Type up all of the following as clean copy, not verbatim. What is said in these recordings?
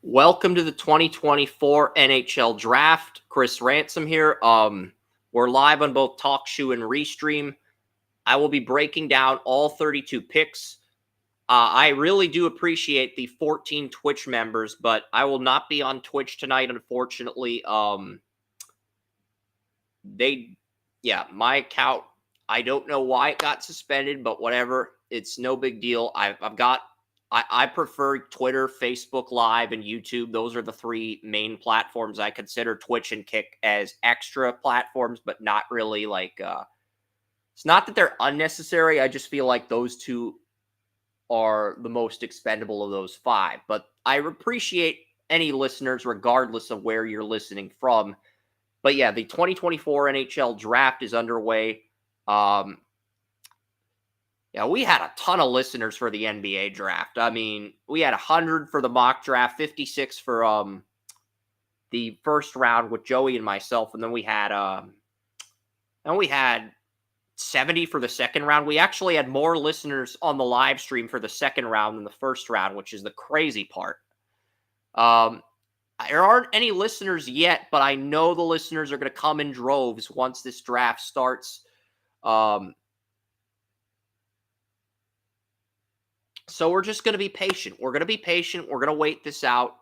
Welcome to the 2024 NHL Draft. Chris Ransom here. We're live on both TalkShoe and Restream. I will be breaking down all 32 picks. I really do appreciate the 14 Twitch members, but I will not be on Twitch tonight, unfortunately. My account, I don't know why it got suspended, but whatever. It's no big deal. I prefer Twitter, Facebook Live, and YouTube. Those are the three main platforms. I consider Twitch and Kick as extra platforms, but not really it's not that they're unnecessary. I just feel like those two are the most expendable of those five. But I appreciate any listeners, regardless of where you're listening from. But yeah, the 2024 NHL Draft is underway. We had a ton of listeners for the NBA draft. I mean, we had 100 for the mock draft, 56 for the first round with Joey and myself, and then we had 70 for the second round. We actually had more listeners on the live stream for the second round than the first round, which is the crazy part. There aren't any listeners yet, but I know the listeners are going to come in droves once this draft starts. So we're just going to be patient. We're going to be patient. We're going to wait this out.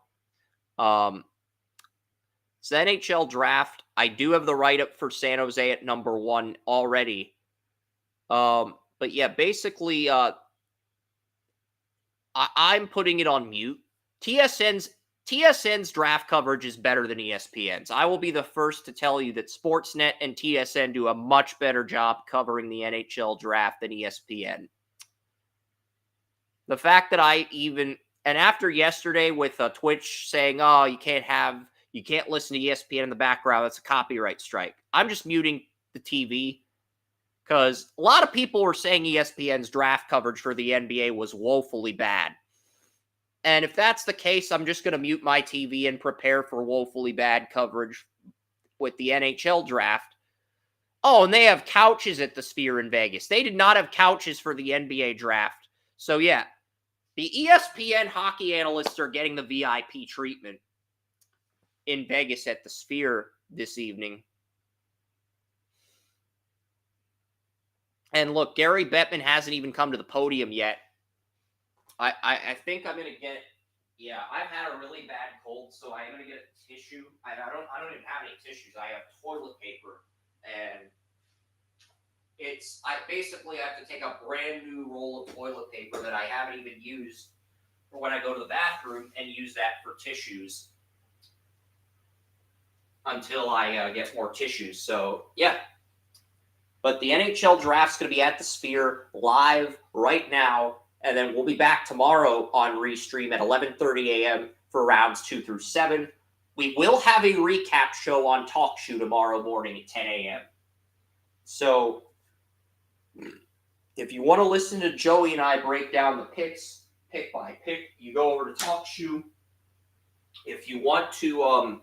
It's the NHL Draft. I do have the write-up for San Jose at number 1 already. But yeah, basically, I'm putting it on mute. TSN's draft coverage is better than ESPN's. I will be the first to tell you that Sportsnet and TSN do a much better job covering the NHL Draft than ESPN. The fact that and after yesterday with Twitch saying, oh, you can't listen to ESPN in the background, that's a copyright strike. I'm just muting the TV because a lot of people were saying ESPN's draft coverage for the NBA was woefully bad. And if that's the case, I'm just going to mute my TV and prepare for woefully bad coverage with the NHL Draft. Oh, and they have couches at the Sphere in Vegas. They did not have couches for the NBA Draft. So yeah, the ESPN hockey analysts are getting the VIP treatment in Vegas at the Sphere this evening. And look, Gary Bettman hasn't even come to the podium yet. I think I'm gonna get. Yeah, I've had a really bad cold, so I'm gonna get a tissue. I don't even have any tissues. I have toilet paper, and I basically have to take a brand new roll of toilet paper that I haven't even used for when I go to the bathroom and use that for tissues until I get more tissues. So yeah, but the NHL Draft's going to be at the Sphere live right now, and then we'll be back tomorrow on Restream at 11:30 a.m. for rounds 2 through 7. We will have a recap show on TalkShoe tomorrow morning at 10 a.m. So if you want to listen to Joey and I break down the picks, pick by pick, you go over to TalkShoe. If you want to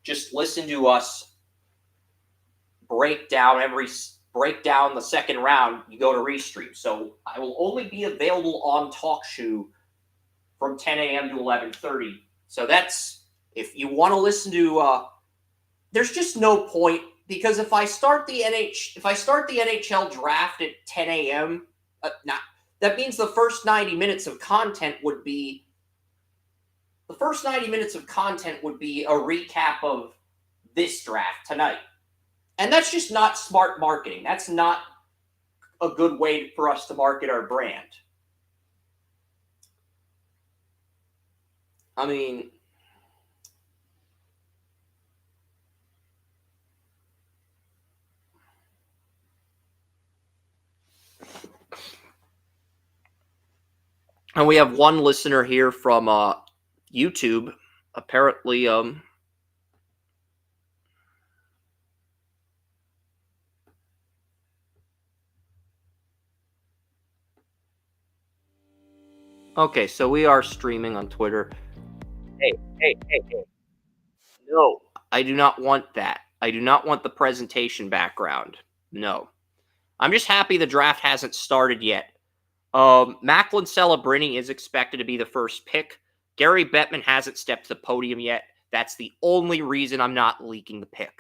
just listen to us break down the second round, you go to Restream. So I will only be available on TalkShoe from 10 a.m. to 11:30. So that's, if you want to listen to, there's just no point, because if I start the NHL Draft at 10 a.m., that means the first 90 minutes of content would be a recap of this draft tonight. And that's just not smart marketing. That's not a good way for us to market our brand. I mean, and we have one listener here from YouTube. Apparently, okay, so we are streaming on Twitter. Hey. No, I do not want that. I do not want the presentation background. No. I'm just happy the draft hasn't started yet. Macklin Celebrini is expected to be the first pick. Gary Bettman hasn't stepped to the podium yet. That's the only reason I'm not leaking the pick.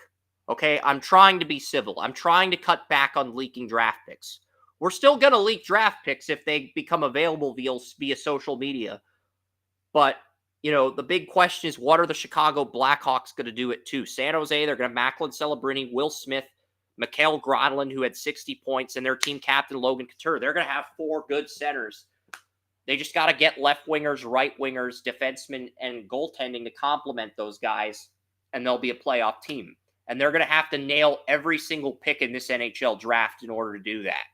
Okay, I'm trying to be civil. I'm trying to cut back on leaking draft picks. We're still going to leak draft picks if they become available via social media. But, the big question is, what are the Chicago Blackhawks going to do at 2? San Jose, they're going to Macklin Celebrini, Will Smith, Mikael Granlund, who had 60 points, and their team captain, Logan Couture. They're going to have 4 good centers. They just got to get left wingers, right wingers, defensemen, and goaltending to complement those guys, and they'll be a playoff team. And they're going to have to nail every single pick in this NHL draft in order to do that.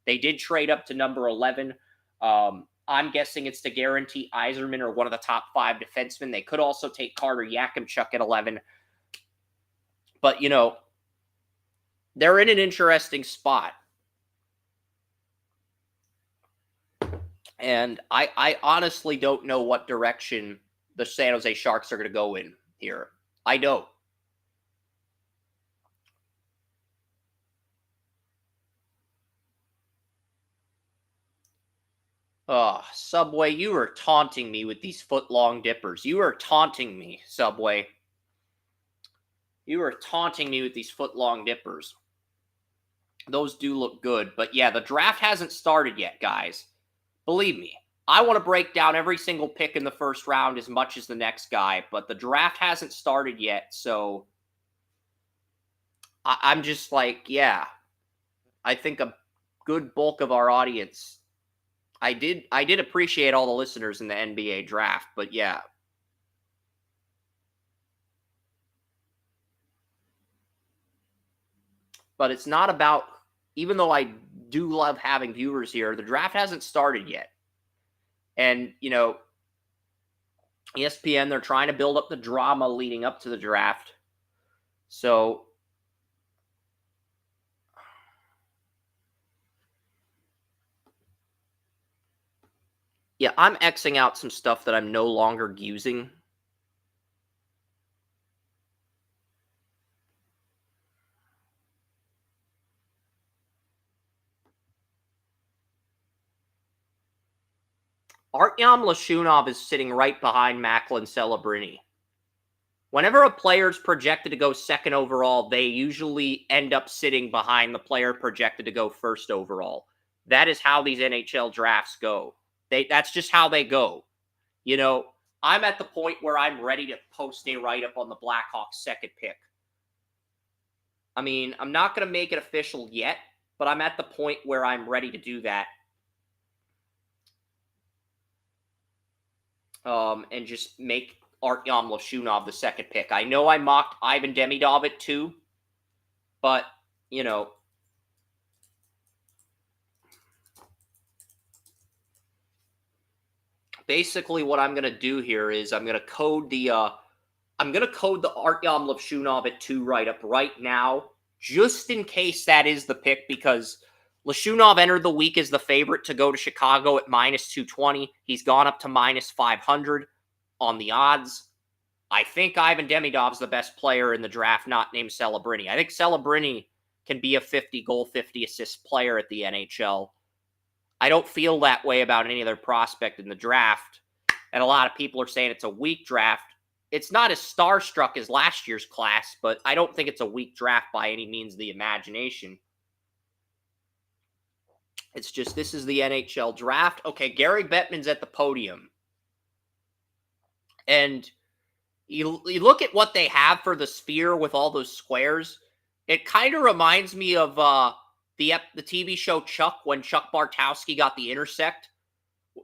They did trade up to number 11. I'm guessing it's to guarantee Yzerman or one of the top 5 defensemen. They could also take Carter Yakimchuk at 11. But, they're in an interesting spot. And I honestly don't know what direction the San Jose Sharks are going to go in here. I don't. Oh, Subway, you are taunting me with these foot-long dippers. You are taunting me, Subway. You are taunting me with these foot-long dippers. Those do look good. But yeah, the draft hasn't started yet, guys. Believe me, I want to break down every single pick in the first round as much as the next guy, but the draft hasn't started yet, so I'm just like, yeah, I think a good bulk of our audience, I did appreciate all the listeners in the NBA draft, but yeah. But it's not about, even though I do love having viewers here, the draft hasn't started yet. And, ESPN, they're trying to build up the drama leading up to the draft. So, yeah, I'm Xing out some stuff that I'm no longer using. Artyom Lashunov is sitting right behind Macklin Celebrini. Whenever a player is projected to go second overall, they usually end up sitting behind the player projected to go first overall. That is how these NHL drafts go. That's just how they go. I'm at the point where I'm ready to post a write-up on the Blackhawks' second pick. I mean, I'm not going to make it official yet, but I'm at the point where I'm ready to do that. And just make Artyom Lashunov the second pick. I know I mocked Ivan Demidov at 2, but, basically what I'm going to do here is I'm going to code the Artyom Lashunov at 2 write-up right now, just in case that is the pick, because Lashunov entered the week as the favorite to go to Chicago at minus 220. He's gone up to minus 500 on the odds. I think Ivan Demidov's the best player in the draft, not named Celebrini. I think Celebrini can be a 50-goal, 50-assist player at the NHL. I don't feel that way about any other prospect in the draft. And a lot of people are saying it's a weak draft. It's not as starstruck as last year's class, but I don't think it's a weak draft by any means of the imagination. It's just, this is the NHL draft. Okay, Gary Bettman's at the podium. And you look at what they have for the sphere with all those squares. It kind of reminds me of the TV show Chuck, when Chuck Bartowski got the Intersect.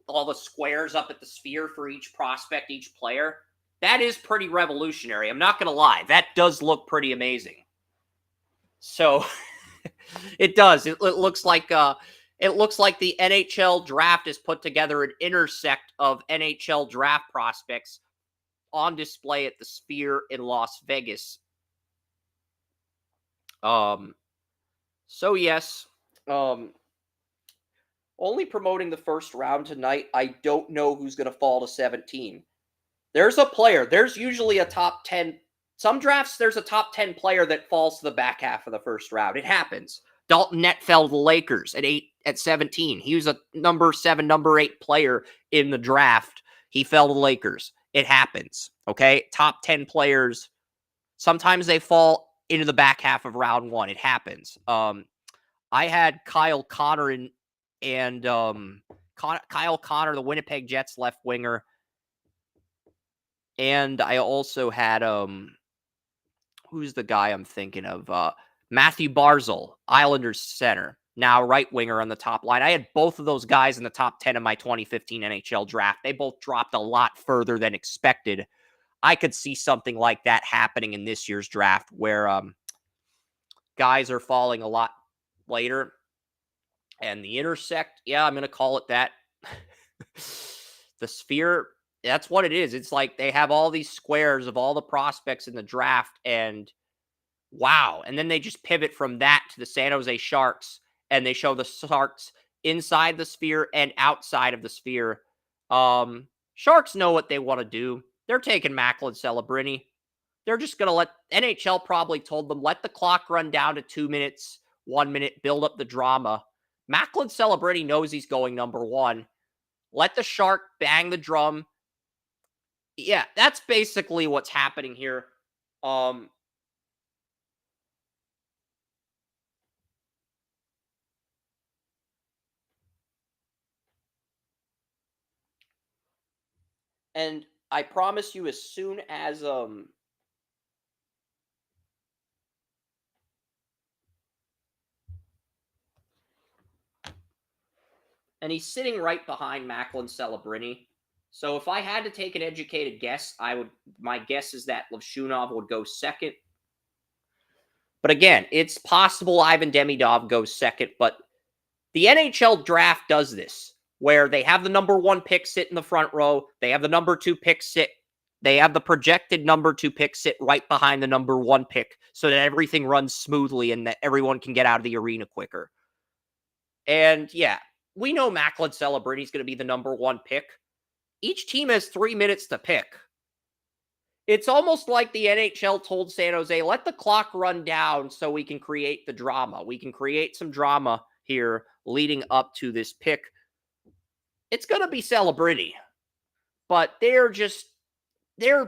All the squares up at the sphere for each prospect, each player. That is pretty revolutionary. I'm not going to lie. That does look pretty amazing. So, it does. It looks like the NHL draft has put together an intersect of NHL draft prospects on display at the Sphere in Las Vegas. So yes, only promoting the first round tonight. I don't know who's going to fall to 17. There's a player. There's usually a top 10. Some drafts, there's a top 10 player that falls to the back half of the first round. It happens. Dalton Nett fell to the Lakers at 17. He was a number 7, number 8 player in the draft. He fell to the Lakers. It happens. Okay. Top 10 players. Sometimes they fall into the back half of round one. It happens. I had Kyle Connor Kyle Connor, the Winnipeg Jets left winger. And I also had who's the guy I'm thinking of? Matthew Barzal, Islanders center, now right winger on the top line. I had both of those guys in the top 10 of my 2015 NHL draft. They both dropped a lot further than expected. I could see something like that happening in this year's draft where guys are falling a lot later. And the intersect, yeah, I'm going to call it that. The sphere, that's what it is. It's like they have all these squares of all the prospects in the draft, and wow. And then they just pivot from that to the San Jose Sharks, and they show the Sharks inside the sphere and outside of the sphere. Sharks know what they want to do. They're taking Macklin Celebrini. They're just going to let NHL probably told them, let the clock run down to 2 minutes, 1 minute, build up the drama. Macklin Celebrini knows he's going number one. Let the Shark bang the drum. Yeah, that's basically what's happening here. And I promise you, as soon as and he's sitting right behind Macklin Celebrini. So if I had to take an educated guess, my guess is that Levshunov would go second. But again, it's possible Ivan Demidov goes second, but the NHL draft does this where they have the number one pick sit in the front row. They have the number two pick sit. They have the projected number two pick sit right behind the number one pick so that everything runs smoothly and that everyone can get out of the arena quicker. And yeah, we know Macklin Celebrini is going to be the number one pick. Each team has 3 minutes to pick. It's almost like the NHL told San Jose, let the clock run down so we can create the drama. We can create some drama here leading up to this pick. It's going to be Celebrini, but they're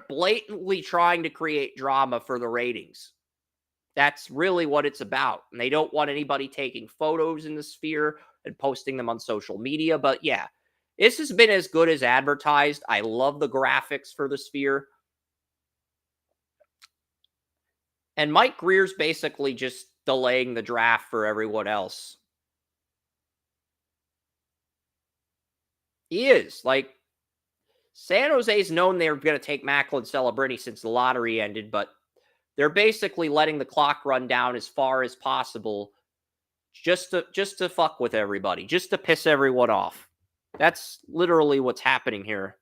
blatantly trying to create drama for the ratings. That's really what it's about. And they don't want anybody taking photos in the sphere and posting them on social media. But yeah, this has been as good as advertised. I love the graphics for the sphere. And Mike Greer's basically just delaying the draft for everyone else. He is. Like, San Jose's known they're going to take Macklin Celebrini since the lottery ended, but they're basically letting the clock run down as far as possible just to fuck with everybody, just to piss everyone off. That's literally what's happening here.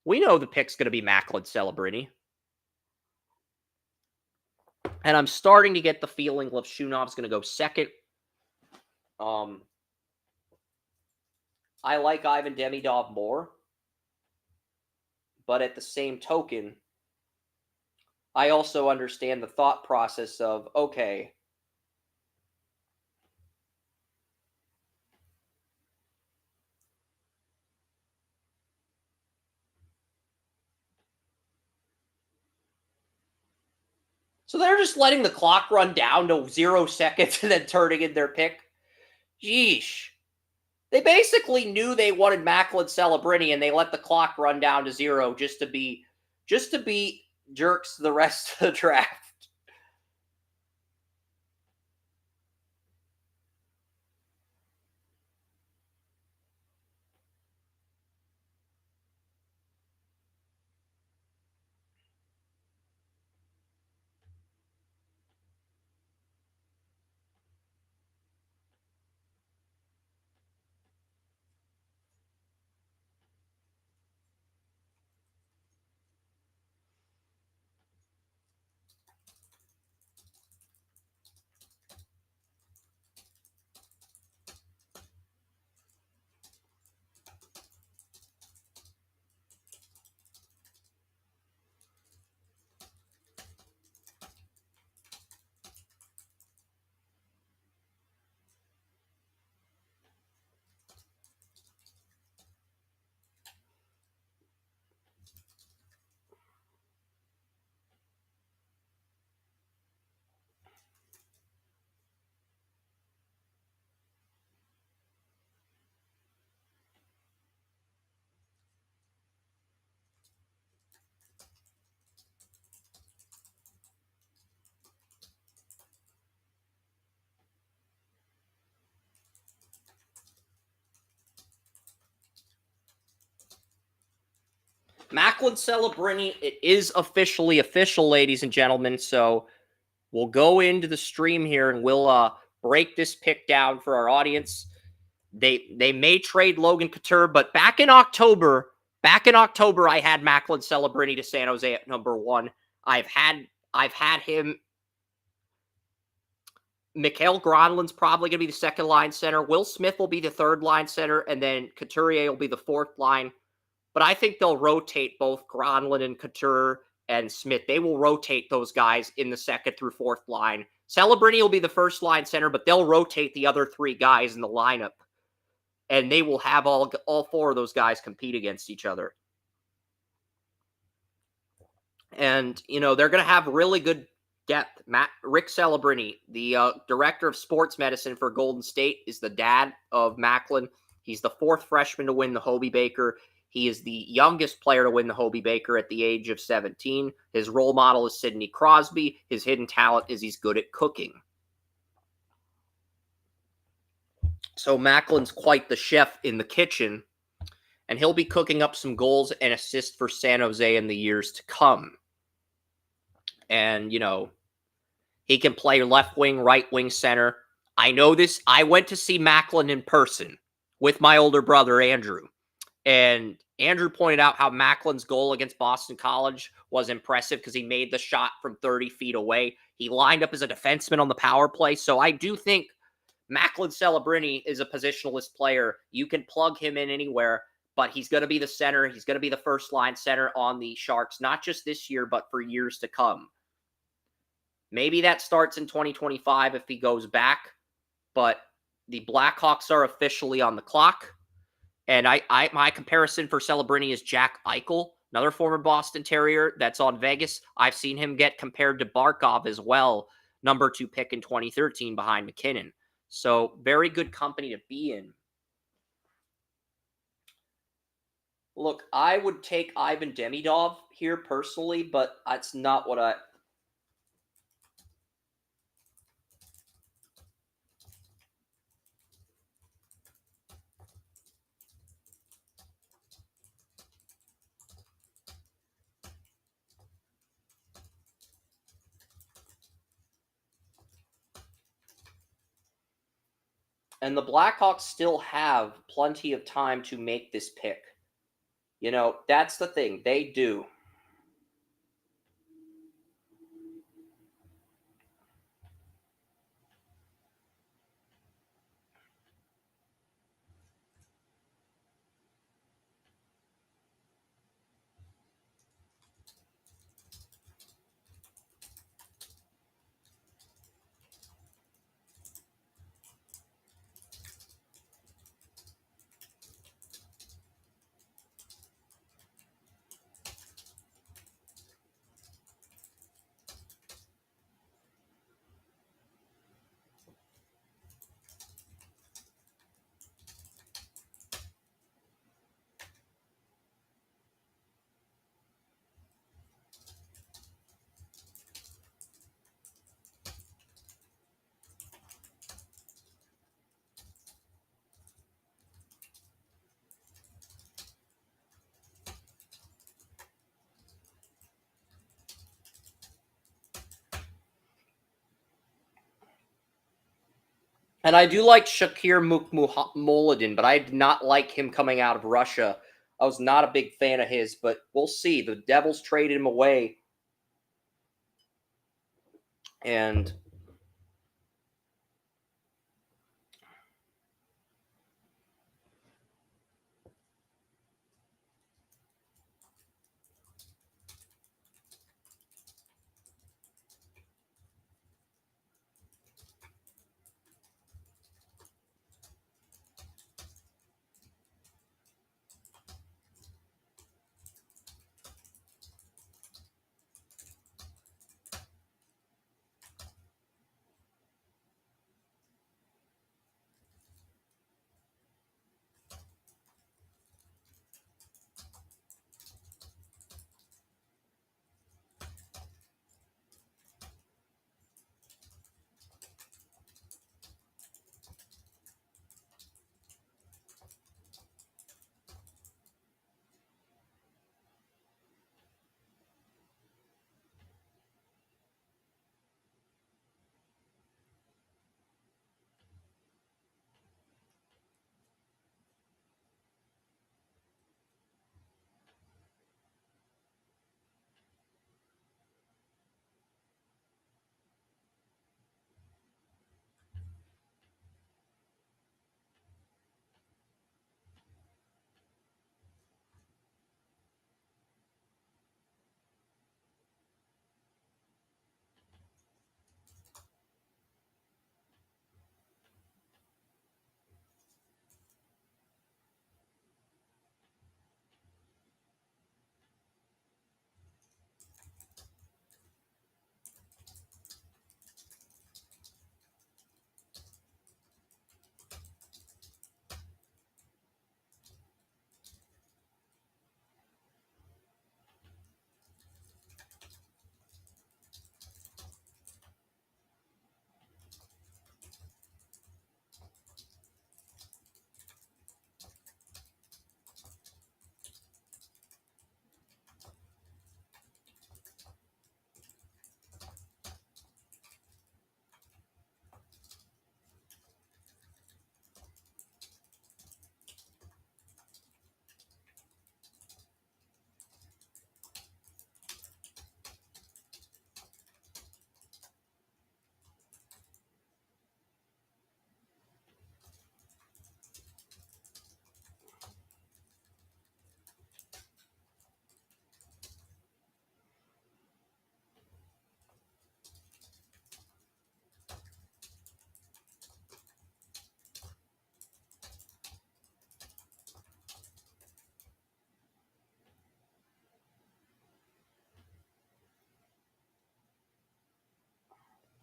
We know the pick's going to be Macklin Celebrini. And I'm starting to get the feeling Levshunov's going to go second. I like Ivan Demidov more. But at the same token, I also understand the thought process of, okay, so they're just letting the clock run down to 0 seconds and then turning in their pick. Yeesh. They basically knew they wanted Macklin Celebrini and they let the clock run down to 0 just to be jerks the rest of the draft. Macklin Celebrini, it is officially official, ladies and gentlemen. So we'll go into the stream here and we'll break this pick down for our audience. They may trade Logan Couture, but back in October, I had Macklin Celebrini to San Jose at number 1. I've had him. Mikael Granlund's probably going to be the second line center. Will Smith will be the third line center, and then Couturier will be the fourth line. But I think they'll rotate both Granlund and Couture and Smith. They will rotate those guys in the second through fourth line. Celebrini will be the first line center, but they'll rotate the other 3 guys in the lineup. And they will have all 4 of those guys compete against each other. And, they're going to have really good depth. Rick Celebrini, the director of sports medicine for Golden State, is the dad of Macklin. He's the 4th freshman to win the Hobey Baker. He is the youngest player to win the Hobey Baker at the age of 17. His role model is Sidney Crosby. His hidden talent is he's good at cooking. So Macklin's quite the chef in the kitchen, and he'll be cooking up some goals and assists for San Jose in the years to come. And, he can play left wing, right wing, center. I know this. I went to see Macklin in person with my older brother, Andrew. And Andrew pointed out how Macklin's goal against Boston College was impressive because he made the shot from 30 feet away. He lined up as a defenseman on the power play. So I do think Macklin Celebrini is a positionalist player. You can plug him in anywhere, but he's going to be the center. He's going to be the first line center on the Sharks, not just this year, but for years to come. Maybe that starts in 2025 if he goes back, but the Blackhawks are officially on the clock. And my comparison for Celebrini is Jack Eichel, another former Boston Terrier that's on Vegas. I've seen him get compared to Barkov as well, number 2 pick in 2013 behind McKinnon. So very good company to be in. Look, I would take Ivan Demidov here personally, but that's not what I... And the Blackhawks still have plenty of time to make this pick. That's the thing. They do. And I do like Shakir Mukhmoladin, but I did not like him coming out of Russia. I was not a big fan of his, but we'll see. The Devils traded him away. And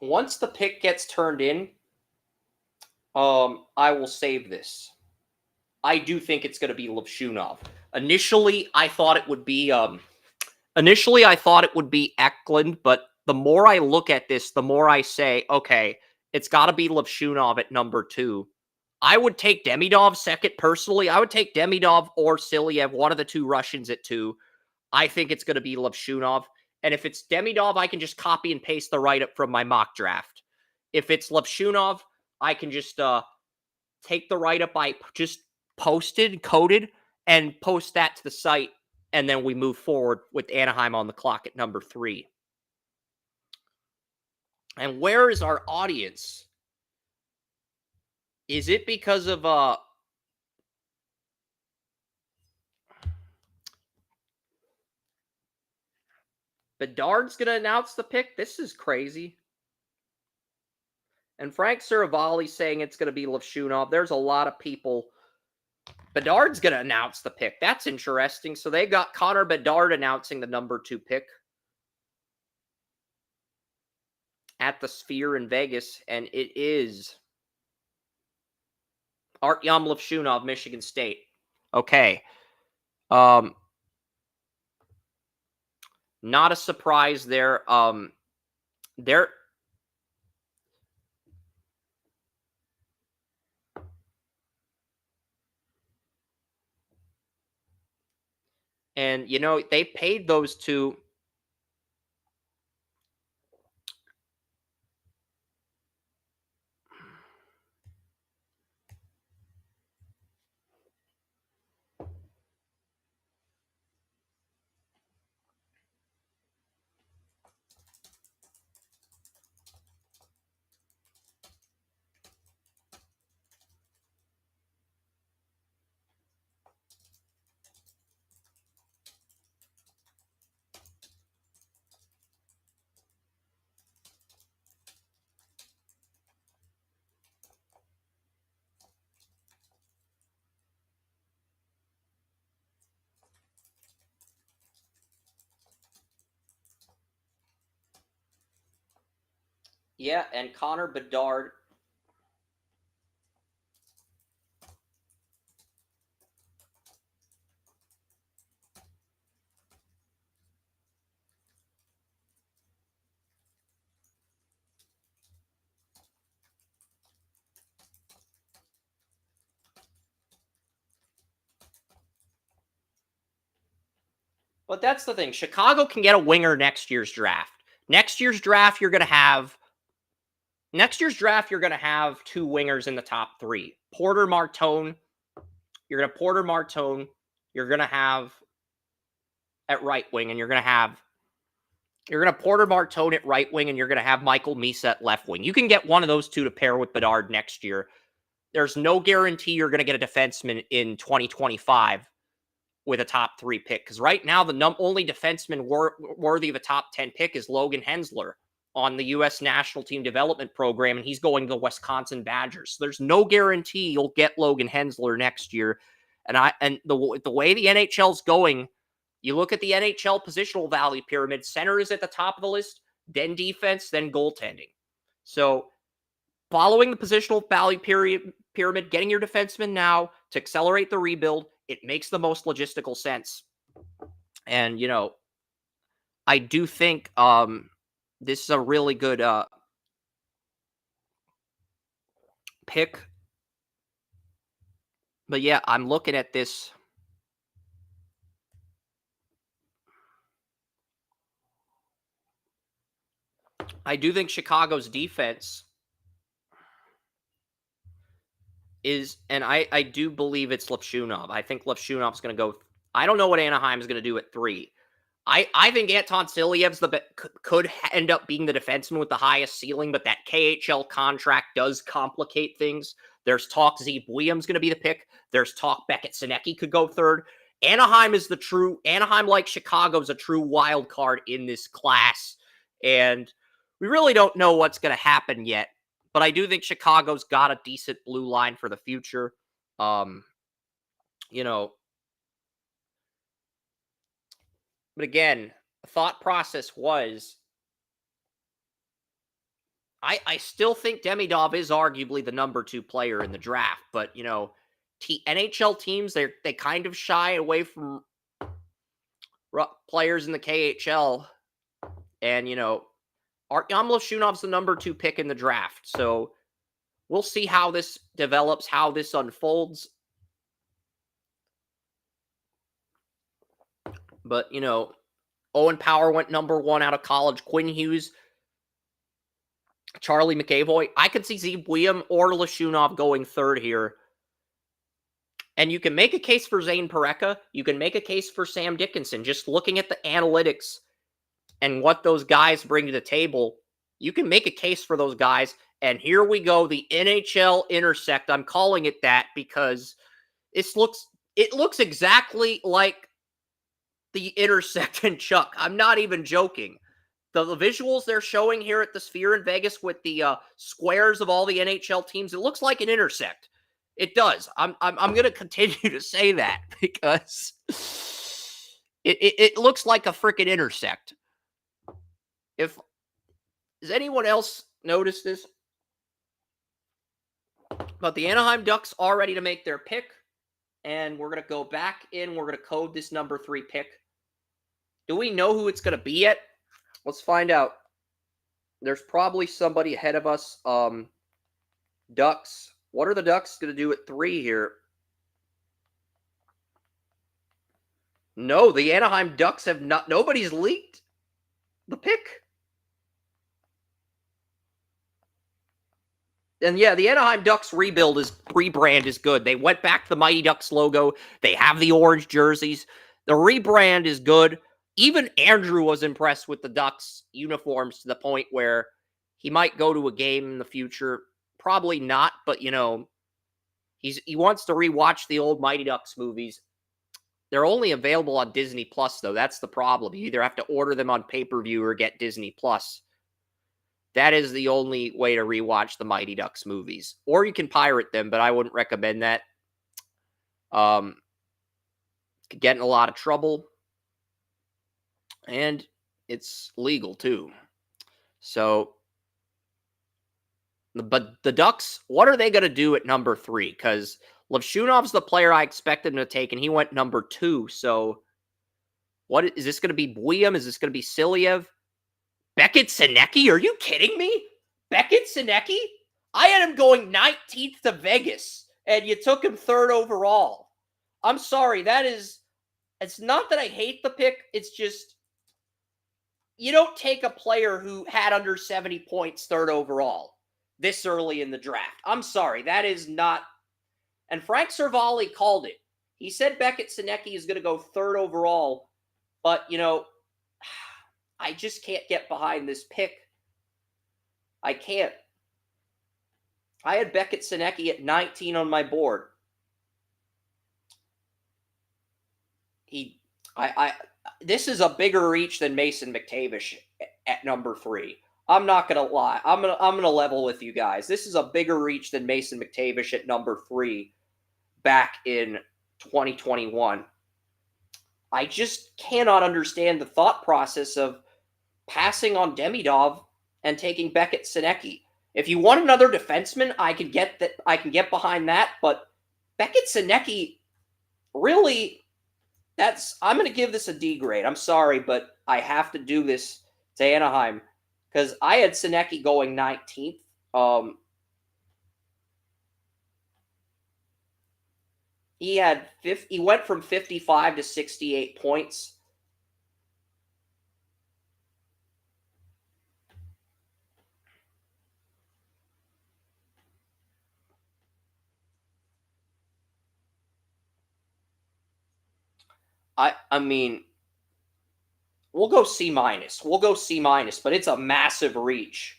once the pick gets turned in, I will save this. I do think it's going to be Levshunov. Initially, I thought it would be Eklund, but the more I look at this, the more I say, okay, it's got to be Levshunov at number 2. I would take Demidov second personally. I would take Demidov or Silyev, one of the two Russians at 2. I think it's going to be Levshunov. And if it's Demidov, I can just copy and paste the write-up from my mock draft. If it's Levshunov, I can just take the write-up I just coded, and post that to the site, and then we move forward with Anaheim on the clock at number 3. And where is our audience? Is it because of Bedard's going to announce the pick? This is crazy. And Frank Saravalli saying it's going to be Levshunov. There's a lot of people. Bedard's going to announce the pick. That's interesting. So they've got Connor Bedard announcing the number 2 pick at the Sphere in Vegas, and it is Artyom Levshunov, Michigan State. Okay. Not a surprise there. And, they paid those two. Yeah, and Connor Bedard. But that's the thing. Chicago can get a winger next year's draft. Next year's draft, you're going to have 2 wingers in the top 3. Porter Martone. You're going to Porter Martone. You're going to have at right wing, and you're going to Porter Martone at right wing, and you're going to have Michael Misa at left wing. You can get one of those 2 to pair with Bedard next year. There's no guarantee you're going to get a defenseman in 2025 with a top 3 pick, because right now the only defenseman worthy of a top 10 pick is Logan Hensler on the U.S. national team development program, and he's going to the Wisconsin Badgers. So there's no guarantee you'll get Logan Hensler next year. And the way the NHL's going, you look at the NHL positional value pyramid, center is at the top of the list, then defense, then goaltending. So following the positional value pyramid, getting your defenseman now to accelerate the rebuild, it makes the most logistical sense. And, I do think this is a really good pick. But yeah, I'm looking at this. I do think Chicago's defense is, and I do believe it's Levshunov. I think Levshunov's going to go. I don't know what Anaheim's going to do at 3. I think Anton Silyev's could end up being the defenseman with the highest ceiling, but that KHL contract does complicate things. There's talk Zeke Williams going to be the pick. There's talk Beckett Sinecki could go 3rd. Anaheim, like Chicago, is a true wild card in this class. And we really don't know what's going to happen yet. But I do think Chicago's got a decent blue line for the future. But again, the thought process was, I still think Demidov is arguably the number 2 player in the draft, but, NHL teams, they kind of shy away from players in the KHL, and, Artyom Lashunov's the number 2 pick in the draft, so we'll see how this develops, how this unfolds. But, Owen Power went number 1 out of college. Quinn Hughes, Charlie McAvoy. I could see Zeke William or Lashunov going third here. And you can make a case for Zane Pareca. You can make a case for Sam Dickinson. Just looking at the analytics and what those guys bring to the table, you can make a case for those guys. And here we go, the NHL intersect. I'm calling it that because it looks exactly like the intersect in Chuck. I'm not even joking. The visuals they're showing here at the Sphere in Vegas with the squares of all the NHL teams, it looks like an intersect. It does. I'm going to continue to say that because it looks like a freaking intersect. Does anyone else notice this? But the Anaheim Ducks are ready to make their pick, and we're going to go back in. We're going to code this number 3 pick. Do we know who it's going to be yet? Let's find out. There's probably somebody ahead of us. Ducks. What are the Ducks going to do at 3 here? No, the Anaheim Ducks have not. Nobody's leaked the pick. And yeah, the Anaheim Ducks rebrand is good. They went back to the Mighty Ducks logo. They have the orange jerseys. The rebrand is good. Even Andrew was impressed with the Ducks uniforms to the point where he might go to a game in the future. Probably not, but he wants to rewatch the old Mighty Ducks movies. They're only available on Disney Plus, though. That's the problem. You either have to order them on pay-per-view or get Disney Plus. That is the only way to rewatch the Mighty Ducks movies. Or you can pirate them, but I wouldn't recommend that. Could get in a lot of trouble. And it's legal, too. So, but the Ducks, what are they going to do at number 3? Because Levshunov's the player I expected him to take, and he went number 2. So, what is this going to be? William? Is this going to be Silyev? Beckett Sinecki? Are you kidding me? Beckett Sinecki? I had him going 19th to Vegas, and you took him 3rd overall. I'm sorry. It's not that I hate the pick. It's just, you don't take a player who had under 70 points 3rd overall this early in the draft. I'm sorry. That is not. And Frank Cervalli called it. He said Beckett Sinecki is going to go 3rd overall, but, I just can't get behind this pick. I can't. I had Beckett Sinecki at 19 on my board. This is a bigger reach than Mason McTavish at number 3. I'm not gonna lie. I'm gonna level with you guys. This is a bigger reach than Mason McTavish at number 3 back in 2021. I just cannot understand the thought process of passing on Demidov and taking Beckett Sinecki. If you want another defenseman, I can get that. I can get behind that. But Beckett Sinecki, really, I'm going to give this a D grade. I'm sorry, but I have to do this to Anaheim because I had Sinecki going 19th. He went from 55 to 68 points. I mean, we'll go C-. We'll go C-, but it's a massive reach.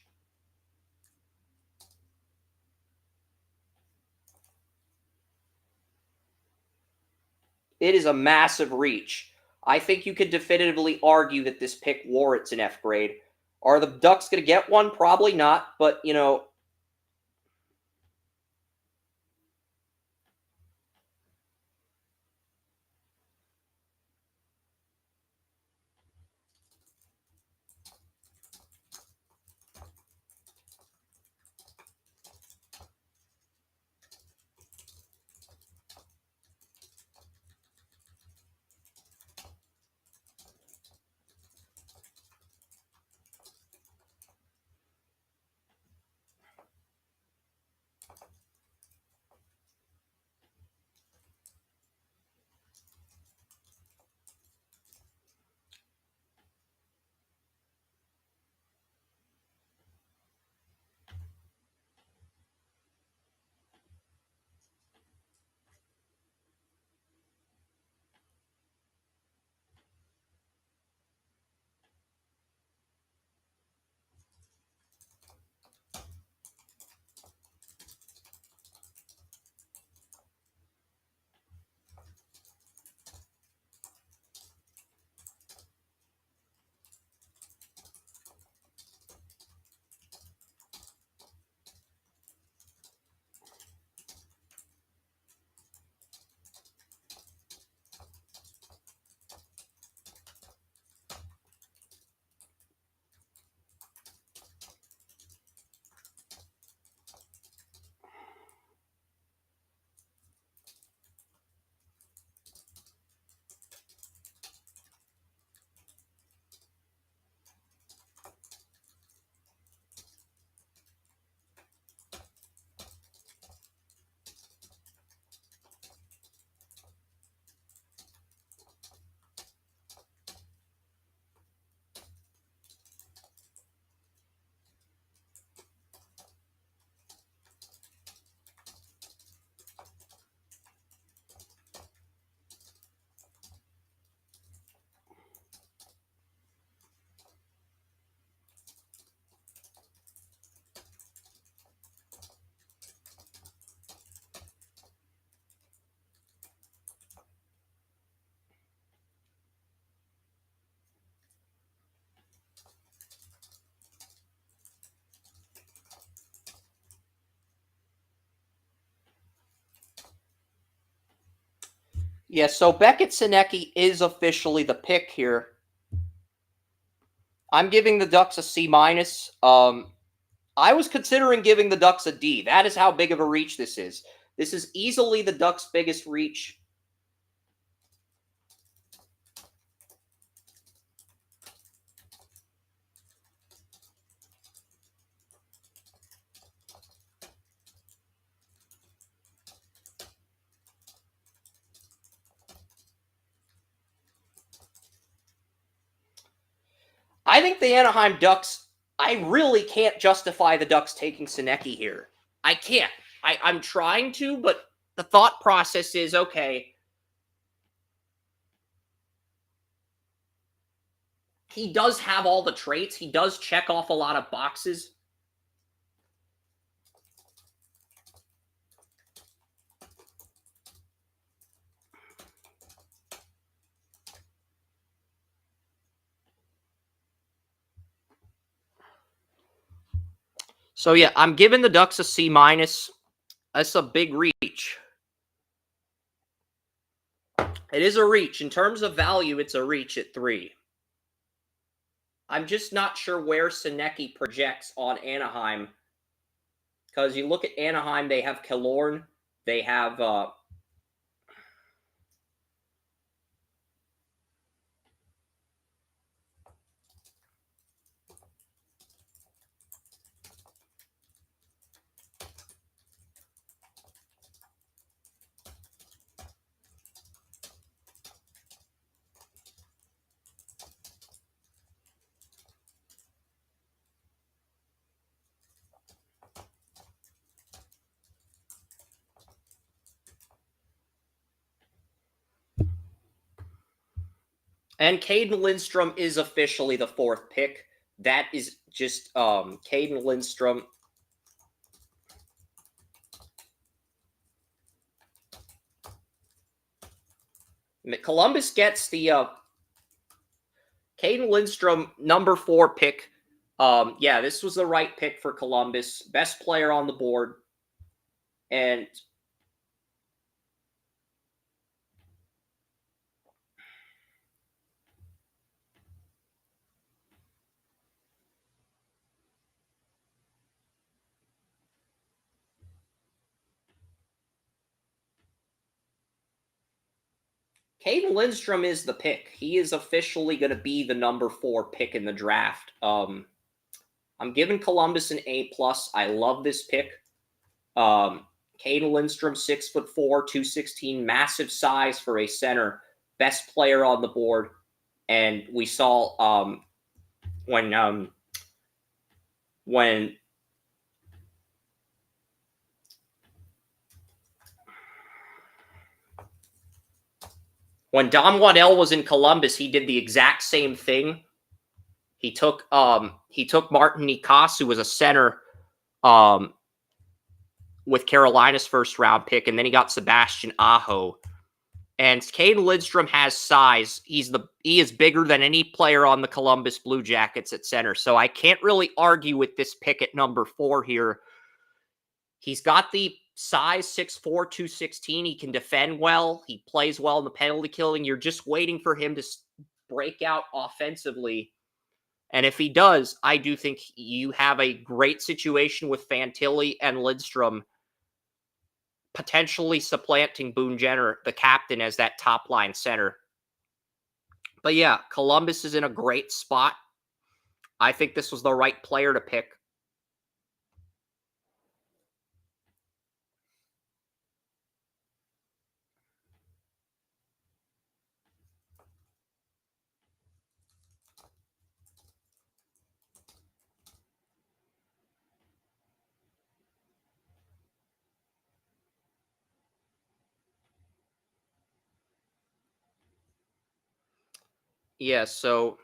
It is a massive reach. I think you could definitively argue that this pick warrants an F grade. Are the Ducks going to get one? Probably not, but, Yeah, so Beckett-Sinecki is officially the pick here. I'm giving the Ducks a C-. I was considering giving the Ducks a D. That is how big of a reach this is. This is easily the Ducks' biggest reach. I think the Anaheim Ducks, I really can't justify the Ducks taking Sinecki here. I can't. I'm trying to, but the thought process is, okay, he does have all the traits. He does check off a lot of boxes. So yeah, I'm giving the Ducks a C-. That's a big reach. It is a reach. In terms of value, it's a reach at 3. I'm just not sure where Sinecki projects on Anaheim. Because you look at Anaheim, they have Killorn. They have and Caden Lindstrom is officially the 4th pick. That is just Caden Lindstrom. Columbus gets the Caden Lindstrom number 4 pick. Yeah, this was the right pick for Columbus. Best player on the board. And Caden Lindstrom is the pick. He is officially going to be the number 4 pick in the draft. I'm giving Columbus an A+. I love this pick. Caden Lindstrom, 6'4", 216, massive size for a center, best player on the board. And we saw when Dom Waddell was in Columbus, he did the exact same thing. He took Martin Nikas, who was a center, with Carolina's first round pick, and then he got Sebastian Aho. And Caden Lindstrom has size. He is bigger than any player on the Columbus Blue Jackets at center. So I can't really argue with this pick at number 4 here. He's got the size, 6'4", 216. He can defend well. He plays well in the penalty killing. You're just waiting for him to break out offensively. And if he does, I do think you have a great situation with Fantilli and Lindstrom potentially supplanting Boone Jenner, the captain, as that top line center. But yeah, Columbus is in a great spot. I think this was the right player to pick. Yeah, so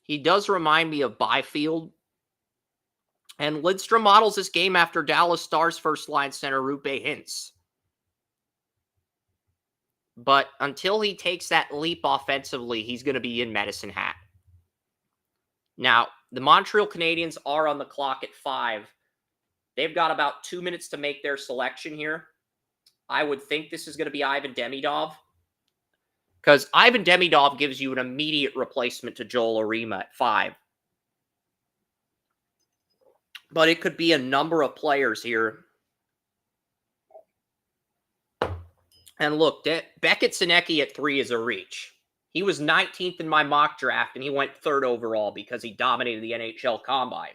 he does remind me of Byfield. And Lindstrom models this game after Dallas Stars first line center Roope Hintz. But until he takes that leap offensively, he's going to be in Medicine Hat. Now, the Montreal Canadiens are on the clock at 5. They've got about 2 minutes to make their selection here. I would think this is going to be Ivan Demidov, because Ivan Demidov gives you an immediate replacement to Joel Arima at 5. But it could be a number of players here. And look, Beckett Sinecki at 3 is a reach. He was 19th in my mock draft, and he went 3rd overall because he dominated the NHL Combine.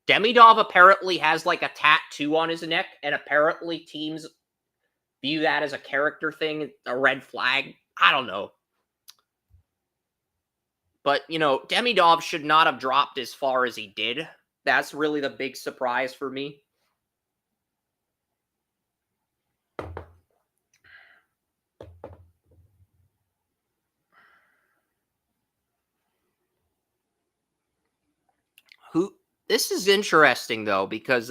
Demidov apparently has like a tattoo on his neck, and apparently teams view that as a character thing, a red flag. I don't know. But, you know, Demidov should not have dropped as far as he did. That's really the big surprise for me. This is interesting, though, because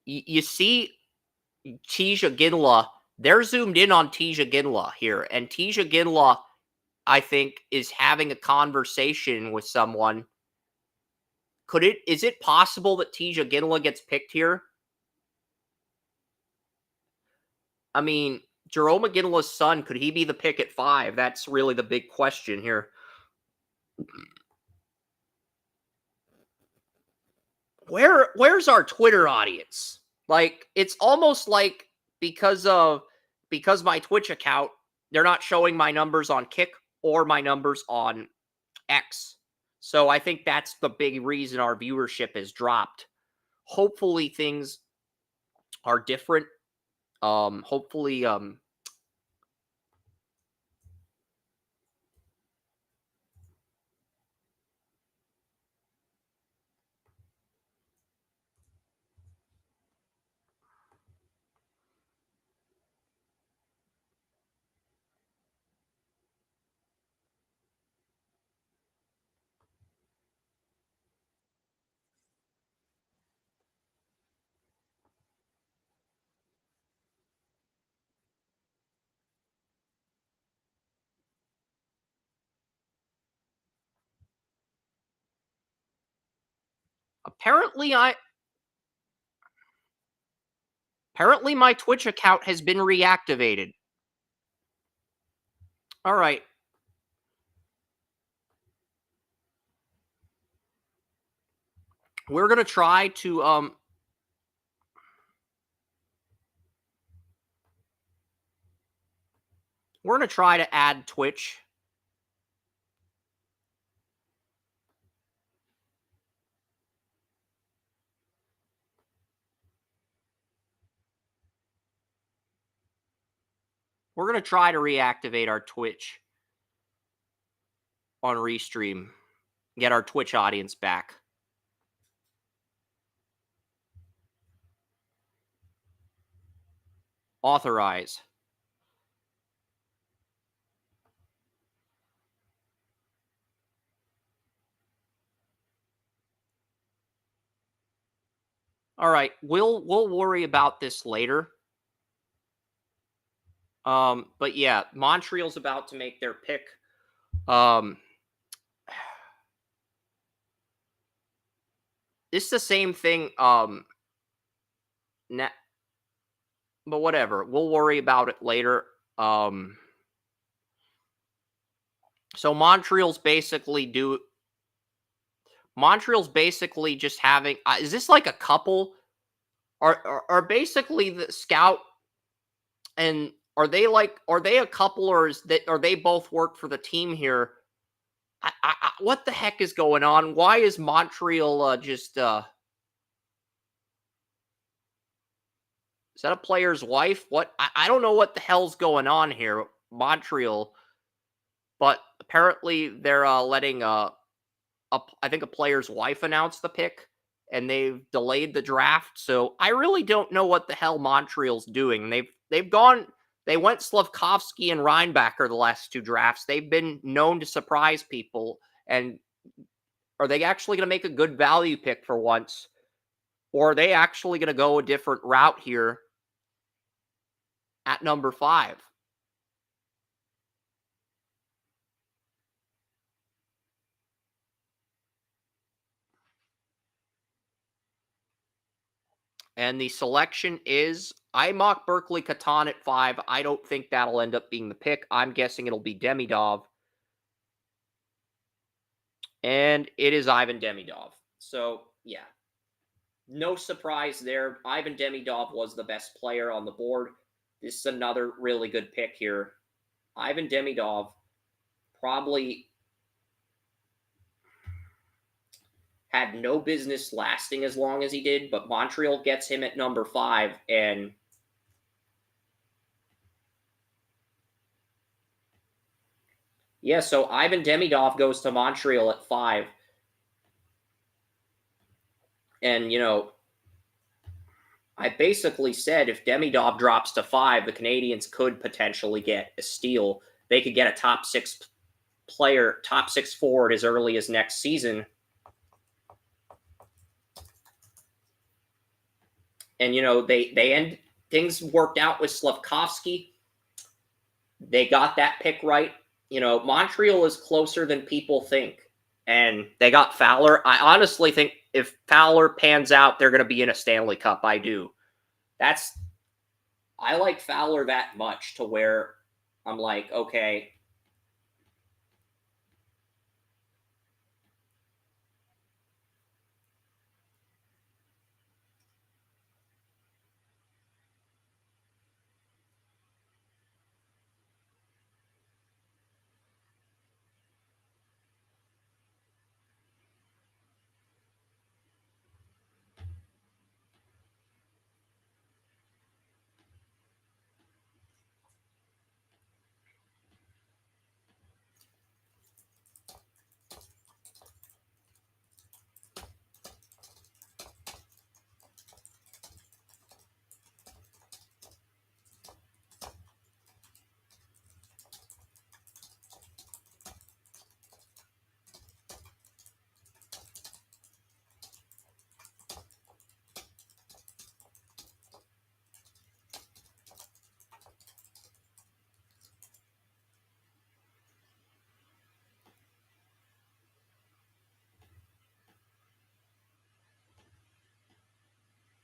you see Tija Ginla. They're zoomed in on Tija Ginla here, and Tija Ginla, I think, is having a conversation with someone. Is it possible that Tija Ginla gets picked here? I mean, Jerome Ginla's son, could he be the pick at 5? That's really the big question here. Where's our Twitter audience? Like, it's almost like because my Twitch account, they're not showing my numbers on Kick or my numbers on X. So I think that's the big reason our viewership has dropped. Hopefully things are different. Hopefully apparently my Twitch account has been reactivated. All right. We're going to try to we're going to try to add Twitch. We're going to try to reactivate our Twitch on Restream. Get our Twitch audience back. Authorize. All right, we'll worry about this later. But yeah, Montreal's about to make their pick. It's the same thing. But whatever, we'll worry about it later. So Montreal's basically just having. Is this like a couple? Are basically the scout and are they a couple, or are they both work for the team here? What the heck is going on? Why is Montreal just is that a player's wife? What? I don't know what the hell's going on here, Montreal. But apparently they're letting I think a player's wife announce the pick, and they've delayed the draft. So I really don't know what the hell Montreal's doing. They went Slavkovsky and Reinbacher the last 2 drafts. They've been known to surprise people. And are they actually going to make a good value pick for once? Or are they actually going to go a different route here at number 5? And the selection is I mock Berkeley Catan at 5. I don't think that'll end up being the pick. I'm guessing it'll be Demidov. And it is Ivan Demidov. So, yeah. No surprise there. Ivan Demidov was the best player on the board. This is another really good pick here. Ivan Demidov probably had no business lasting as long as he did, but Montreal gets him at number 5, and yeah, so Ivan Demidov goes to Montreal at 5. And, I basically said if Demidov drops to 5, the Canadiens could potentially get a steal. They could get a top 6 player, top 6 forward as early as next season. And, they end things worked out with Slavkovsky. They got that pick right. Montreal is closer than people think. And they got Fowler. I honestly think if Fowler pans out, they're going to be in a Stanley Cup. I do. I like Fowler that much to where I'm like, okay.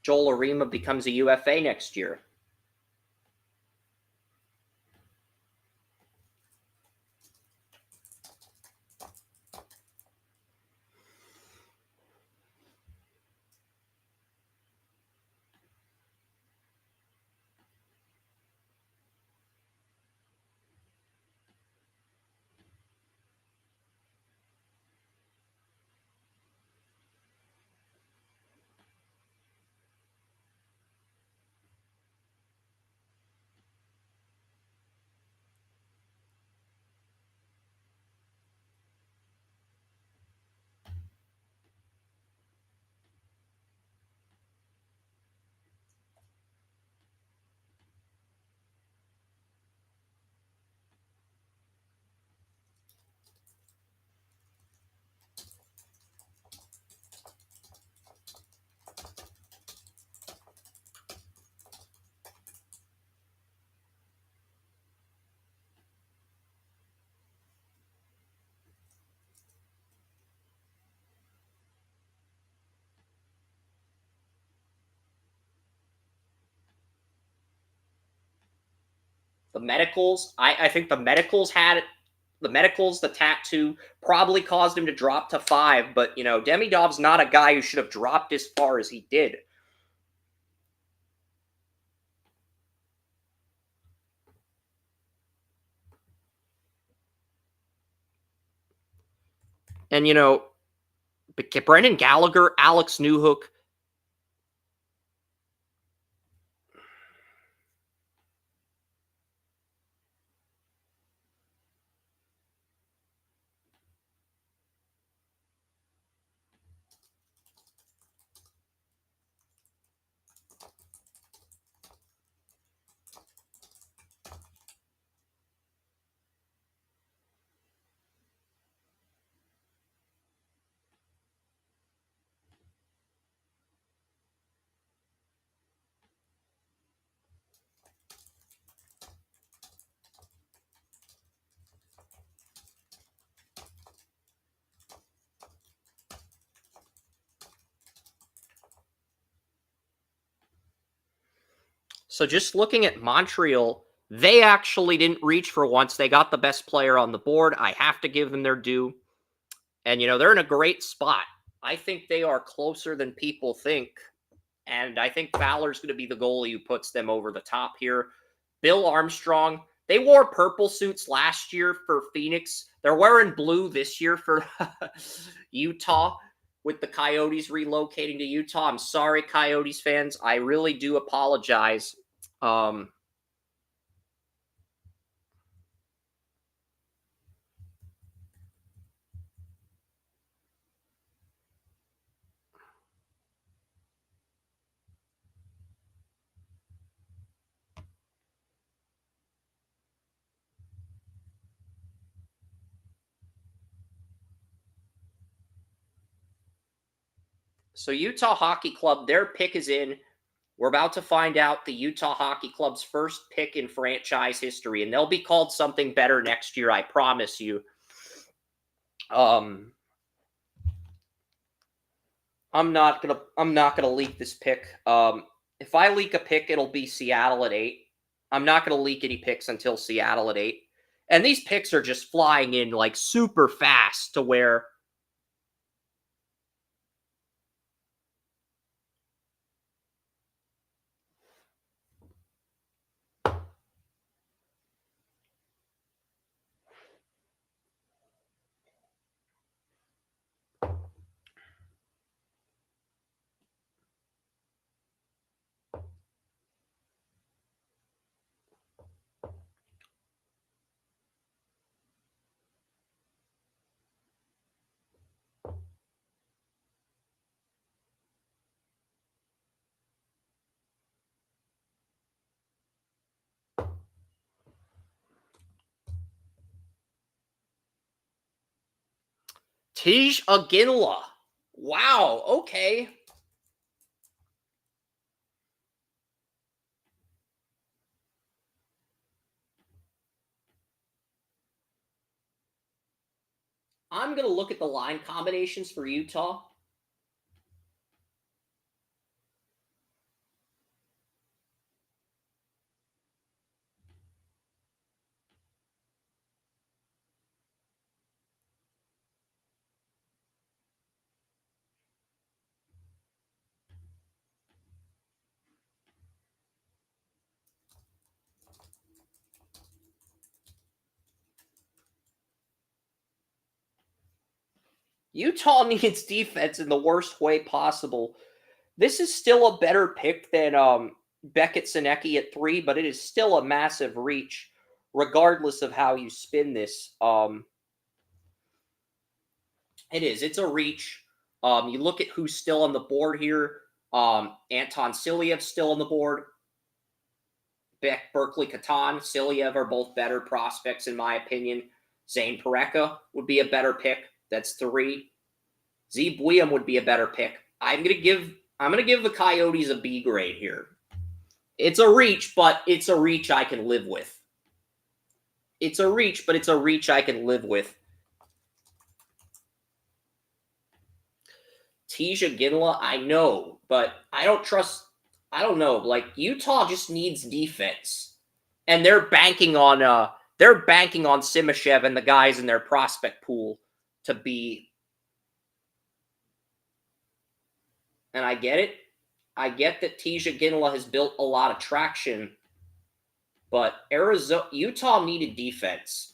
Joel Arima becomes a UFA next year. The medicals, I think the medicals the tattoo probably caused him to drop to 5, but Demidov's not a guy who should have dropped as far as he did. And Brendan Gallagher, Alex Newhook. So just looking at Montreal, they actually didn't reach for once. They got the best player on the board. I have to give them their due. And, they're in a great spot. I think they are closer than people think. And I think Fowler's going to be the goalie who puts them over the top here. Bill Armstrong, they wore purple suits last year for Phoenix. They're wearing blue this year for Utah with the Coyotes relocating to Utah. I'm sorry, Coyotes fans. I really do apologize. So Utah Hockey Club, their pick is in. We're about to find out the Utah Hockey Club's first pick in franchise history, and they'll be called something better next year, I promise you. I'm not gonna leak this pick. If I leak a pick, it'll be Seattle at 8. I'm not gonna leak any picks until Seattle at 8. And these picks are just flying in like super fast to where Tej Aginla. Wow, okay. I'm going to look at the line combinations for Utah. Utah needs defense in the worst way possible. This is still a better pick than Beckett Sinecki at 3, but it is still a massive reach, regardless of how you spin this. It is. It's a reach. You look at who's still on the board here. Anton Silyev's still on the board. Berkeley Katan, Silyev are both better prospects in my opinion. Zane Pareka would be a better pick. That's 3. Zeb William would be a better pick. I'm gonna give the Coyotes a B grade here. It's a reach, but it's a reach I can live with. It's a reach, but it's a reach I can live with. Tej Aginla, I know, but I don't trust. I don't know. Like Utah just needs defense, and they're banking on Simashev and the guys in their prospect pool to be. And I get it. I get that Tej Aginla has built a lot of traction, but Utah needed defense.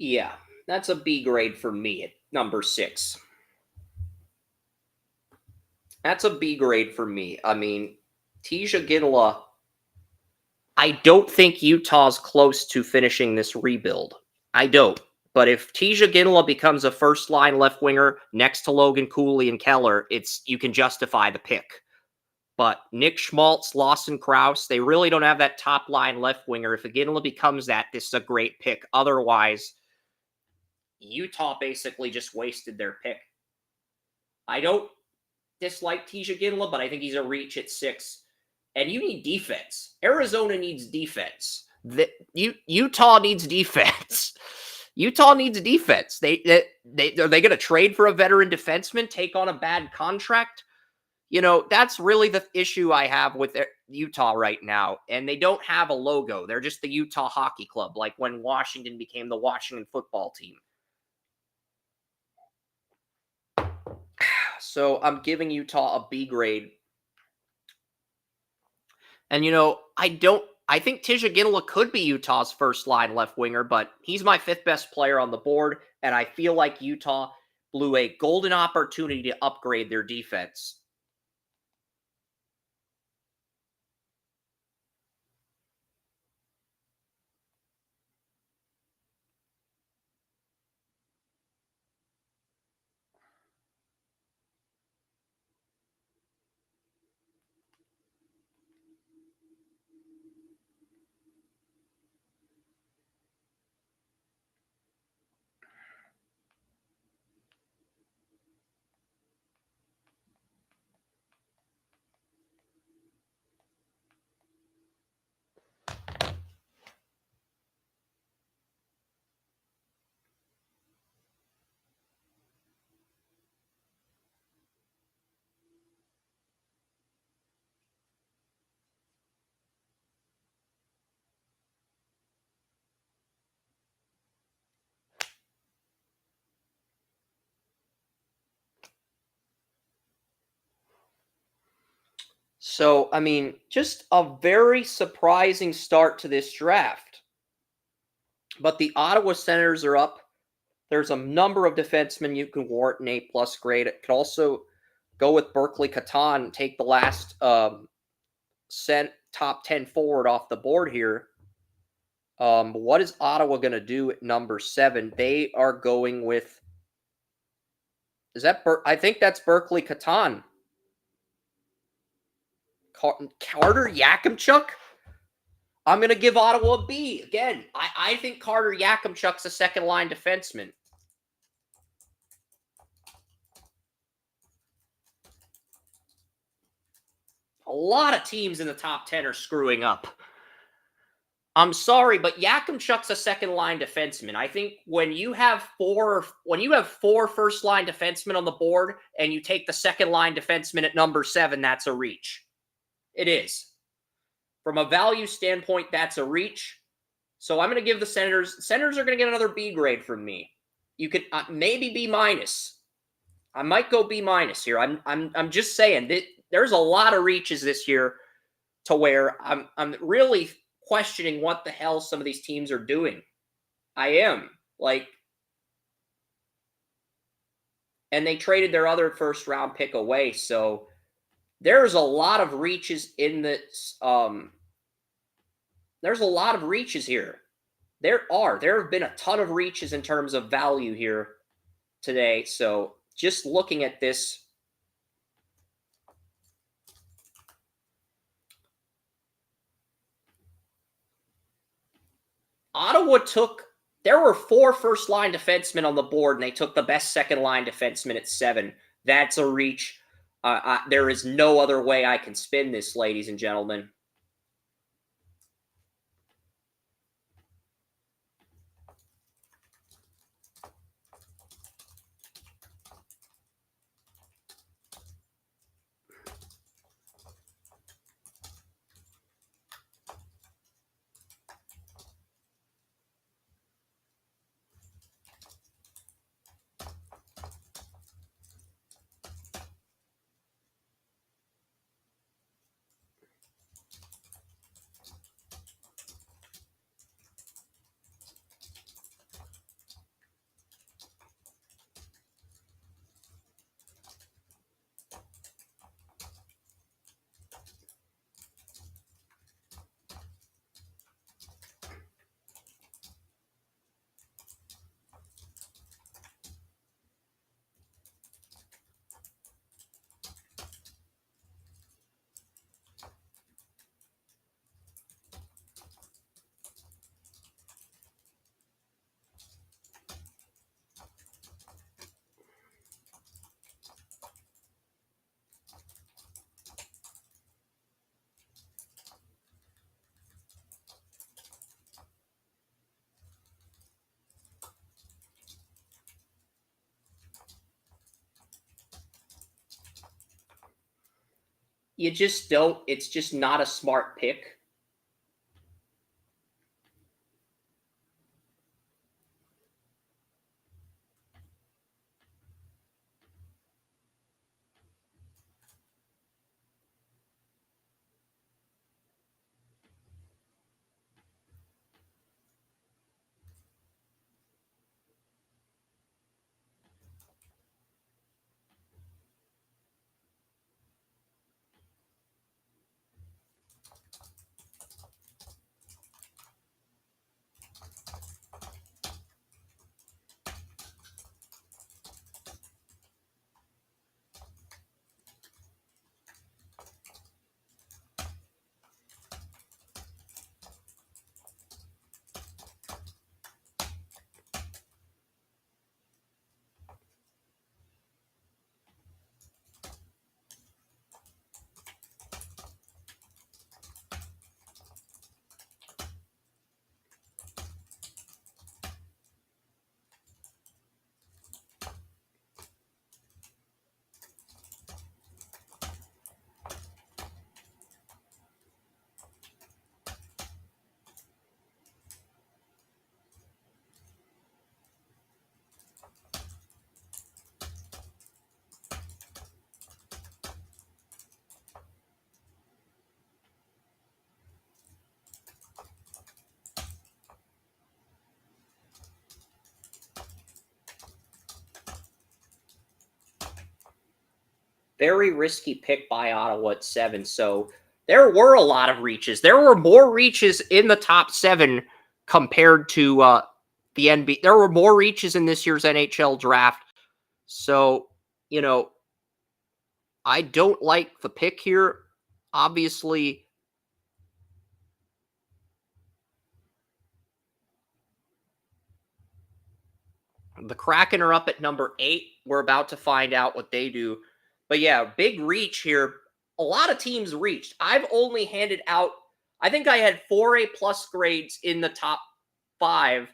Yeah, that's a B grade for me at number 6. That's a B grade for me. I mean, Tisha Ginla, I don't think Utah's close to finishing this rebuild. I don't. But if Tisha Ginla becomes a first line left winger next to Logan Cooley and Keller, you can justify the pick. But Nick Schmaltz, Lawson Krause, they really don't have that top line left winger. If Ginla becomes that, this is a great pick. Otherwise, Utah basically just wasted their pick. I don't dislike Tisha Ginla, but I think he's a reach at 6. And you need defense. Arizona needs defense. Utah needs defense. Utah needs defense. Are they going to trade for a veteran defenseman, take on a bad contract? That's really the issue I have with Utah right now. And they don't have a logo. They're just the Utah Hockey Club, like when Washington became the Washington football team. So I'm giving Utah a B grade. And, I think Tisha Ginla could be Utah's first line left winger, but he's my 5th best player on the board. And I feel like Utah blew a golden opportunity to upgrade their defense. So, I mean, just a very surprising start to this draft. But the Ottawa Senators are up. There's a number of defensemen you can warrant an A+ grade. It could also go with Berkeley Catan, take the last top 10 forward off the board here. What is Ottawa going to do at number 7? They are going with. I think that's Berkeley Catan. Carter Yakimchuk? I'm going to give Ottawa a B. Again, I think Carter Yakimchuk's a second-line defenseman. A lot of teams in the top 10 are screwing up. I'm sorry, but Yakimchuk's a second-line defenseman. I think when you have four first-line defensemen on the board and you take the second-line defenseman at number 7, that's a reach. It is. From a value standpoint, that's a reach. So I'm going to give the Senators are going to get another B grade from me. You could maybe B-. I might go B- here. I'm just saying that there's a lot of reaches this year to where I'm really questioning what the hell some of these teams are doing. I am. And they traded their other first round pick away, so there's a lot of reaches in this. There's a lot of reaches here. There have been a ton of reaches in terms of value here today. So just looking at this, Ottawa there were 4 first-line defensemen on the board, and they took the best second-line defenseman at 7. That's a reach. There is no other way I can spin this, ladies and gentlemen. You just don't. It's just not a smart pick. Very risky pick by Ottawa at 7. So there were a lot of reaches. There were more reaches in the top 7 compared to the NBA. There were more reaches in this year's NHL draft. So, I don't like the pick here. Obviously, the Kraken are up at number 8. We're about to find out what they do. But yeah, big reach here. A lot of teams reached. I've only handed out, I think I had 4 A+ grades in the top 5,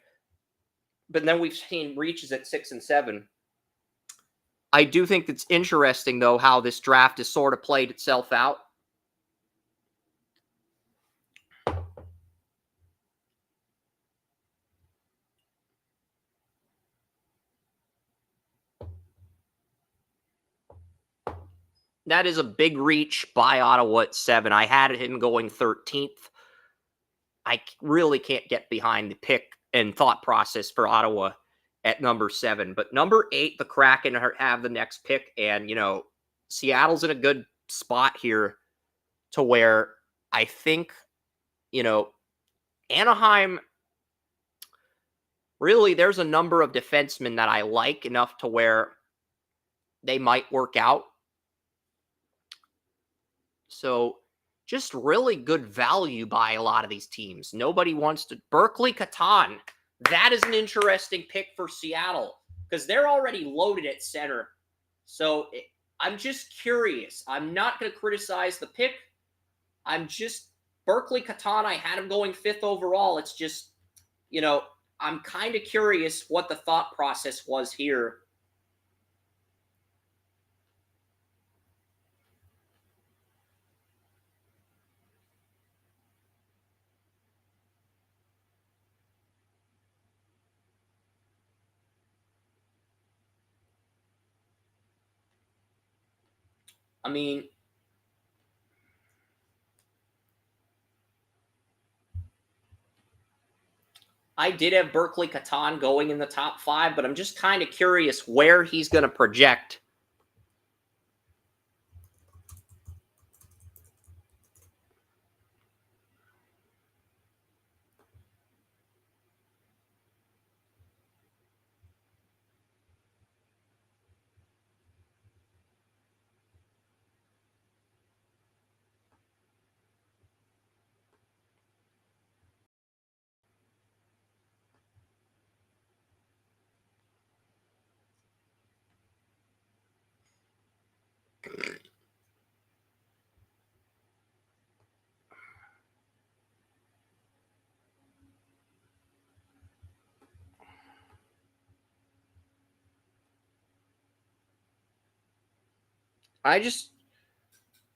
but then we've seen reaches at 6 and 7. I do think it's interesting, though, how this draft has sort of played itself out. That is a big reach by Ottawa at 7. I had him going 13th. I really can't get behind the pick and thought process for Ottawa at number 7. But number 8, the Kraken have the next pick. And, Seattle's in a good spot here to where I think, Anaheim, really, there's a number of defensemen that I like enough to where they might work out. So just really good value by a lot of these teams. Nobody wants to. Berkeley Catan. That is an interesting pick for Seattle because they're already loaded at center. So I'm just curious. I'm not going to criticize the pick. Berkeley Catan, I had him going 5th overall. It's just, I'm kind of curious what the thought process was here. I mean, I did have Berkeley Catan going in the top 5, but I'm just kind of curious where he's going to project.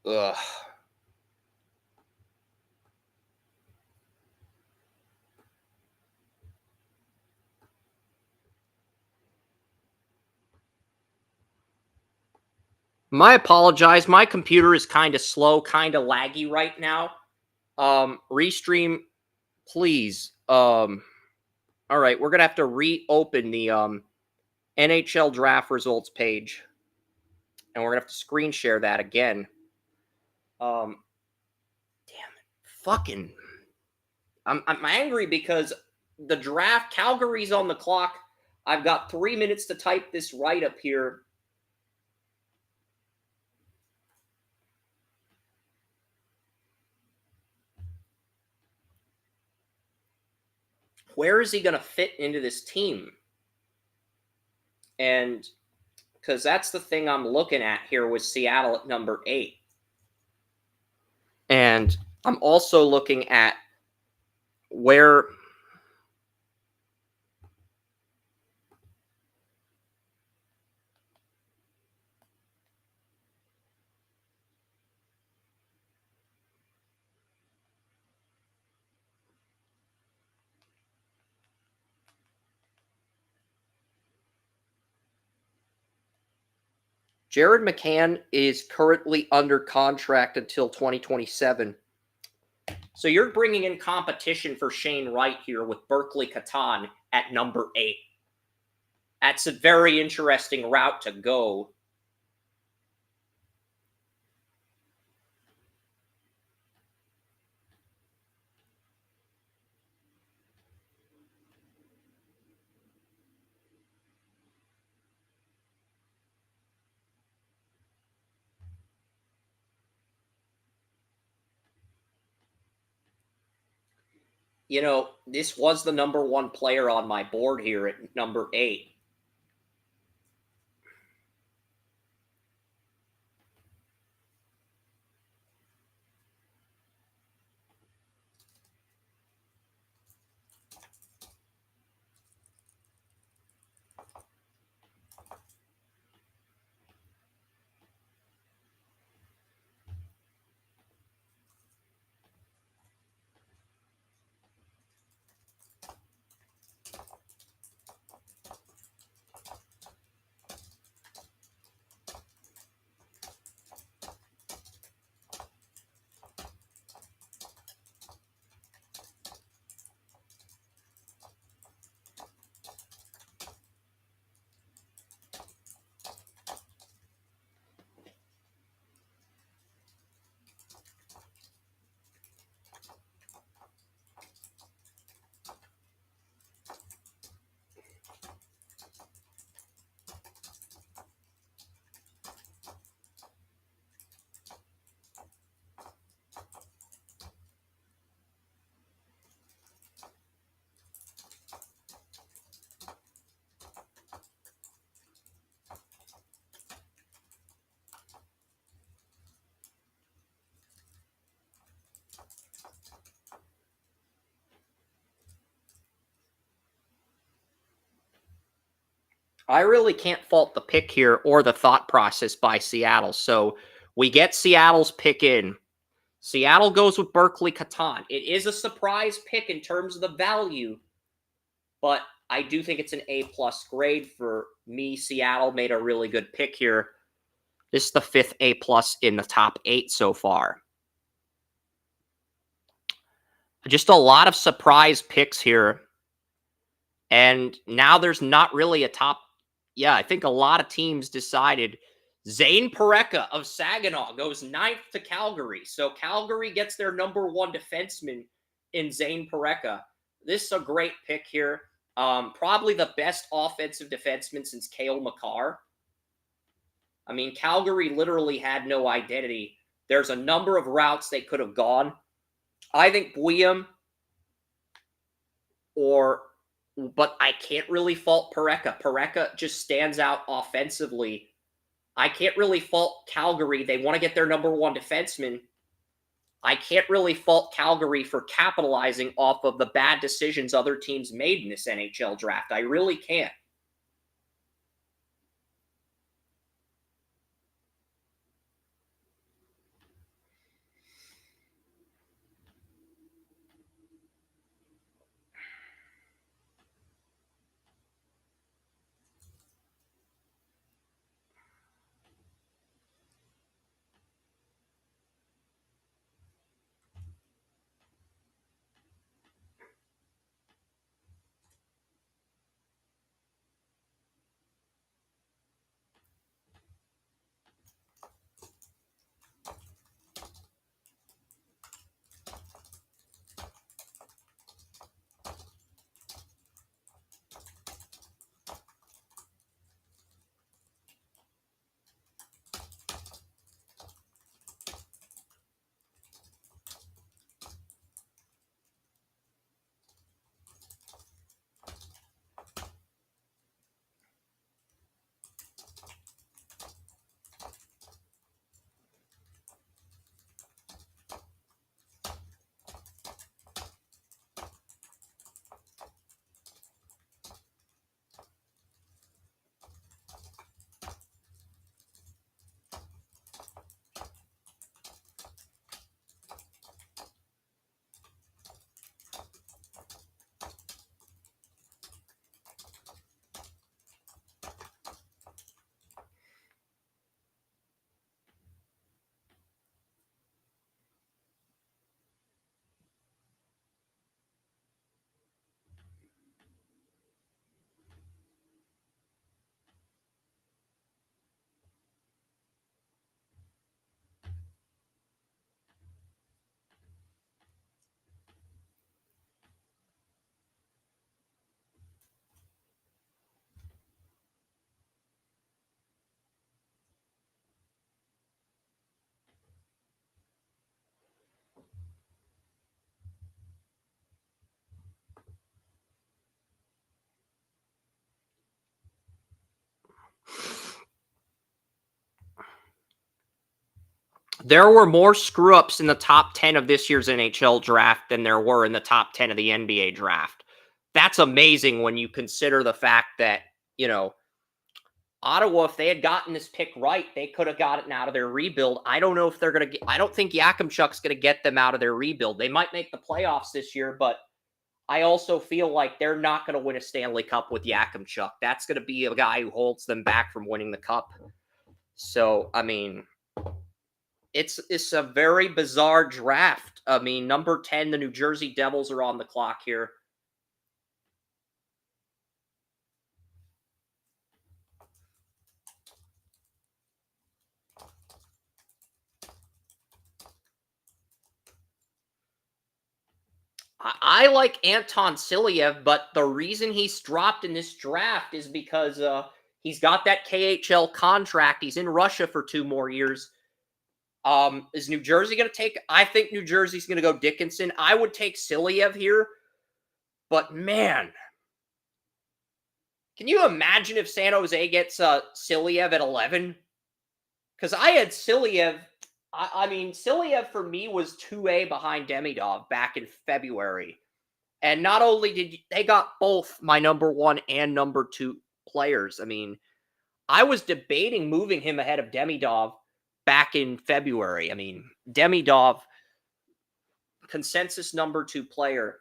Ugh. I apologize. My computer is kind of slow, kind of laggy right now. Restream, please. All right, we're gonna have to reopen the NHL Draft results page, and we're gonna have to screen share that again. Damn it, fucking. I'm angry because the draft, Calgary's on the clock. I've got 3 minutes to type this write up here. Where is he going to fit into this team? And because that's the thing I'm looking at here with Seattle at number 8. And I'm also looking at where Jared McCann is currently under contract until 2027. So you're bringing in competition for Shane Wright here with Berkeley Catan at number 8. That's a very interesting route to go. You know, this was the number 1 player on my board here at number 8. I really can't fault the pick here or the thought process by Seattle. So we get Seattle's pick in. Seattle goes with Berkeley Catan. It is a surprise pick in terms of the value, but I do think it's an A-plus grade for me. Seattle made a really good pick here. This is the 5th A-plus in the top 8 so far. Just a lot of surprise picks here. And now there's not really a top. Yeah, I think a lot of teams decided Zane Parekha of Saginaw goes 9th to Calgary. So Calgary gets their number 1 defenseman in Zane Parekha. This is a great pick here. Probably the best offensive defenseman since Cale Makar. I mean, Calgary literally had no identity. There's a number of routes they could have gone. I think Buium but I can't really fault Parekha. Parekha just stands out offensively. I can't really fault Calgary. They want to get their number 1 defenseman. I can't really fault Calgary for capitalizing off of the bad decisions other teams made in this NHL draft. I really can't. There were more screw ups in the top 10 of this year's NHL draft than there were in the top 10 of the NBA draft. That's amazing when you consider the fact that, you know, Ottawa, if they had gotten this pick right, they could have gotten out of their rebuild. I don't know if they're going to get, I don't think Yakimchuk's going to get them out of their rebuild. They might make the playoffs this year, but I also feel like they're not going to win a Stanley Cup with Yakimchuk. That's going to be a guy who holds them back from winning the cup. So, I mean, it's a very bizarre draft. I mean, number 10, the New Jersey Devils are on the clock here. I like Anton Silyev, but the reason he's dropped in this draft is because he's got that KHL contract. He's in Russia for 2 more years. Is New Jersey going to take? I think New Jersey's going to go Dickinson. I would take Silyev here, but man, can you imagine if San Jose gets Silyev at 11? Because I had Silyev. I mean, Silyev for me was 2A behind Demidov back in February. And not only did they got both my number 1 and number 2 players. I mean, I was debating moving him ahead of Demidov back in February. I mean, Demidov, consensus number 2 player.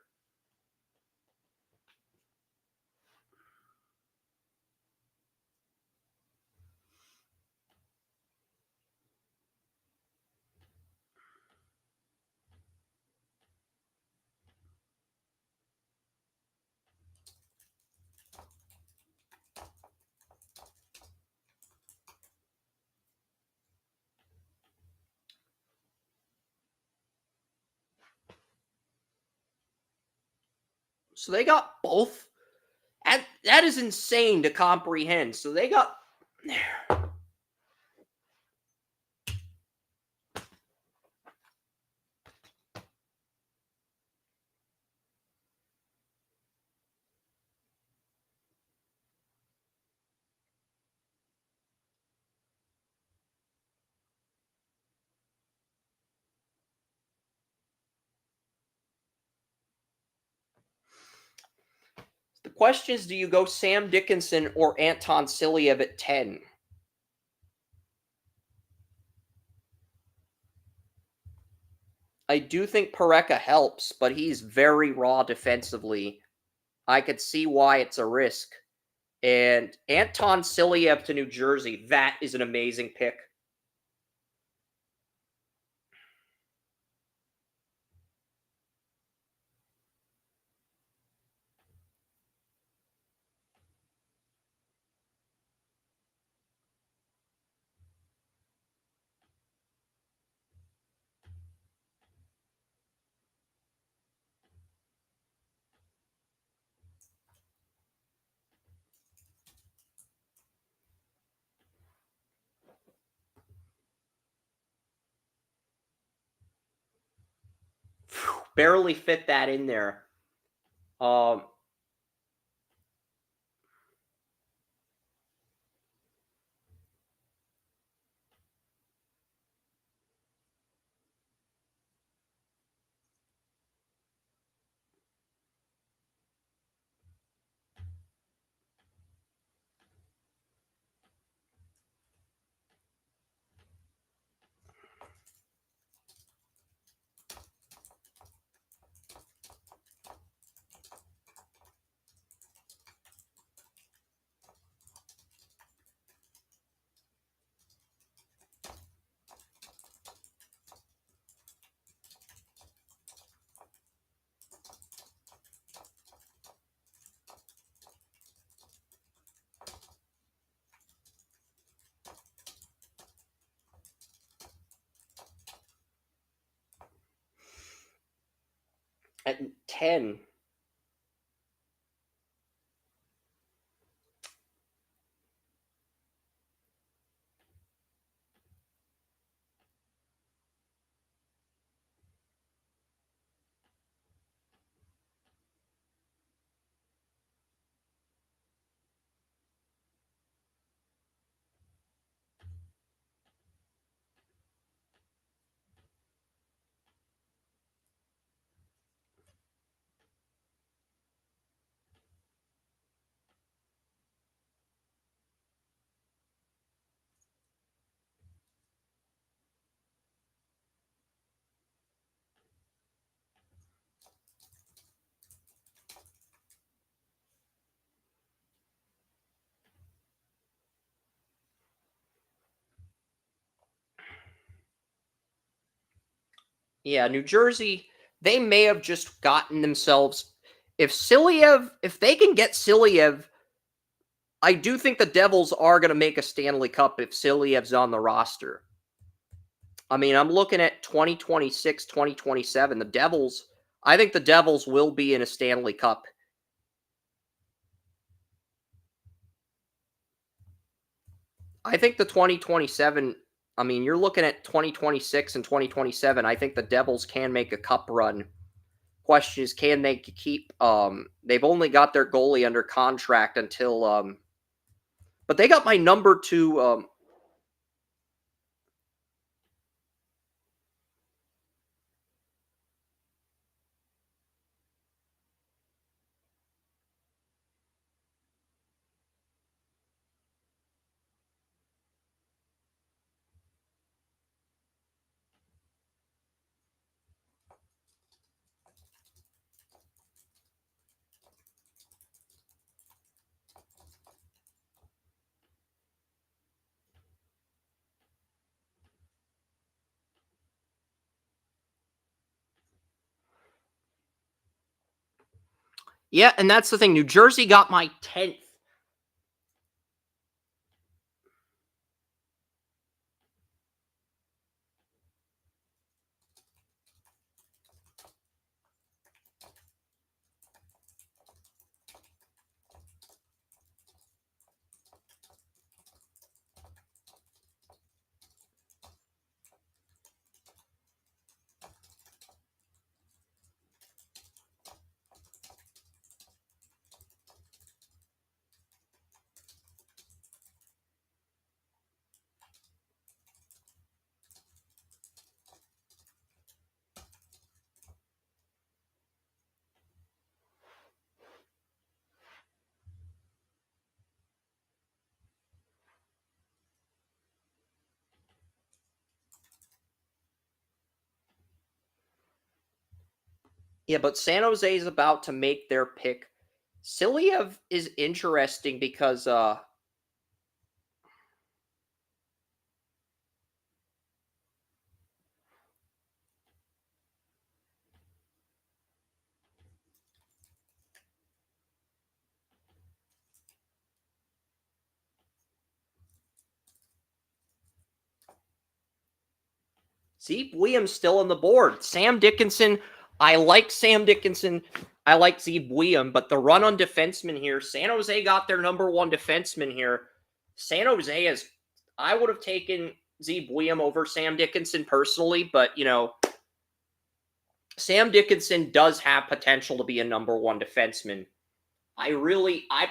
So they got both. And that is insane to comprehend. So they got. The question is, do you go Sam Dickinson or Anton Silyev at 10? I do think Pareka helps, but he's very raw defensively. I could see why it's a risk. And Anton Silyev to New Jersey, that is an amazing pick. Barely fit that in there. Um, at 10. Yeah, New Jersey, they may have just gotten themselves. If they can get Silyev, I do think the Devils are going to make a Stanley Cup if Silyev's on the roster. I mean, I'm looking at 2026, 2027. I think the Devils will be in a Stanley Cup. I think the 2027, I mean, you're looking at 2026 and 2027. I think the Devils can make a cup run. Question is, can they keep, they've only got their goalie under contract until, but they got my number two, yeah, and that's the thing. New Jersey got my 10th. Yeah, but San Jose is about to make their pick. Silyev is interesting because Zeke Williams still on the board. Sam Dickinson, I like Sam Dickinson. I like Zeke Williams, but the run on defenseman here, San Jose got their number one defenseman here. San Jose is, I would have taken Zeke Williams over Sam Dickinson personally, but Sam Dickinson does have potential to be a number one defenseman. I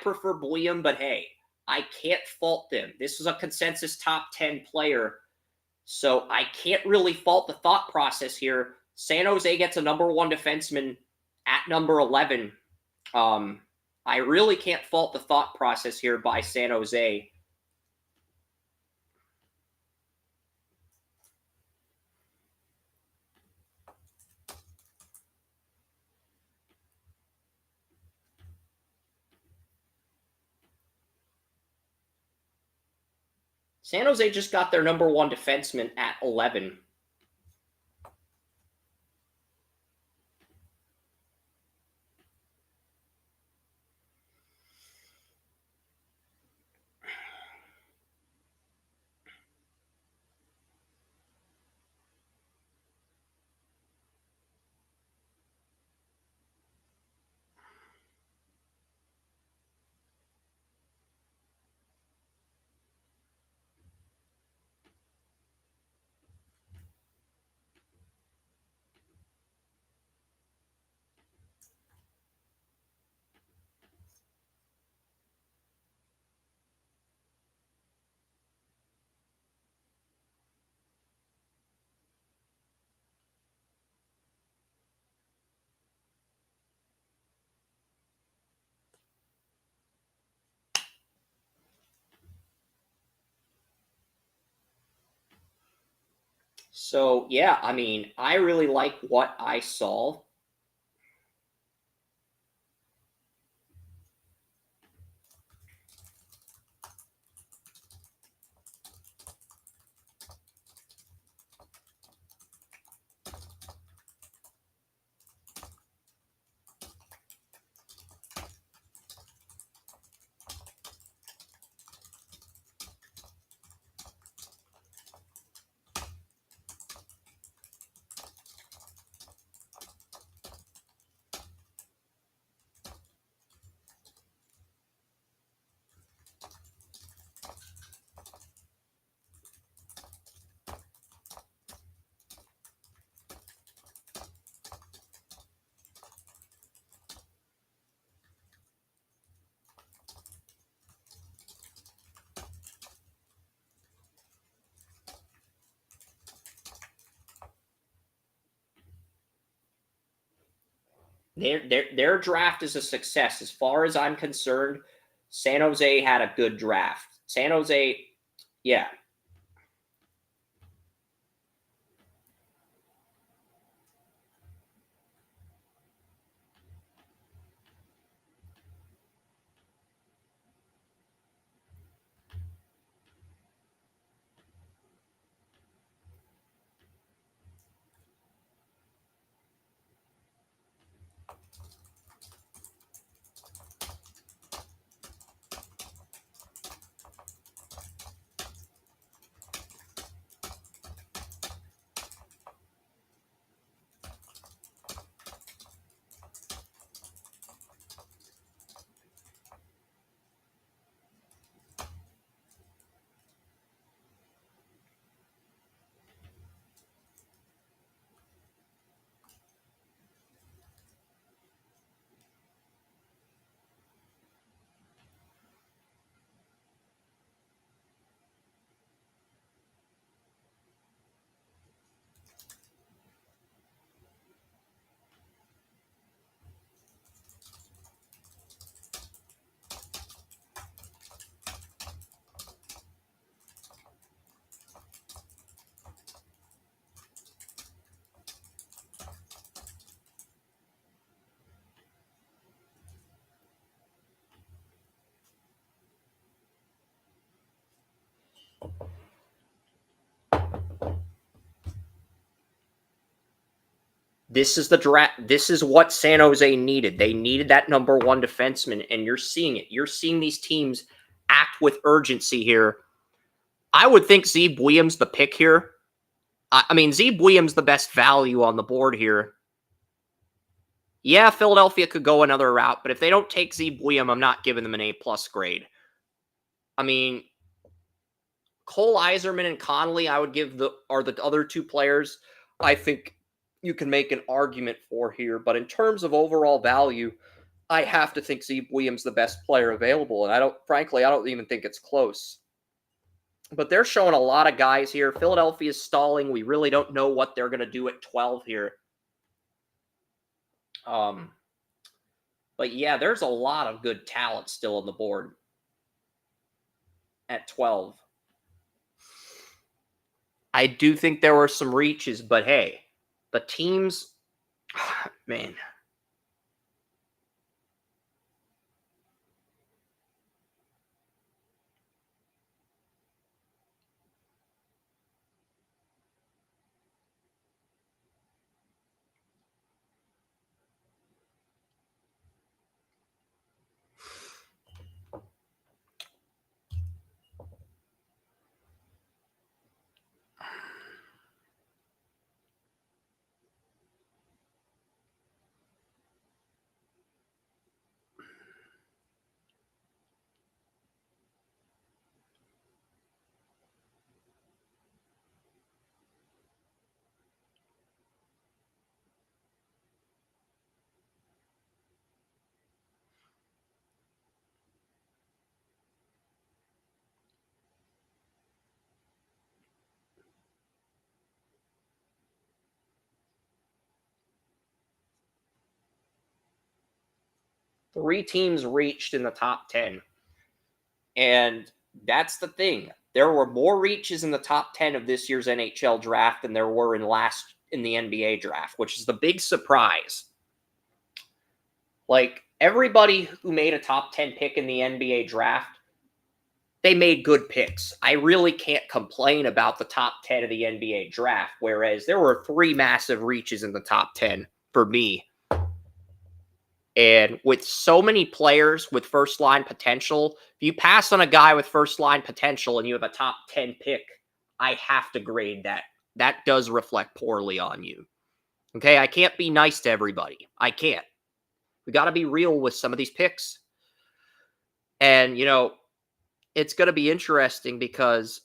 prefer Williams, but hey, I can't fault them. This was a consensus top 10 player. So I can't really fault the thought process here. San Jose gets a number one defenseman at number 11. I really can't fault the thought process here by San Jose. San Jose just got their number one defenseman at 11. So, yeah, I mean, I really like what I saw. Their draft is a success. As far as I'm concerned, San Jose had a good draft. San Jose, yeah. This is the draft. This is what San Jose needed. They needed that number one defenseman, and you're seeing it. You're seeing these teams act with urgency here. I would think Zeb Williams the pick here. I mean, Zeb Williams the best value on the board here. Yeah, Philadelphia could go another route, but if they don't take Zeb Williams, I'm not giving them an A+ grade. I mean, Cole Iserman and Connolly, I would give the other two players I think you can make an argument for here. But in terms of overall value, I have to think Zeb Williams the best player available, and I don't even think it's close. But they're showing a lot of guys here. Philadelphia's stalling. We really don't know what they're going to do at 12 here. But yeah, there's a lot of good talent still on the board at 12. I do think there were some reaches, but hey, the teams, man. Three teams reached in the top 10. And that's the thing. There were more reaches in the top 10 of this year's NHL draft than there were in the NBA draft, which is the big surprise. Like everybody who made a top 10 pick in the NBA draft, they made good picks. I really can't complain about the top 10 of the NBA draft, whereas there were three massive reaches in the top 10 for me. And with so many players with first line potential, if you pass on a guy with first line potential and you have a top 10 pick, I have to grade that. That does reflect poorly on you. Okay, I can't be nice to everybody. I can't. We got to be real with some of these picks. And, it's going to be interesting because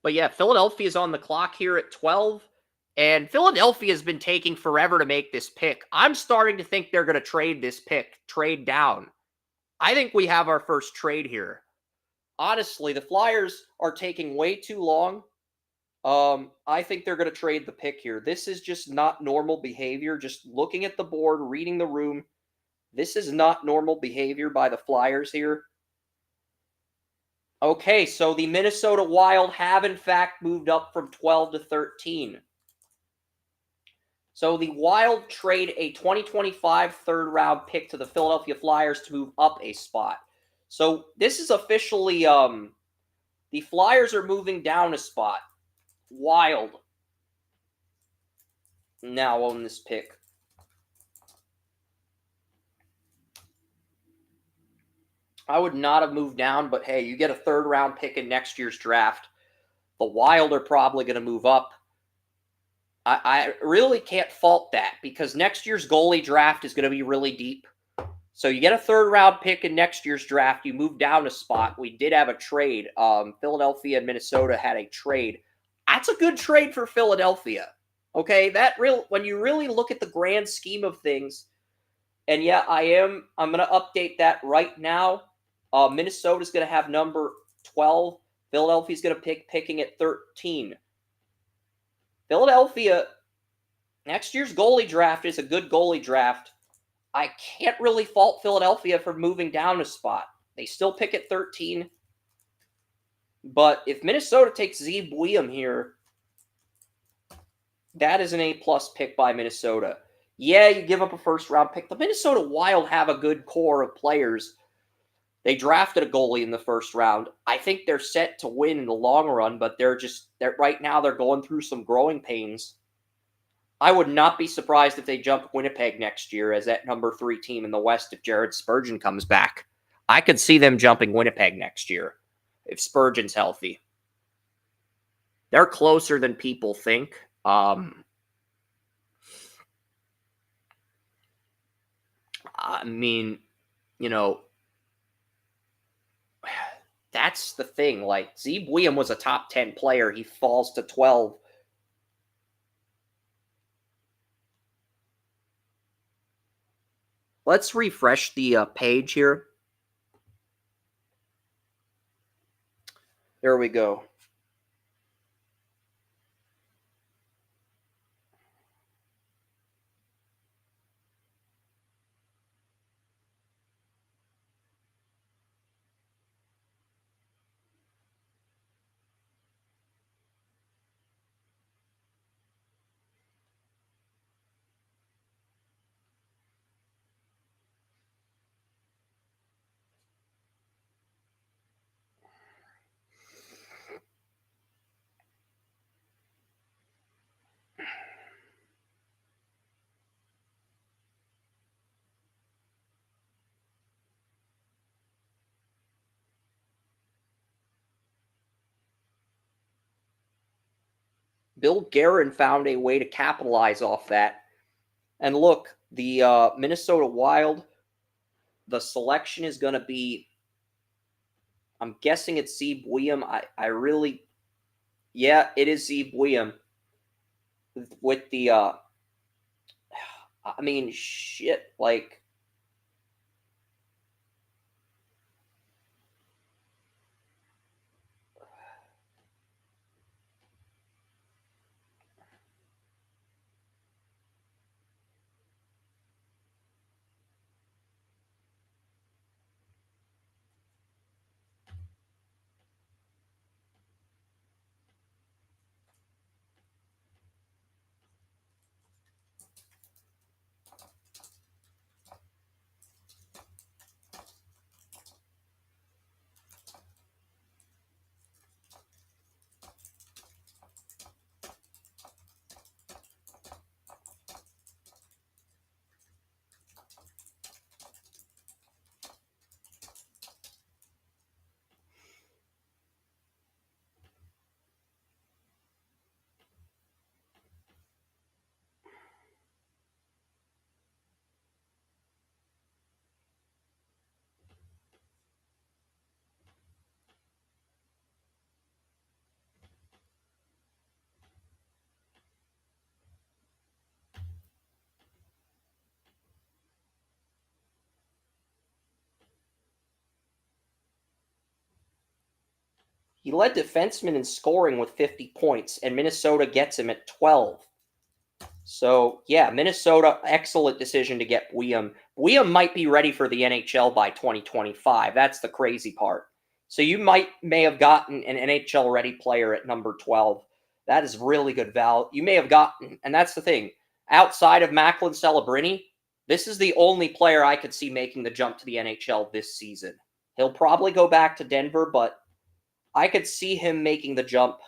But yeah, Philadelphia's on the clock here at 12. And Philadelphia has been taking forever to make this pick. I'm starting to think they're going to trade this pick, trade down. I think we have our first trade here. Honestly, the Flyers are taking way too long. I think they're going to trade the pick here. This is just not normal behavior. Just looking at the board, reading the room. This is not normal behavior by the Flyers here. Okay, so the Minnesota Wild have in fact moved up from 12 to 13. So the Wild trade a 2025 third round pick to the Philadelphia Flyers to move up a spot. So this is officially the Flyers are moving down a spot. Wild now own this pick. I would not have moved down, but hey, you get a third round pick in next year's draft. The Wild are probably going to move up. I really can't fault that because next year's goalie draft is going to be really deep. So you get a third round pick in next year's draft. You move down a spot. We did have a trade. Philadelphia and Minnesota had a trade. That's a good trade for Philadelphia. Okay, when you really look at the grand scheme of things, and yeah, I'm going to update that right now. Minnesota's going to have number 12. Philadelphia's going to picking at 13. Philadelphia, next year's goalie draft is a good goalie draft. I can't really fault Philadelphia for moving down a spot. They still pick at 13. But if Minnesota takes Z Buium here, that is an A-plus pick by Minnesota. Yeah, you give up a first-round pick. The Minnesota Wild have a good core of players. They drafted a goalie in the first round. I think they're set to win in the long run, but right now they're going through some growing pains. I would not be surprised if they jump Winnipeg next year as that number 3 team in the West if Jared Spurgeon comes back. I could see them jumping Winnipeg next year if Spurgeon's healthy. They're closer than people think. I mean, that's the thing. Like, Z Buium was a top 10 player. He falls to 12. Let's refresh the page here. There we go. Bill Guerin found a way to capitalize off that. And look, the Minnesota Wild, the selection is going to be, I'm guessing it's Z Buium. Yeah, it is Z Buium. With the, shit, like, He led defensemen in scoring with 50 points, and Minnesota gets him at 12. So, yeah, Minnesota, excellent decision to get Buium. Buium might be ready for the NHL by 2025. That's the crazy part. So you may have gotten an NHL ready player at number 12. That is really good value. You may have gotten, and that's the thing, outside of Macklin Celebrini, this is the only player I could see making the jump to the NHL this season. He'll probably go back to Denver, but I could see him making the jump.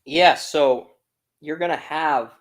Yeah, so you're going to have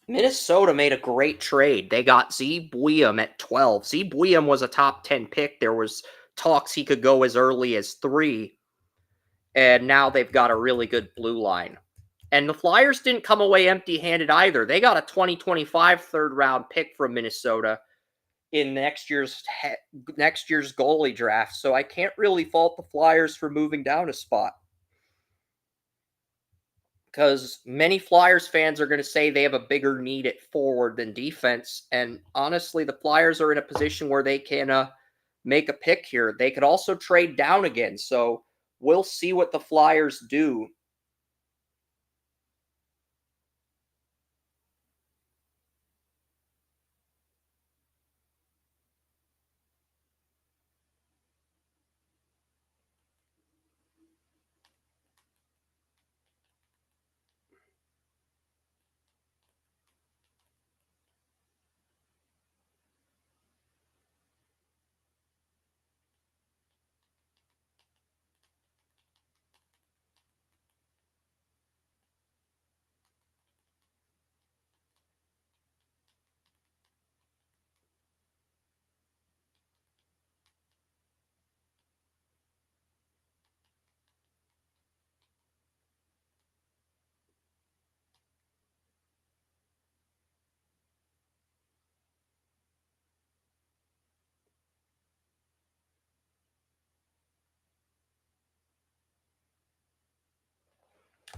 Minnesota made a great trade. They got Z Buium at 12. Z Buium was a top 10 pick. There was talks he could go as early as 3, and now they've got a really good blue line. And the Flyers didn't come away empty-handed either. They got a 2025 third-round pick from Minnesota in next year's goalie draft. So I can't really fault the Flyers for moving down a spot, because many Flyers fans are going to say they have a bigger need at forward than defense. And honestly, the Flyers are in a position where they can make a pick here. They could also trade down again. So we'll see what the Flyers do.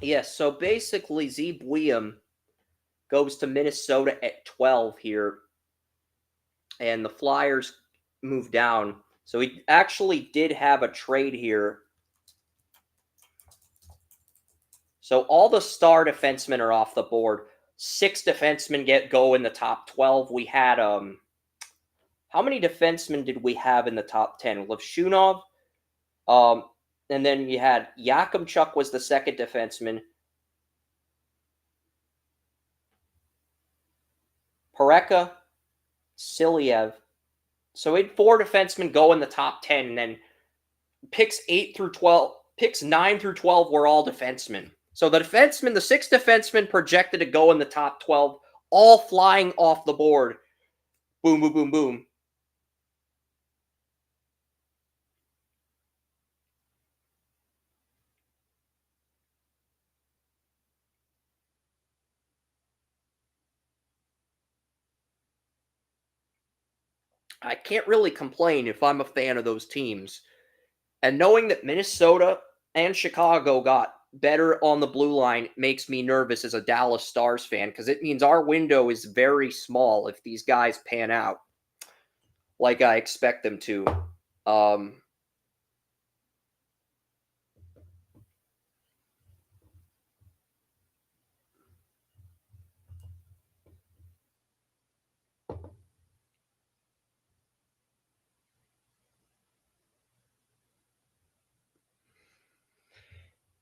Yes, so basically Zeb William goes to Minnesota at 12 here, and the Flyers move down. So he actually did have a trade here. So all the star defensemen are off the board. 6 defensemen go in the top 12. We had how many defensemen did we have in the top 10? Levshunov, and then you had Yakimchuk was the second defenseman. Pareka, Silyev. So we had 4 defensemen go in the top 10, and then picks 9 through 12 were all defensemen. So the 6 defensemen projected to go in the top 12, all flying off the board. Boom, boom, boom, boom. I can't really complain if I'm a fan of those teams. And knowing that Minnesota and Chicago got better on the blue line makes me nervous as a Dallas Stars fan, because it means our window is very small if these guys pan out like I expect them to.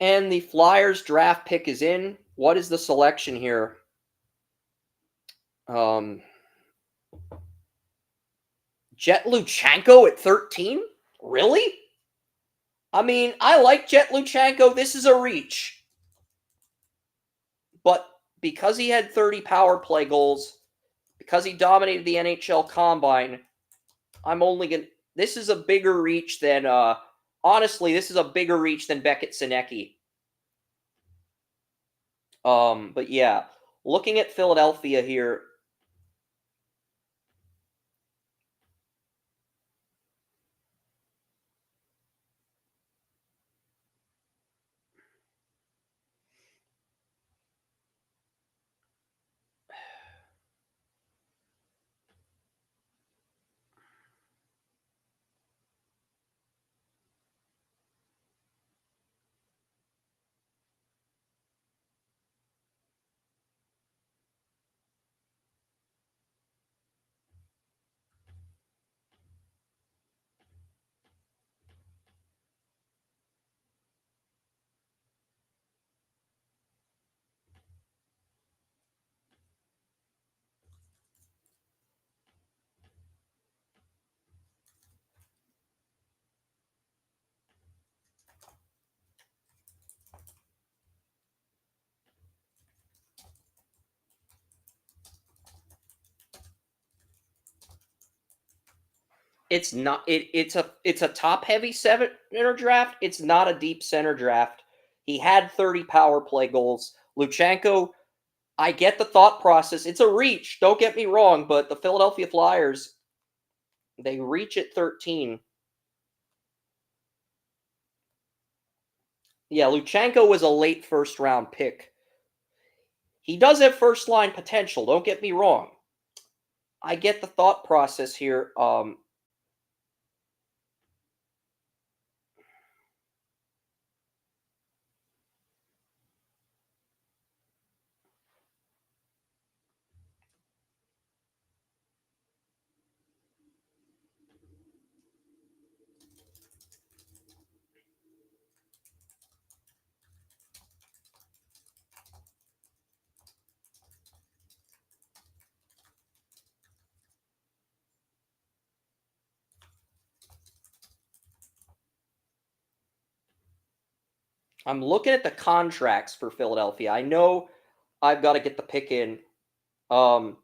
And the Flyers draft pick is in. What is the selection here? Jet Luchanko at 13? Really? I mean, I like Jet Luchanko. This is a reach. But because he had 30 power play goals, because he dominated the NHL Combine, I'm only going to... This is a bigger reach than... honestly, this is a bigger reach than Beckett Sinecki. But yeah, looking at Philadelphia here... It's not. It's a top heavy center draft. It's not a deep center draft. He had 30 power play goals. Luchanko, I get the thought process. It's a reach. Don't get me wrong, but the Philadelphia Flyers, they reach at 13. Yeah, Luchanko was a late first round pick. He does have first line potential. Don't get me wrong. I get the thought process here. I'm looking at the contracts for Philadelphia. I know I've got to get the pick in. I'm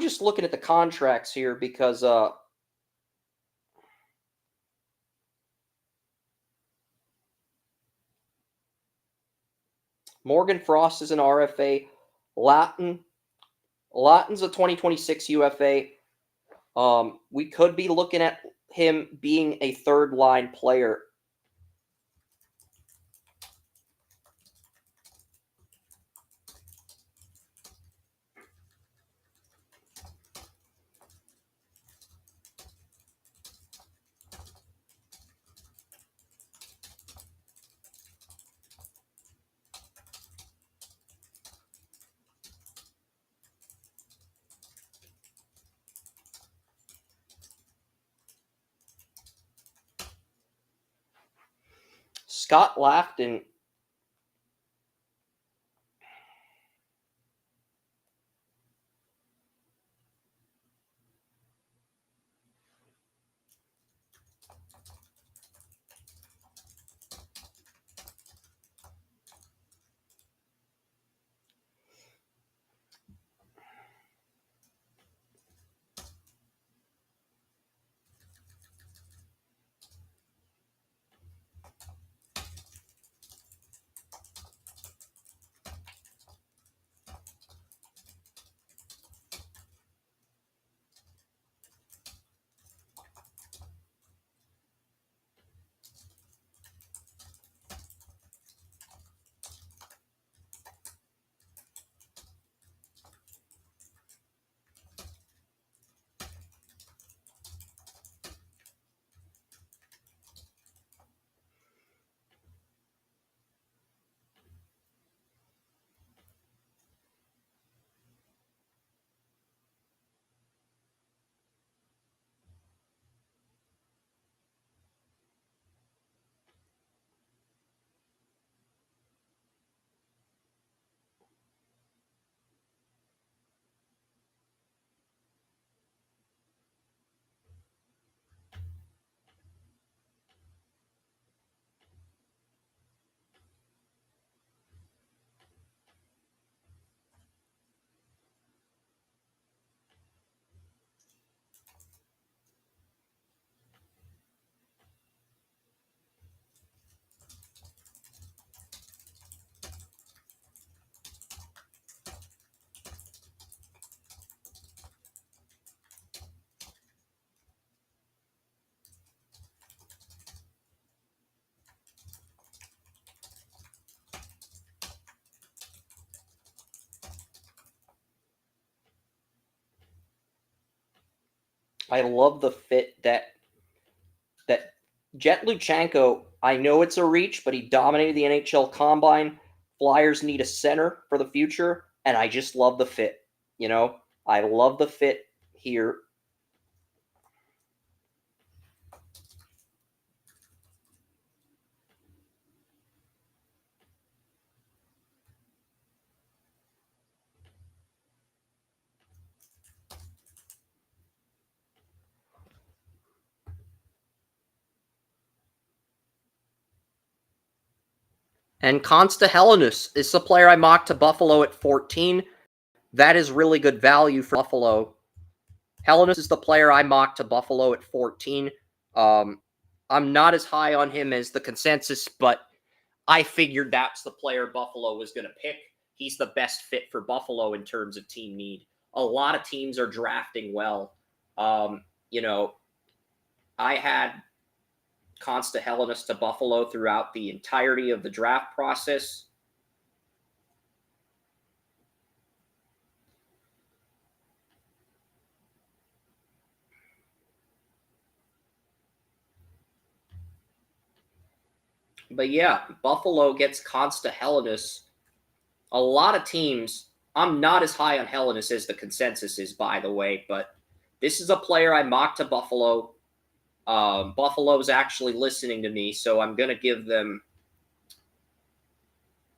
just looking at the contracts here because Morgan Frost is an RFA. Lattin's a 2026 UFA. We could be looking at him being a third line player. Scott Laughton. I love the fit that Jet Luchenko, I know it's a reach, but he dominated the NHL Combine. Flyers need a center for the future, and I just love the fit. I love the fit here. And Consta Helenius is the player I mocked to Buffalo at 14. That is really good value for Buffalo. Helenius is the player I mocked to Buffalo at 14. I'm not as high on him as the consensus, but I figured that's the player Buffalo was going to pick. He's the best fit for Buffalo in terms of team need. A lot of teams are drafting well. I had Consta Helenius to Buffalo throughout the entirety of the draft process. But yeah, Buffalo gets Consta Helenius. A lot of teams, I'm not as high on Helenius as the consensus is, by the way, but this is a player I mocked to Buffalo. Buffalo's actually listening to me, so I'm going to give them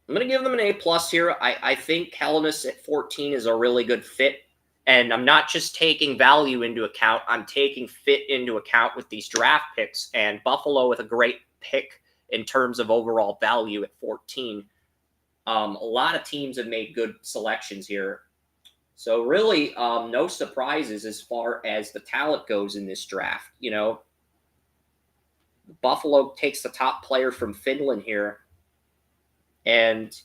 an A+ here. I think Helenius at 14 is a really good fit, and I'm not just taking value into account. I'm taking fit into account with these draft picks, and Buffalo with a great pick in terms of overall value at 14. A lot of teams have made good selections here. So really, no surprises as far as the talent goes in this draft. Buffalo takes the top player from Finland here. And,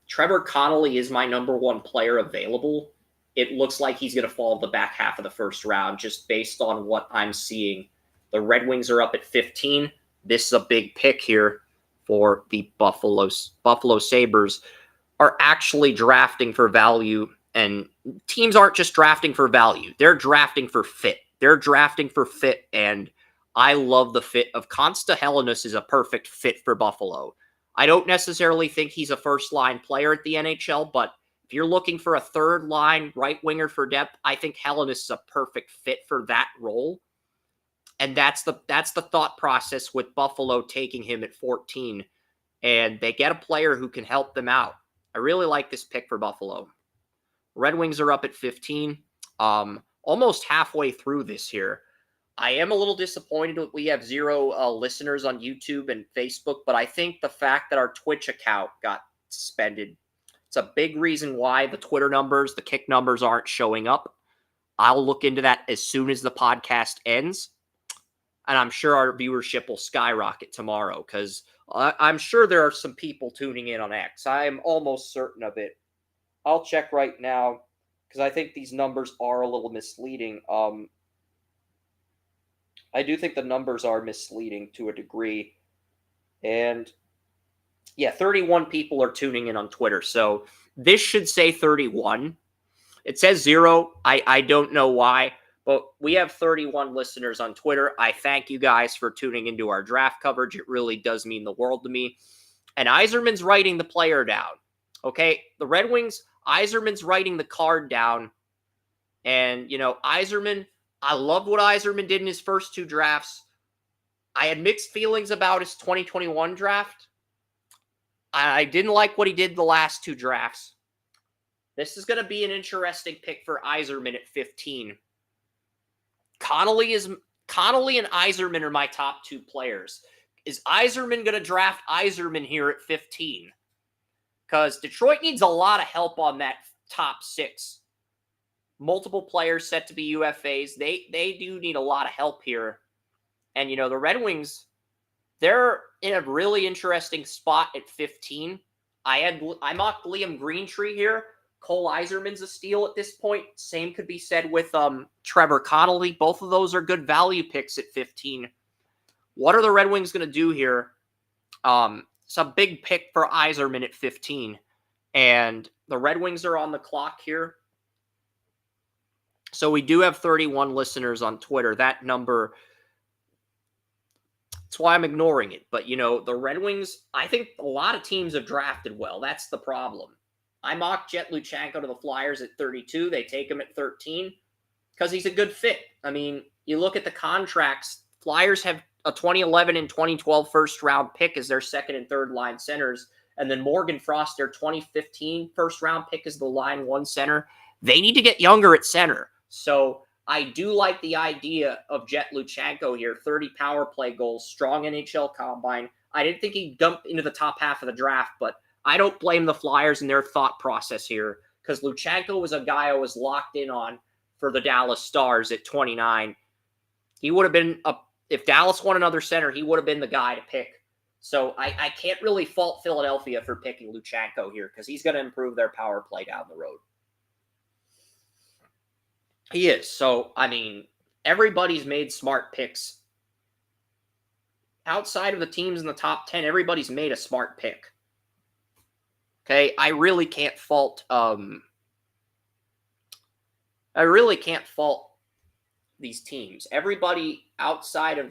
Trevor Connolly is my number one player available. It looks like he's going to fall the back half of the first round just based on what I'm seeing. The Red Wings are up at 15. This is a big pick here for the Buffalo Sabres. Are actually drafting for value, and teams aren't just drafting for value. They're drafting for fit. And I love the fit of Consta Helenius is a perfect fit for Buffalo. I don't necessarily think he's a first-line player at the NHL, but if you're looking for a third-line right winger for depth, I think Helenius is a perfect fit for that role. And that's the thought process with Buffalo taking him at 14. And they get a player who can help them out. I really like this pick for Buffalo. Red Wings are up at 15. Almost halfway through this here. I am a little disappointed that we have 0 listeners on YouTube and Facebook, but I think the fact that our Twitch account got suspended, it's a big reason why the Twitter numbers, the kick numbers aren't showing up. I'll look into that as soon as the podcast ends, and I'm sure our viewership will skyrocket tomorrow because I'm sure there are some people tuning in on X. I am almost certain of it. I'll check right now because I think these numbers are a little misleading. I do think the numbers are misleading to a degree. And yeah, 31 people are tuning in on Twitter. So this should say 31. It says 0. I don't know why, but we have 31 listeners on Twitter. I thank you guys for tuning into our draft coverage. It really does mean the world to me. And Yzerman's writing the player down. Okay, the Red Wings, Yzerman's writing the card down. And, Yzerman, I loved what Yzerman did in his first 2 drafts. I had mixed feelings about his 2021 draft. I didn't like what he did the last 2 drafts. This is going to be an interesting pick for Yzerman at 15. Connolly and Yzerman are my top 2 players. Is Yzerman going to draft Yzerman here at 15? Because Detroit needs a lot of help on that top 6. Multiple players set to be UFAs. They do need a lot of help here. And, the Red Wings, they're in a really interesting spot at 15. I mocked Liam Greentree here. Cole Yzerman's a steal at this point. Same could be said with Trevor Connolly. Both of those are good value picks at 15. What are the Red Wings going to do here? It's a big pick for Yzerman at 15. And the Red Wings are on the clock here. So we do have 31 listeners on Twitter. That number, that's why I'm ignoring it. But, the Red Wings, I think a lot of teams have drafted well. That's the problem. I mocked Jet Luchanko to the Flyers at 32. They take him at 13 because he's a good fit. I mean, you look at the contracts. Flyers have a 2011 and 2012 first-round pick as their second and third line centers. And then Morgan Frost, their 2015 first-round pick, is the line 1 center. They need to get younger at center. So I do like the idea of Jet Luchanko here. 30 power play goals, strong NHL combine. I didn't think he'd dump into the top half of the draft, but I don't blame the Flyers and their thought process here because Luchanko was a guy I was locked in on for the Dallas Stars at 29. He would have been, if Dallas won another center, he would have been the guy to pick. So I can't really fault Philadelphia for picking Luchanko here because he's going to improve their power play down the road. He is. So, I mean, everybody's made smart picks. Outside of the teams in the top 10, everybody's made a smart pick. Okay, I really can't fault these teams. Everybody outside of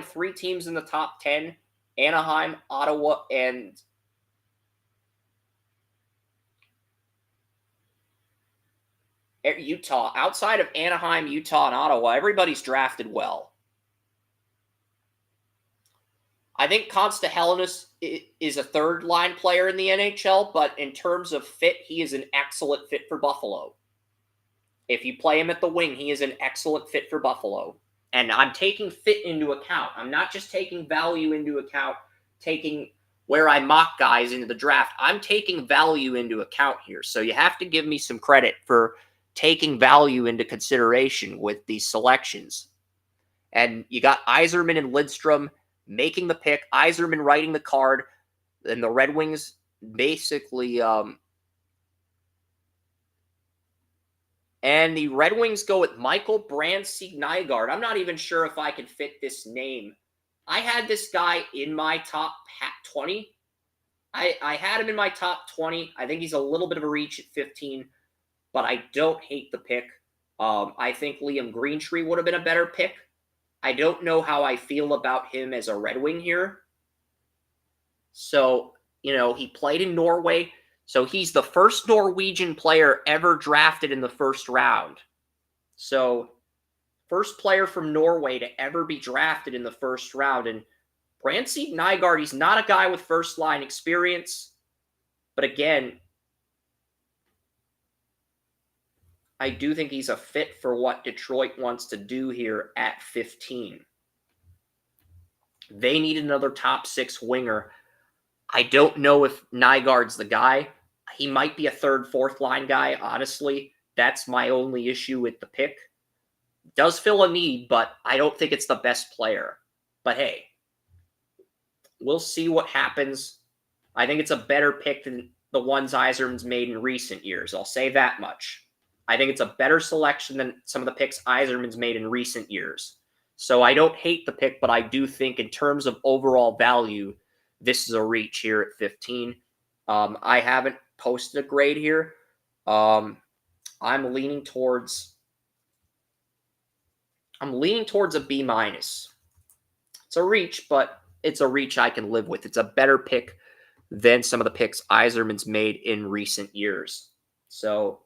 3 teams in the top 10, Anaheim, Ottawa, and Utah, outside of Anaheim, Utah, and Ottawa, everybody's drafted well. I think Konsta is a third-line player in the NHL, but in terms of fit, he is an excellent fit for Buffalo. If you play him at the wing, he is an excellent fit for Buffalo. And I'm taking fit into account. I'm not just taking value into account, taking where I mock guys into the draft. I'm taking value into account here. So you have to give me some credit for taking value into consideration with these selections. And you got Yzerman and Lidstrom making the pick, Yzerman writing the card, and the Red Wings basically and the Red Wings go with Michael Brandsegg-Nygaard. I'm not even sure if I can fit this name. I had this guy in my top 20. I had him in my top 20. I think he's a little bit of a reach at 15, but I don't hate the pick. I think Liam Greentree would have been a better pick. I don't know how I feel about him as a Red Wing here. So, he played in Norway. So he's the first Norwegian player ever drafted in the first round. So first player from Norway to ever be drafted in the first round. And Brancy Nygaard, he's not a guy with first line experience. But again, I do think he's a fit for what Detroit wants to do here at 15. They need another top 6 winger. I don't know if Nygaard's the guy. He might be a third, fourth line guy, honestly. That's my only issue with the pick. Does fill a need, but I don't think it's the best player. But hey, we'll see what happens. I think it's a better pick than the ones Yzerman's made in recent years. I'll say that much. I think it's a better selection than some of the picks Yzerman's made in recent years. So I don't hate the pick, but I do think in terms of overall value, this is a reach here at 15. I haven't posted a grade here. I'm leaning towards a B minus. It's a reach, but it's a reach I can live with. It's a better pick than some of the picks Yzerman's made in recent years. So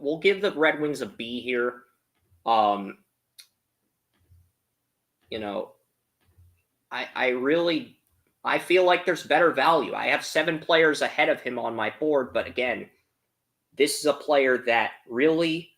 we'll give the Red Wings a B here. You know, I feel like there's better value. I have 7 players ahead of him on my board, but again, this is a player that really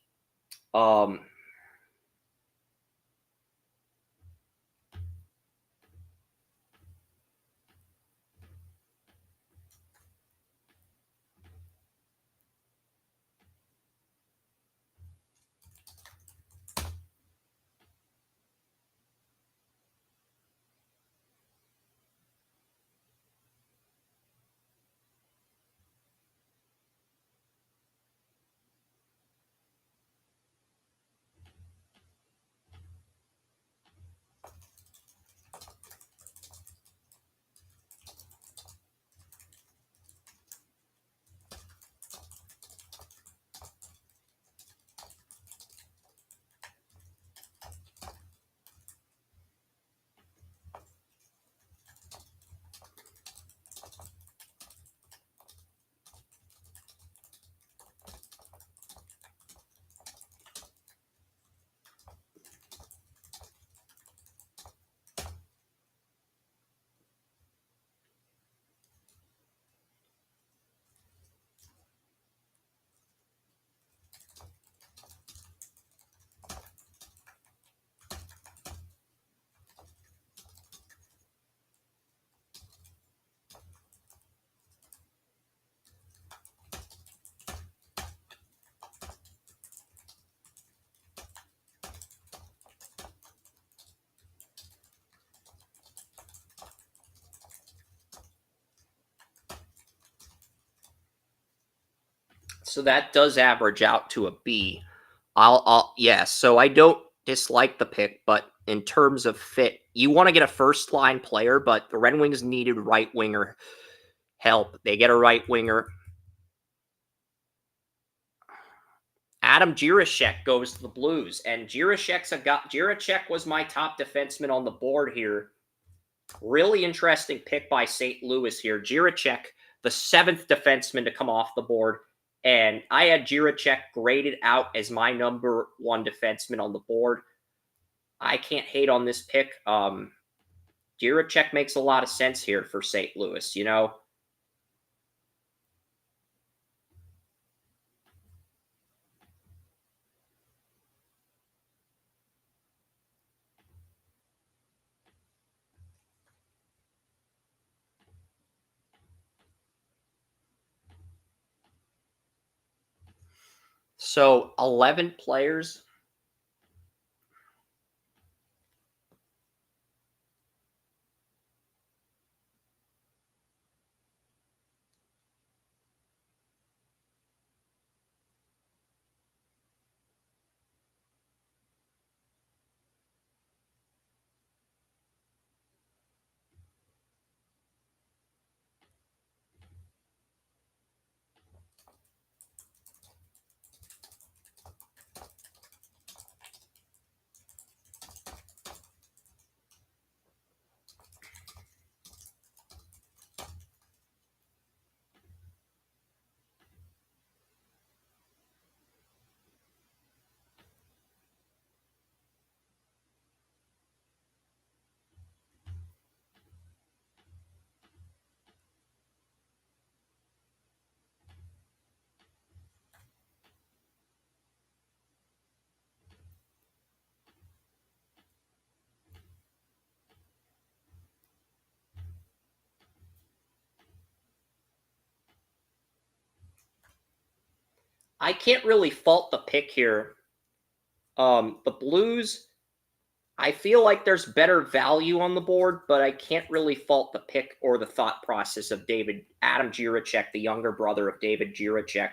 So that does average out to a B. Yeah, so I don't dislike the pick, but in terms of fit, you want to get a first line player, but the Red Wings needed right winger help. They get a right winger. Adam Jiricek goes to the Blues, and Jiricek was my top defenseman on the board here. Really interesting pick by St. Louis here. Jiricek, the 7th defenseman to come off the board, and I had Jiricek graded out as my number 1 defenseman on the board. I can't hate on this pick. Jiricek makes a lot of sense here for St. Louis, you know? So 11 players. I can't really fault the pick here. The Blues, I feel like there's better value on the board, but I can't really fault the pick or the thought process of Adam Jiricek, the younger brother of David Jiricek.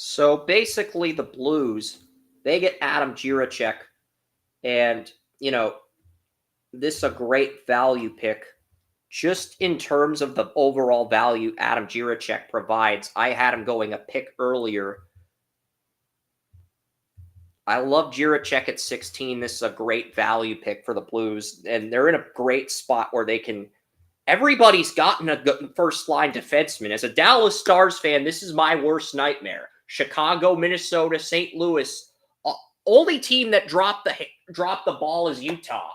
So basically, the Blues, they get Adam Jiricek, and, you know, this is a great value pick. Just in terms of the overall value Adam Jiricek provides, I had him going a pick earlier. I love Jiricek at 16. This is a great value pick for the Blues, and they're in a great spot where they can. Everybody's gotten a good first line defenseman. As a Dallas Stars fan, this is my worst nightmare. Chicago, Minnesota, St. Louis. Only team that dropped the ball is Utah.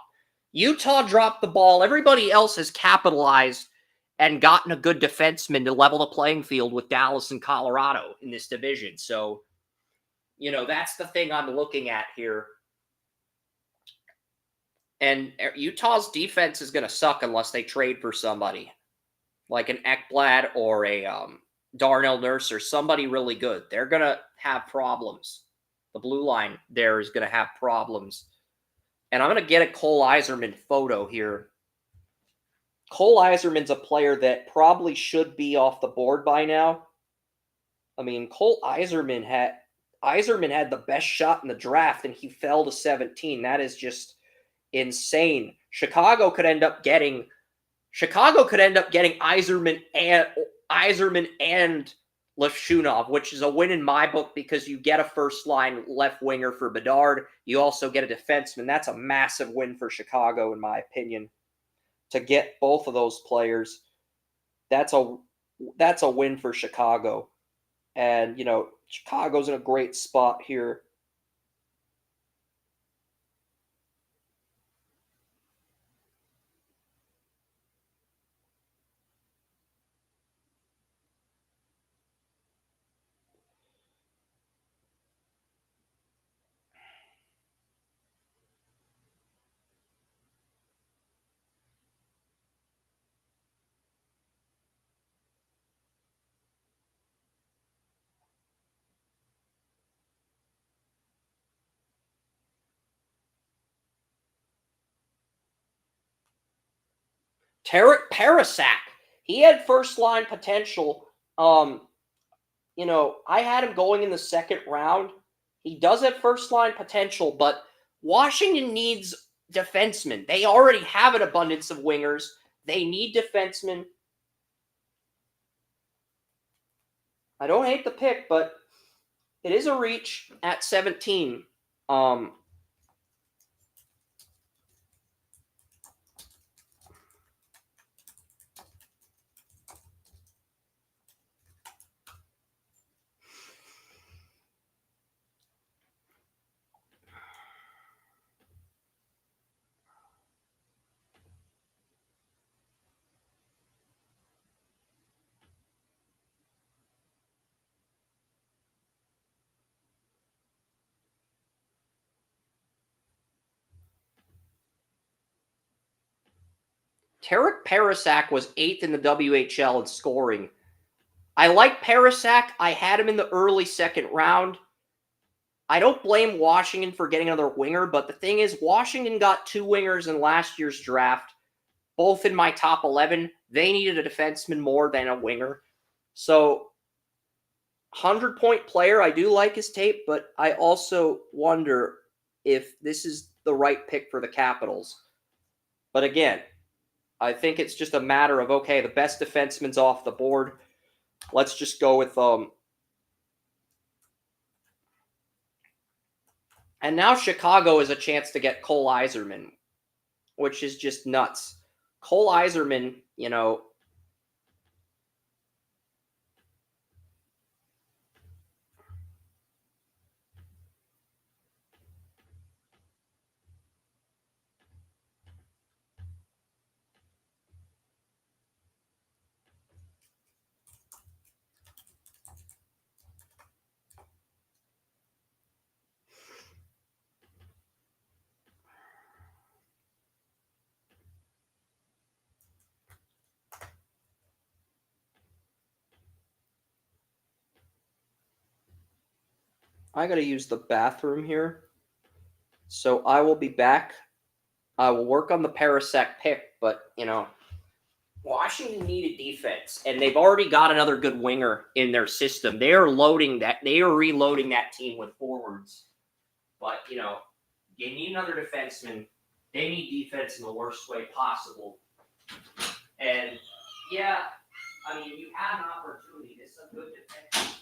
Utah dropped the ball. Everybody else has capitalized and gotten a good defenseman to level the playing field with Dallas and Colorado in this division. So, you know, that's the thing I'm looking at here. And Utah's defense is going to suck unless they trade for somebody like an Ekblad or a Darnell Nurse or somebody really good. They're going to have problems. The blue line there is going to have problems. And I'm going to get a Cole Yzerman photo here. Cole Yzerman's a player that probably should be off the board by now. I mean, Cole Yzerman had the best shot in the draft, and he fell to 17. That is just insane. Chicago could end up getting Chicago could end up getting Yzerman and Lashunov, which is a win in my book because you get a first-line left winger for Bedard. You also get a defenseman. That's a massive win for Chicago, in my opinion, to get both of those players. That's a win for Chicago. And, Chicago's in a great spot here. Tarek Parasak, he had first-line potential. I had him going in the second round. He does have first-line potential, but Washington needs defensemen. They already have an abundance of wingers. They need defensemen. I don't hate the pick, but it is a reach at 17. Tarek Parasak was 8th in the WHL in scoring. I like Parasak. I had him in the early second round. I don't blame Washington for getting another winger, but the thing is, Washington got 2 wingers in last year's draft, both in my top 11. They needed a defenseman more than a winger. So, 100-point player, I do like his tape, but I also wonder if this is the right pick for the Capitals. But again, I think it's just a matter of, okay, the best defenseman's off the board. Let's just go with and now Chicago has a chance to get Cole Yzerman, which is just nuts. Cole Yzerman, I got to use the bathroom here. So I will be back. I will work on the Parasak pick, but, Washington needed defense, and they've already got another good winger in their system. They are reloading that team with forwards. But, you need another defenseman. They need defense in the worst way possible. And, yeah, you had an opportunity. This is a good defense.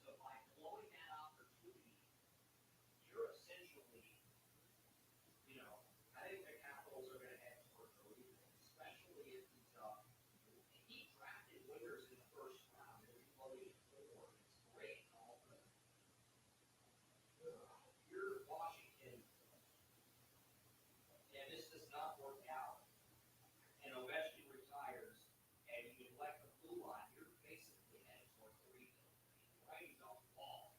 So by blowing that opportunity, you're essentially, I think the Capitals are going to head towards the lead, especially if he drafted winners in the first round and reloaded forward. It's great and all, but you're Washington, and this does not work out. And Ovechkin retires, and you elect the blue line, you're basically heading towards the rebuild. Writing's on the wall.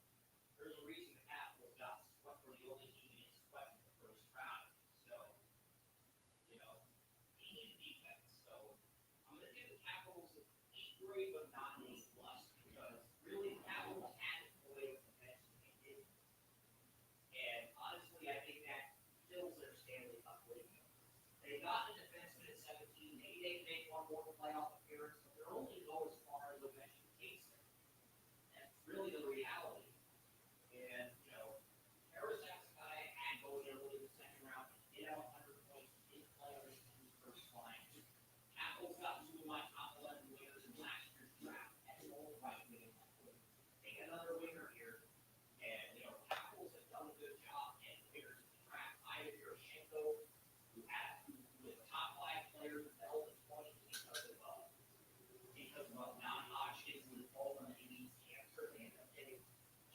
There's a reason the Capitals got swept for the only team in swept in the first round. So, he needs defense. So, I'm going to give the Capitals an 8 grade, but not an 8 plus, because really the Capitals had to play with the bench and they didn't. And honestly, I think that kills their Stanley Cup window. They got the defenseman at 17. Maybe they can make one more playoff appearance, but they're only go as far as Ovechkin takes them. That's really the reality. And, Parasak's a guy I had going early in the second round. He did have 100 points. He didn't play on his first line.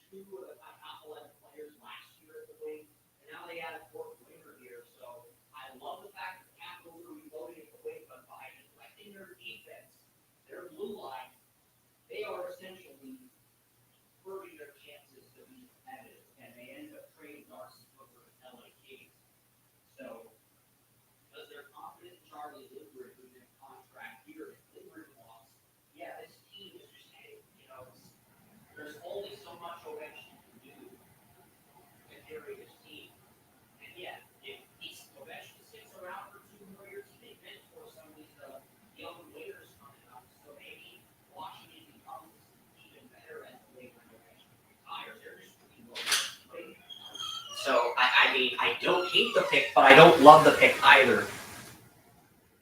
two of the top 11 players last year at the wing, and now they add a fourth winger here. So I love the fact that the Capitals are reloading at the wing, but by neglecting their defense, their blue line, they are essentially hurting their chances to be competitive, and they end up trading Ransom over to LA Kings. So, because they're confident in Charlie Lindgren, who's in contract here, if Lindgren walks, yeah, this team is just, there's only so much Ovechkin can do to carry this team. And yeah, if Ovechkin sticks around for 2 more years, he may mentor some of these young wingers coming up. So maybe Washington becomes even better at the way when Ovechkin retires. They're just really low. So, I mean, I don't hate the pick, but I don't love the pick either.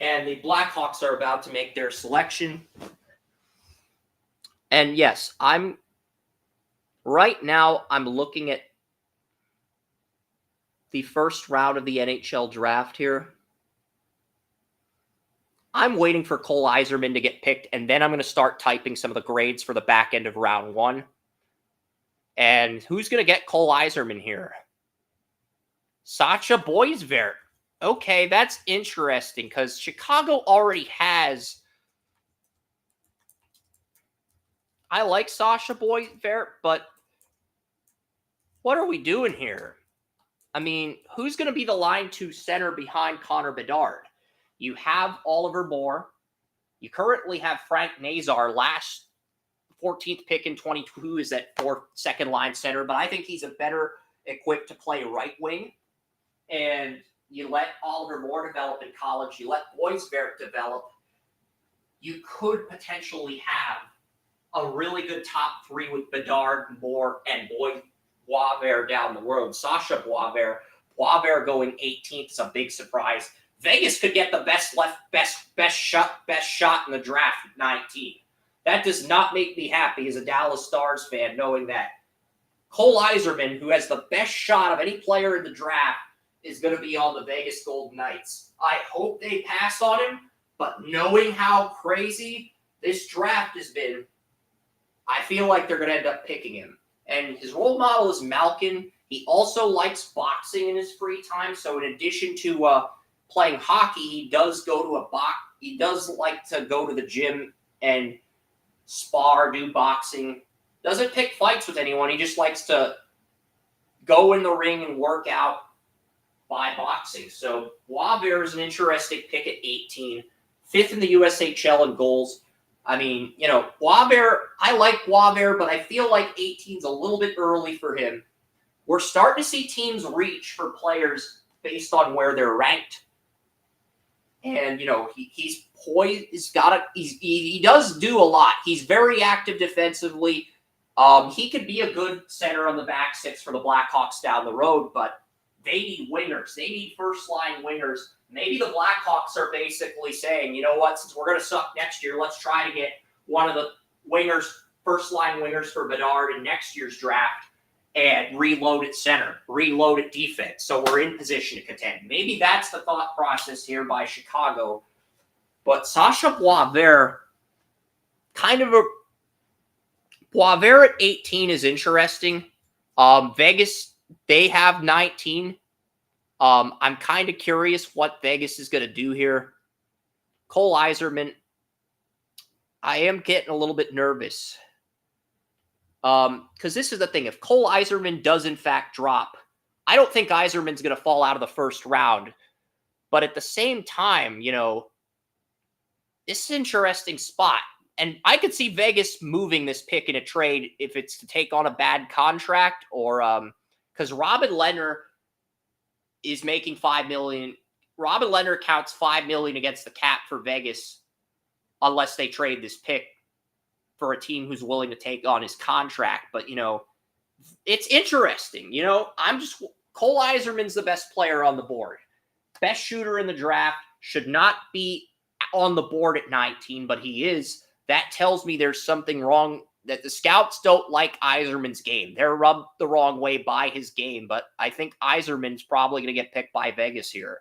And the Blackhawks are about to make their selection. And yes, right now I'm looking at the first round of the NHL draft here. I'm waiting for Cole Yzerman to get picked, and then I'm going to start typing some of the grades for the back end of round 1. And who's going to get Cole Yzerman here? Sacha Boisvert. Okay, that's interesting because Chicago already has. I like Sacha Boisvert, but what are we doing here? I mean, who's going to be the line 2 center behind Connor Bedard? You have Oliver Moore. You currently have Frank Nazar, last 14th pick in 22, is that 4th second line center, but I think he's a better equipped to play right wing. And you let Oliver Moore develop in college. You let Boisvert develop. You could potentially have a really good top 3 with Bedard, Moore, and Boisvert down the road. Sacha Boisvert going 18th is a big surprise. Vegas could get the best shot in the draft at 19. That does not make me happy as a Dallas Stars fan, knowing that Cole Yzerman, who has the best shot of any player in the draft, is going to be on the Vegas Golden Knights. I hope they pass on him, but knowing how crazy this draft has been, I feel like they're going to end up picking him. And his role model is Malkin. He also likes boxing in his free time. So in addition to playing hockey, he does go to he does like to go to the gym and spar, do boxing. Doesn't pick fights with anyone. He just likes to go in the ring and work out by boxing. So Boisvert is an interesting pick at 18. 5th in the USHL in goals. I mean, Boisvert, I like Boisvert, but I feel like 18 is a little bit early for him. We're starting to see teams reach for players based on where they're ranked. And, he's poised, he does do a lot. He's very active defensively. He could be a good center on the back 6 for the Blackhawks down the road, but they need wingers. They need first-line wingers. Maybe the Blackhawks are basically saying, you know what, since we're going to suck next year, let's try to get one of the wingers, first-line wingers for Bedard in next year's draft and reload at center, reload at defense, so we're in position to contend. Maybe that's the thought process here by Chicago. But Sacha Boisvert, Boisvert at 18 is interesting. Vegas, they have 19. I'm kind of curious what Vegas is going to do here. Cole Yzerman, I am getting a little bit nervous. Because this is the thing. If Cole Yzerman does in fact drop, I don't think Yzerman's going to fall out of the first round. But at the same time, this is an interesting spot. And I could see Vegas moving this pick in a trade if it's to take on a bad contract or because Robin Lehner is making $5 million. Robin Lehner counts $5 million against the cap for Vegas unless they trade this pick for a team who's willing to take on his contract. But, it's interesting. Cole Yzerman's the best player on the board. Best shooter in the draft, should not be on the board at 19, but he is. That tells me there's something wrong, that the scouts don't like Yzerman's game. They're rubbed the wrong way by his game, but I think Yzerman's probably going to get picked by Vegas here.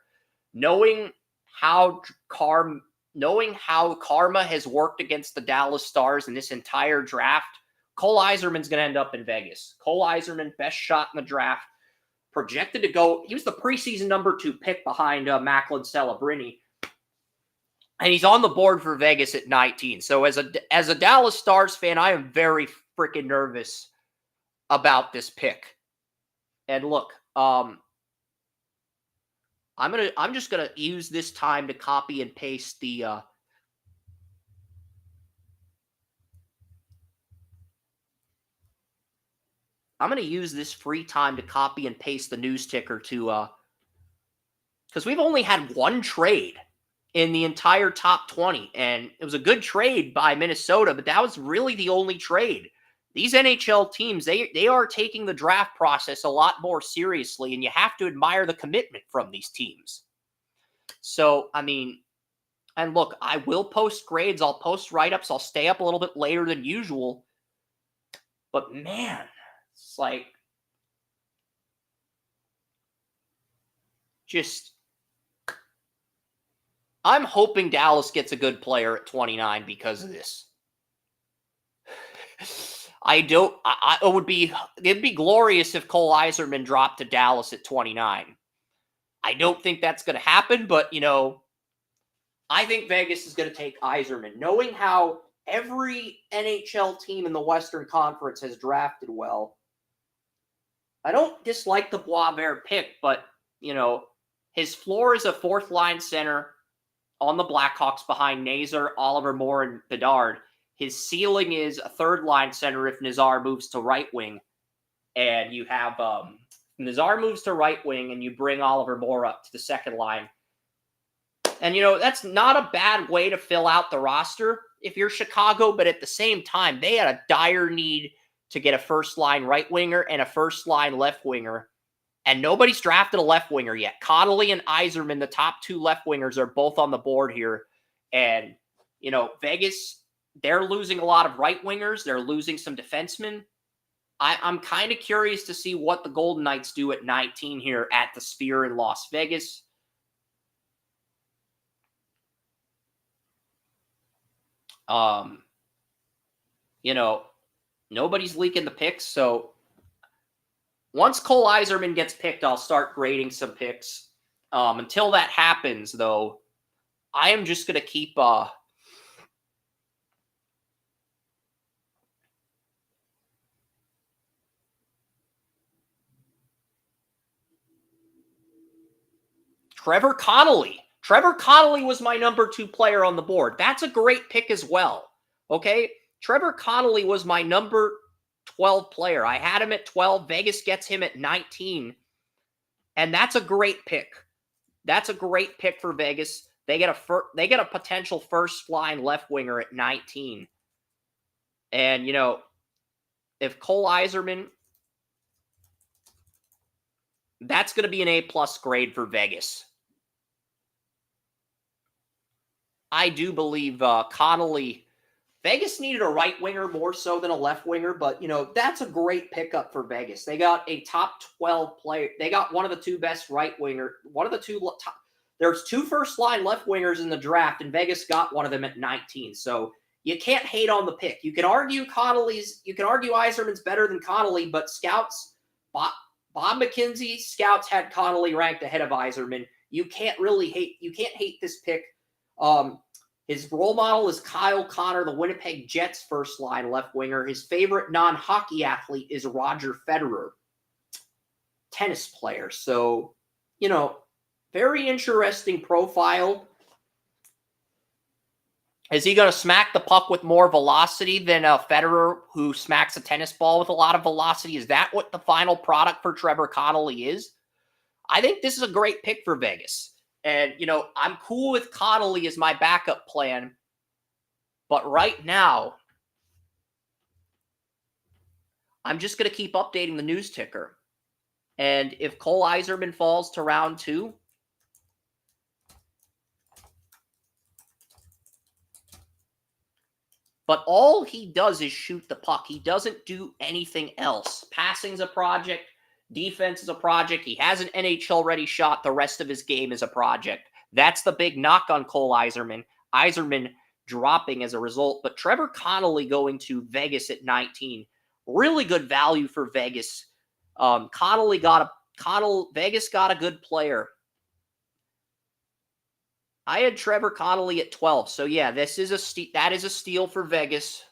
Knowing how karma has worked against the Dallas Stars in this entire draft Cole Yzerman's going to end up in Vegas. Cole Yzerman, best shot in the draft, projected to go. He was the preseason number 2 pick behind Macklin Celebrini. And he's on the board for Vegas at 19. So as a Dallas Stars fan, I am very freaking nervous about this pick. And look, I'm just gonna use this time to copy and paste the I'm gonna use this free time to copy and paste the news ticker to because we've only had one trade in the entire top 20, and it was a good trade by Minnesota, but that was really the only trade. These NHL teams, they are taking the draft process a lot more seriously, and you have to admire the commitment from these teams. So, I mean, and look, I will post grades, I'll post write-ups, I'll stay up a little bit later than usual, but man, it's like, just, I'm hoping Dallas gets a good player at 29 because of this. It'd be glorious if Cole Yzerman dropped to Dallas at 29. I don't think that's going to happen, but, you know, I think Vegas is going to take Yzerman. Knowing how every NHL team in the Western Conference has drafted well, I don't dislike the Boisvert pick, but, you know, his floor is a 4th-line center on the Blackhawks behind Nazar, Oliver Moore, and Bedard. His ceiling is a 3rd-line center if Nazar moves to right wing. And you have Nazar moves to right wing, and you bring Oliver Moore up to the 2nd line. And, you know, that's not a bad way to fill out the roster if you're Chicago, but at the same time, they had a dire need to get a 1st-line right winger and a 1st-line left winger. And nobody's drafted a left winger yet. Connolly and Yzerman, the top 2 left wingers, are both on the board here. And, you know, Vegas, they're losing a lot of right wingers. They're losing some defensemen. I'm kind of curious to see what the Golden Knights do at 19 here at the Sphere in Las Vegas. You know, nobody's leaking the picks, so once Cole Yzerman gets picked, I'll start grading some picks. Until that happens, though, I am just going to keep Trevor Connolly. Trevor Connolly was my number 2 player on the board. That's a great pick as well. Okay? Trevor Connolly was my number 12 player. I had him at 12. Vegas gets him at 19. And that's a great pick. That's a great pick for Vegas. They get a potential 1st-line left winger at 19. And, you know, if Cole Yzerman, that's going to be an A+ grade for Vegas. I do believe Connolly, Vegas needed a right winger more so than a left winger, but, you know, that's a great pickup for Vegas. They got a top 12 player. They got one of the 2 best right winger, one of the 2 top. There's 2 1st-line left wingers in the draft, and Vegas got one of them at 19. So you can't hate on the pick. You can argue Yzerman's better than Connolly, but scouts, Bob McKenzie scouts had Connolly ranked ahead of Yzerman. You can't hate this pick. His role model is Kyle Connor, the Winnipeg Jets 1st-line left winger. His favorite non-hockey athlete is Roger Federer, tennis player. So, you know, very interesting profile. Is he going to smack the puck with more velocity than Federer, who smacks a tennis ball with a lot of velocity? Is that what the final product for Trevor Connolly is? I think this is a great pick for Vegas. And, you know, I'm cool with Connolly as my backup plan. But right now, I'm just going to keep updating the news ticker. And if Cole Yzerman falls to round 2, but all he does is shoot the puck. He doesn't do anything else. Passing's a project. Defense is a project. He has an NHL-ready shot. The rest of his game is a project. That's the big knock on Cole Yzerman. Yzerman dropping as a result. But Trevor Connolly going to Vegas at 19, really good value for Vegas. Vegas got a good player. I had Trevor Connolly at 12, so yeah, that is a steal for Vegas.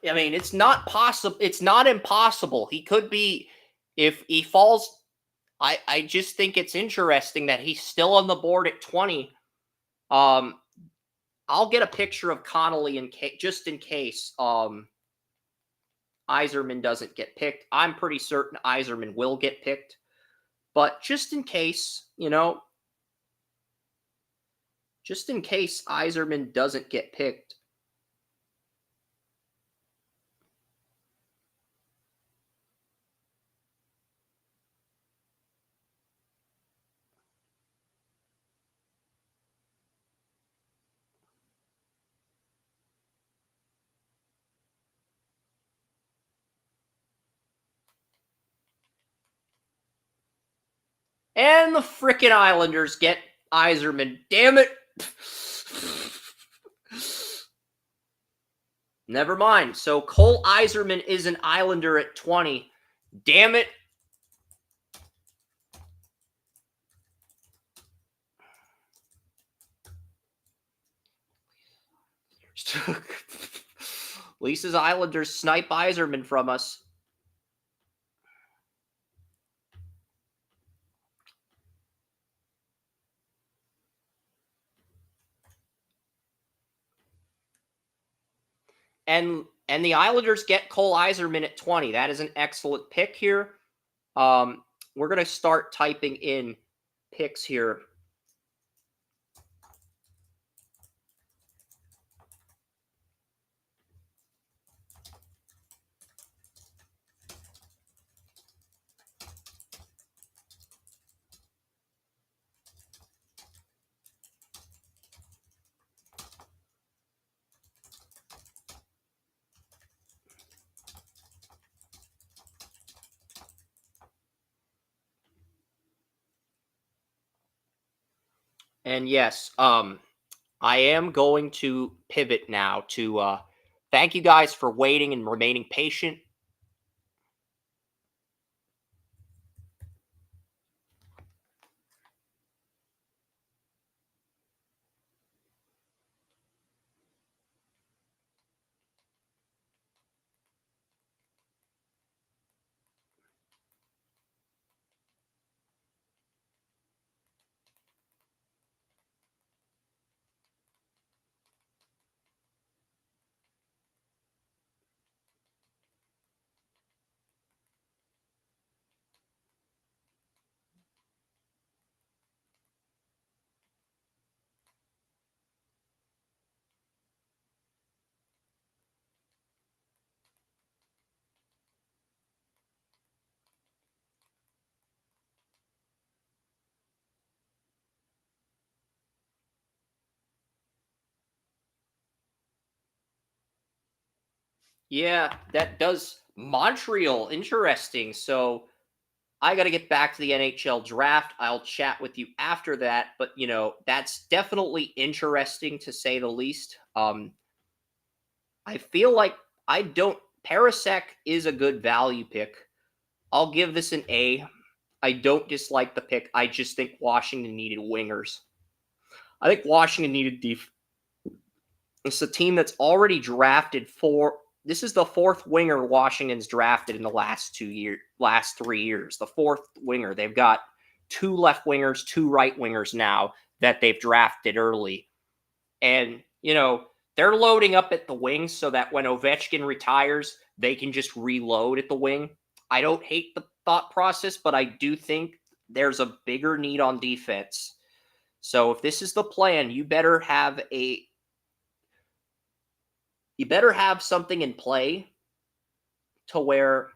I mean, it's not possible. It's not impossible. He could be, if he falls. I just think it's interesting that he's still on the board at 20. I'll get a picture of Connolly just in case Yzerman doesn't get picked. I'm pretty certain Yzerman will get picked, but just in case, just in case Yzerman doesn't get picked. And the frickin' Islanders get Yzerman. Damn it. Never mind. So Cole Yzerman is an Islander at 20. Damn it. Lisa's Islanders snipe Yzerman from us. and the Islanders get Cole Yzerman at 20. That is an excellent pick here. We're going to start typing in picks here. And yes, I am going to pivot now to thank you guys for waiting and remaining patient. Yeah, that does Montreal interesting. So I got to get back to the NHL draft. I'll chat with you after that, but that's definitely interesting to say the least. I feel like I don't Parasek is a good value pick. I'll give this an A. I don't dislike the pick. I just think Washington needed wingers. I think Washington needed It's a team that's already drafted four. This is the fourth winger Washington's drafted in the last 3 years. The fourth winger. They've got two left wingers, two right wingers now that they've drafted early. And, they're loading up at the wings so that when Ovechkin retires, they can just reload at the wing. I don't hate the thought process, but I do think there's a bigger need on defense. So if this is the plan, you better have something in play to where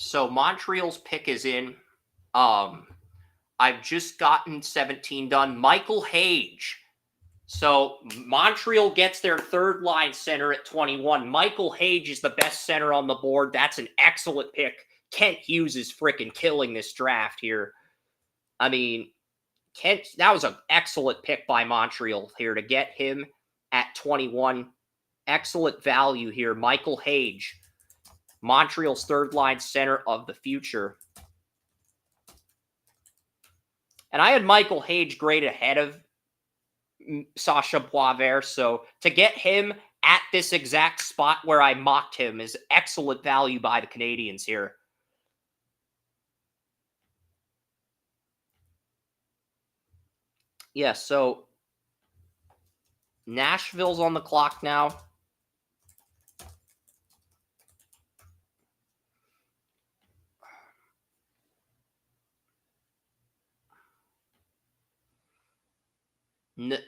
So Montreal's pick is in. I've just gotten 17 done. Michael Hage. So Montreal gets their third line center at 21. Michael Hage is the best center on the board. That's an excellent pick. Kent Hughes is freaking killing this draft here. I mean, Kent, that was an excellent pick by Montreal here to get him at 21. Excellent value here. Michael Hage, Montreal's third line center of the future. And I had Michael Hage graded ahead of Sasha Boisvert, so to get him at this exact spot where I mocked him is excellent value by the Canadiens here. Yeah, so Nashville's on the clock now. I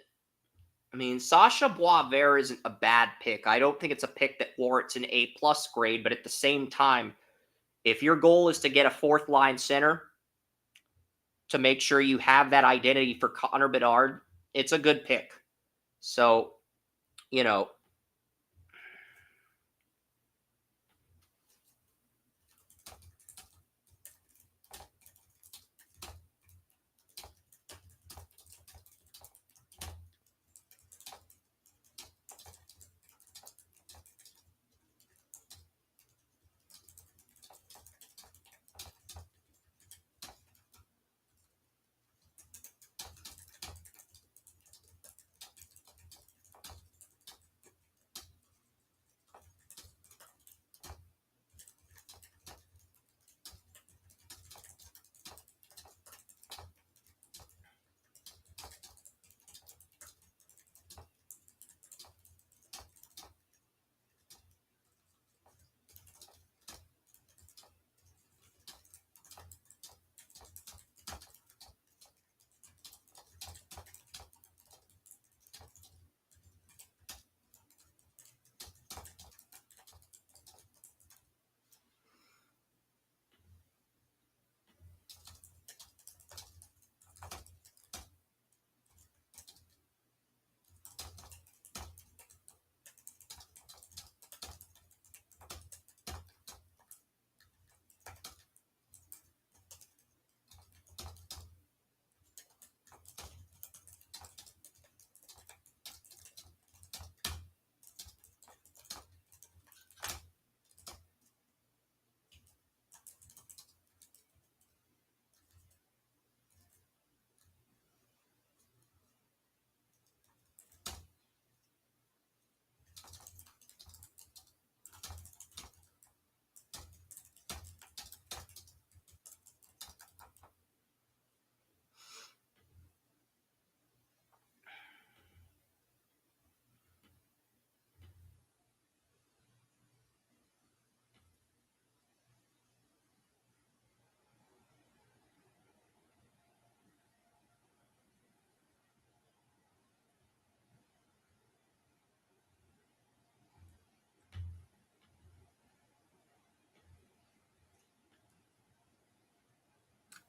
mean, Sasha Boisvert isn't a bad pick. I don't think it's a pick that warrants an A+ grade, but at the same time, if your goal is to get a fourth line center to make sure you have that identity for Connor Bedard, it's a good pick. So, you know,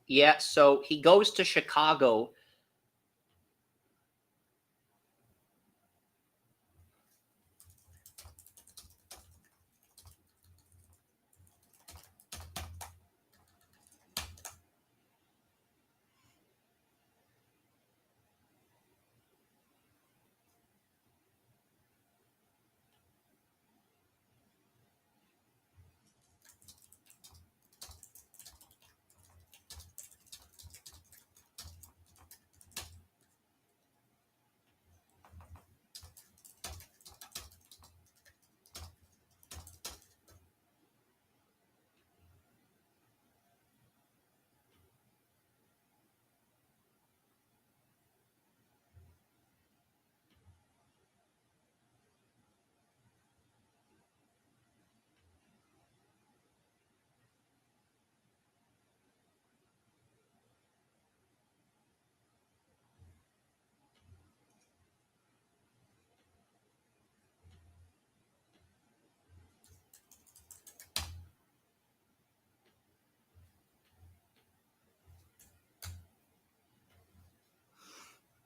yeah, so he goes to Chicago.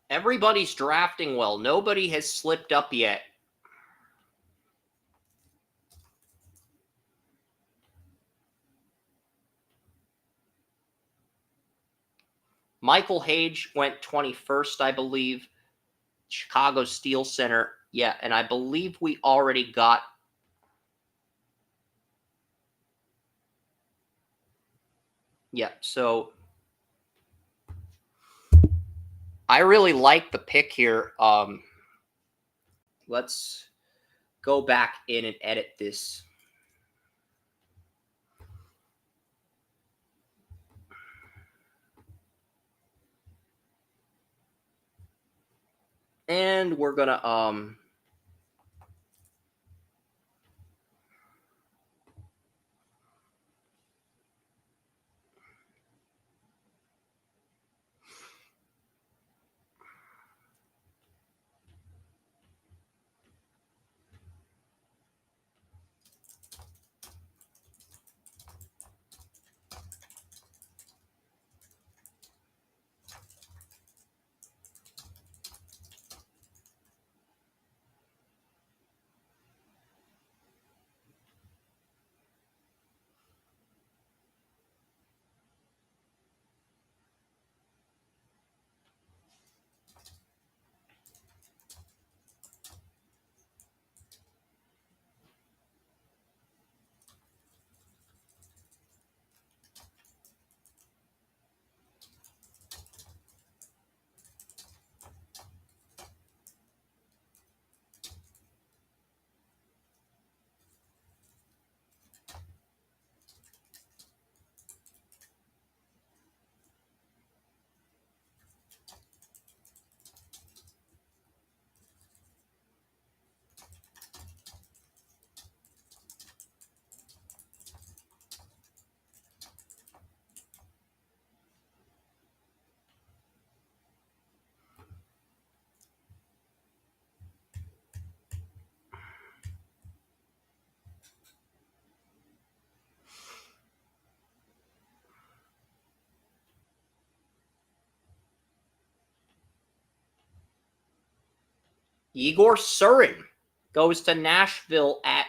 Everybody's drafting well. Nobody has slipped up yet. Michael Hage went 21st, I believe. Chicago Steel Center. Yeah, and I believe we already got... Yeah, so I really like the pick here. Let's go back in and edit this. And we're gonna Igor Surin goes to Nashville at...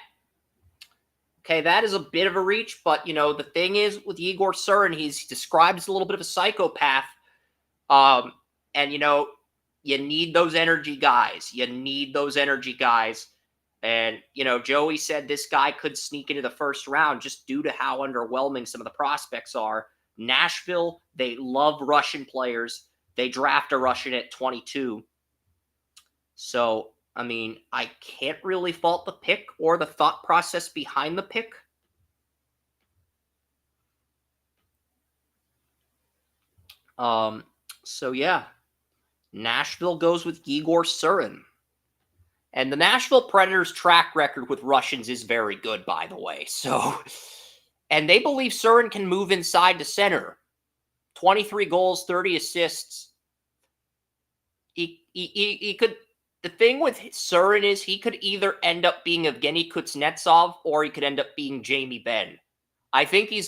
Okay, that is a bit of a reach, but, the thing is with Igor Surin, he's described as a little bit of a psychopath. And, you need those energy guys. You need those energy guys. And, Joey said this guy could sneak into the first round just due to how underwhelming some of the prospects are. Nashville, they love Russian players. They draft a Russian at 22. So, I can't really fault the pick or the thought process behind the pick. So yeah, Nashville goes with Igor Surin. And the Nashville Predators' track record with Russians is very good, by the way. So, and they believe Surin can move inside to center. 23 goals, 30 assists. He could... The thing with Surin is he could either end up being Evgeny Kuznetsov or he could end up being Jamie Benn. I think he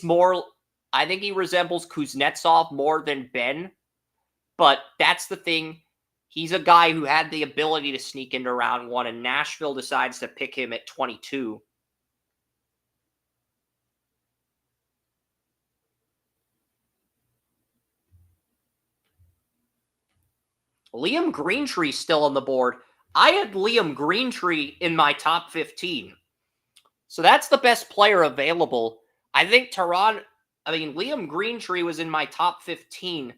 resembles Kuznetsov more than Benn, but that's the thing. He's a guy who had the ability to sneak into round one, and Nashville decides to pick him at 22. Liam Greentree still on the board. I had Liam Greentree in my top 15. So that's the best player available. I think Liam Greentree was in my top 15.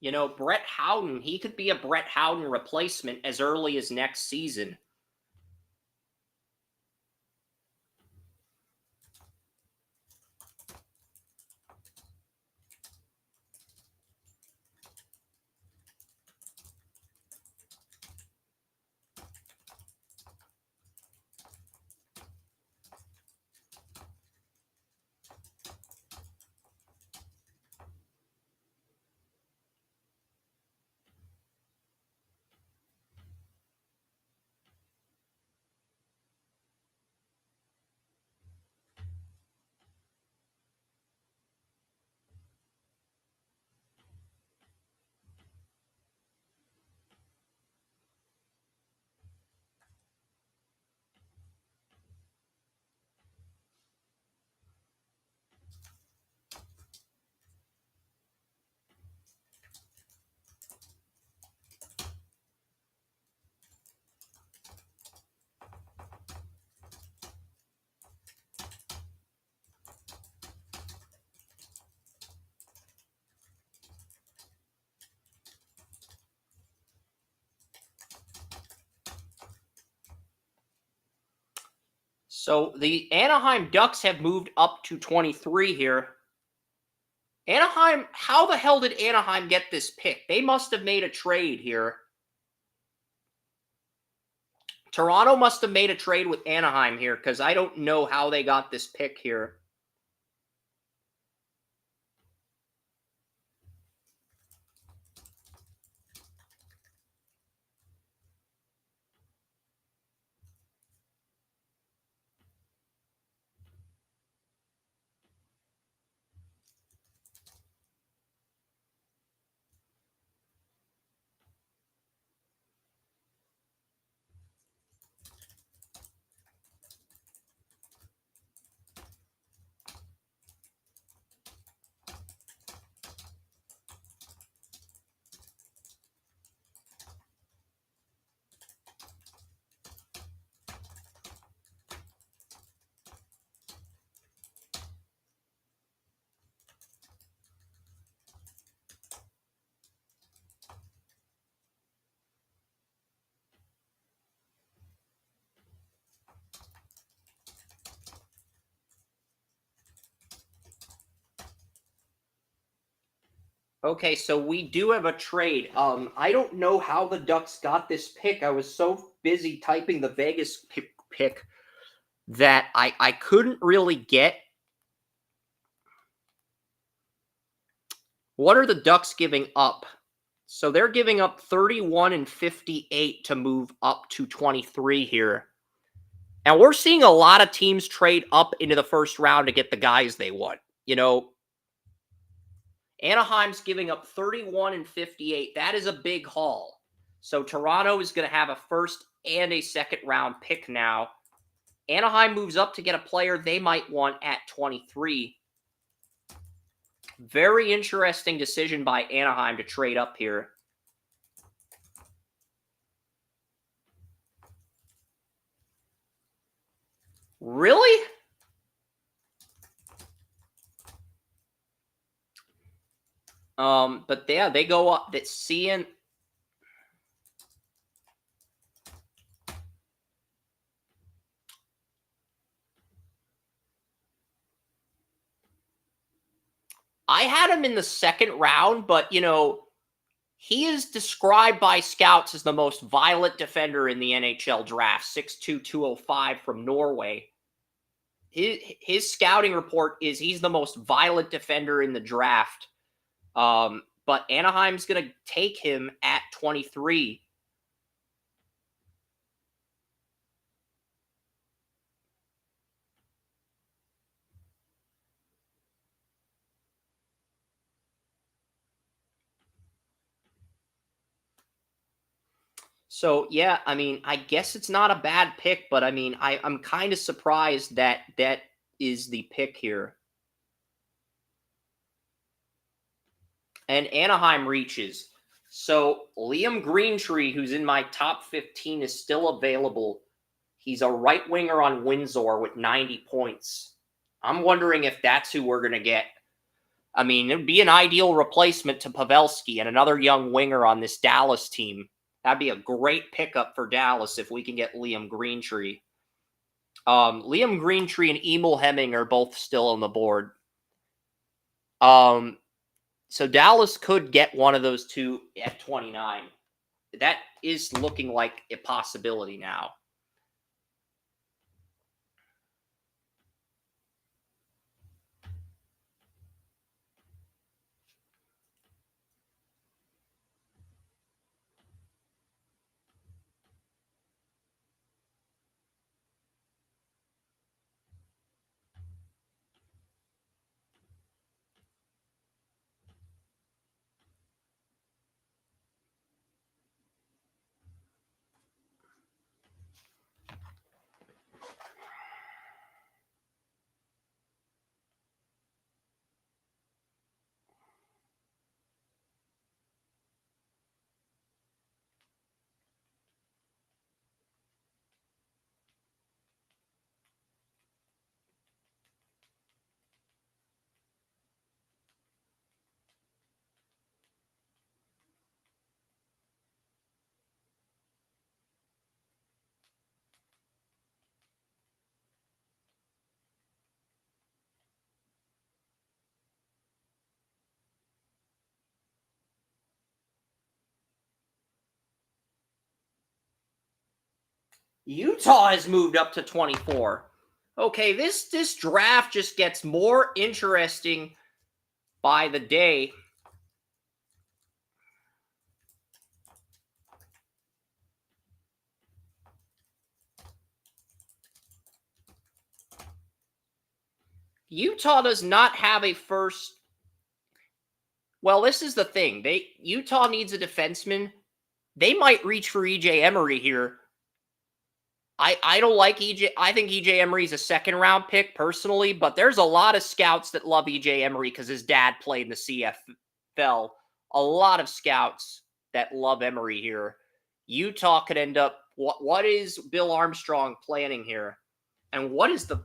You know, Brett Howden, he could be a Brett Howden replacement as early as next season. So the Anaheim Ducks have moved up to 23 here. Anaheim, how the hell did Anaheim get this pick? They must have made a trade here. Toronto must have made a trade with Anaheim here because I don't know how they got this pick here. Okay, so we do have a trade. I don't know how the Ducks got this pick. I was so busy typing the Vegas pick that I couldn't really get. What are the Ducks giving up? So they're giving up 31 and 58 to move up to 23 here. And we're seeing a lot of teams trade up into the first round to get the guys they want. You know, Anaheim's giving up 31 and 58. That is a big haul. So Toronto is going to have a first and a second round pick now. Anaheim moves up to get a player they might want at 23. Very interesting decision by Anaheim to trade up here. Really? But yeah, they go up. That's seeing. I had him in the second round, but you know, he is described by scouts as the most violent defender in the NHL draft. 6'2", 205 from Norway. His scouting report is he's the most violent defender in the draft. But Anaheim's going to take him at 23. So, yeah, I mean, I guess it's not a bad pick, but I mean, I'm kind of surprised that that is the pick here. And Anaheim reaches. So Liam Greentree, who's in my top 15, is still available. He's a right winger on Windsor with 90 points. I'm wondering if that's who we're going to get. I mean, it would be an ideal replacement to Pavelski and another young winger on this Dallas team. That'd be a great pickup for Dallas if we can get Liam Greentree. Liam Greentree and Emil Hemming are both still on the board. So Dallas could get one of those two at 29. That is looking like a possibility now. Utah has moved up to 24. Okay, this draft just gets more interesting by the day. Utah does not have a first. Well, this is the thing. Utah needs a defenseman. They might reach for EJ Emery here. I don't like EJ. I think EJ Emery's a second round pick personally, but there's a lot of scouts that love EJ Emery because his dad played in the CFL. A lot of scouts that love Emery here. Utah could end up. What is Bill Armstrong planning here, and what is the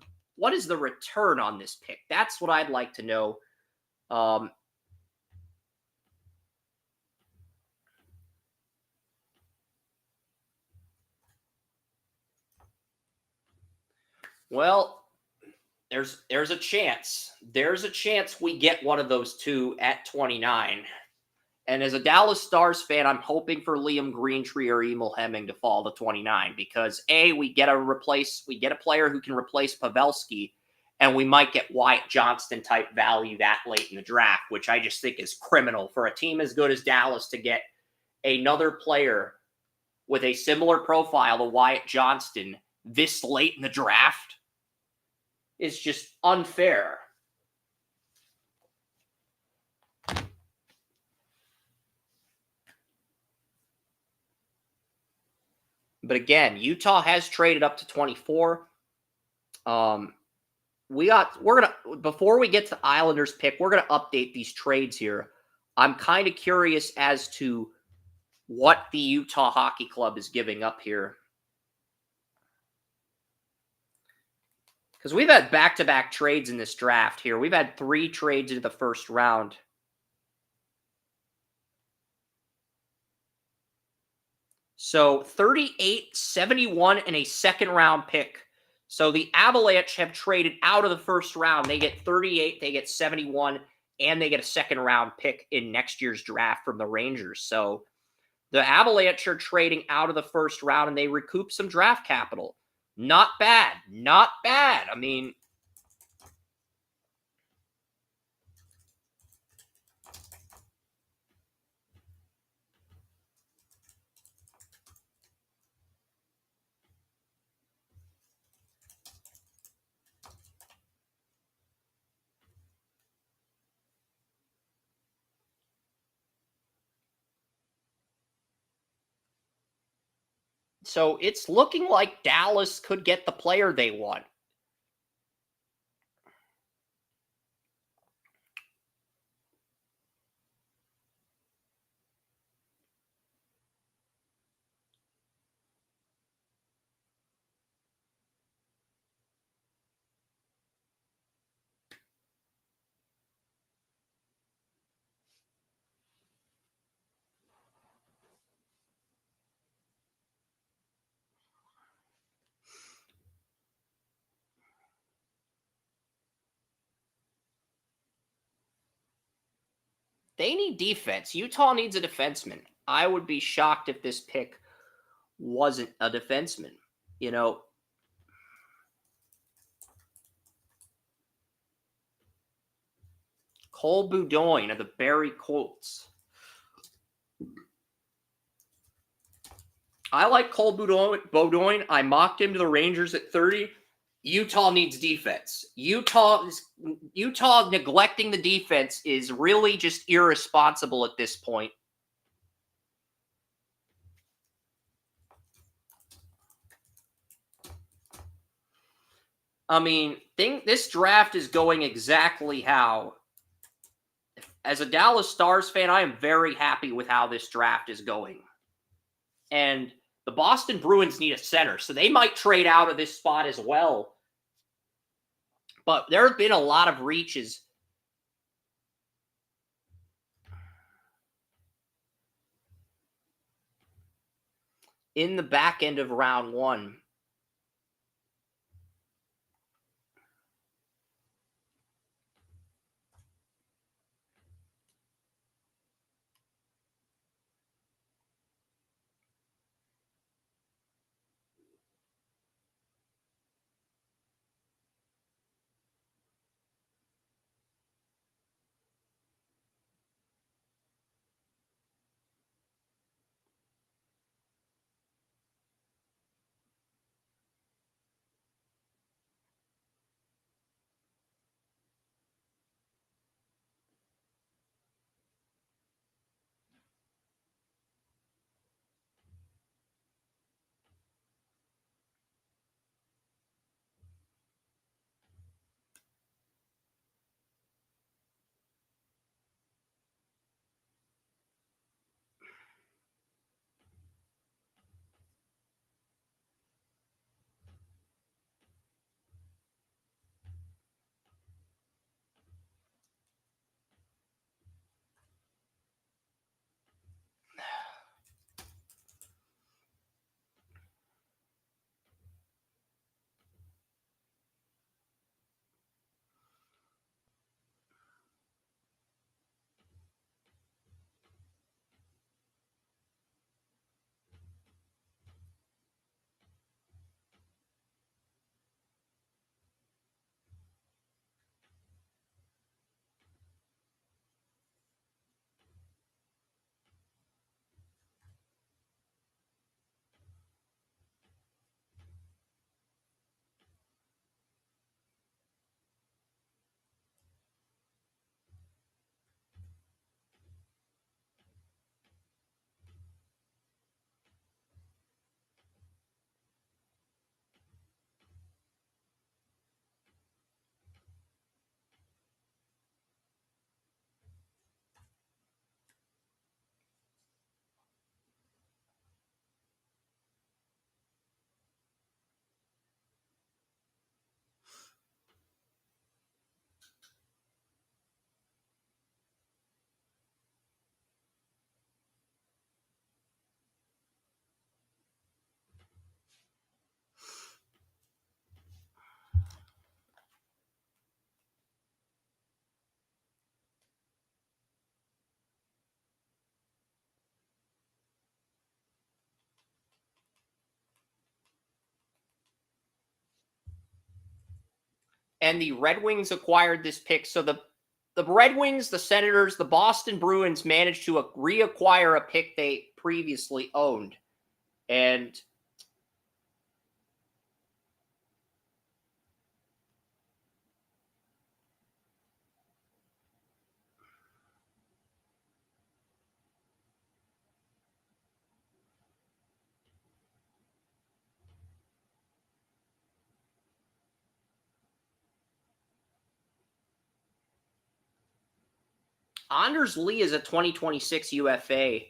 return on this pick? That's what I'd like to know. Well, there's a chance. There's a chance we get one of those two at 29. And as a Dallas Stars fan, I'm hoping for Liam Greentree or Emil Hemming to fall to 29 because we get a player who can replace Pavelski, and we might get Wyatt Johnston type value that late in the draft, which I just think is criminal for a team as good as Dallas to get another player with a similar profile to Wyatt Johnston this late in the draft is just unfair. But again, Utah has traded up to 24. Before we get to Islanders pick, we're gonna update these trades here. I'm kind of curious as to what the Utah Hockey Club is giving up here. Because we've had back-to-back trades in this draft here. We've had 3 trades into the first round. So 38, 71, and a second-round pick. So the Avalanche have traded out of the first round. They get 38, they get 71, and they get a second-round pick in next year's draft from the Rangers. So the Avalanche are trading out of the first round, and they recoup some draft capital. Not bad. Not bad. I mean, so it's looking like Dallas could get the player they want. They need defense. Utah needs a defenseman. I would be shocked if this pick wasn't a defenseman. You know, Cole Boudoin of the Barrie Colts. I like Cole Boudoin. I mocked him to the Rangers at 30. Utah needs defense. Utah neglecting the defense is really just irresponsible at this point. I mean, this draft is going exactly how. As a Dallas Stars fan, I am very happy with how this draft is going. And the Boston Bruins need a center, so they might trade out of this spot as well. But there have been a lot of reaches. In the back end of round one. And the Red Wings acquired this pick. So the Red Wings, the Senators, the Boston Bruins managed to reacquire a pick they previously owned. And Anders Lee is a 2026 UFA.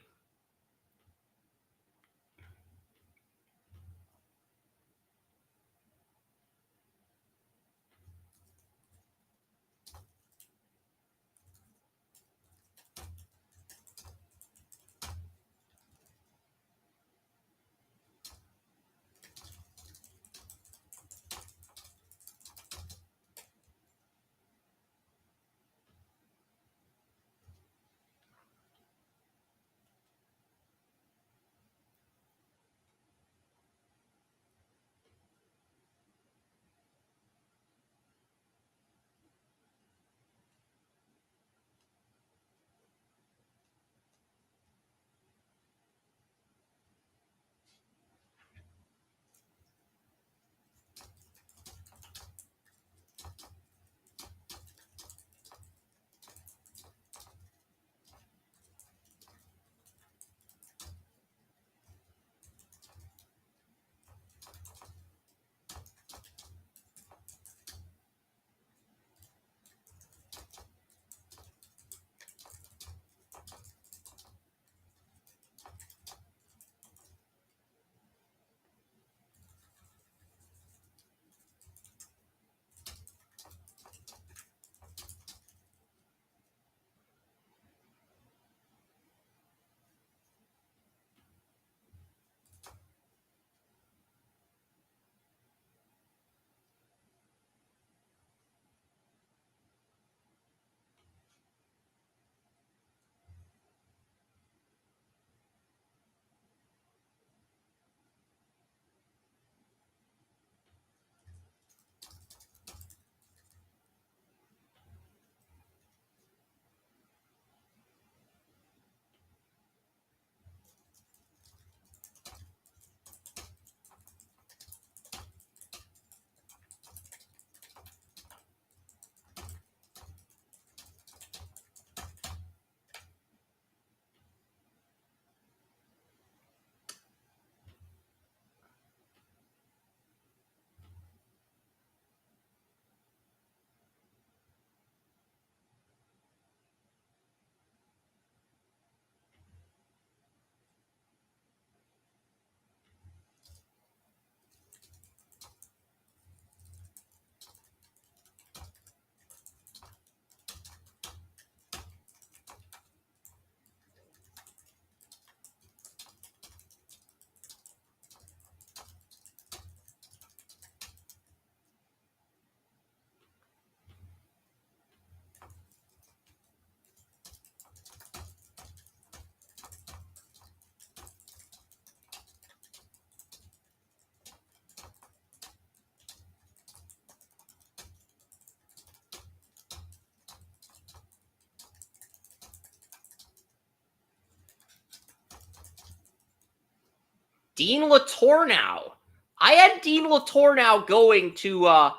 Dean Letourneau. I had Dean Letourneau going to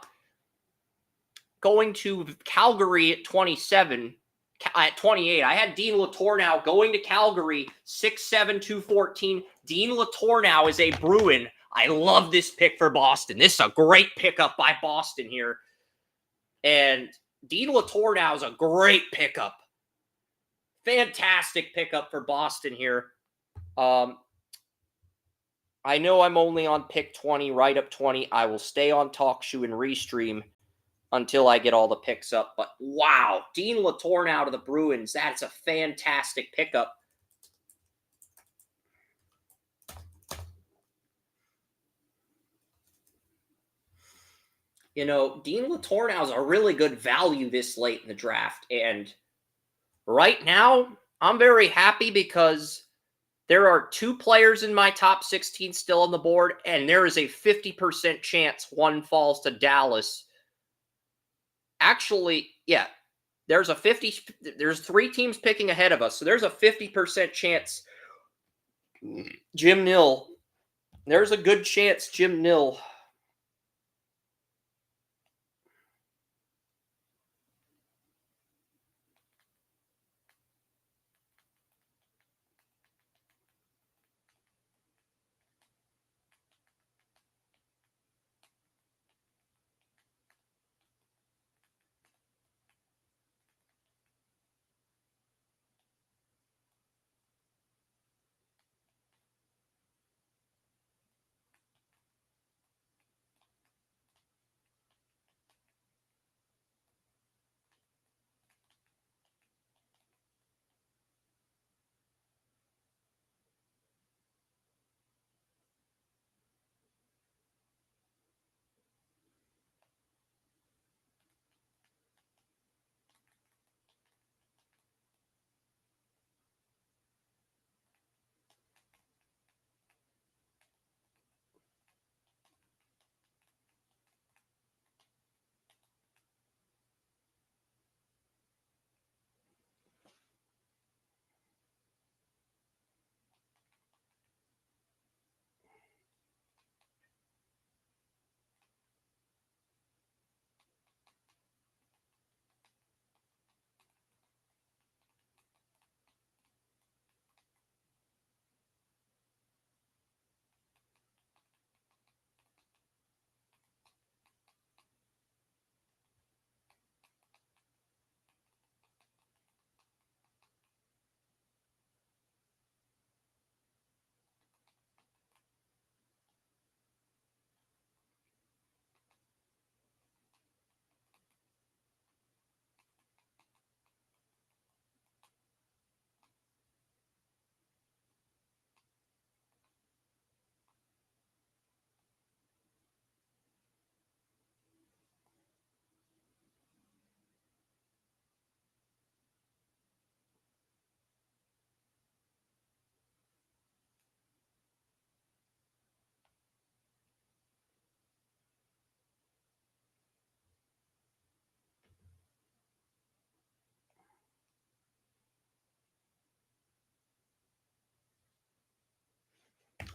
Calgary at 27. At 28, I had Dean Letourneau going to Calgary, 6'7", 214. Dean Letourneau is a Bruin. I love this pick for Boston. This is a great pickup by Boston here. And Dean Letourneau is a great pickup. Fantastic pickup for Boston here. I know I'm only on pick 20, right up 20. I will stay on TalkShoe and Restream until I get all the picks up. But wow, Dean Letourneau to the Bruins. That's a fantastic pickup. You know, Dean Letourneau is a really good value this late in the draft. And right now, I'm very happy because there are 2 players in my top 16 still on the board, and there is a 50% chance one falls to Dallas. Actually, yeah, there's 3 teams picking ahead of us, so there's a 50% chance Jim Nill. There's a good chance Jim Nill.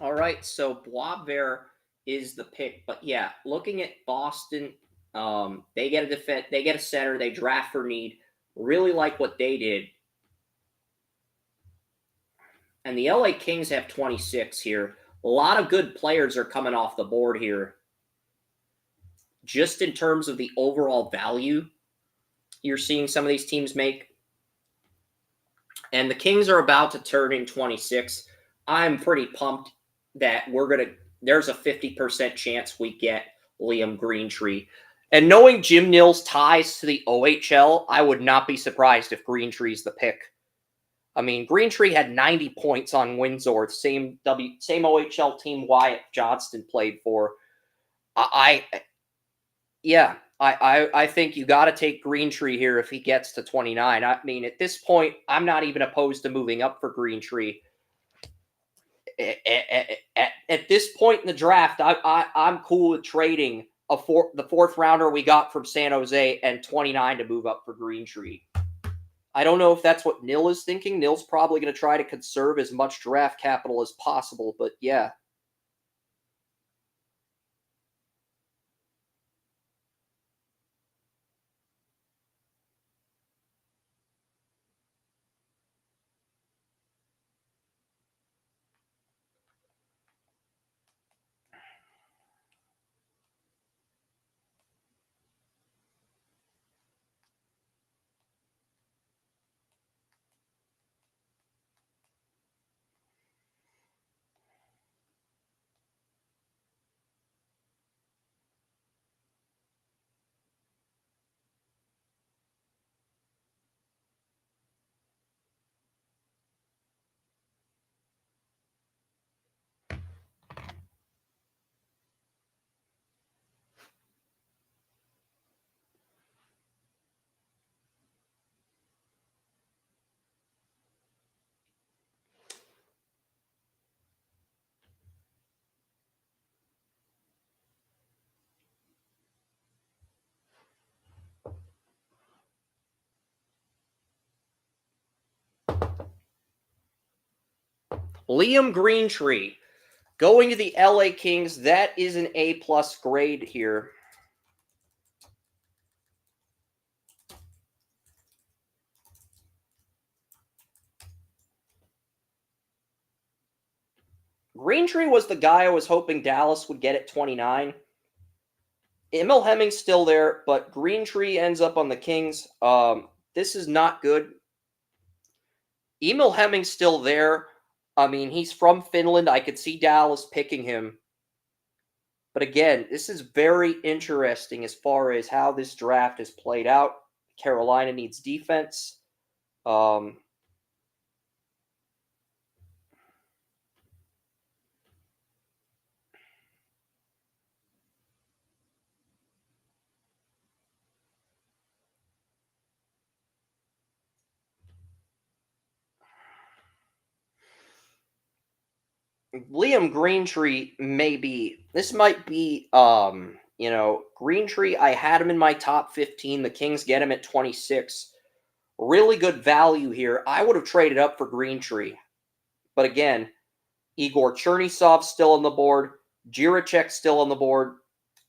All right, so Boisvert is the pick, but yeah, looking at Boston, they get they get a center, they draft for need. Really like what they did. And the LA Kings have 26 here. A lot of good players are coming off the board here. Just in terms of the overall value you're seeing some of these teams make. And the Kings are about to turn in 26. I'm pretty pumped that there's a 50% chance we get Liam Greentree. And knowing Jim Nill's ties to the OHL, I would not be surprised if Greentree's the pick. I mean, Greentree had 90 points on Windsor, same OHL team Wyatt Johnston played for. I think you got to take Greentree here if he gets to 29. I mean, at this point, I'm not even opposed to moving up for Greentree. At this point in the draft, I'm cool with trading the 4th rounder we got from San Jose and 29 to move up for Greentree. I don't know if that's what Nill is thinking. Nill's probably going to try to conserve as much draft capital as possible, but yeah. Liam Greentree going to the LA Kings. That is an A-plus grade here. Greentree was the guy I was hoping Dallas would get at 29. Emil Hemming's still there, but Greentree ends up on the Kings. This is not good. Emil Hemming's still there. I mean, he's from Finland. I could see Dallas picking him. But again, this is very interesting as far as how this draft is played out. Carolina needs defense. Liam Greentree this might be, Greentree, I had him in my top 15. The Kings get him at 26. Really good value here. I would have traded up for Greentree. But again, Igor Chernisov's still on the board. Jiricek's still on the board.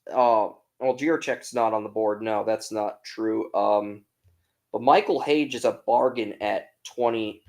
Well, Jiricek's not on the board. No, that's not true. But Michael Hage is a bargain at 20.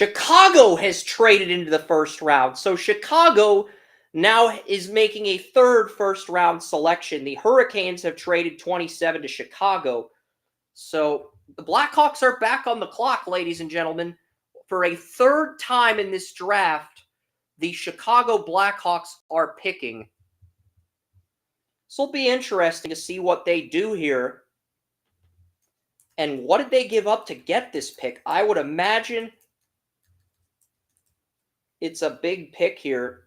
Chicago has traded into the first round. So Chicago now is making a third first round selection. The Hurricanes have traded 27 to Chicago. So the Blackhawks are back on the clock, ladies and gentlemen. For a third time in this draft, the Chicago Blackhawks are picking. This will be interesting to see what they do here. And what did they give up to get this pick? I would imagine it's a big pick here.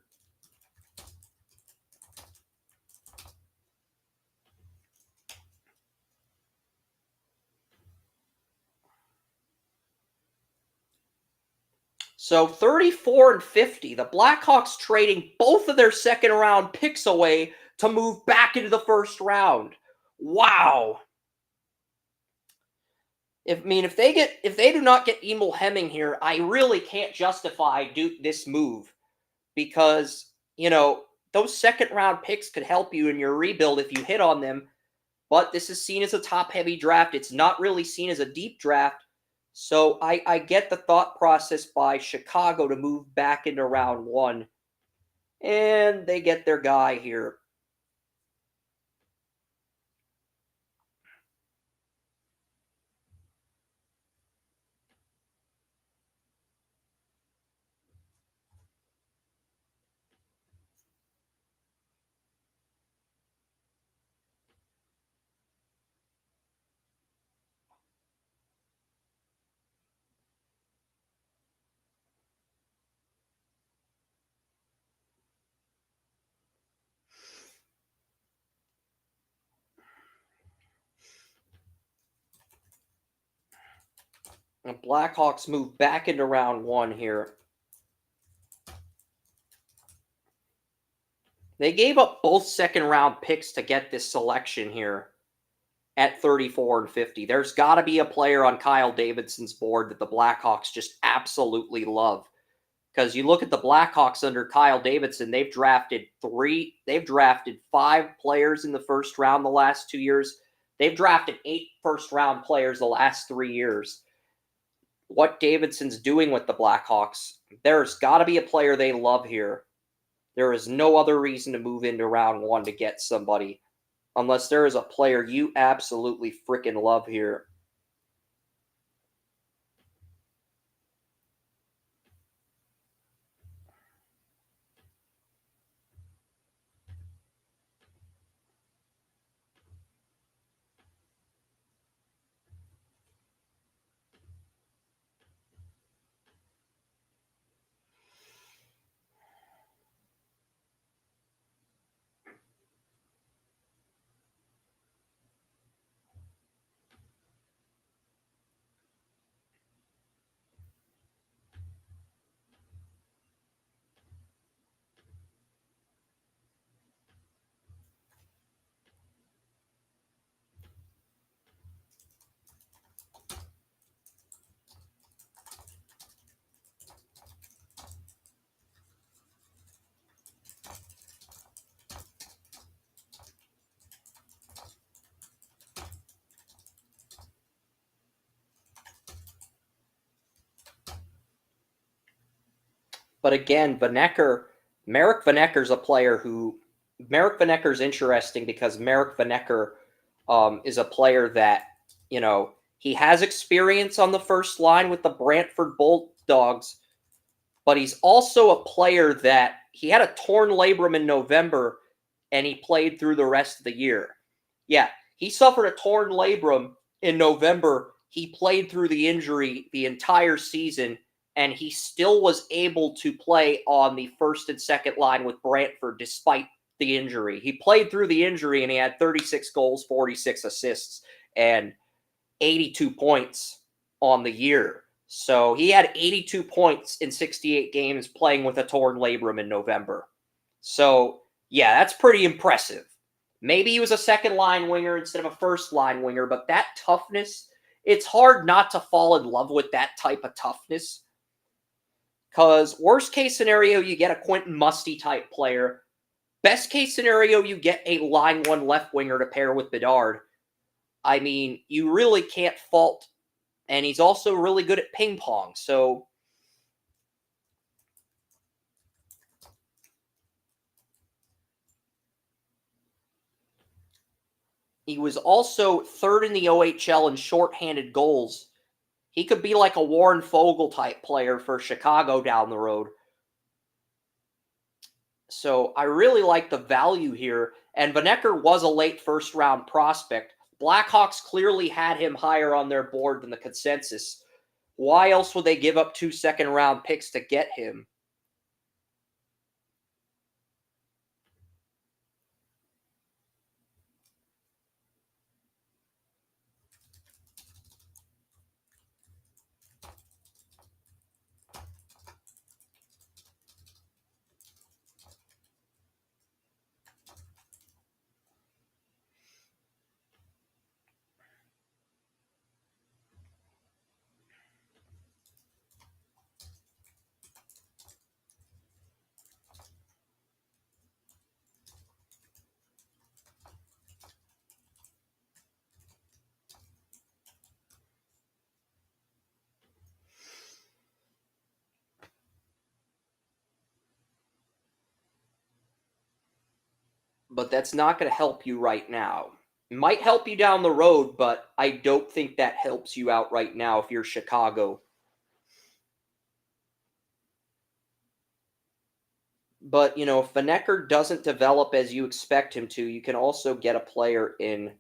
So 34 and 50. The Blackhawks trading both of their second round picks away to move back into the first round. Wow. If they do not get Emil Hemming here, I really can't justify this move, because, those second round picks could help you in your rebuild if you hit on them. But this is seen as a top heavy draft. It's not really seen as a deep draft. So I get the thought process by Chicago to move back into round one. And they get their guy here. The Blackhawks move back into round one here. They gave up both second round picks to get this selection here at 34 and 50. There's got to be a player on Kyle Davidson's board that the Blackhawks just absolutely love. Because you look at the Blackhawks under Kyle Davidson, they've drafted 5 players in the first round the last 2 years. They've drafted 8 first-round players the last 3 years. What Davidson's doing with the Blackhawks, there's got to be a player they love here. There is no other reason to move into round one to get somebody, unless there is a player you absolutely freaking love here. But again, Marek Vanecker's a player who... Marek Vanecker's interesting because Marek Vanecker is a player that, he has experience on the first line with the Brantford Bulldogs, but he's also a player that he had a torn labrum in November, and he played through the rest of the year. Yeah, he suffered a torn labrum in November. He played through the injury the entire season, and he still was able to play on the first and second line with Brantford despite the injury. He played through the injury, and he had 36 goals, 46 assists, and 82 points on the year. So he had 82 points in 68 games playing with a torn labrum in November. So, yeah, that's pretty impressive. Maybe he was a second-line winger instead of a first-line winger, but that toughness, it's hard not to fall in love with that type of toughness. Because worst-case scenario, you get a Quentin Musty-type player. Best-case scenario, you get a line one left winger to pair with Bedard. I mean, you really can't fault. And he's also really good at ping pong. So, He was also third in the OHL in shorthanded goals. He could be like a Warren Fogle type player for Chicago down the road. So I really like the value here. And Vanecker was a late first round prospect. Blackhawks clearly had him higher on their board than the consensus. Why else would they give up 2 second-round picks to get him? But that's not going to help you right now. It might help you down the road, but I don't think that helps you out right now if you're Chicago. But, you know, if Vanecker doesn't develop as you expect him to, you can also get a player in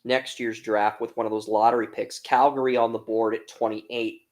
next year's draft with one of those lottery picks. Calgary on the board at 28.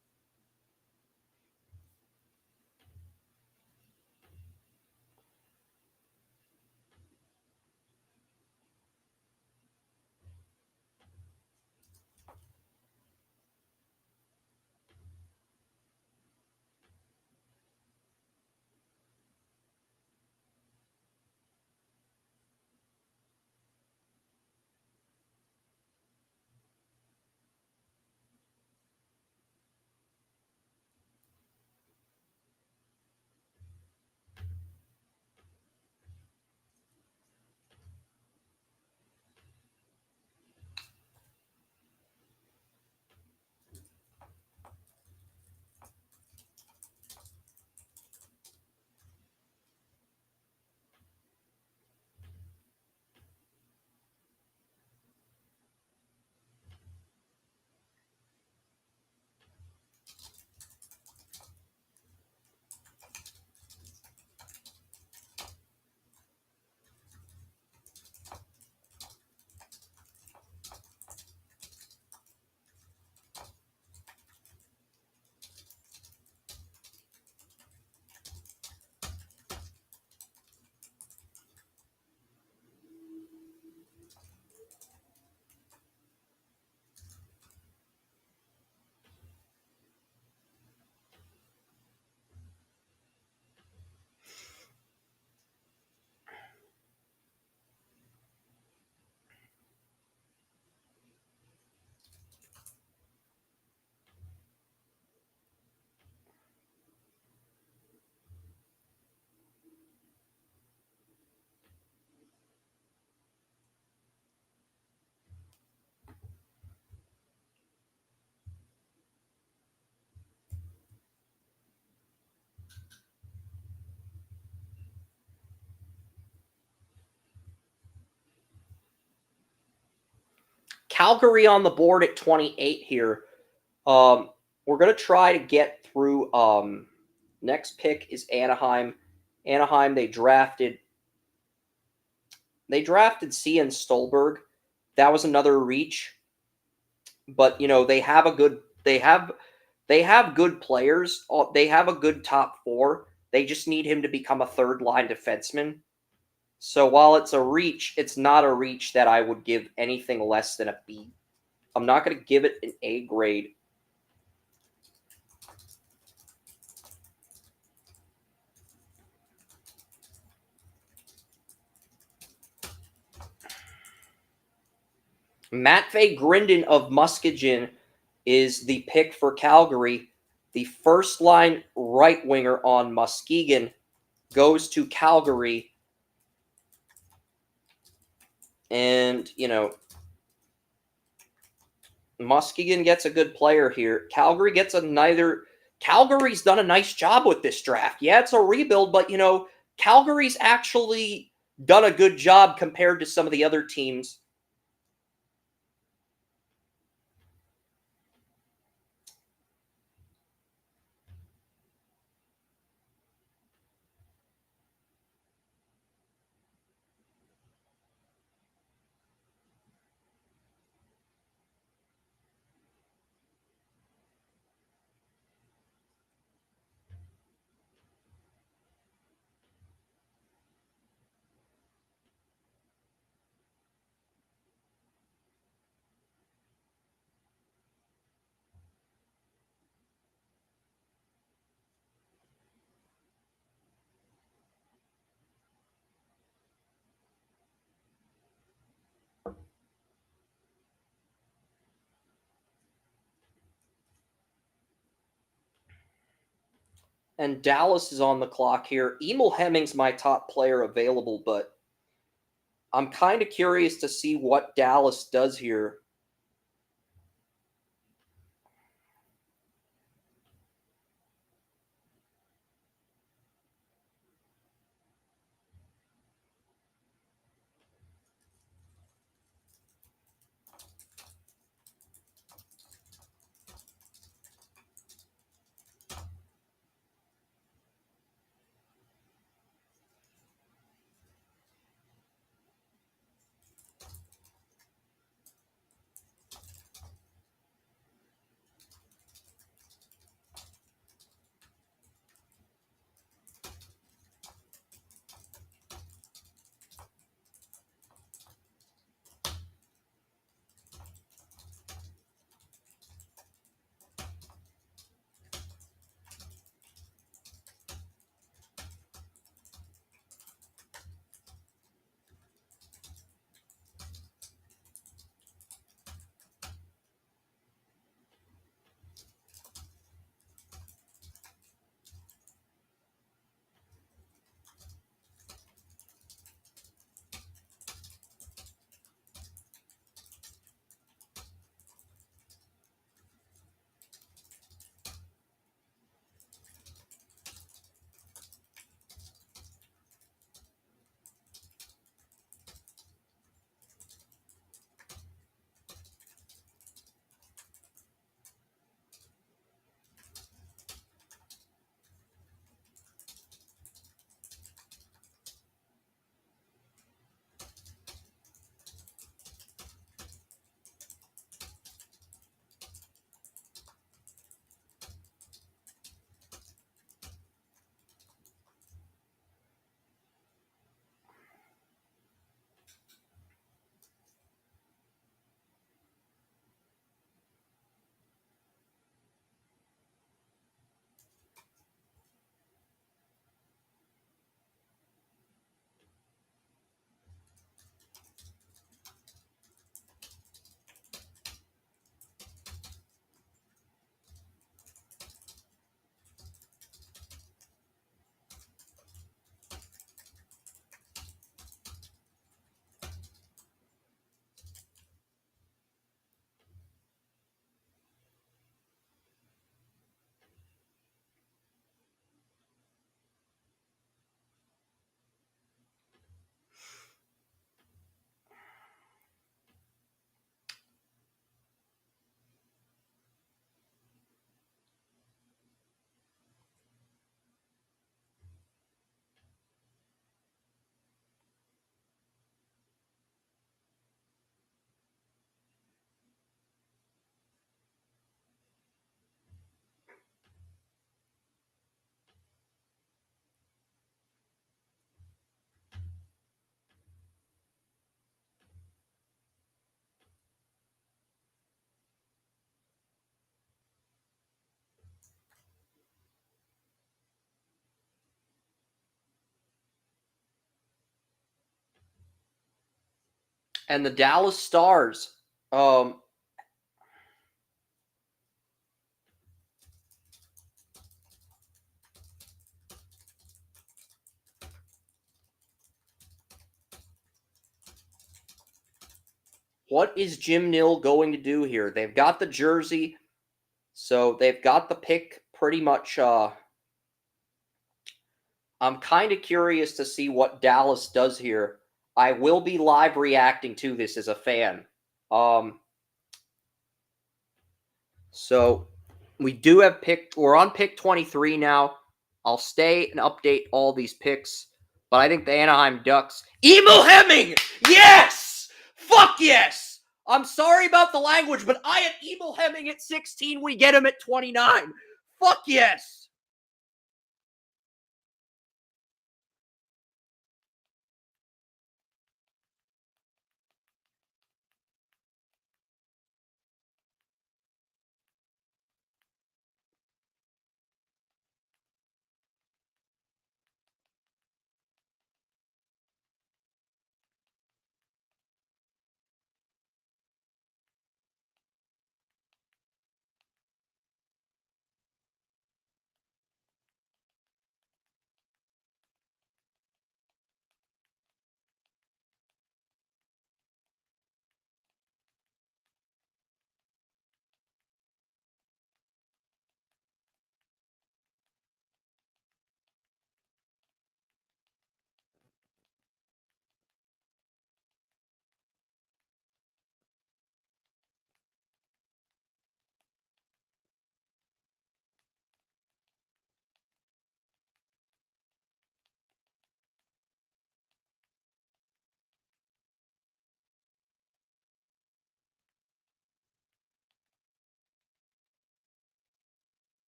Calgary on the board at 28 here. We're going to try to get through. Next pick is Anaheim. Anaheim, they drafted CN Stolberg. That was another reach. But, you know, they have good players. They have a good top four. They just need him to become a third line defenseman. So while it's a reach, it's not a reach that I would give anything less than a B. I'm not going to give it an A grade. Matvei Grindin of Muskegon is the pick for Calgary. The first line right winger on Muskegon goes to Calgary. And, you know, Muskegon gets a good player here. Calgary gets Calgary's done a nice job with this draft. Yeah, it's a rebuild, but, you know, Calgary's actually done a good job compared to some of the other teams And Dallas is on the clock here. Emil Hemming's my top player available, but I'm kind of curious to see what Dallas does here. And the Dallas Stars. What is Jim Nill going to do here? They've got the jersey, so they've got the pick pretty much. I'm kind of curious to see what Dallas does here. I will be live reacting to this as a fan. So we do have we're on pick 23 now. I'll stay and update all these picks, but I think the Anaheim Ducks. Emil Hemming! Yes! Fuck yes! I'm sorry about the language, but I had Emil Hemming at 16. We get him at 29. Fuck yes!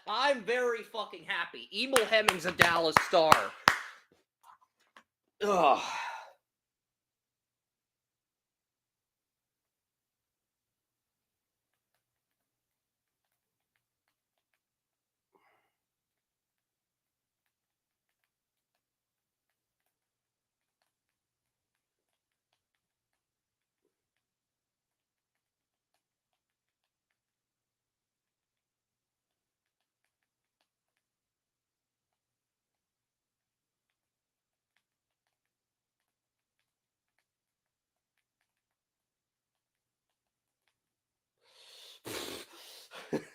I'm very fucking happy. Emil Hemming's a Dallas Star. Ugh. If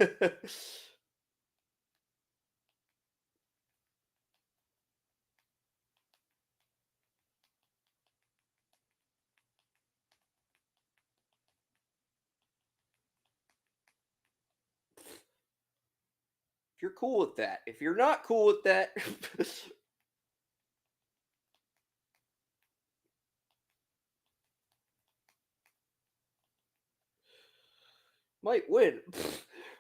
you're cool with that. If you're not cool with that, might win.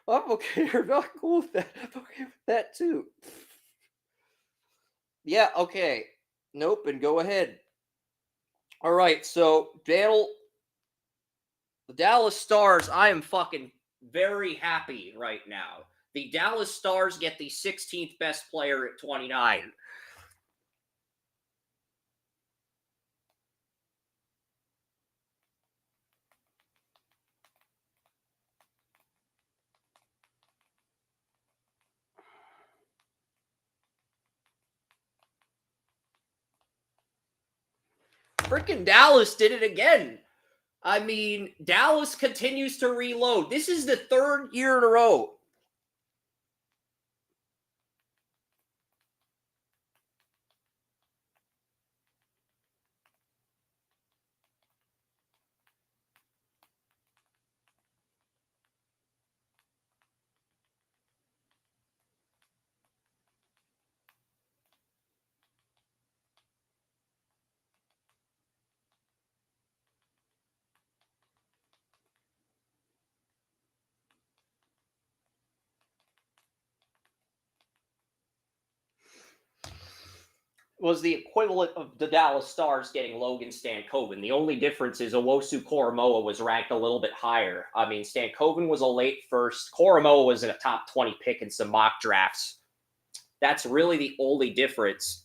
I'm okay. You're not cool with that. I'm okay with that too. Yeah, okay. Nope, and go ahead. All right, so the Dallas Stars, I am fucking very happy right now. The Dallas Stars get the 16th best player at 29. Freaking Dallas did it again. I mean, Dallas continues to reload. This is the third year in a row. Was the equivalent of the Dallas Stars getting Logan Stankoven. The only difference is Owosu Koromoa was ranked a little bit higher. I mean, Stankoven was a late first. Koromoa was in a top 20 pick in some mock drafts. That's really the only difference.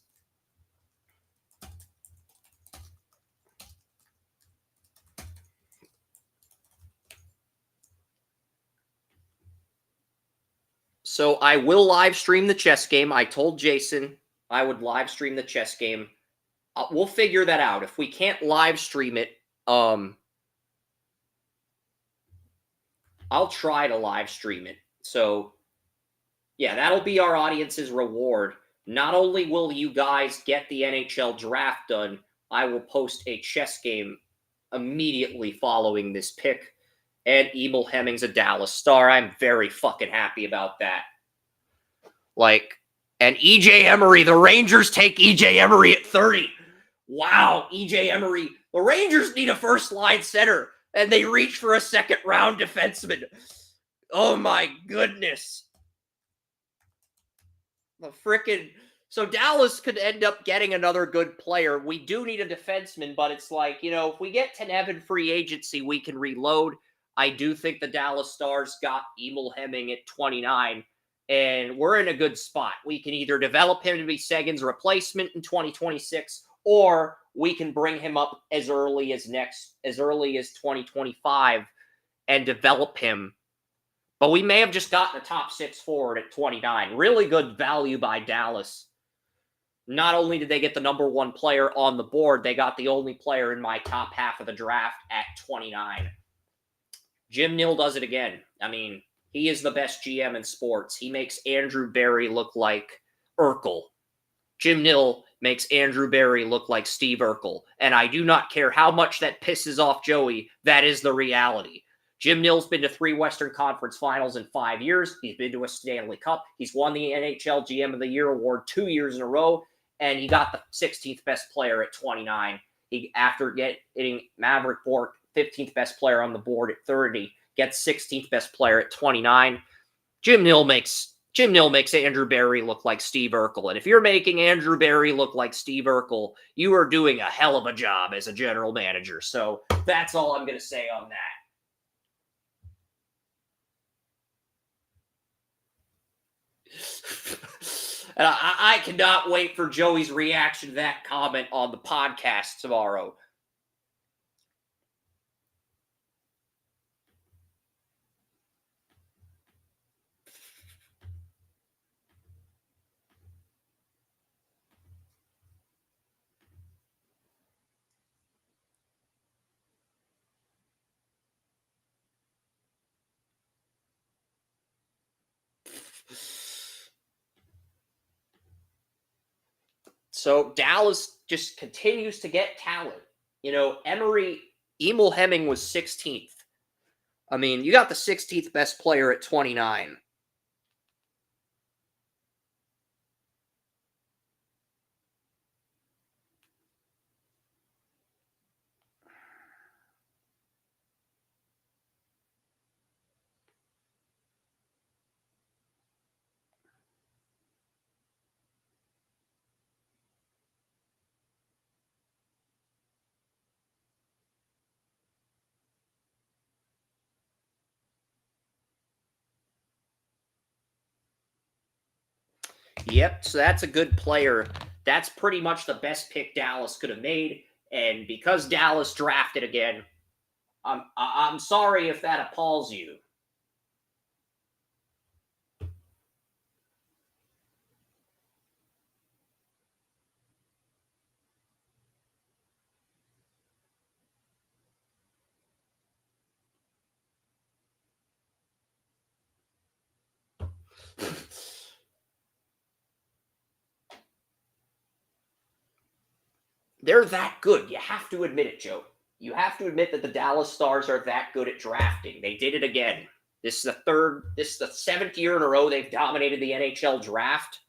So I will live stream the chess game. I told Jason I would live stream the chess game. We'll figure that out. If we can't live stream it, I'll try to live stream it. So yeah, that'll be our audience's reward. Not only will you guys get the NHL draft done, I will post a chess game immediately following this pick. And Emil Hemming's a Dallas Star. I'm very fucking happy about that. Like, and EJ Emery, the Rangers take EJ Emery at 30. Wow, EJ Emery. The Rangers need a first line center, and they reach for a second round defenseman. Oh my goodness. The frickin'. So Dallas could end up getting another good player. We do need a defenseman, but it's like, if we get Tenevin free agency, we can reload. I do think the Dallas Stars got Emil Hemming at 29, and we're in a good spot. We can either develop him to be Seguin's replacement in 2026, or we can bring him up as early as 2025 and develop him. But we may have just gotten a top 6 forward at 29. Really good value by Dallas. Not only did they get the number 1 player on the board, they got the only player in my top half of the draft at 29. Jim Nill does it again. I mean, he is the best GM in sports. He makes Andrew Barry look like Urkel. Jim Nill makes Andrew Barry look like Steve Urkel. And I do not care how much that pisses off Joey. That is the reality. Jim Nill's been to 3 Western Conference Finals in 5 years. He's been to a Stanley Cup. He's won the NHL GM of the Year award 2 years in a row, and he got the 16th best player at 29. After getting Maverick Bourque, 15th best player on the board at 30, gets 16th best player at 29. Jim Nill makes Jim Nill makes Andrew Barry look like Steve Urkel. And if you're making Andrew Barry look like Steve Urkel, you are doing a hell of a job as a general manager. So that's all I'm going to say on that. And I cannot wait for Joey's reaction to that comment on the podcast tomorrow. So Dallas just continues to get talent. You know, Emil Hemming was 16th. I mean, you got the 16th best player at 29. Yep, so that's a good player. That's pretty much the best pick Dallas could have made. And because Dallas drafted again, I'm sorry if that appalls you. They're that good. You have to admit it, Joe. You have to admit that the Dallas Stars are that good at drafting. They did it again. This is the 7th year in a row they've dominated the NHL draft.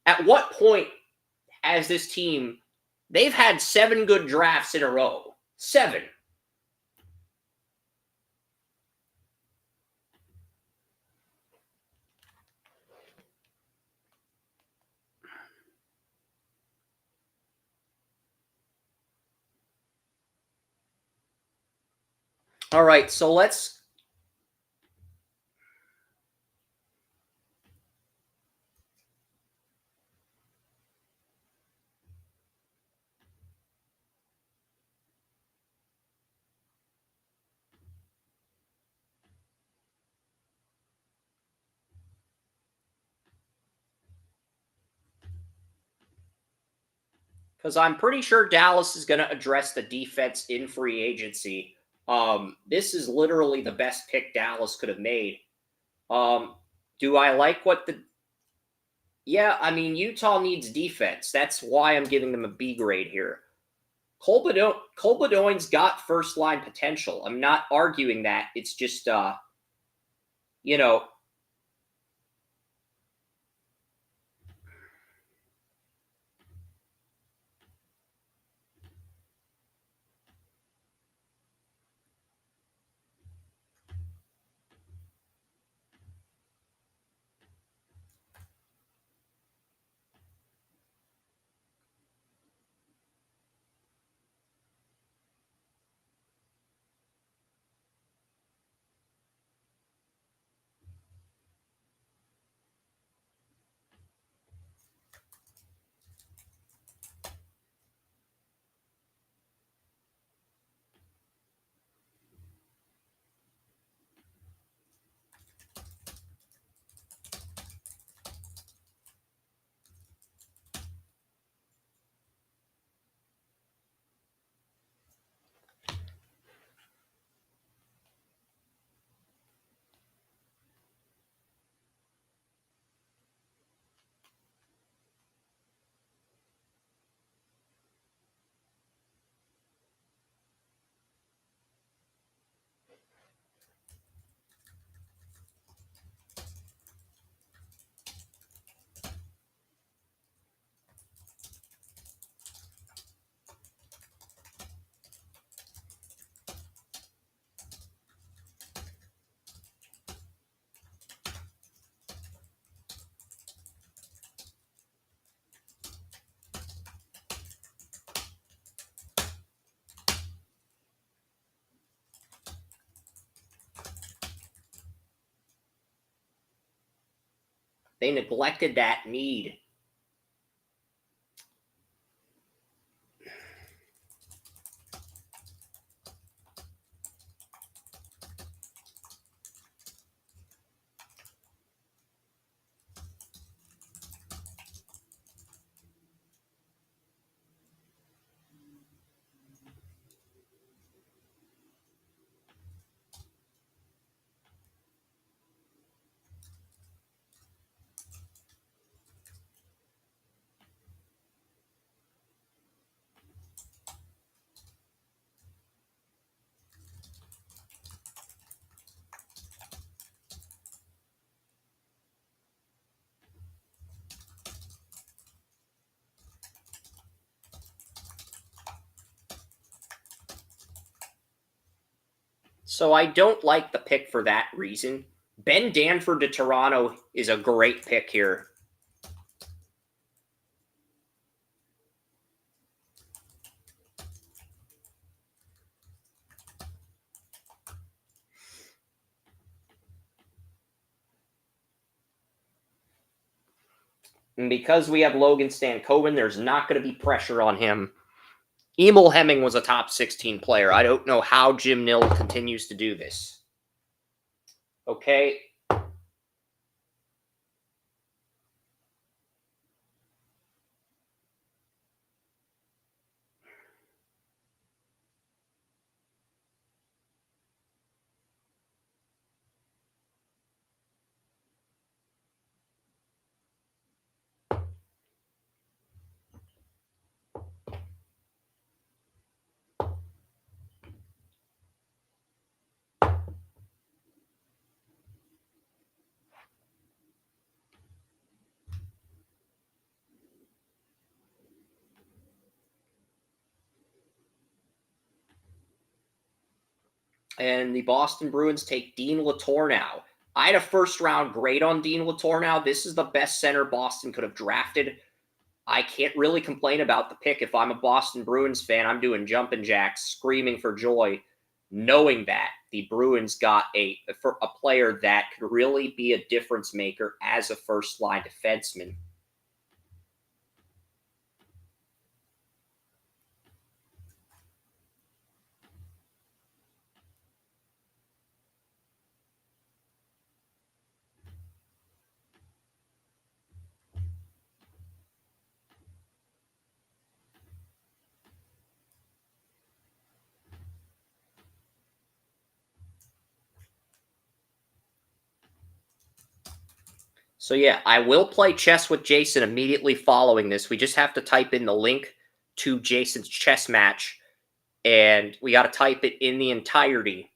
At what point has this team, they've had 7 good drafts in a row. 7. All right, so let's. Because I'm pretty sure Dallas is going to address the defense in free agency. This is literally the best pick Dallas could have made. Do I like what the? Yeah, I mean Utah needs defense. That's why I'm giving them a B grade here. Cole Bedoin's got first line potential. I'm not arguing that. It's just you know. They neglected that need. So I don't like the pick for that reason. Ben Danford to Toronto is a great pick here. And because we have Logan Stankoven, there's not going to be pressure on him. Emil Hemming was a top 16 player. I don't know how Jim Nill continues to do this. Okay. And the Boston Bruins take Dean Latourneau. I had a first-round grade on Dean Latourneau. This is the best center Boston could have drafted. I can't really complain about the pick. If I'm a Boston Bruins fan, I'm doing jumping jacks, screaming for joy, knowing that the Bruins got a player that could really be a difference maker as a first-line defenseman. So yeah, I will play chess with Jason immediately following this. We just have to type in the link to Jason's chess match, and we got to type it in the entirety.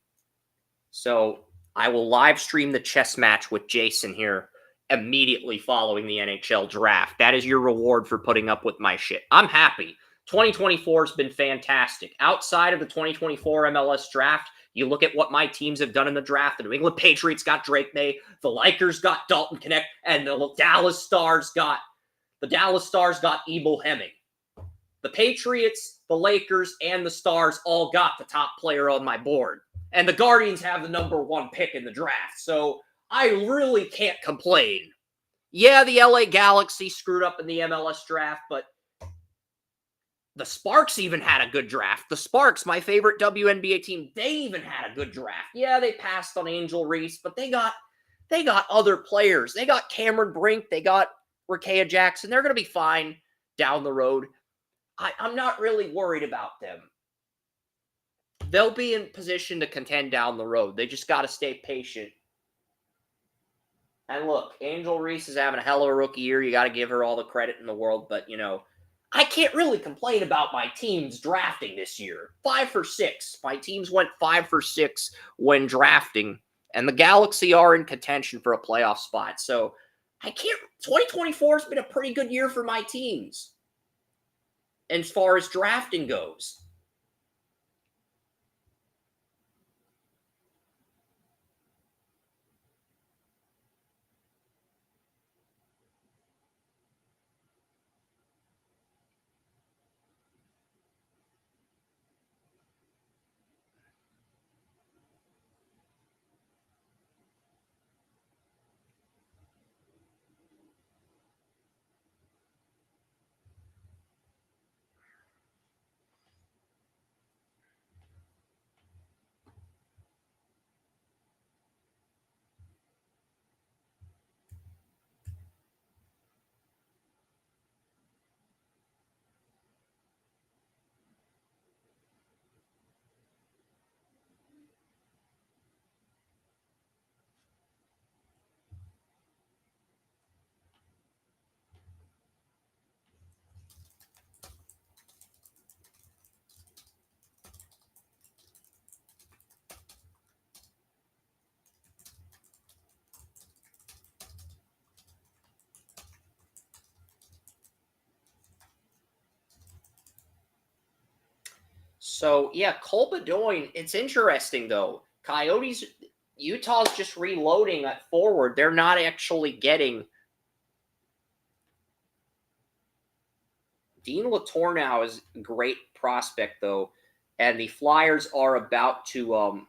So I will live stream the chess match with Jason here immediately following the NHL draft. That is your reward for putting up with my shit. I'm happy. 2024 has been fantastic. Outside of the 2024 MLS draft, you look at what my teams have done in the draft. The New England Patriots got Drake May, the Lakers got Dalton Knecht, and the Dallas Stars got Emil Hemming. The Patriots, the Lakers, and the Stars all got the top player on my board. And the Guardians have the #1 pick in the draft. So I really can't complain. Yeah, the LA Galaxy screwed up in the MLS draft, but the Sparks even had a good draft. The Sparks, my favorite WNBA team, they even had a good draft. Yeah, they passed on Angel Reese, but they got other players. They got Cameron Brink. They got Rakea Jackson. They're going to be fine down the road. I'm not really worried about them. They'll be in position to contend down the road. They just got to stay patient. And look, Angel Reese is having a hell of a rookie year. You got to give her all the credit in the world. But, I can't really complain about my teams drafting this year. 5 for 6. My teams went 5 for 6 when drafting. And the Galaxy are in contention for a playoff spot. So, 2024 has been a pretty good year for my teams as far as drafting goes. So, yeah, Cole Bedoin, it's interesting, though. Coyotes, Utah's just reloading at forward. They're not actually getting. Dean Latourneau is a great prospect, though, and the Flyers are about to.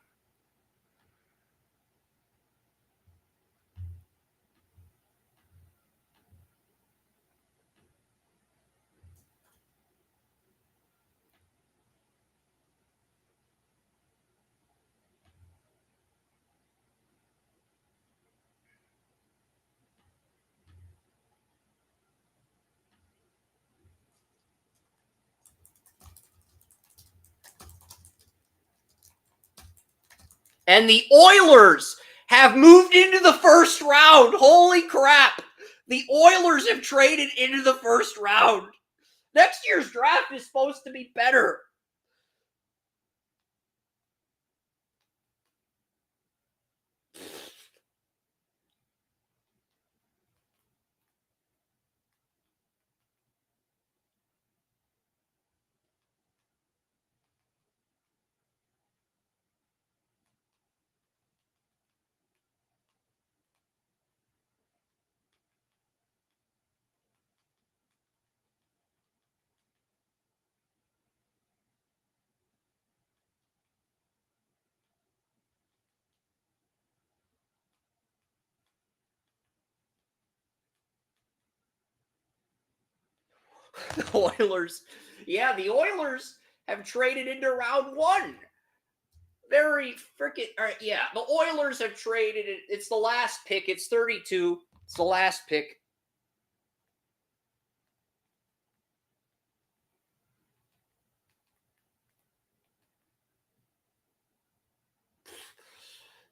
And the Oilers have moved into the first round. Holy crap. The Oilers have traded into the first round. Next year's draft is supposed to be better. The Oilers, yeah, the Oilers have traded into round one. Very freaking, yeah, the Oilers have traded it. It's the last pick. It's 32. It's the last pick.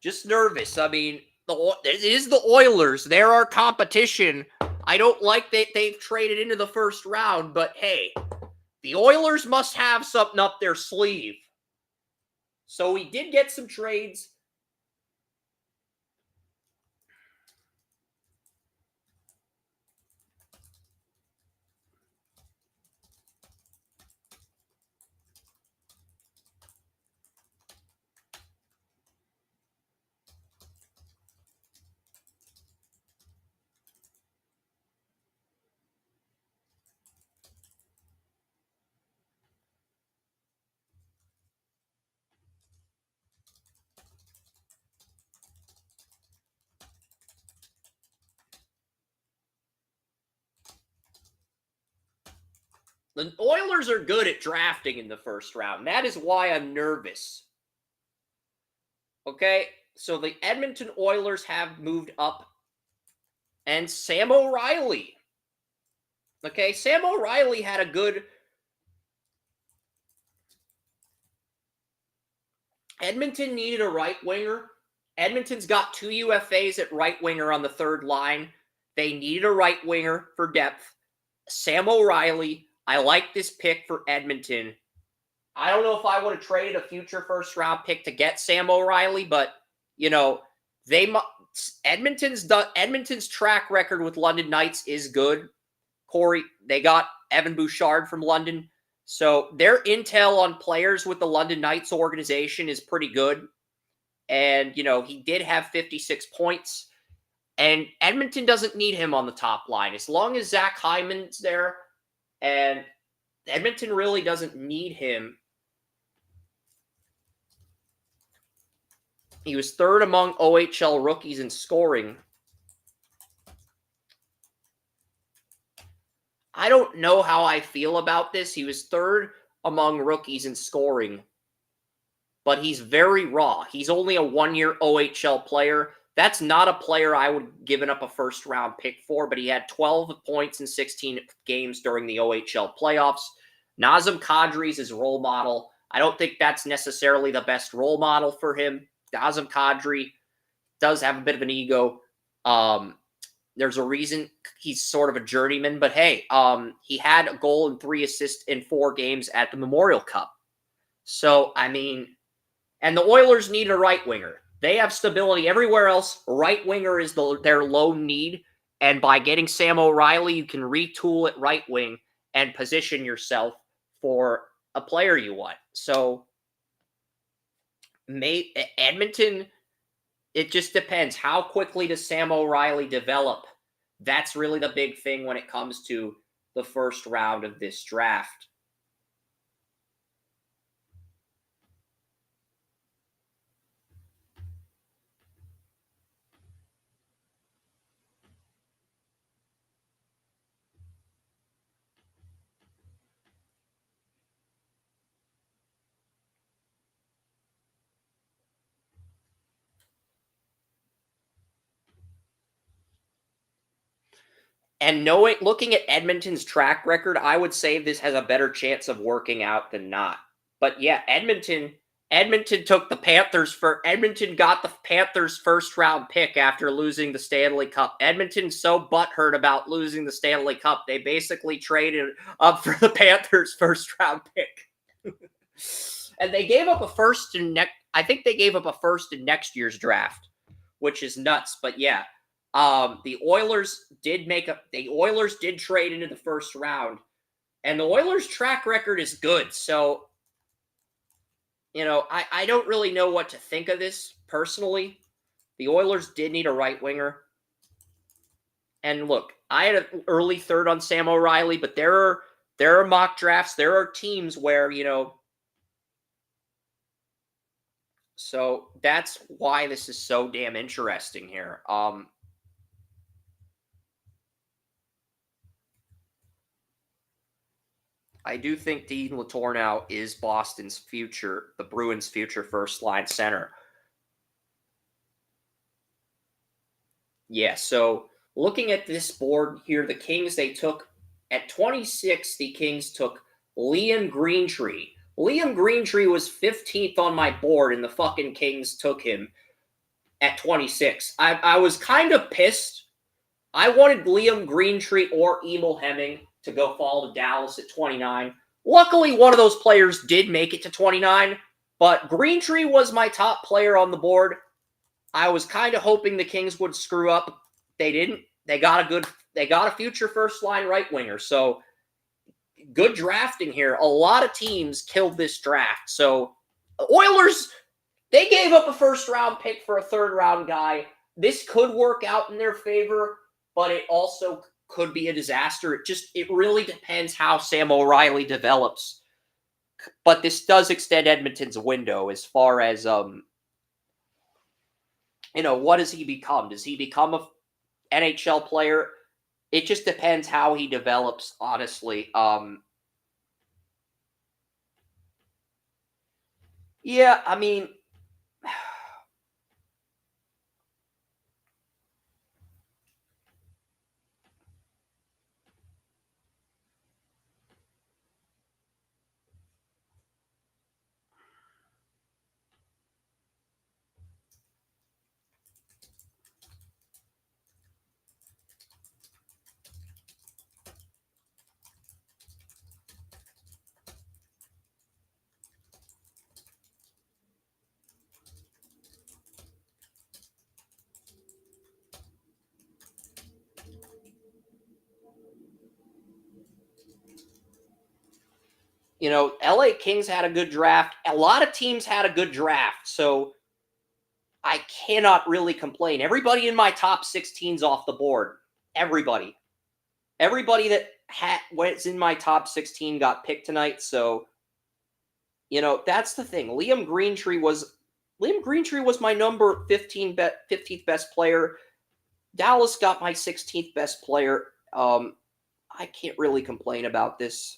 Just nervous. I mean, it is the Oilers. They're our competition. I don't like that they've traded into the first round, but hey, the Oilers must have something up their sleeve. So we did get some trades. The Oilers are good at drafting in the first round. That is why I'm nervous. Okay, so the Edmonton Oilers have moved up. And Sam O'Reilly. Okay, Sam O'Reilly had a good. Edmonton needed a right winger. Edmonton's got 2 UFAs at right winger on the third line. They needed a right winger for depth. Sam O'Reilly. I like this pick for Edmonton. I don't know if I would have traded a future first round pick to get Sam O'Reilly, but Edmonton's track record with London Knights is good. Corey, they got Evan Bouchard from London. So their intel on players with the London Knights organization is pretty good. And, he did have 56 points. And Edmonton doesn't need him on the top line. As long as Zach Hyman's there, and Edmonton really doesn't need him. He was third among OHL rookies in scoring. I don't know how I feel about this. He was third among rookies in scoring, but he's very raw. He's only a 1-year OHL player. That's not a player I would have given up a first-round pick for, but he had 12 points in 16 games during the OHL playoffs. Nazem Kadri's his role model. I don't think that's necessarily the best role model for him. Nazem Kadri does have a bit of an ego. There's a reason he's sort of a journeyman, but hey, he had a goal and 3 assists in 4 games at the Memorial Cup. So, I mean, and the Oilers need a right winger. They have stability everywhere else. Right winger is their lone need. And by getting Sam O'Reilly, you can retool at right wing and position yourself for a player you want. So Edmonton, it just depends. How quickly does Sam O'Reilly develop? That's really the big thing when it comes to the first round of this draft. And looking at Edmonton's track record, I would say this has a better chance of working out than not. But yeah, Edmonton took the Panthers for Edmonton got the Panthers first round pick after losing the Stanley Cup. Edmonton's so butthurt about losing the Stanley Cup, they basically traded up for the Panthers first round pick. And they gave up a first in I think they gave up a first in next year's draft, which is nuts. But yeah, the Oilers did trade into the first round, and the Oilers' track record is good. So, I don't really know what to think of this personally. The Oilers did need a right winger. And look, I had an early third on Sam O'Reilly, but there are mock drafts, there are teams where, so that's why this is so damn interesting here. I do think Dean Letourneau is Boston's future, the Bruins' future first line center. Yeah, so looking at this board here, the Kings, they took at 26, the Kings took Liam Greentree. Liam Greentree was 15th on my board, and the fucking Kings took him at 26. I was kind of pissed. I wanted Liam Greentree or Emil Hemming to go fall to Dallas at 29. Luckily, one of those players did make it to 29, but Greentree was my top player on the board. I was kind of hoping the Kings would screw up. They didn't. They got a future first line right winger. So good drafting here. A lot of teams killed this draft. So Oilers, they gave up a first round pick for a third round guy. This could work out in their favor, but it also could be a disaster. It really depends how Sam O'Reilly develops. But this does extend Edmonton's window as far as what does he become? Does he become a NHL player? It just depends how he develops, honestly. Yeah, I mean, LA Kings had a good draft. A lot of teams had a good draft, so I cannot really complain. Everybody in my top 16's off the board. Everybody that was in my top 16 got picked tonight. So, that's the thing. Liam Greentree was my number 15th best player. Dallas got my 16th best player. I can't really complain about this.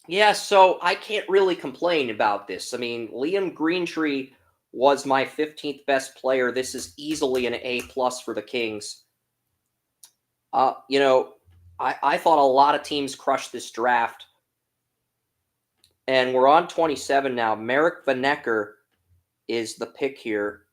Yeah, so I can't really complain about this. I mean, Liam Greentree was my 15th best player. This is easily an A plus for the Kings. You know, I thought a lot of teams crushed this draft, and we're on 27 now. Merrick Vanecker is the pick here.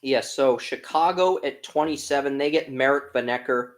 Yeah, so Chicago at 27, they get Merrick Vanecker.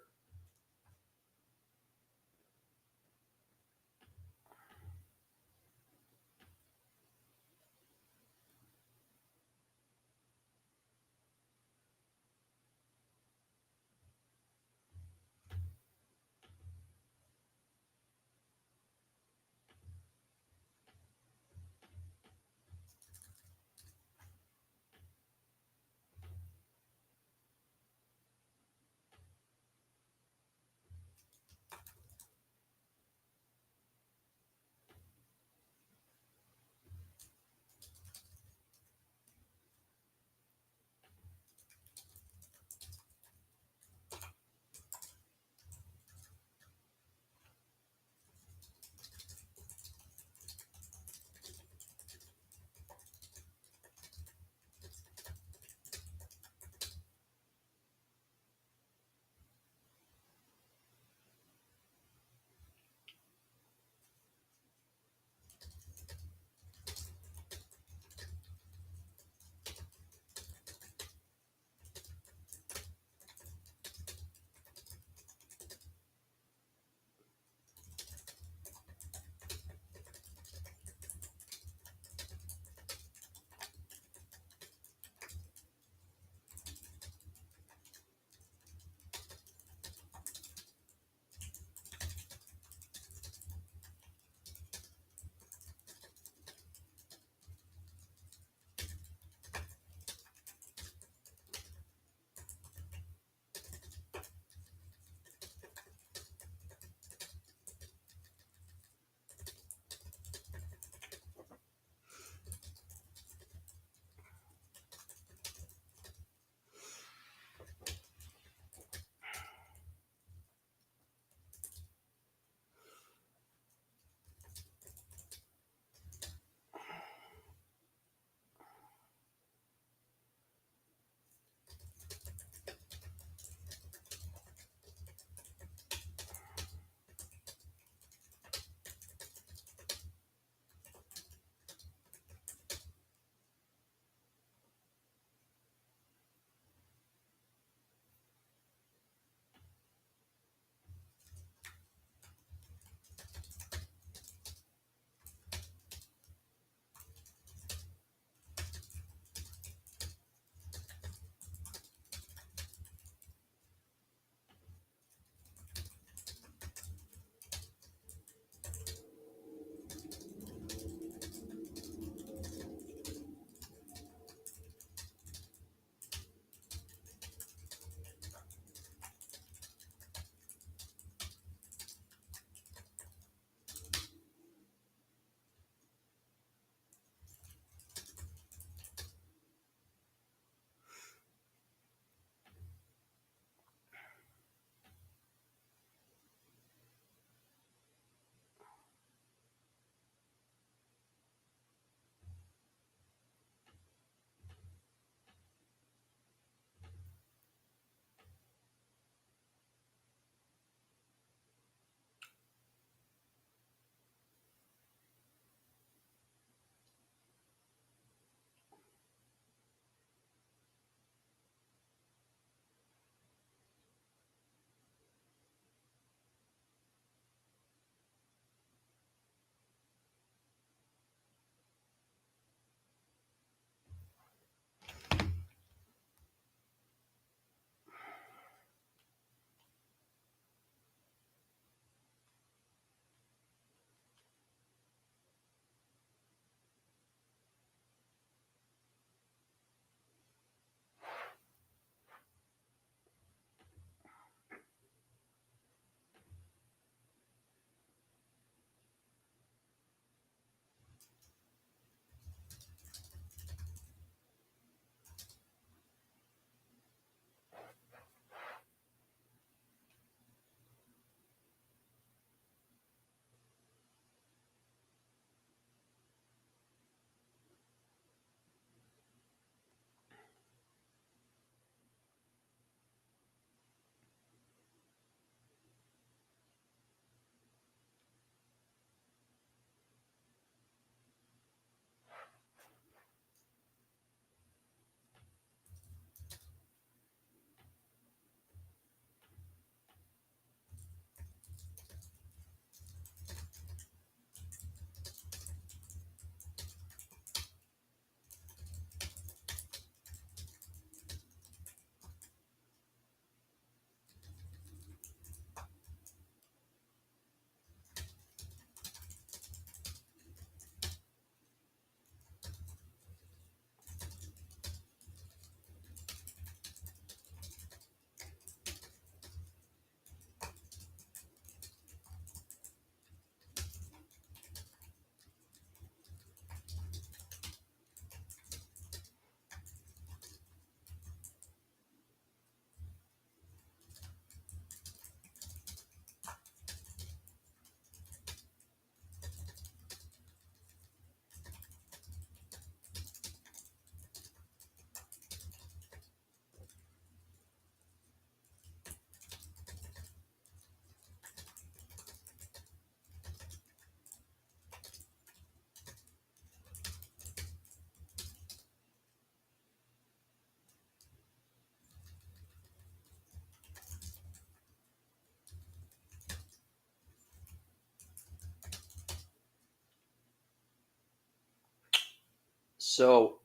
So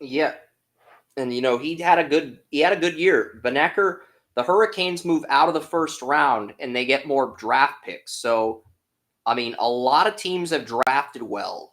yeah, and he had a good year. Benecker, the Hurricanes move out of the first round and they get more draft picks. So I mean, a lot of teams have drafted well.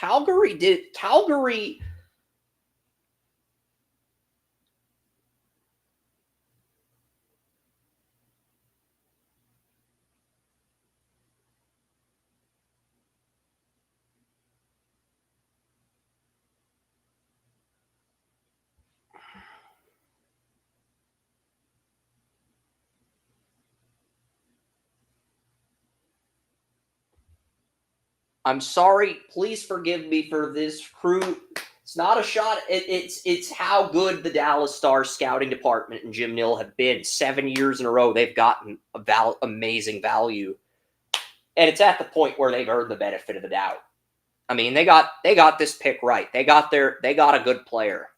Calgary. I'm sorry. Please forgive me for this crew. It's not a shot. It's how good the Dallas Stars scouting department and Jim Nill have been. 7 years in a row, they've gotten amazing value, and it's at the point where they've earned the benefit of the doubt. I mean, they got this pick right. They got a good player.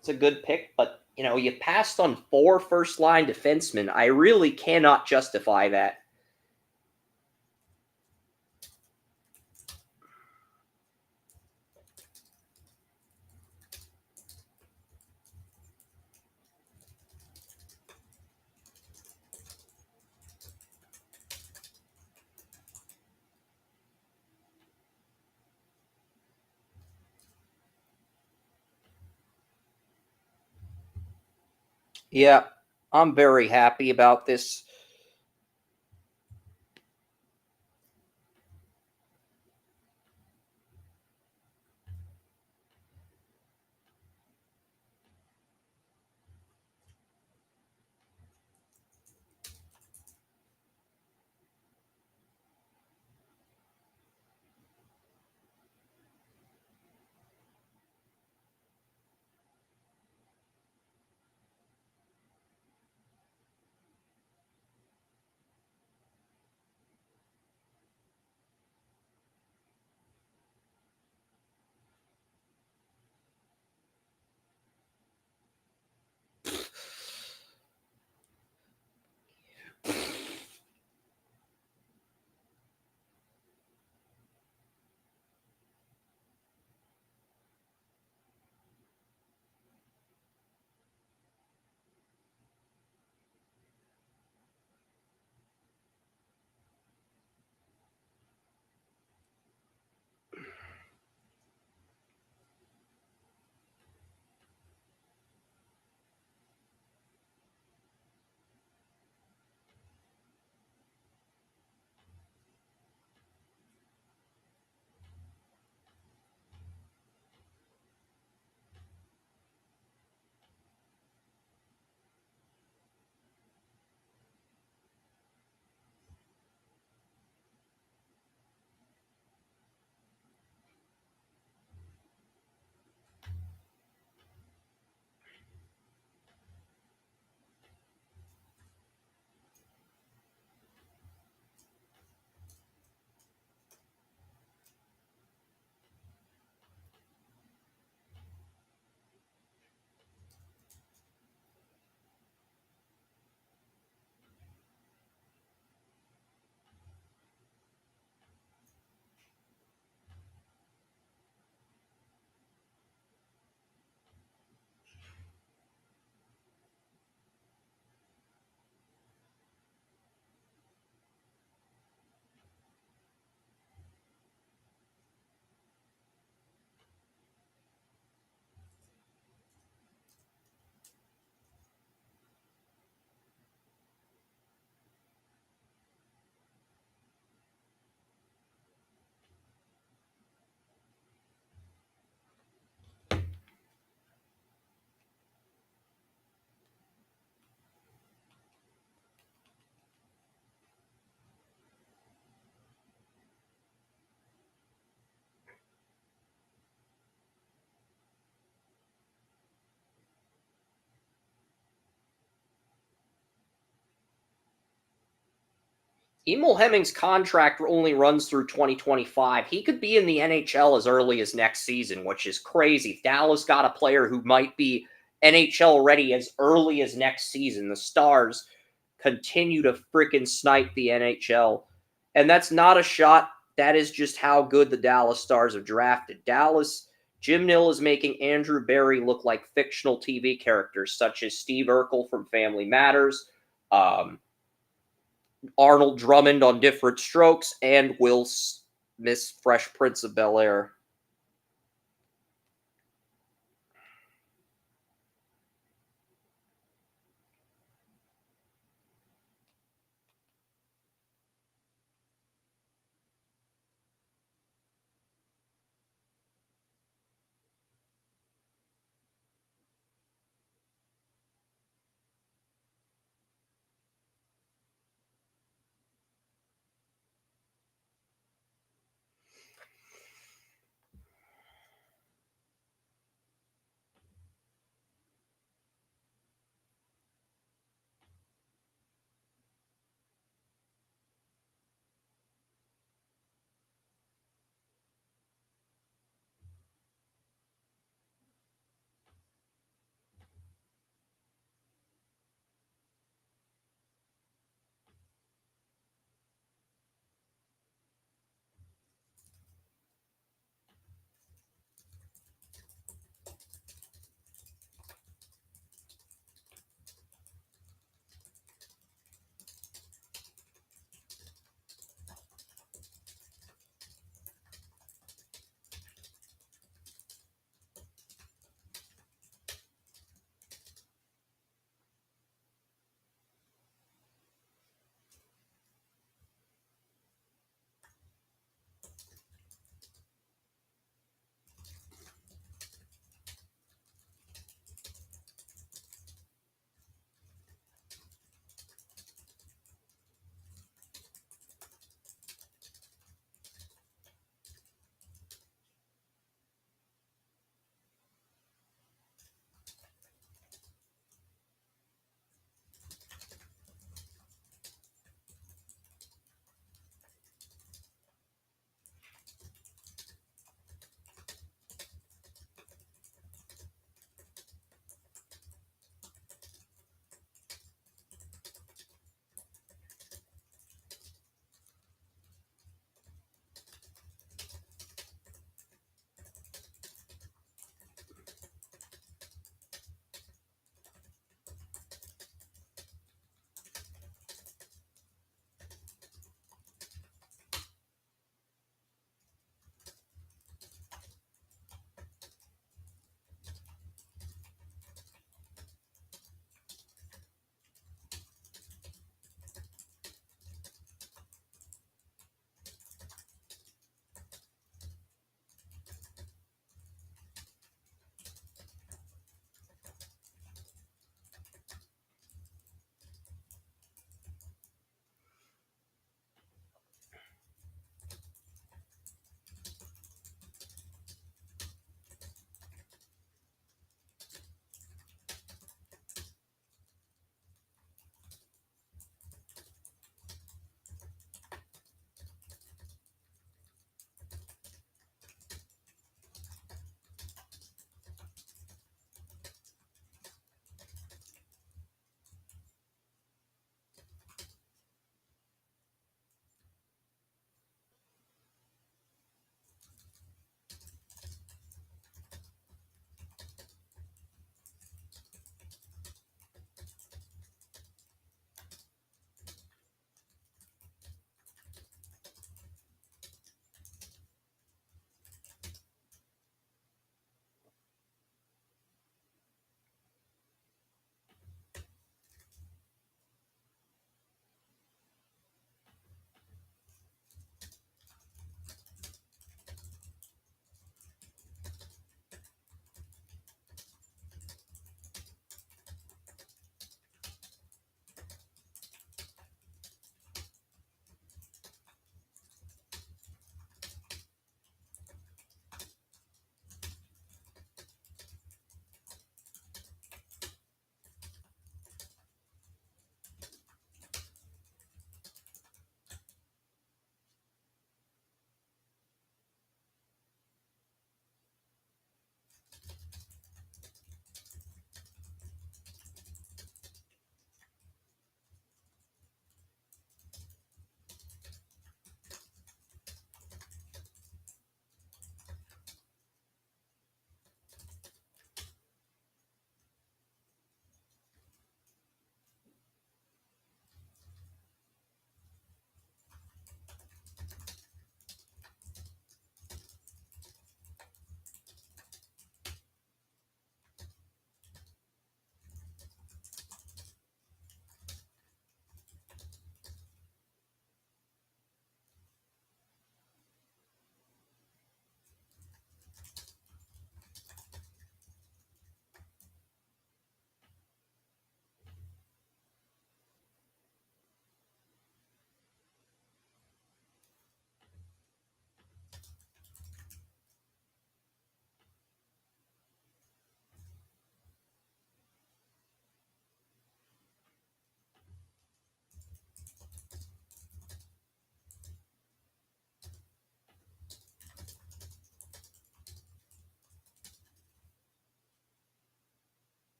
It's a good pick, but you passed on 4 first-line defensemen. I really cannot justify that. Yeah, I'm very happy about this. Emil Hemming's contract only runs through 2025. He could be in the NHL as early as next season, which is crazy. Dallas got a player who might be NHL ready as early as next season. The Stars continue to freaking snipe the NHL. And that's not a shot. That is just how good the Dallas Stars have drafted. Jim Nill is making Andrew Barry look like fictional TV characters, such as Steve Urkel from Family Matters, Arnold Drummond on Different Strokes, and Will Smith's Fresh Prince of Bel-Air.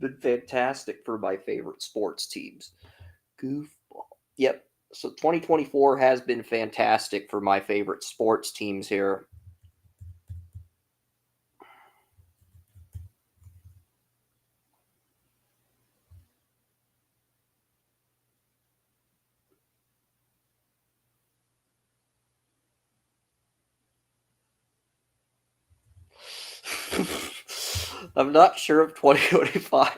been fantastic for my favorite sports teams. Goofball. Yep. So 2024 has been fantastic for my favorite sports teams here. I'm not sure of 2025.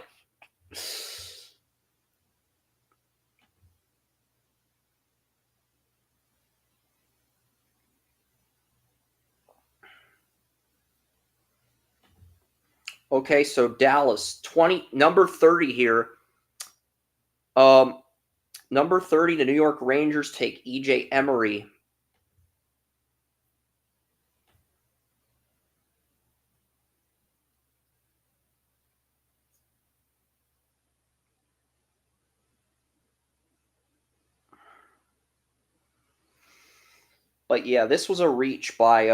Okay, so Dallas, number 30 here. Number 30, the New York Rangers take EJ Emery. But yeah, this was a reach by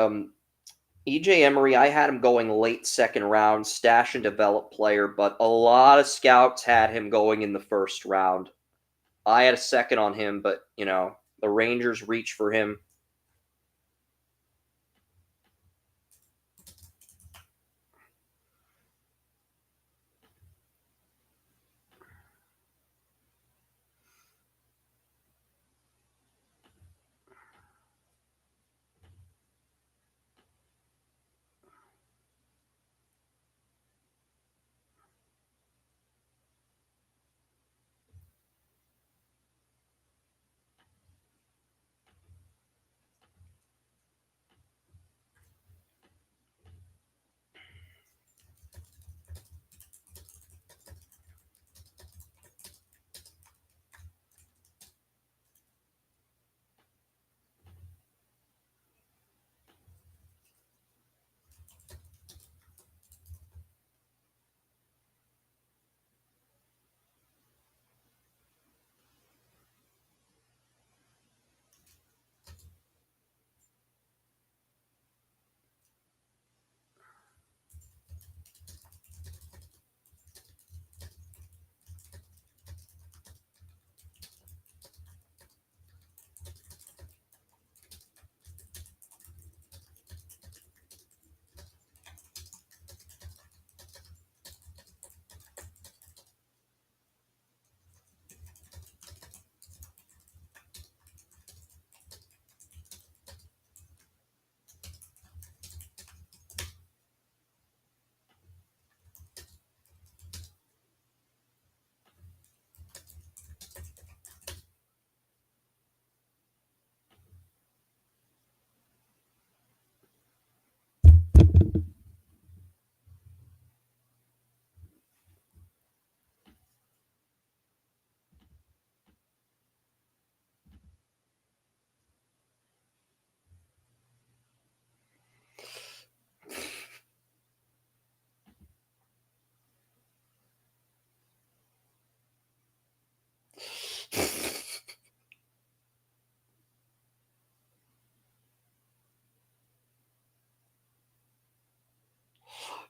EJ Emery. I had him going late second round, stash and develop player, but a lot of scouts had him going in the first round. I had a second on him, but the Rangers reached for him.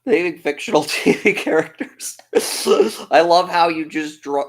Naming fictional TV characters. I love how you just draw.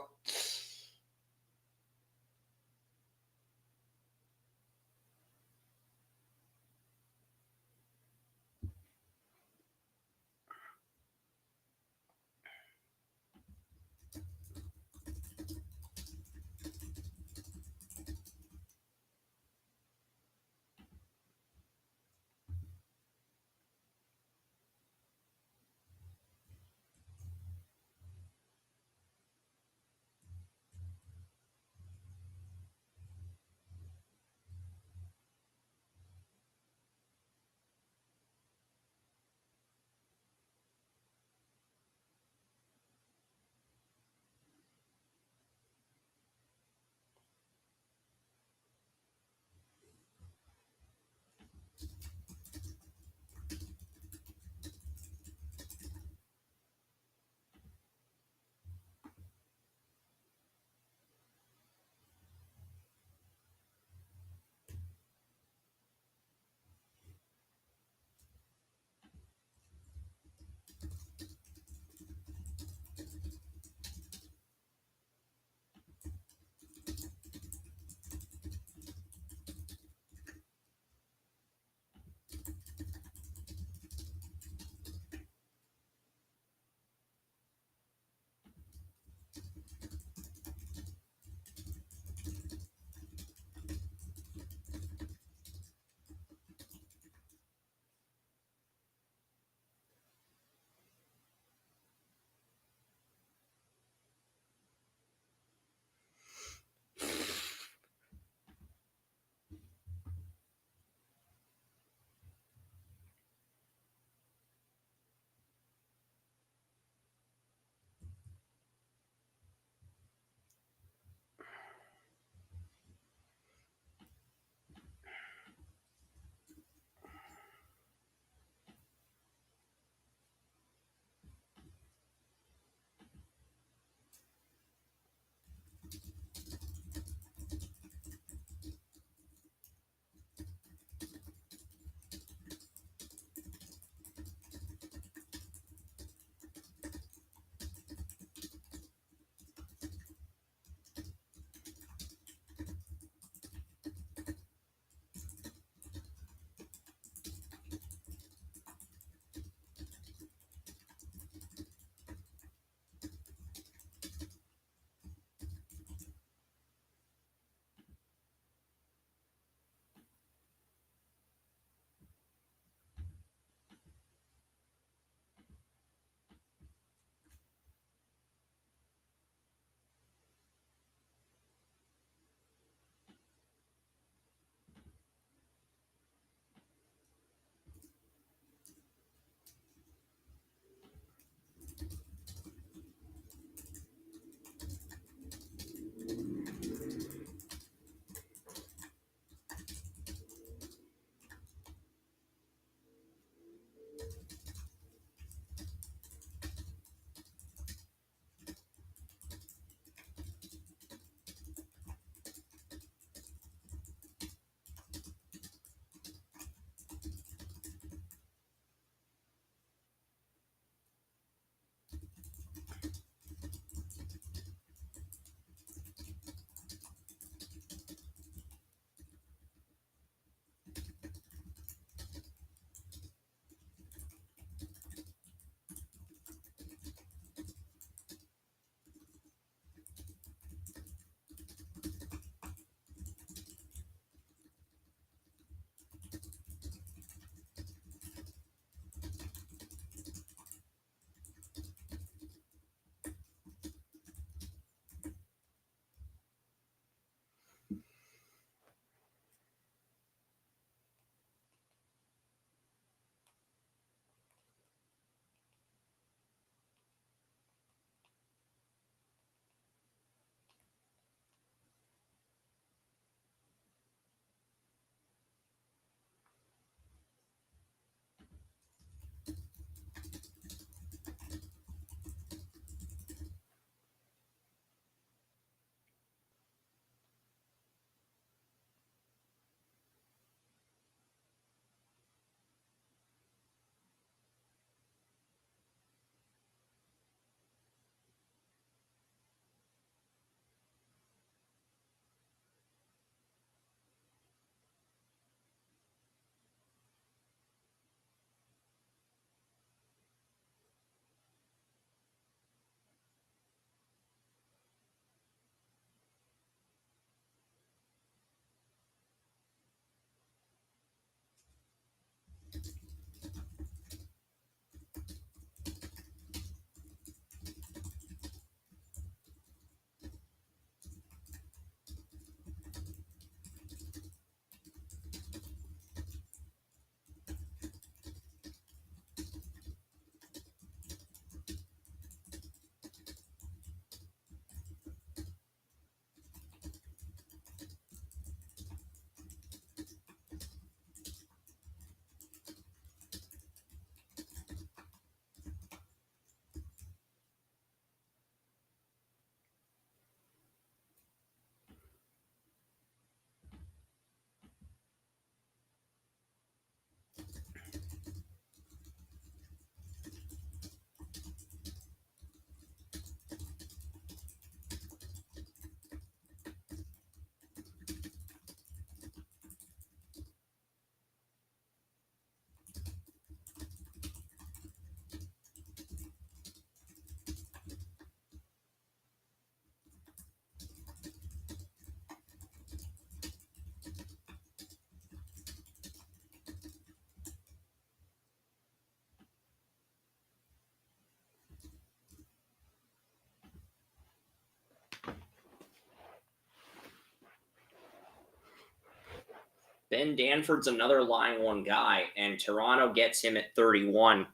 Ben Danford's another line one guy, and Toronto gets him at 31.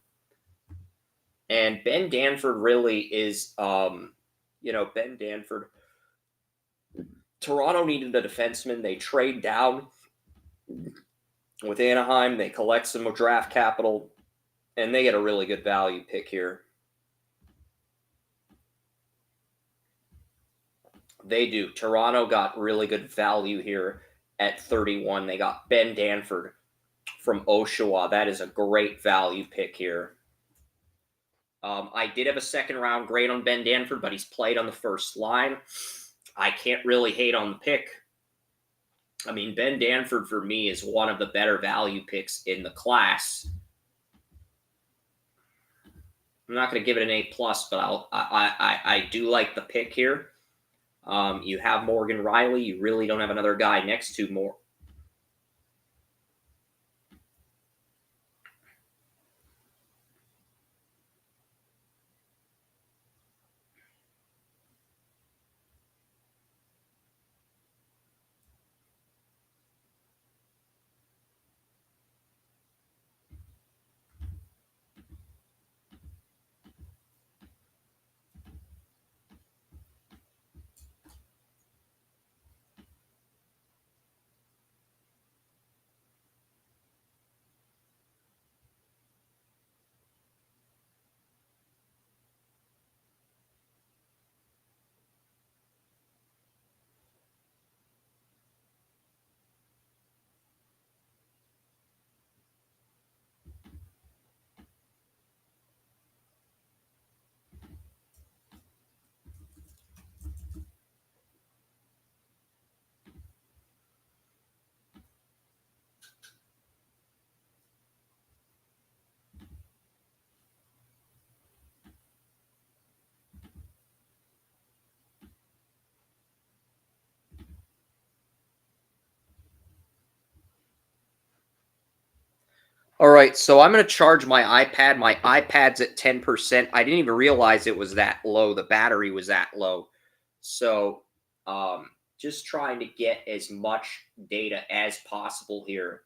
And Ben Danford really is, Ben Danford. Toronto needed a defenseman. They trade down with Anaheim. They collect some draft capital, and they get a really good value pick here. They do. Toronto got really good value here at 31. They got Ben Danford from Oshawa. That is a great value pick here. I did have a second round grade on Ben Danford, but he's played on the first line. I can't really hate on the pick. I mean, Ben Danford for me is one of the better value picks in the class. I'm not going to give it an A+, but I do like the pick here. You have Morgan Riley. You really don't have another guy next to more. All right, so I'm going to charge my iPad. My iPad's at 10%. I didn't even realize it was that low. The battery was that low. So just trying to get as much data as possible here.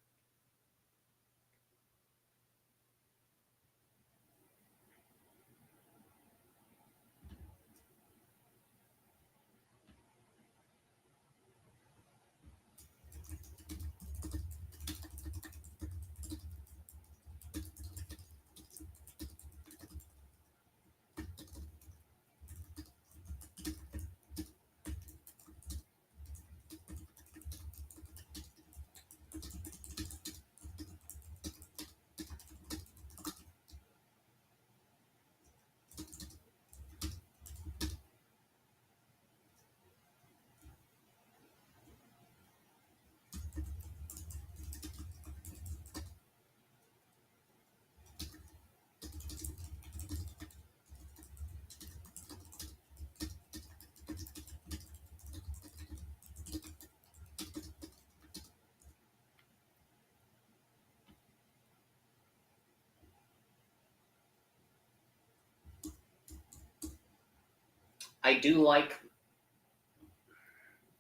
I do like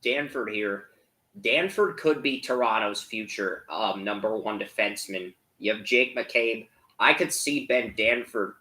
Danford here. Danford could be Toronto's future number one defenseman. You have Jake McCabe. I could see Ben Danford.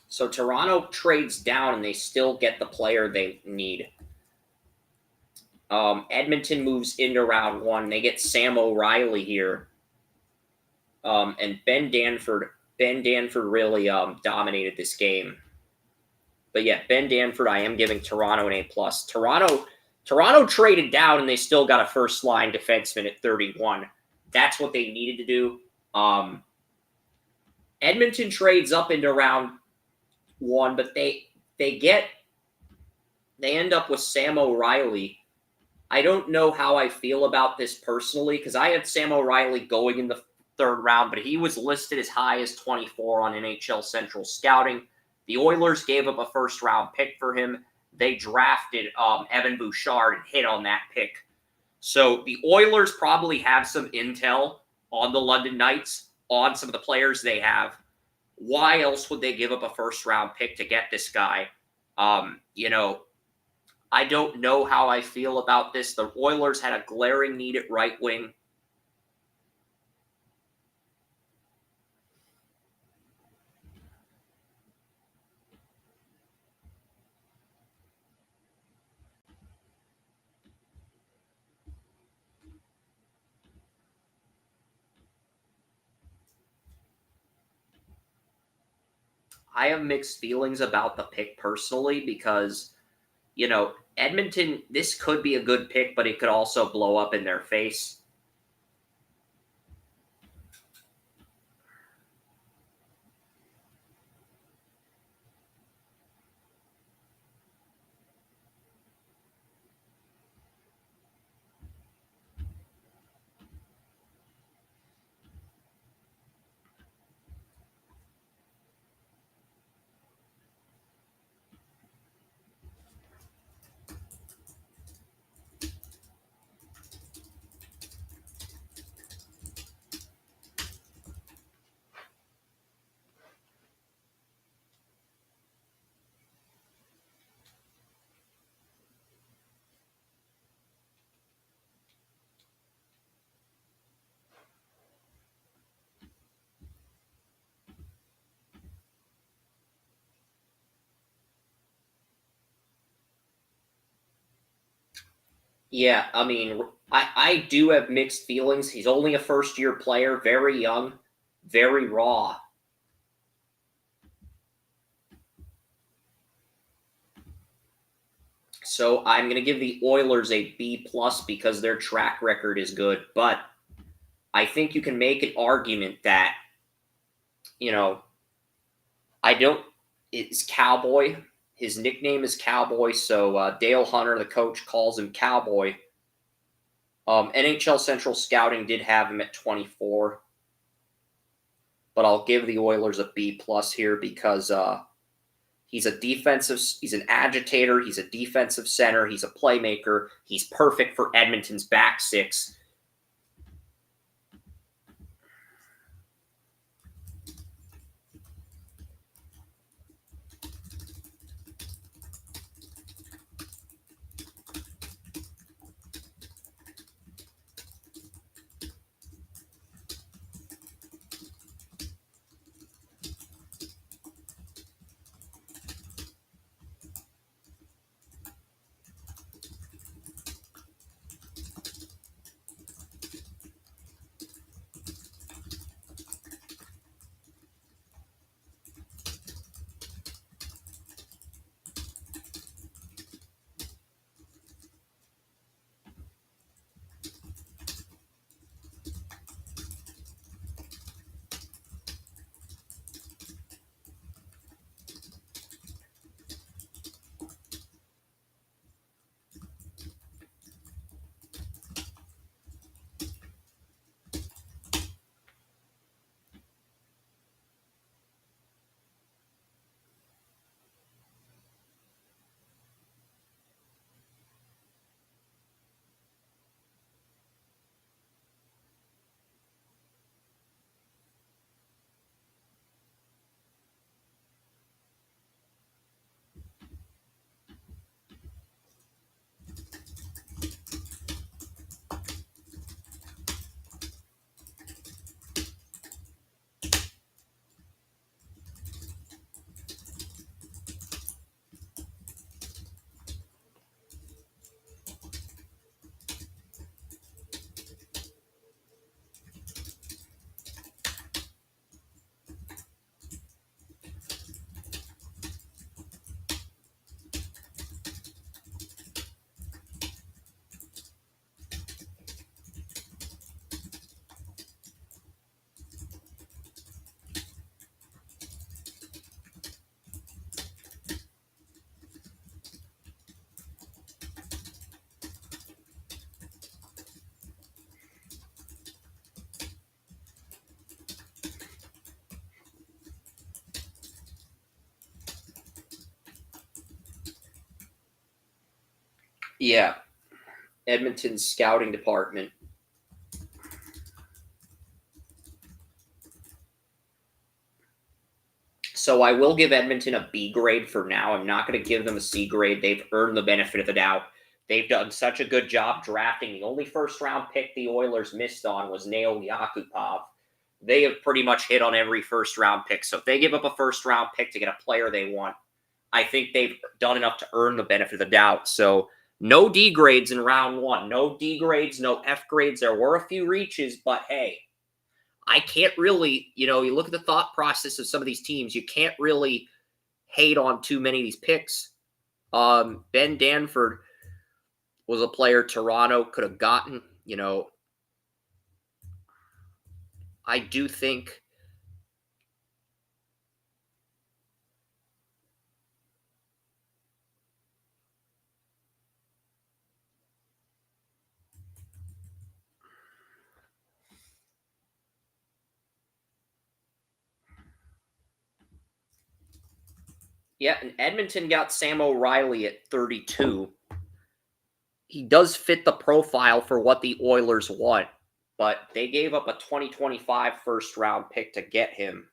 So Toronto trades down and they still get the player they need. Edmonton moves into round one. They get Sam O'Reilly here. And Ben Danford really dominated this game. But yeah, Ben Danford, I am giving Toronto an A+. Toronto traded down and they still got a first line defenseman at 31. That's what they needed to do. Edmonton trades up into round 1, but they end up with Sam O'Reilly. I don't know how I feel about this personally because I had Sam O'Reilly going in the 3rd round, but he was listed as high as 24 on NHL Central Scouting. The Oilers gave up a first-round pick for him. They drafted Evan Bouchard and hit on that pick. So the Oilers probably have some intel on the London Knights, on some of the players they have. Why else would they give up a first-round pick to get this guy? I don't know how I feel about this. The Oilers had a glaring need at right wing. I have mixed feelings about the pick personally because, Edmonton, this could be a good pick, but it could also blow up in their face. Yeah, I mean, I do have mixed feelings. He's only a first-year player, very young, very raw. So I'm going to give the Oilers a B+ because their track record is good. But I think you can make an argument that, it's Cowboy. His nickname is Cowboy, so Dale Hunter, the coach, calls him Cowboy. NHL Central Scouting did have him at 24, but I'll give the Oilers a B+ here because he's an agitator, he's a defensive center, he's a playmaker, he's perfect for Edmonton's back six. Yeah. Edmonton's scouting department. So I will give Edmonton a B grade for now. I'm not going to give them a C grade. They've earned the benefit of the doubt. They've done such a good job drafting. The only first round pick the Oilers missed on was Nail Yakupov. They have pretty much hit on every first round pick. So if they give up a first round pick to get a player they want, I think they've done enough to earn the benefit of the doubt. So no D grades in round one. No D grades, no F grades. There were a few reaches, but hey, I can't really, you look at the thought process of some of these teams, you can't really hate on too many of these picks. Ben Danford was a player Toronto could have gotten. I do think and Edmonton got Sam O'Reilly at 32. He does fit the profile for what the Oilers want, but they gave up a 2025 first round pick to get him.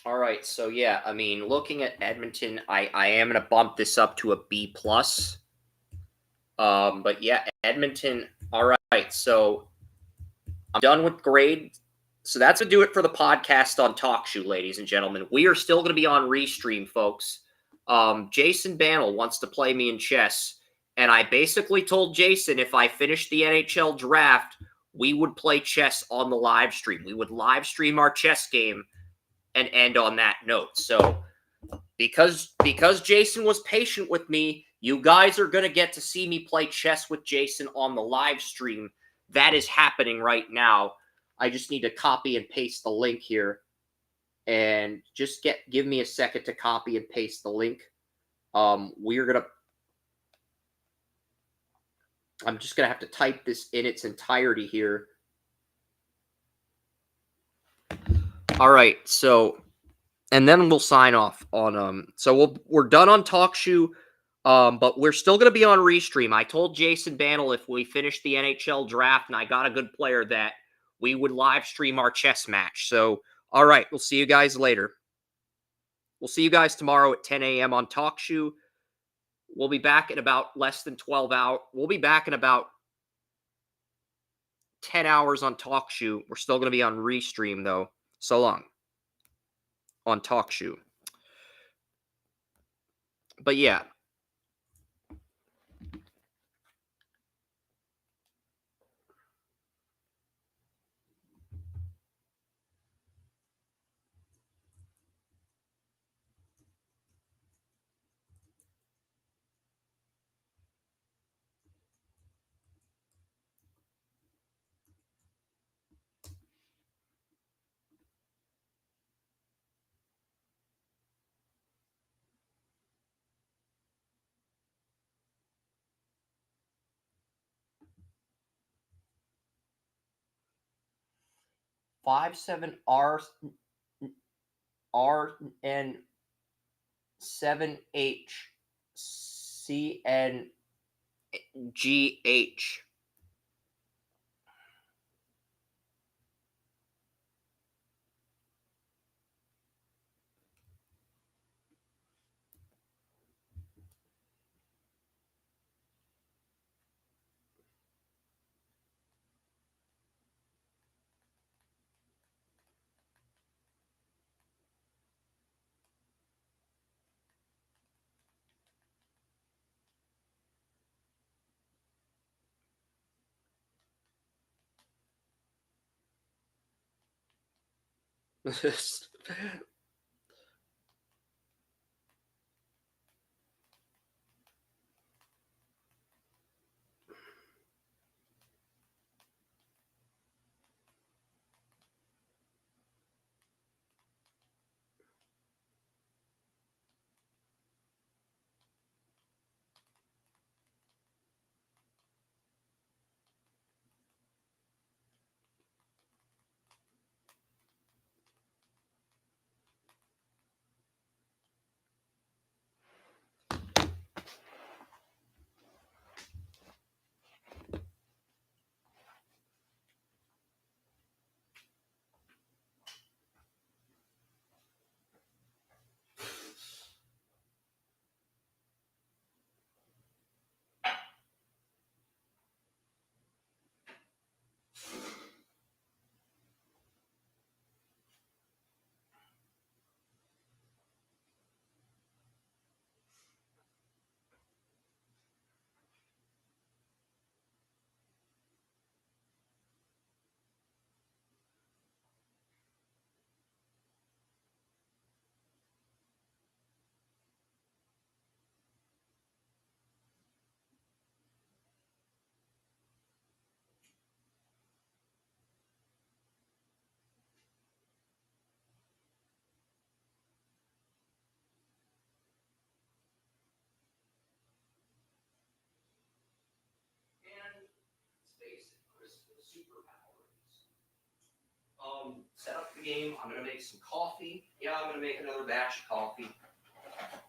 All right, so yeah, looking at Edmonton, I am going to bump this up to a B plus. But yeah, Edmonton. All right, so I'm done with grade. So that's gonna do it for the podcast on TalkShoe, ladies and gentlemen. We are still gonna be on Restream, folks. Jason Bannell wants to play me in chess, and I basically told Jason if I finished the NHL draft, we would play chess on the live stream. We would live stream our chess game and end on that note. So because Jason was patient with me, you guys are going to get to see me play chess with Jason on the live stream. That is happening right now. I just need to copy and paste the link here. And just give me a second to copy and paste the link. I'm just going to have to type this in its entirety here. All right, so and then we'll sign off on so we're done on TalkShoe, but we're still going to be on Restream. I told Jason Bannell if we finish the NHL draft and I got a good player that we would live stream our chess match. So all right, we'll see you guys later. We'll see you guys tomorrow at 10 a.m. on TalkShoe. We'll be back in about less than 12 hours. We'll be back in about 10 hours on TalkShoe. We're still going to be on Restream, though. So long. On TalkShoe. But yeah. Five seven RN 7HCNGH. Set up the game. I'm going to make some coffee. Yeah, I'm going to make another batch of coffee.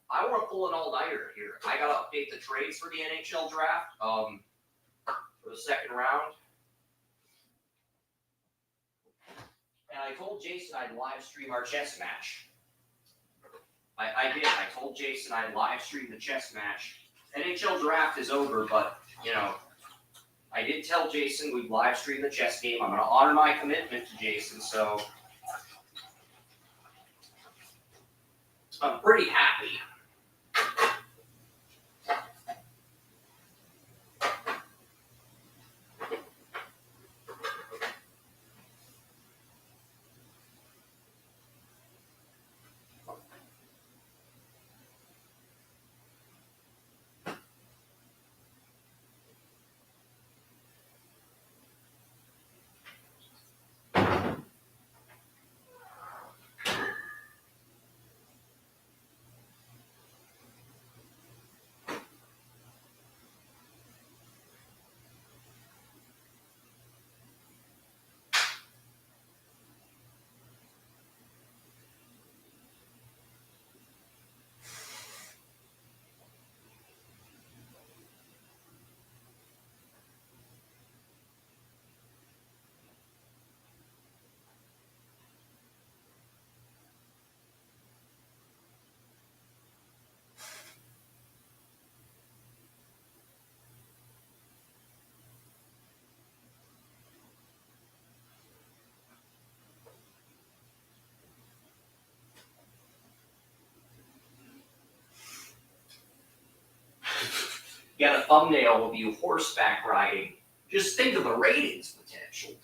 I want to pull an all-nighter here. I got to update the trades for the NHL Draft for the second round. And I told Jason I'd live stream our chess match. I did. I told Jason I'd live stream the chess match. NHL Draft is over, but, you know, I did tell Jason we'd live stream the chess game. I'm going to honor my commitment to Jason, so I'm pretty happy. get a thumbnail of you horseback riding. Just think of the ratings potential.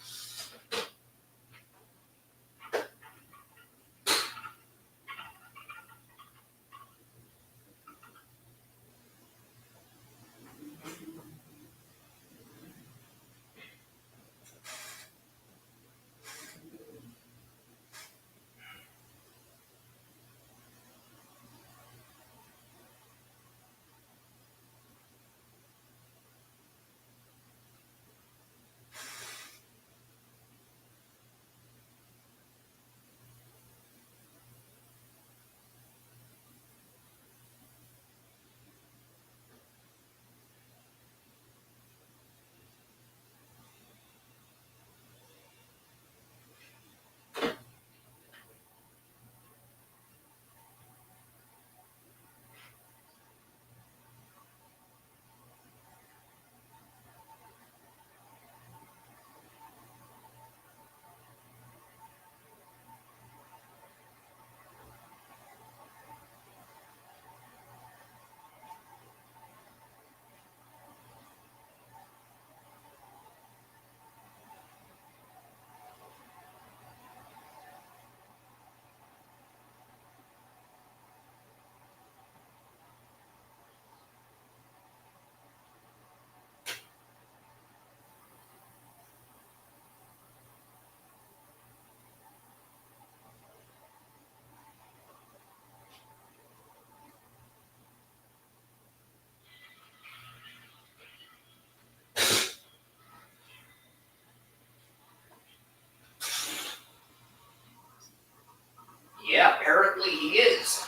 Yeah, apparently he is.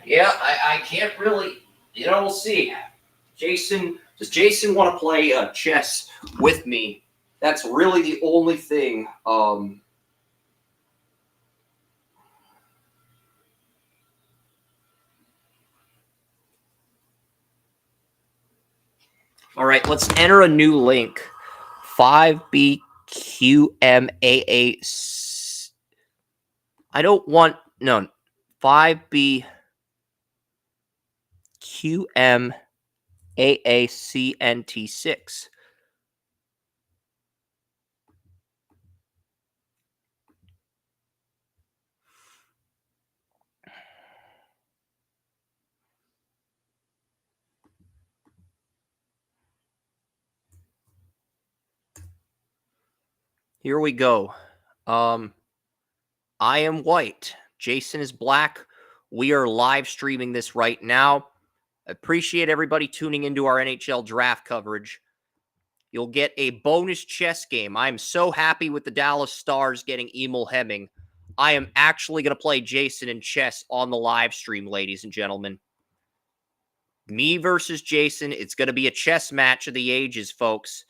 Yeah, I can't really, we'll see. Does Jason want to play chess with me? That's really the only thing. All right, let's enter a new link. 5BQMAA. I don't want, no, 5BQMAACNT6. Here we go. I am white. Jason is black. We are live streaming this right now. Appreciate everybody tuning into our NHL draft coverage. You'll get a bonus chess game. I'm so happy with the Dallas Stars getting Emil Hemming. I am actually going to play Jason in chess on the live stream, ladies and gentlemen. Me versus Jason. It's going to be a chess match of the ages, folks.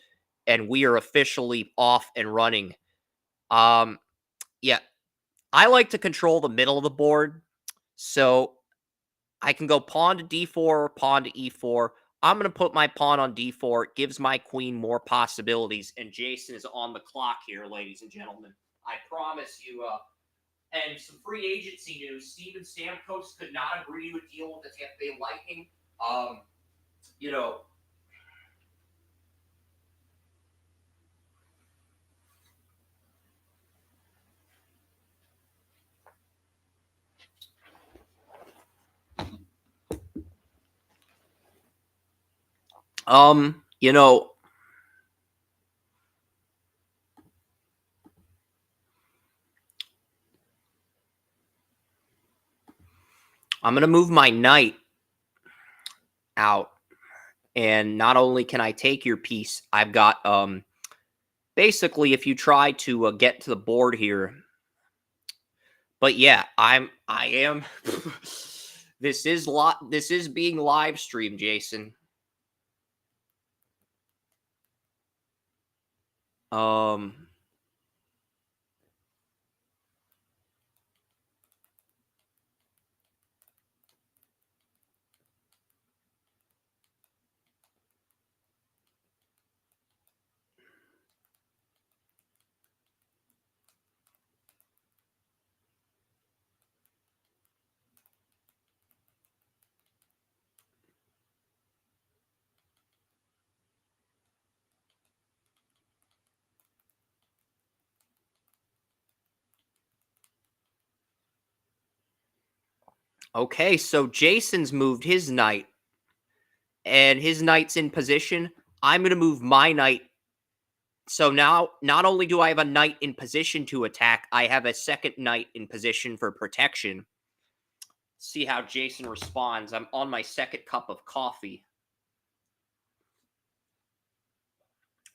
And we are officially off and running. Yeah. I like to control the middle of the board. So I can go pawn to d4 or pawn to e4. I'm going to put my pawn on d4. It gives my queen more possibilities. And Jason is on the clock here, ladies and gentlemen. I promise you. And some free agency news. Steven Stamkos could not agree to a deal with the Tampa Bay Lightning. You know, you know, I'm going to move my knight out. And not only can I take your piece, I've got, basically, if you try to get to the board here, but yeah, I am, this is being live streamed, Jason. Okay, so Jason's moved his knight, and his knight's in position. I'm going to move my knight. So now, not only do I have a knight in position to attack, I have a second knight in position for protection. See how Jason responds. I'm on my second cup of coffee.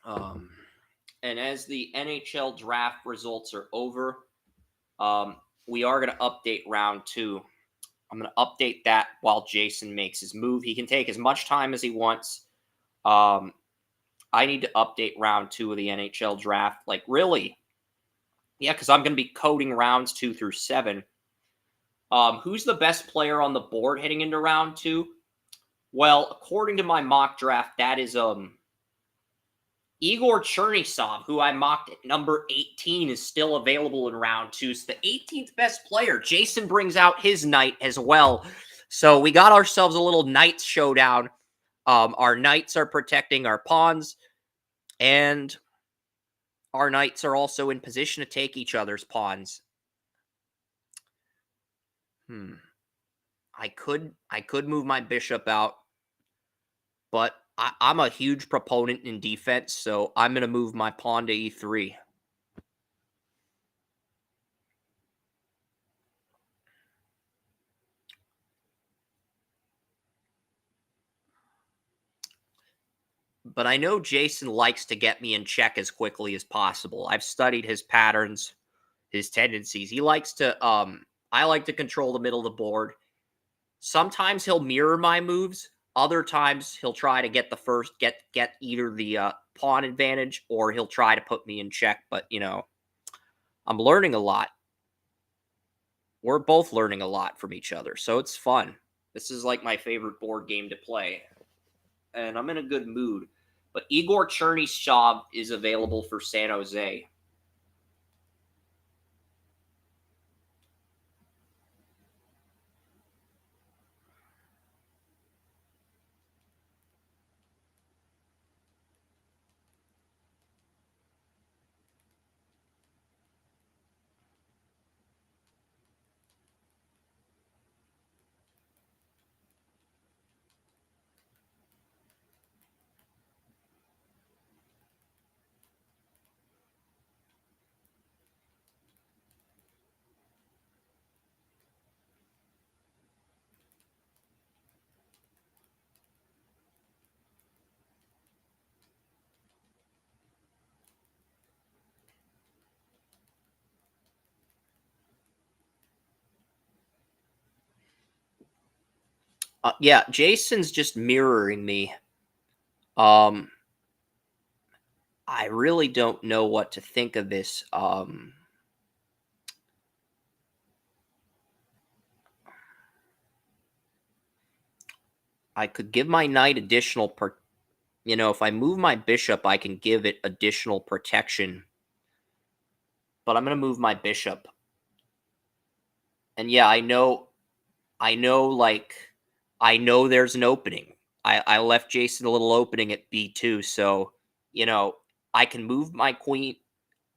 And as the NHL draft results are over, we are going to update round 2. I'm going to update that while Jason makes his move. He can take as much time as he wants. I need to update round 2 of the NHL draft. Like, really? Yeah, because I'm going to be coding rounds 2 through 7. Who's the best player on the board heading into round 2? Well, according to my mock draft, that is Igor Chernisov, who I mocked at number 18, is still available in round 2. It's the 18th best player. Jason brings out his knight as well. So we got ourselves a little knights showdown. Our knights are protecting our pawns, and our knights are also in position to take each other's pawns. I could move my bishop out, but I'm a huge proponent in defense, so I'm going to move my pawn to e3. But I know Jason likes to get me in check as quickly as possible. I've studied his patterns, his tendencies. He likes to I like to control the middle of the board. Sometimes he'll mirror my moves. Other times he'll try to get the first get either the pawn advantage, or he'll try to put me in check, but I'm learning a lot. We're both learning a lot from each other, so it's fun. This is like my favorite board game to play, and I'm in a good mood. But Igor Chernyshov is available for San Jose. Yeah, Jason's just mirroring me. I really don't know what to think of this. I could give my knight additional if I move my bishop, I can give it additional protection. But I'm going to move my bishop. And yeah, I know like I know there's an opening. I left Jason a little opening at B2, so I can move my queen.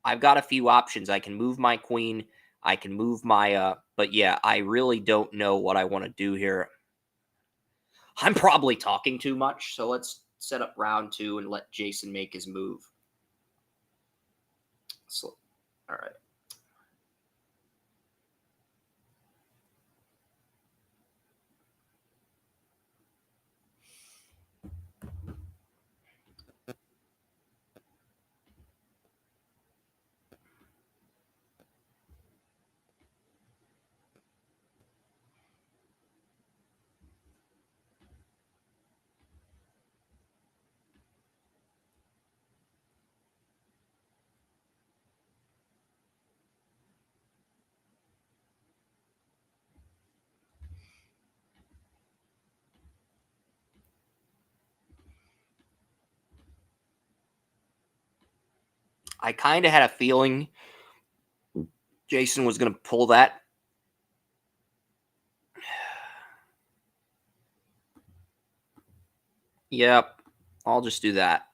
I've got a few options. I can move my queen. I can move my but yeah, I really don't know what I want to do here. I'm probably talking too much, so let's set up round 2 and let Jason make his move. So, all right. I kind of had a feeling Jason was going to pull that. Yep, I'll just do that.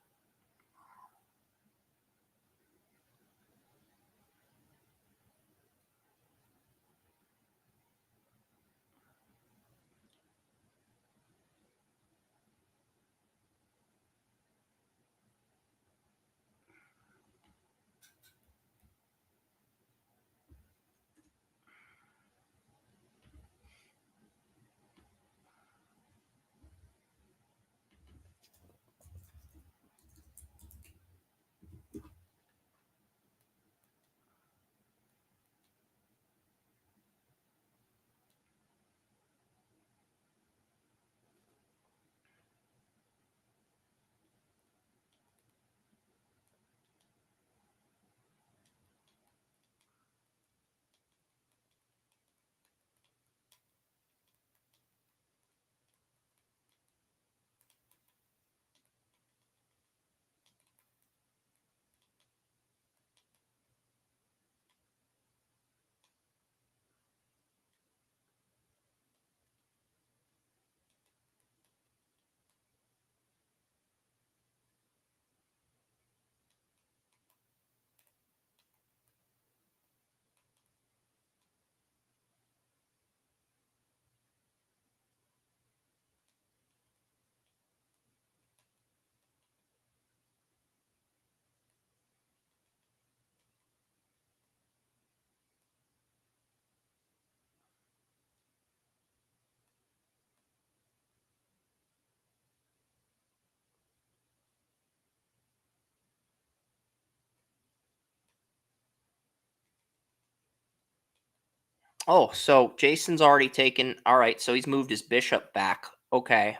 Oh, so Jason's already taken. All right, so he's moved his bishop back. Okay.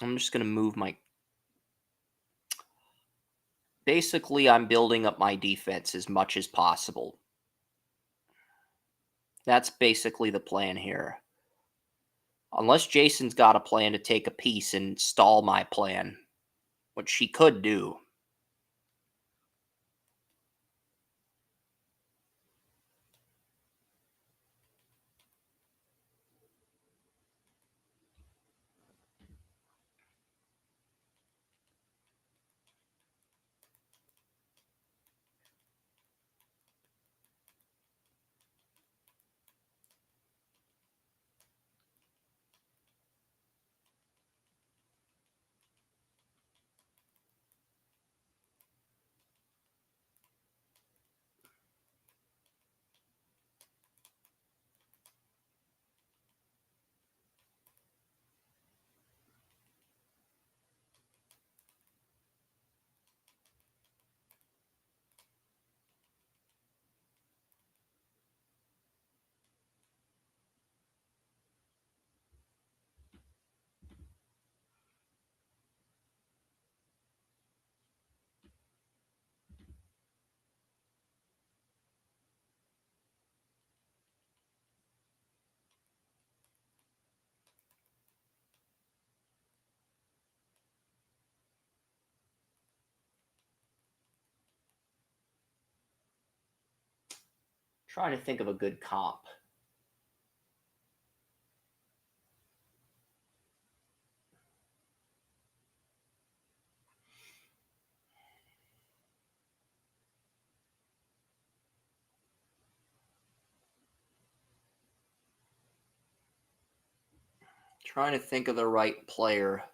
I'm just going to move my. Basically, I'm building up my defense as much as possible. That's basically the plan here. Unless Jason's got a plan to take a piece and stall my plan, which he could do. Trying to think of a good comp. Trying to think of the right player.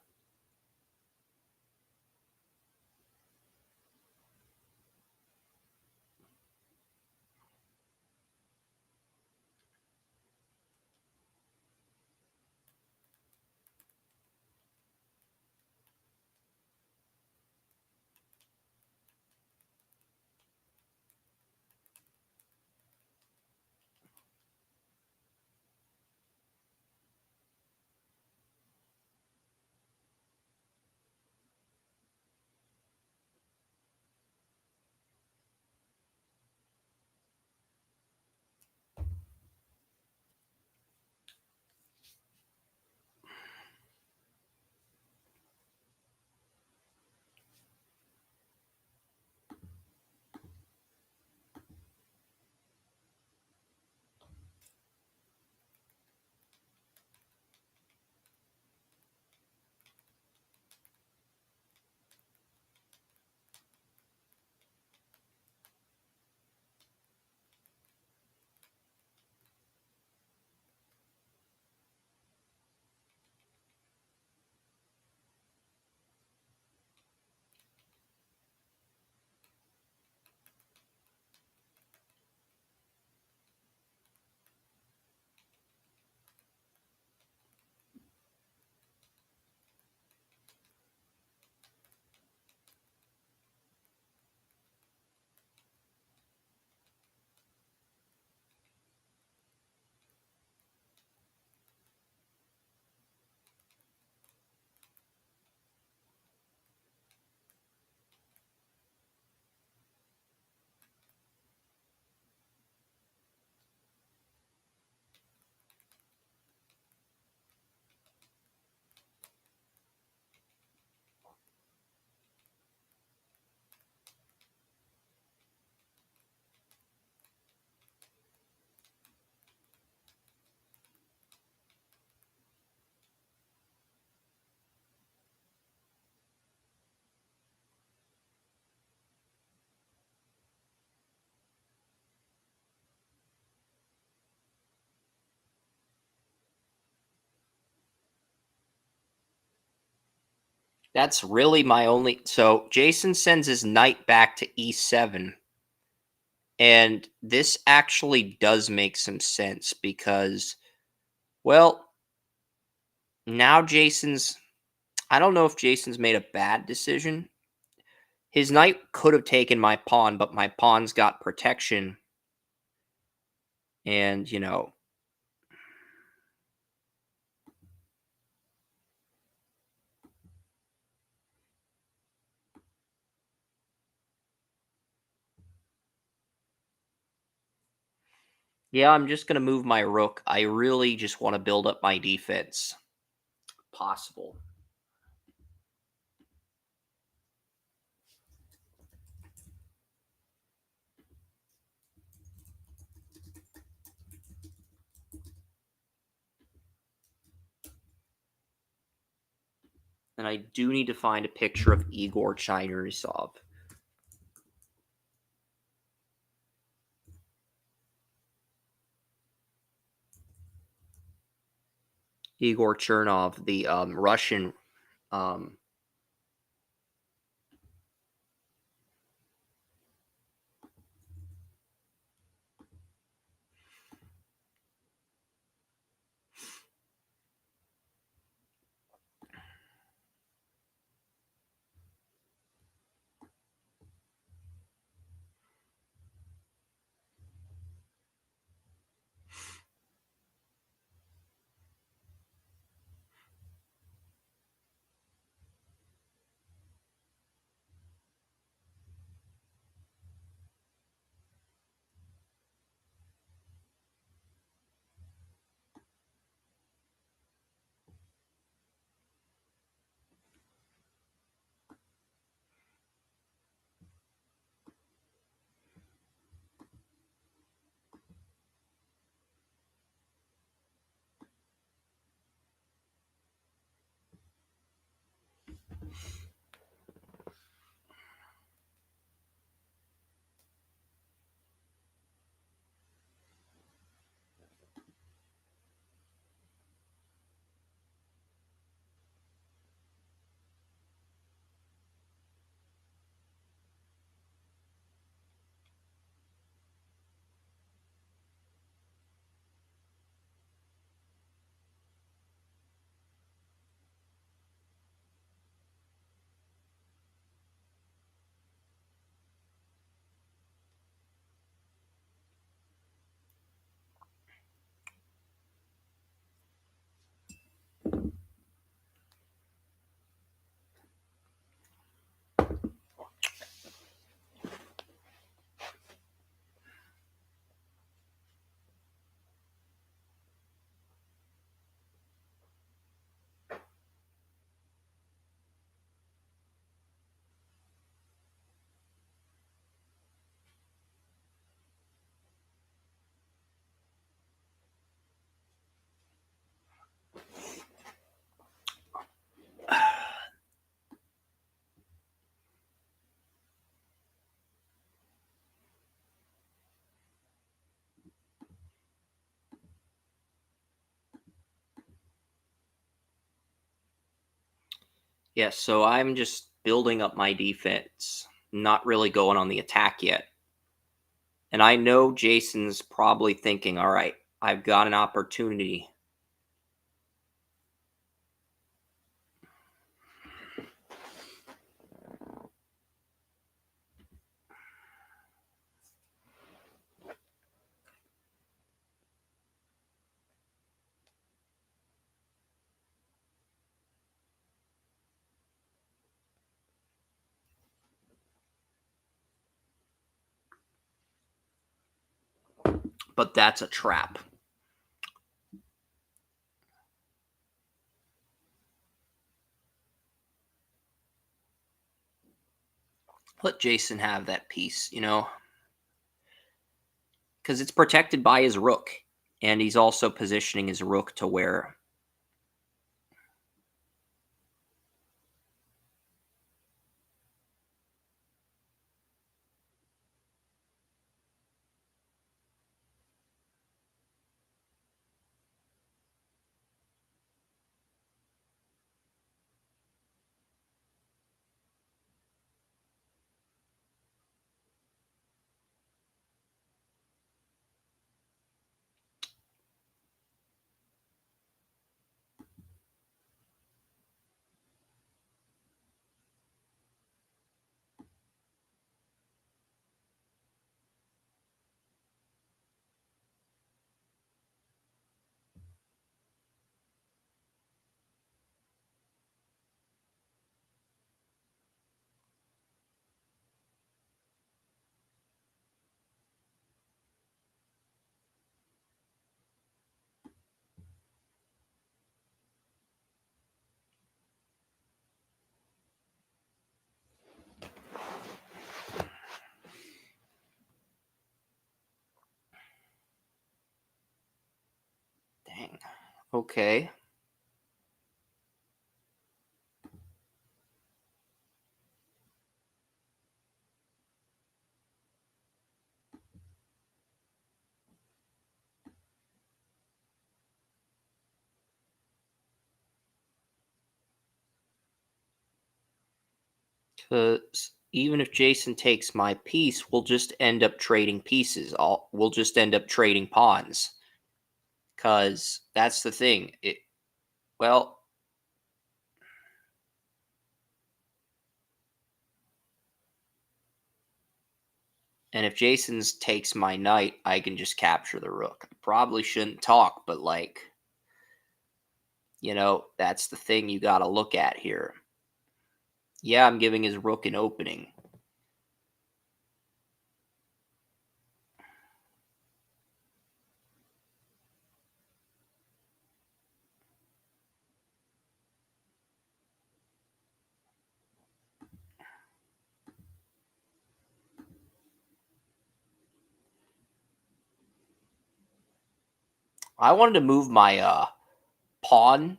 That's really my only. So Jason sends his knight back to e7. And this actually does make some sense because, well, Now Jason's I don't know if Jason's made a bad decision. His knight could have taken my pawn, but my pawn's got protection. And, yeah, I'm just going to move my rook. I really just want to build up my defense. Possible. And I do need to find a picture of Igor Chernysov. Igor Chernov, the Russian Yes, so I'm just building up my defense, not really going on the attack yet. And I know Jason's probably thinking, all right, I've got an opportunity. But that's a trap. Let Jason have that piece, because it's protected by his rook. And he's also positioning his rook to where Okay. Because even if Jason takes my piece, we'll just end up trading pieces. We'll just end up trading pawns. Because that's the thing. Well, and if Jason's takes my knight, I can just capture the rook. I probably shouldn't talk, but that's the thing you got to look at here. Yeah, I'm giving his rook an opening. I wanted to move my pawn,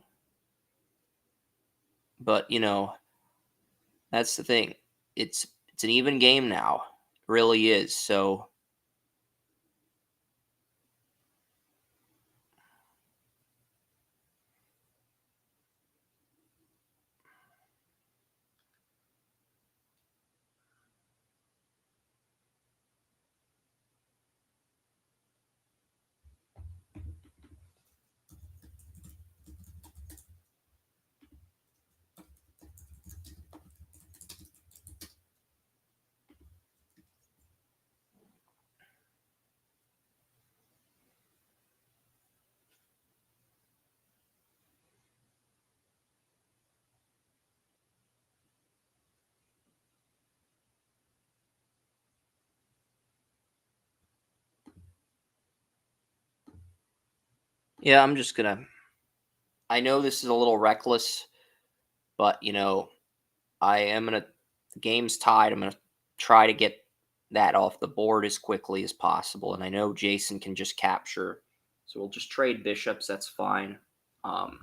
but that's the thing. It's an even game now. It really is. So yeah, I'm just gonna. I know this is a little reckless, but I am gonna. The game's tied. I'm gonna try to get that off the board as quickly as possible, and I know Jason can just capture, so we'll just trade bishops. That's fine. Um,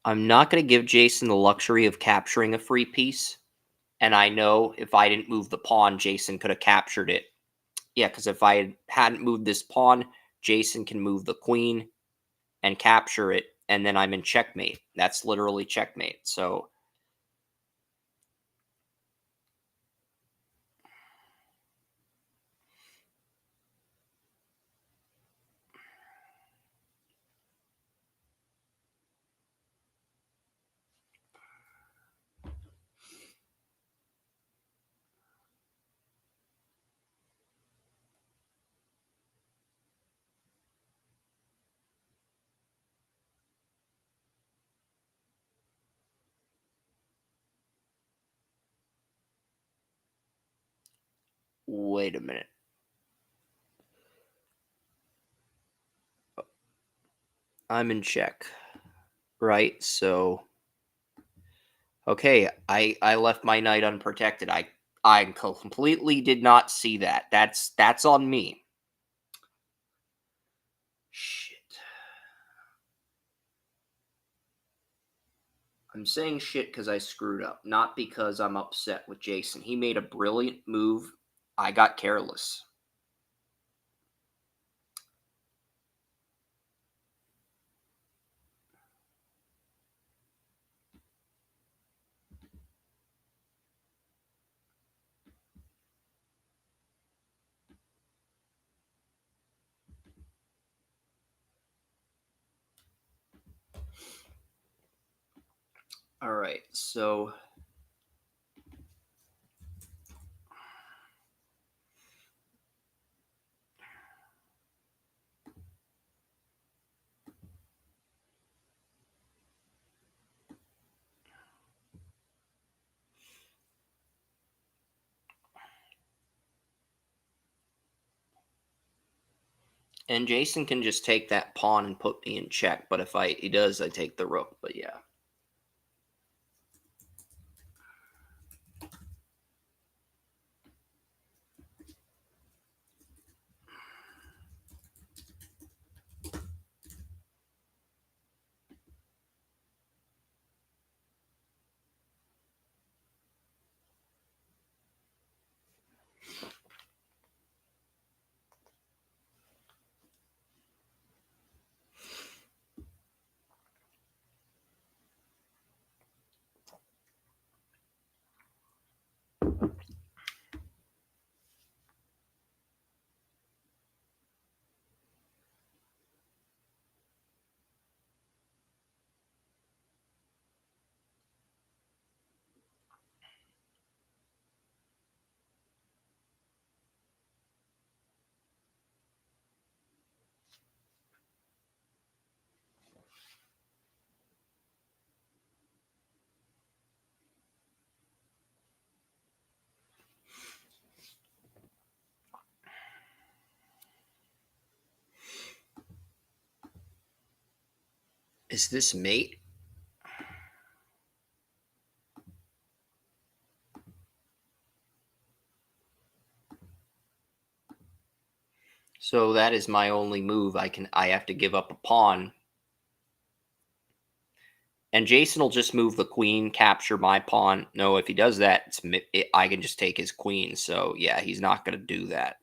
I'm not gonna give Jason the luxury of capturing a free piece. And I know if I didn't move the pawn, Jason could have captured it. Yeah, because if I hadn't moved this pawn, Jason can move the queen and capture it, and then I'm in checkmate. That's literally checkmate. So wait a minute. I'm in check, right? So okay, I left my knight unprotected. I completely did not see that. That's on me. I'm saying shit because I screwed up, not because I'm upset with Jason. He made a brilliant move. I got careless. All right, so and Jason can just take that pawn and put me in check, but if he does, I take the rook. But yeah. Is this mate? So that is my only move. I have to give up a pawn. And Jason will just move the queen, capture my pawn. No, if he does that, I can just take his queen. So yeah, he's not going to do that.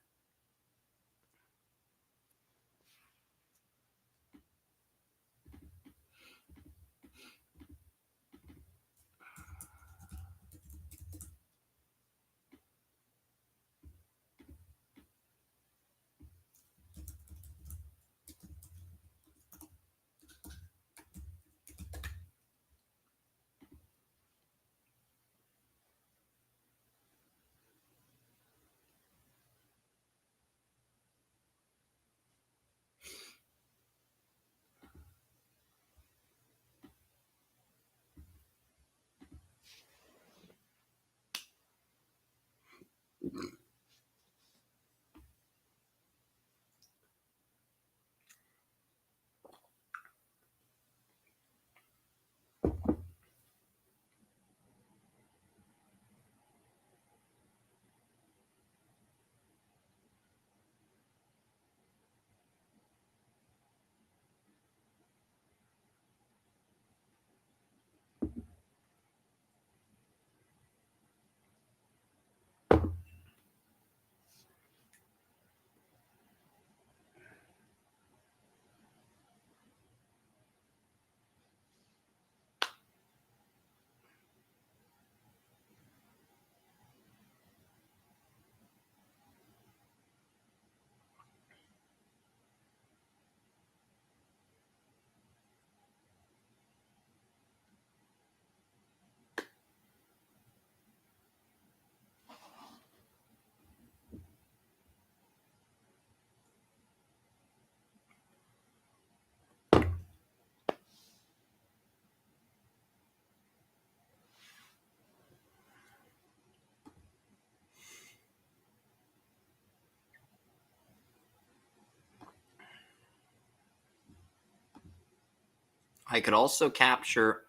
I could also capture.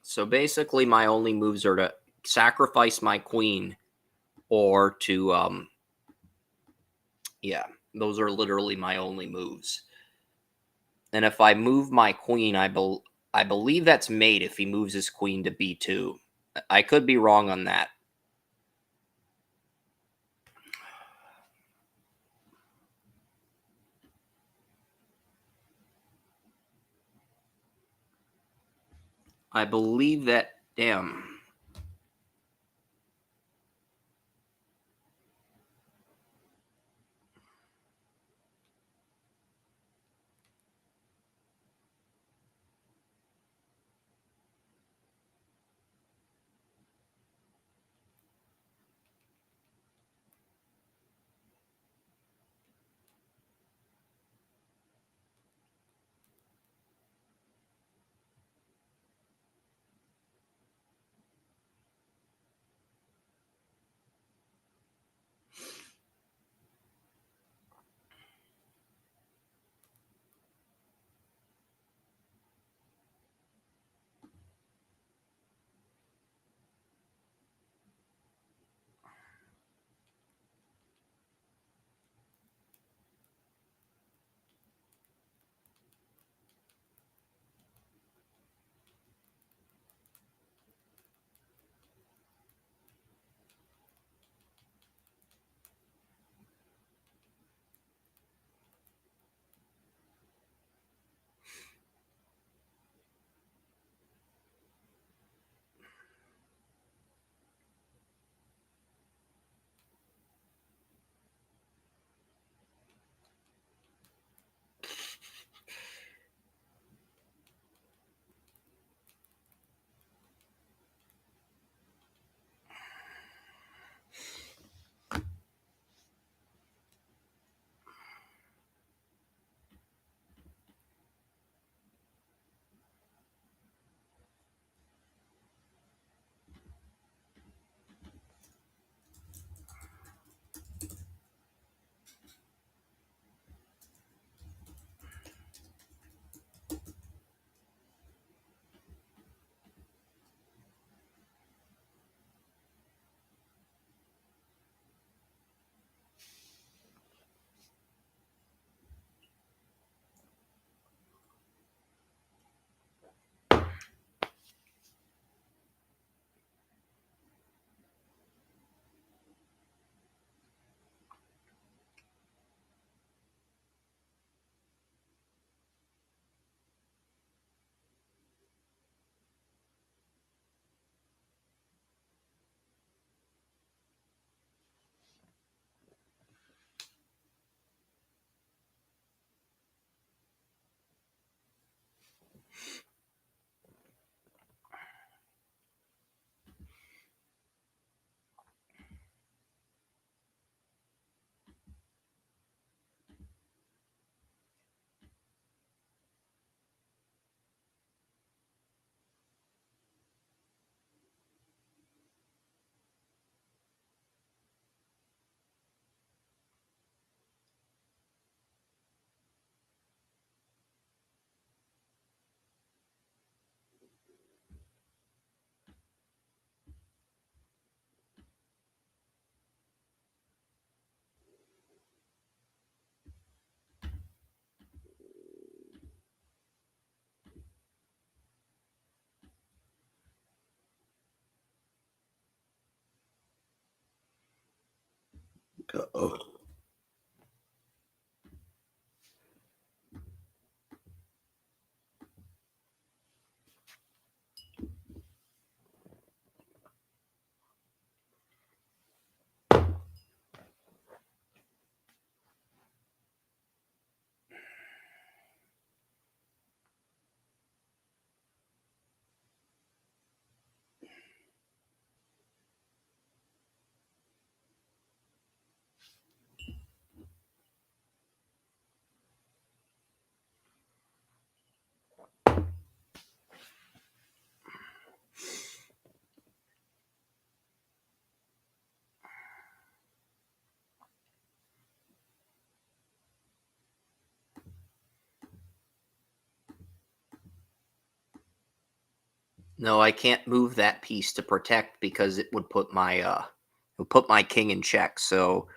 So basically, my only moves are to sacrifice my queen or to, yeah, those are literally my only moves. And if I move my queen, I believe that's mate if he moves his queen to b2. I could be wrong on that. I believe that. Damn. Uh-oh. No, I can't move that piece to protect because it would put my king in check. So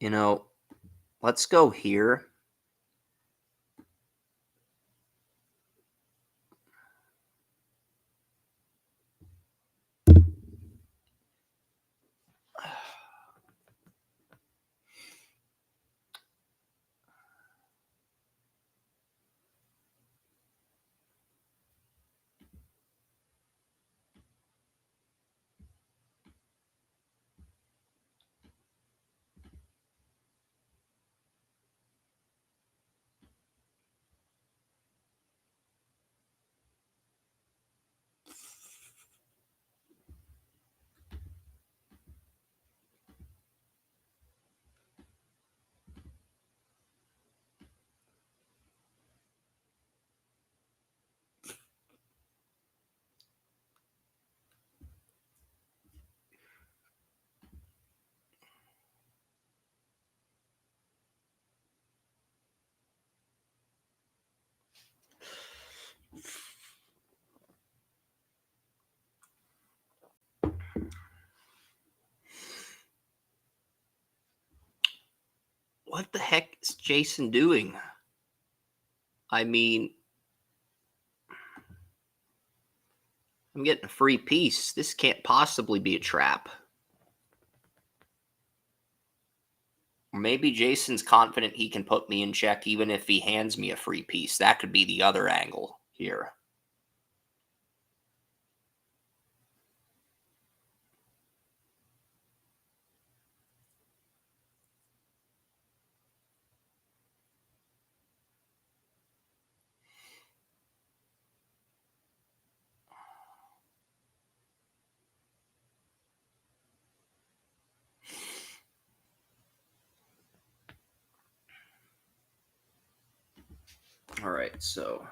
you know, Let's go here. What the heck is Jason doing? I mean, I'm getting a free piece. This can't possibly be a trap. Or maybe Jason's confident he can put me in check even if he hands me a free piece. That could be the other angle here. All right, so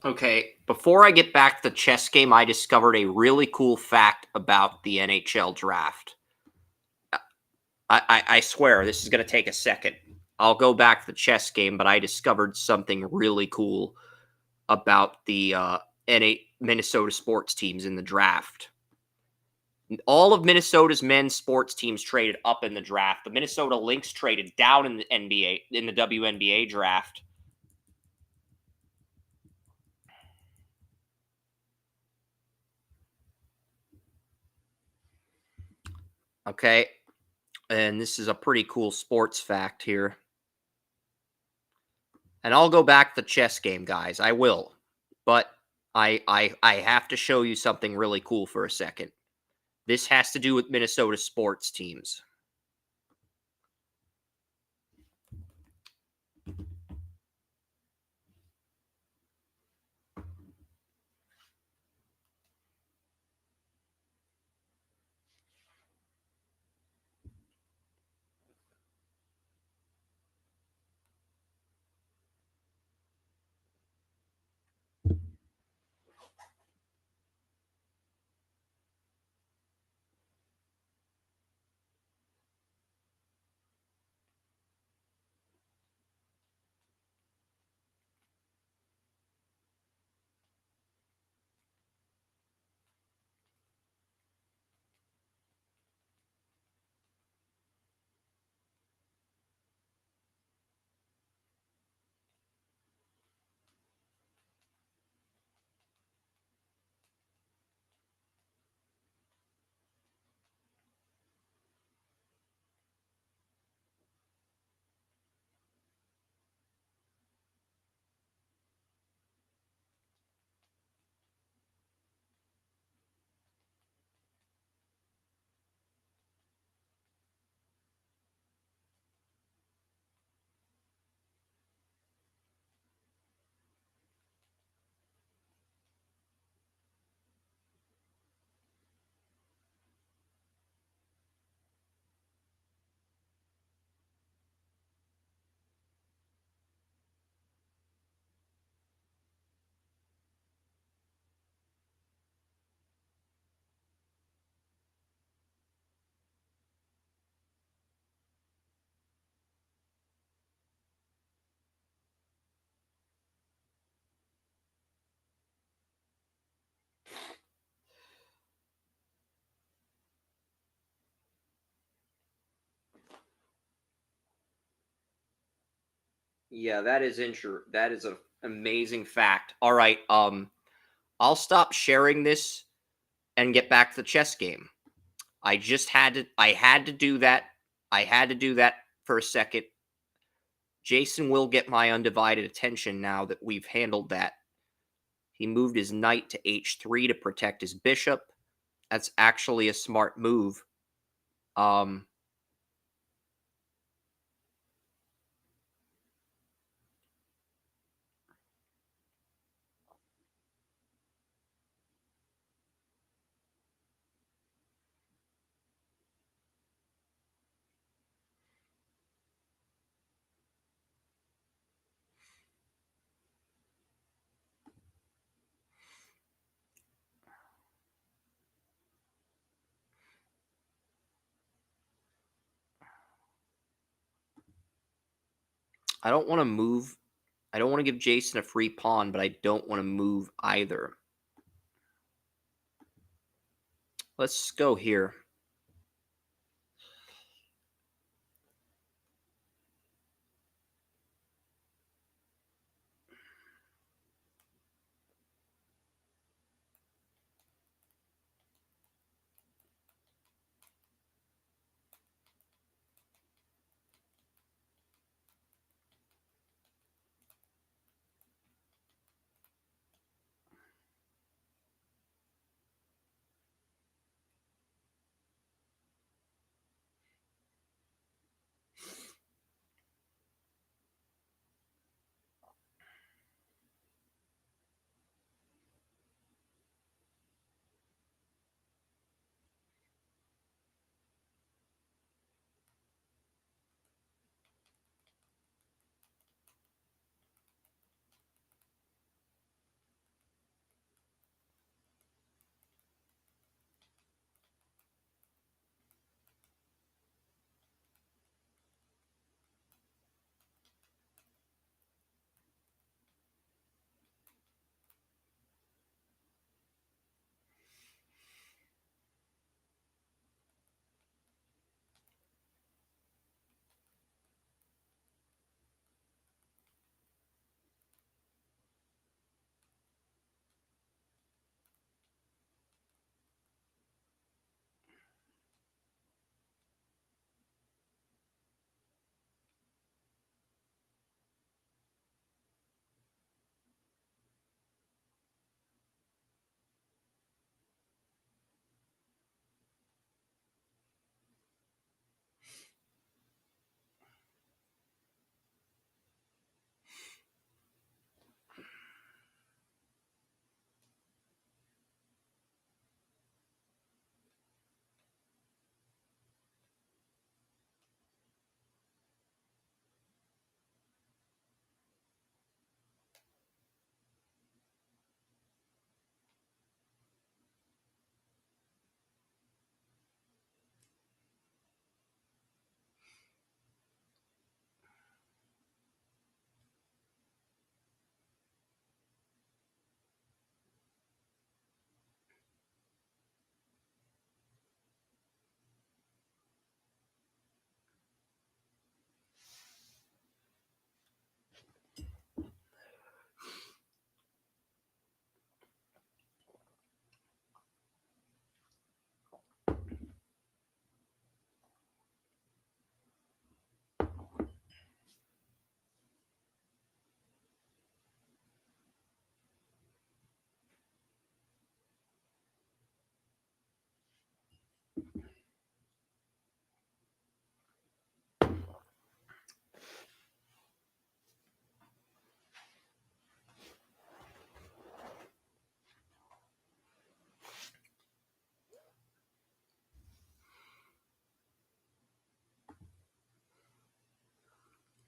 Okay, before I get back to the chess game, I discovered a really cool fact about the NHL draft. I swear, this is going to take a second. I'll go back to the chess game, but I discovered something really cool about the Minnesota sports teams in the draft. All of Minnesota's men's sports teams traded up in the draft. The Minnesota Lynx traded down in the NBA, in the WNBA draft. Okay, and this is a pretty cool sports fact here. And I'll go back to the chess game, guys. I will. But I have to show you something really cool for a second. This has to do with Minnesota sports teams. Yeah, that is that is an amazing fact. All right, I'll stop sharing this and get back to the chess game. I had to do that. I had to do that for a second. Jason will get my undivided attention now that we've handled that. He moved his knight to h3 to protect his bishop. That's actually a smart move. I don't want to move. I don't want to give Jason a free pawn, but I don't want to move either. Let's go here.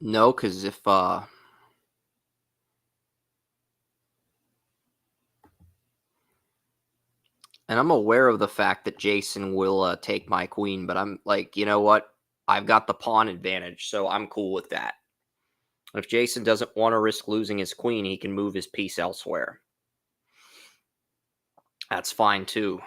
No, because if and I'm aware of the fact that Jason will take my queen, but I'm like, you know what? I've got the pawn advantage, so I'm cool with that. If Jason doesn't want to risk losing his queen, he can move his piece elsewhere. That's fine too.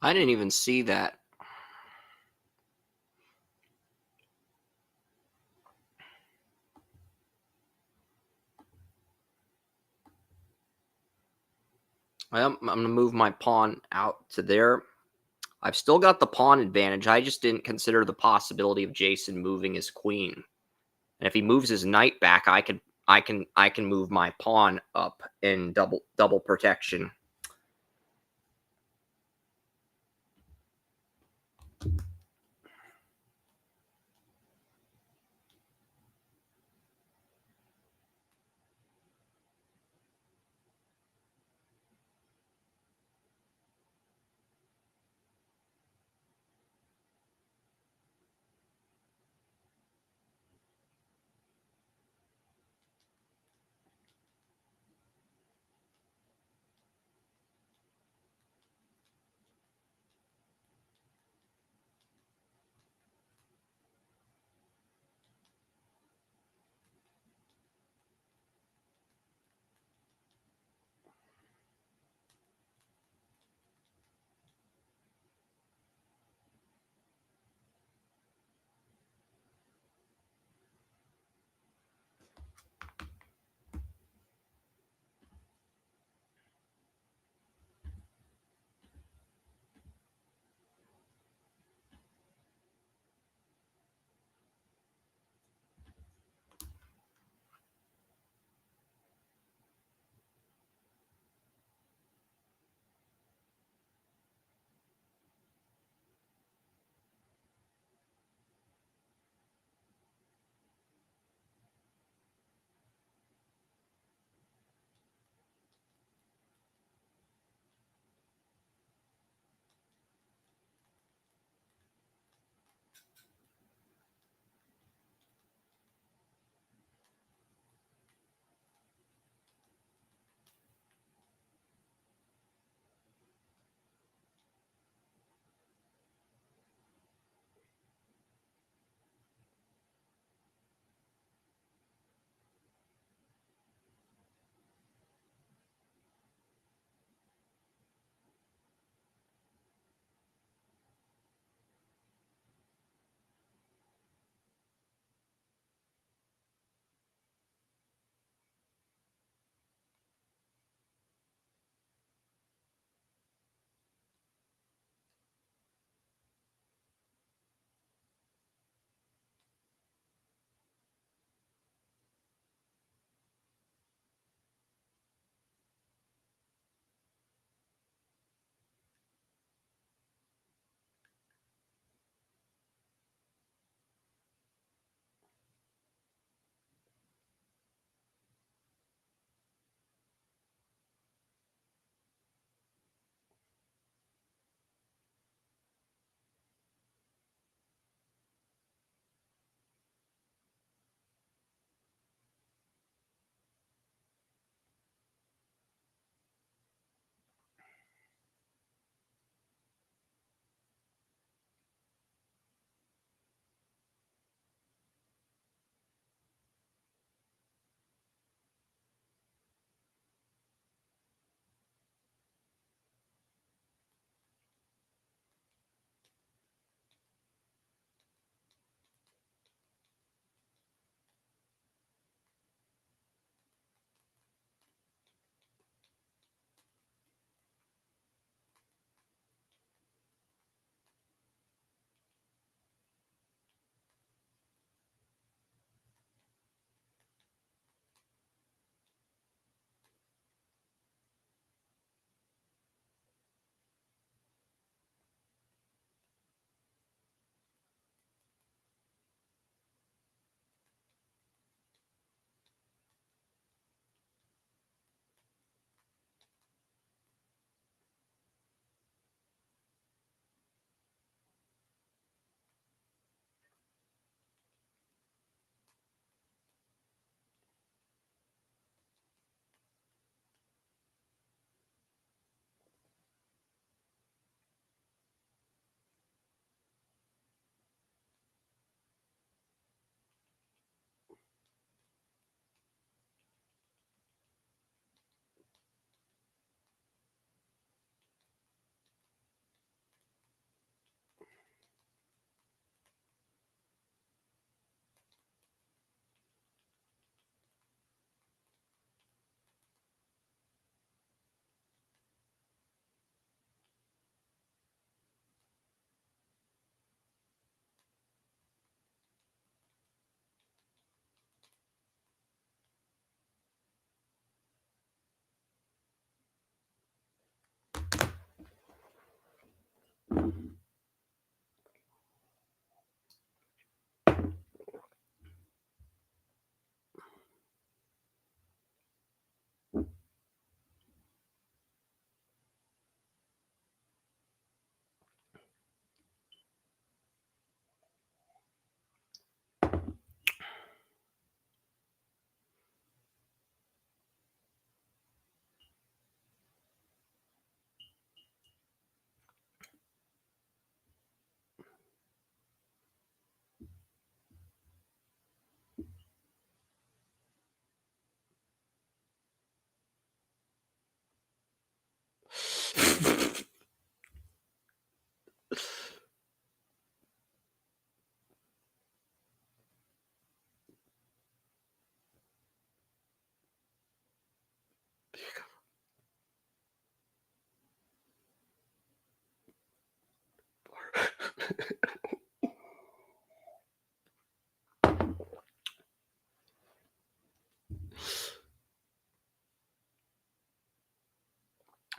I didn't even see that. I'm going to move my pawn out to there. I've still got the pawn advantage. I just didn't consider the possibility of Jason moving his queen. And if he moves his knight back, I can move my pawn up in double protection.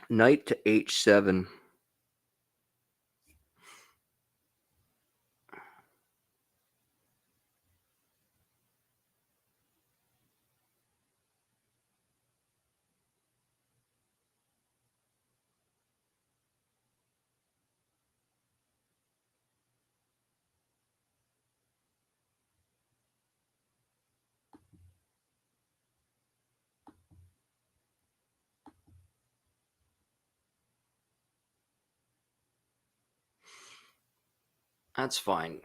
Knight to h7. That's fine.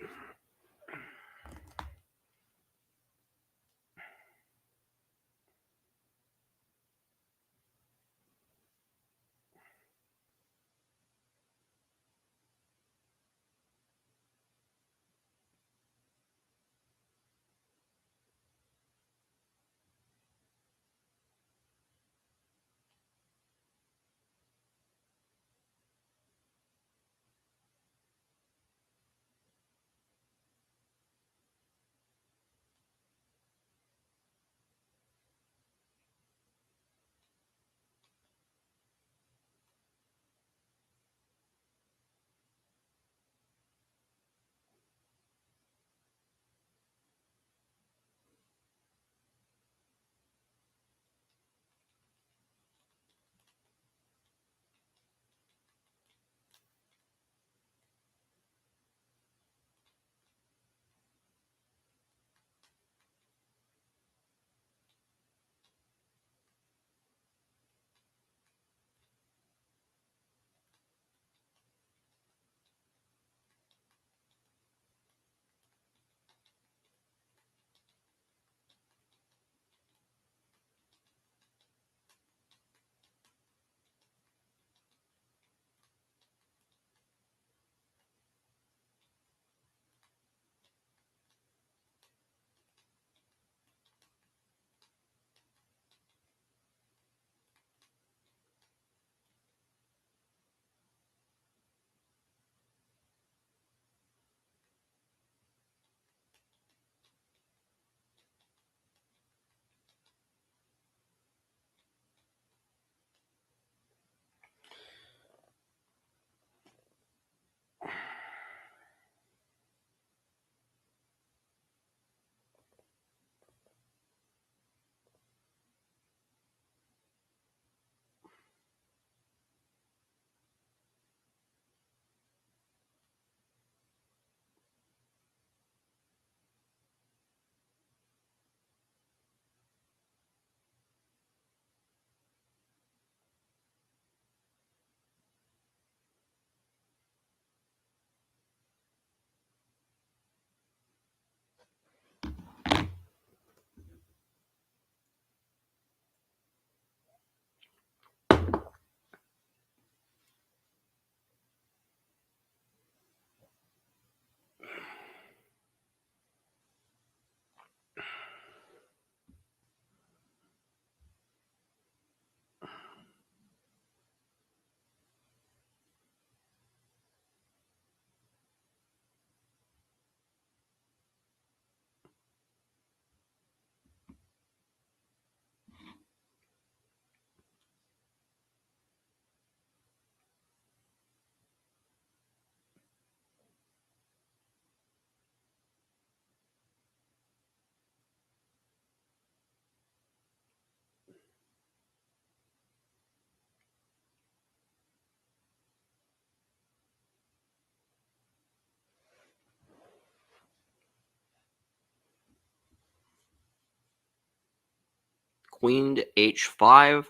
Queen to h5.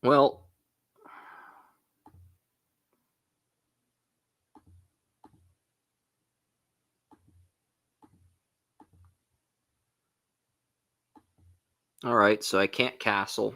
Well, all right, so I can't castle.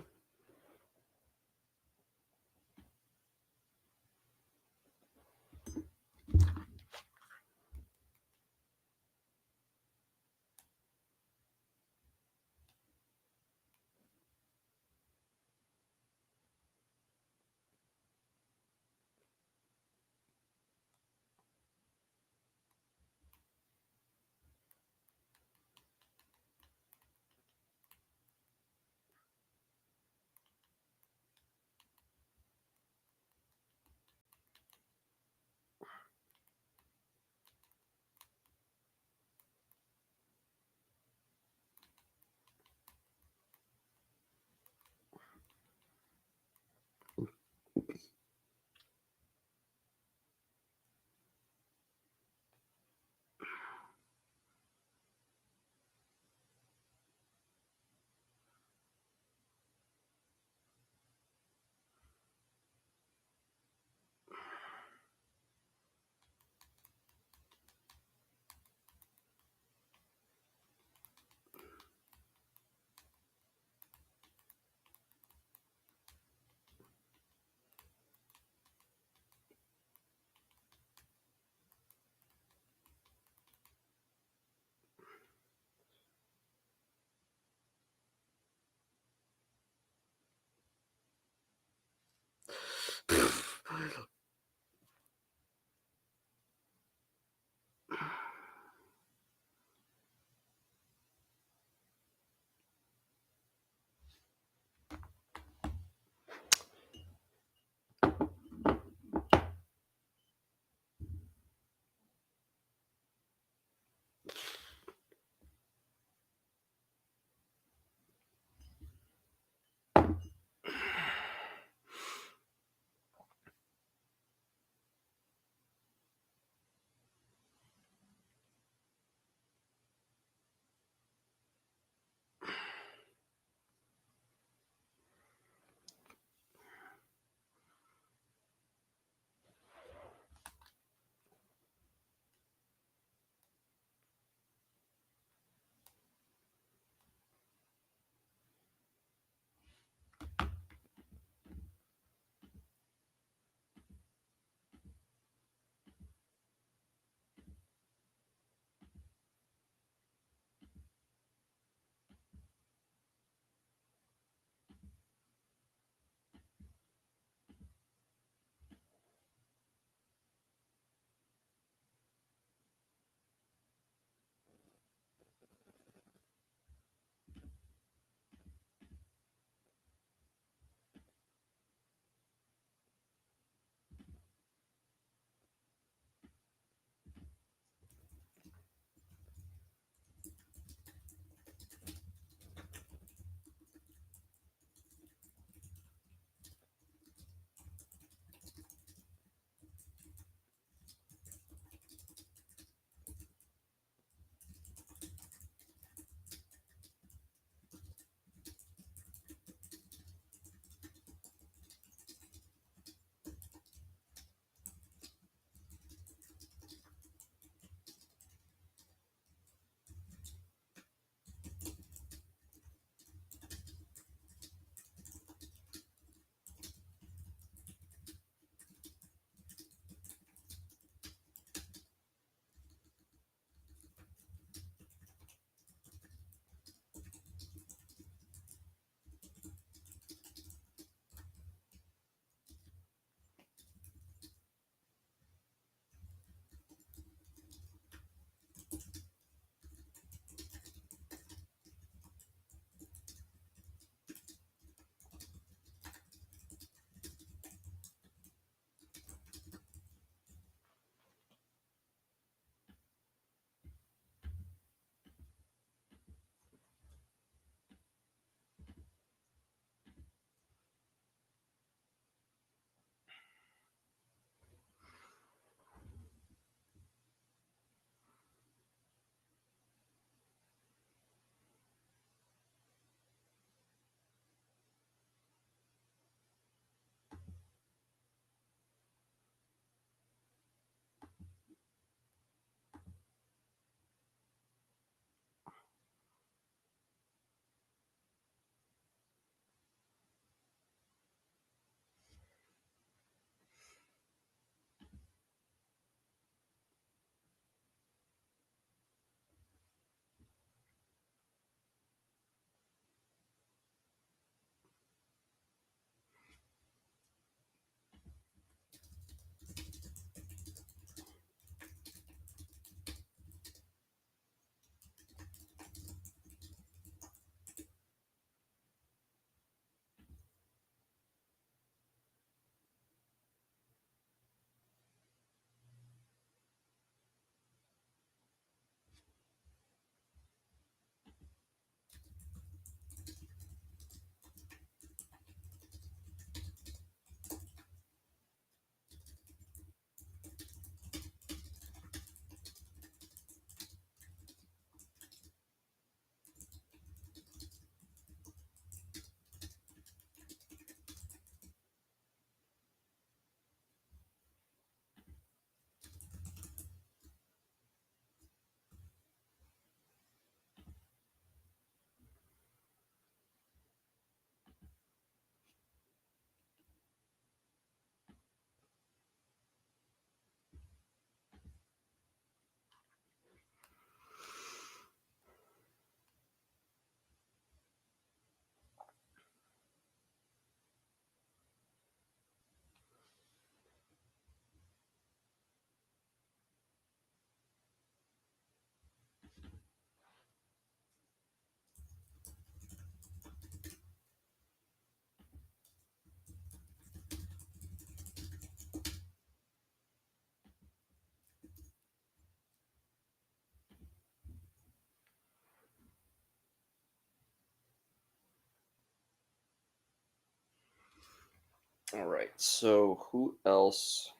All right. So who else?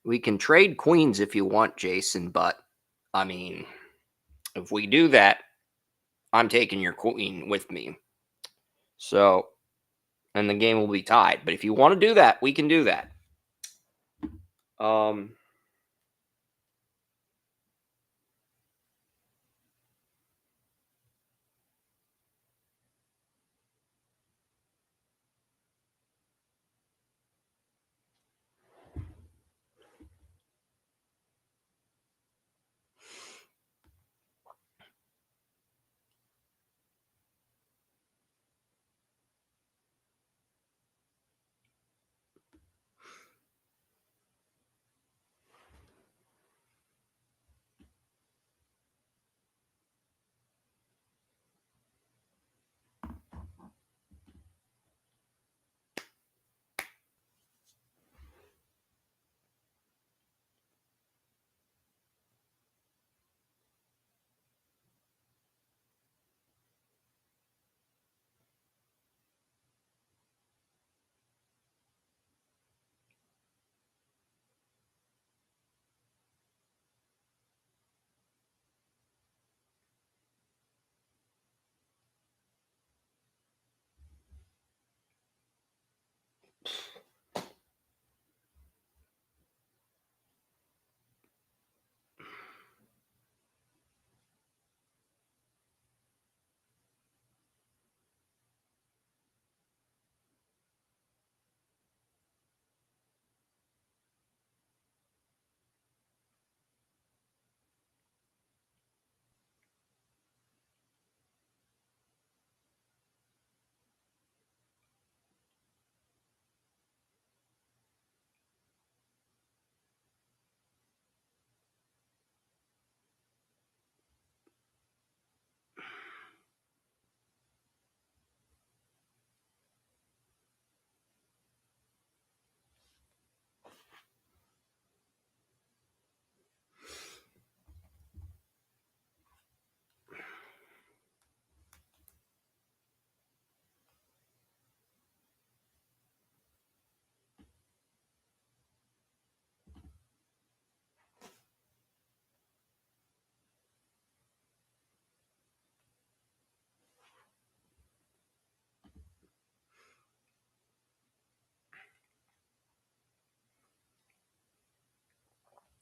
We can trade queens if you want, Jason, but I mean, if we do that, I'm taking your queen with me. So, and the game will be tied. But if you want to do that, we can do that. Um,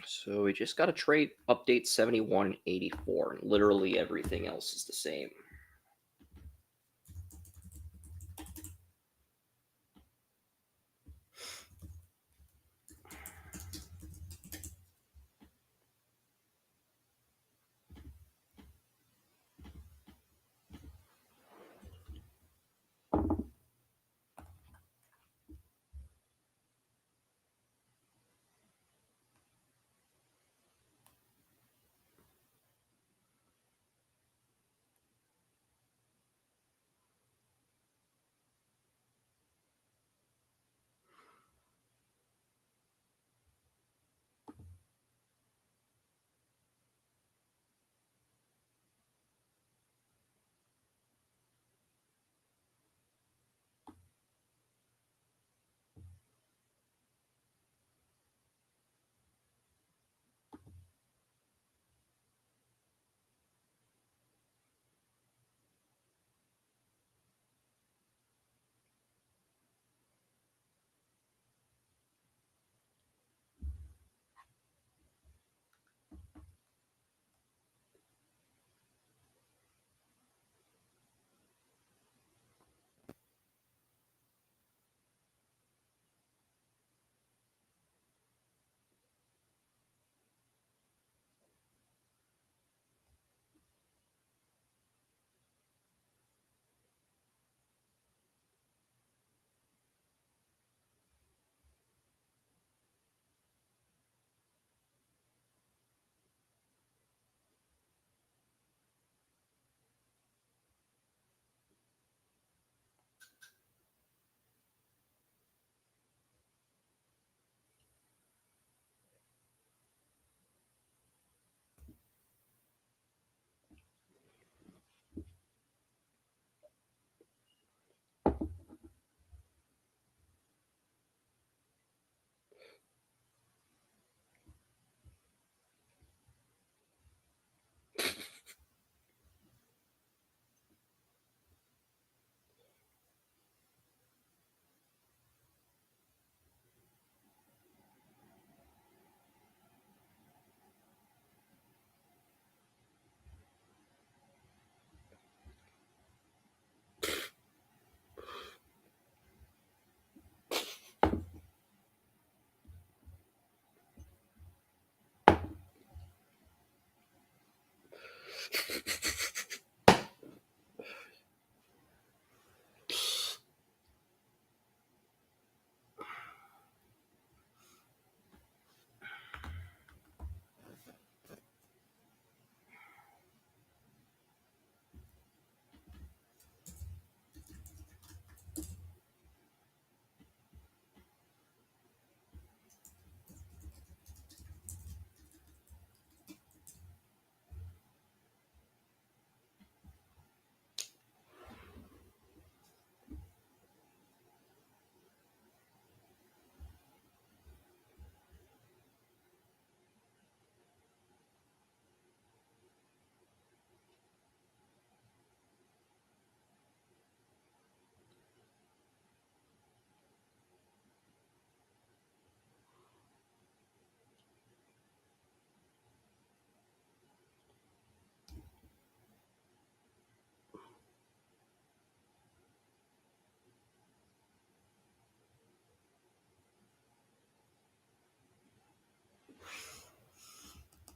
so we just got to trade update 71 and 84, and literally everything else is the same.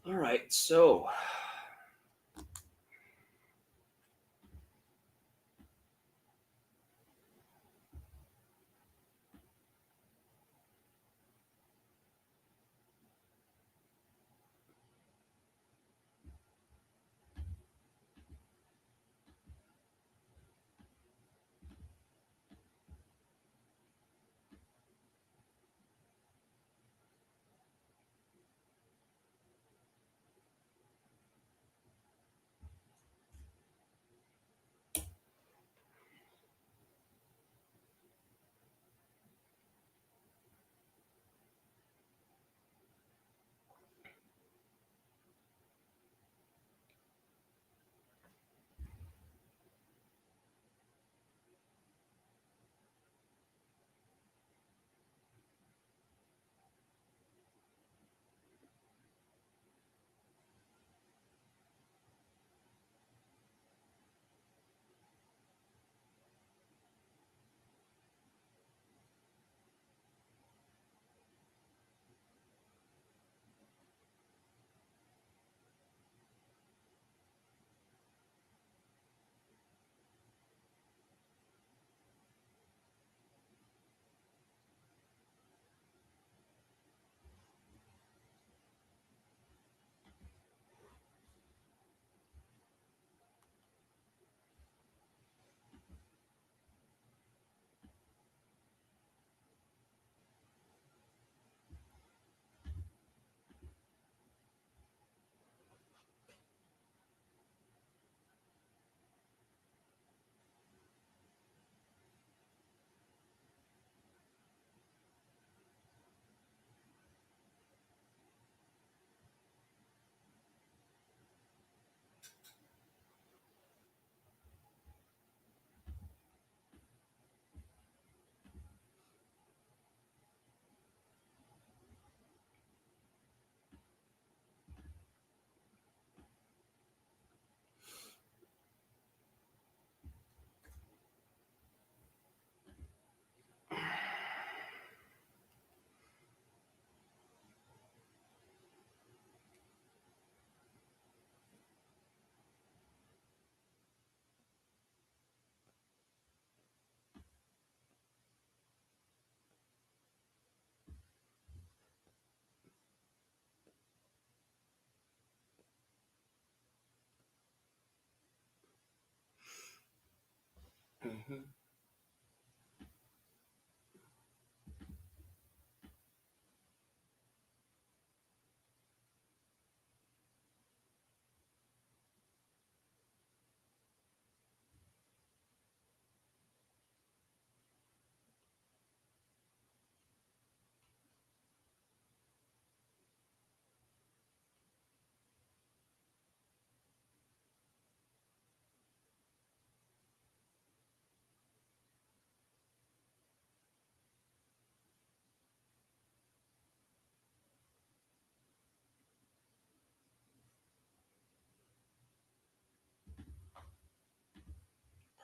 All right, so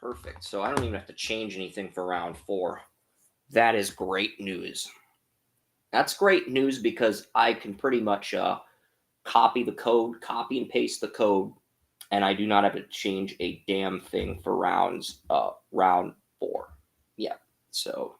perfect. So I don't even have to change anything for round 4. That is great news. That's great news because I can pretty much copy the code, copy and paste the code, and I do not have to change a damn thing for round 4. Yeah. So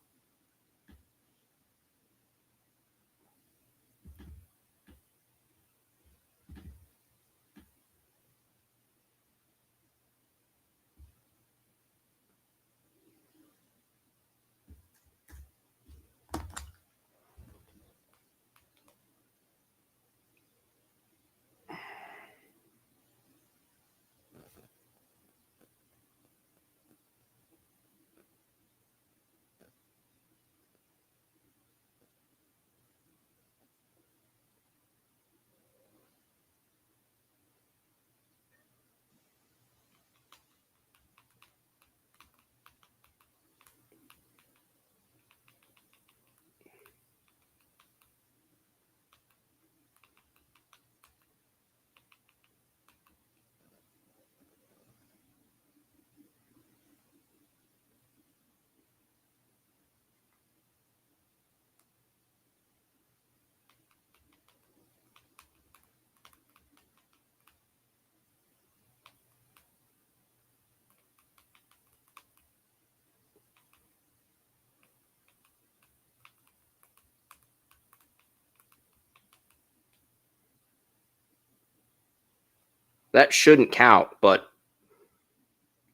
That shouldn't count, but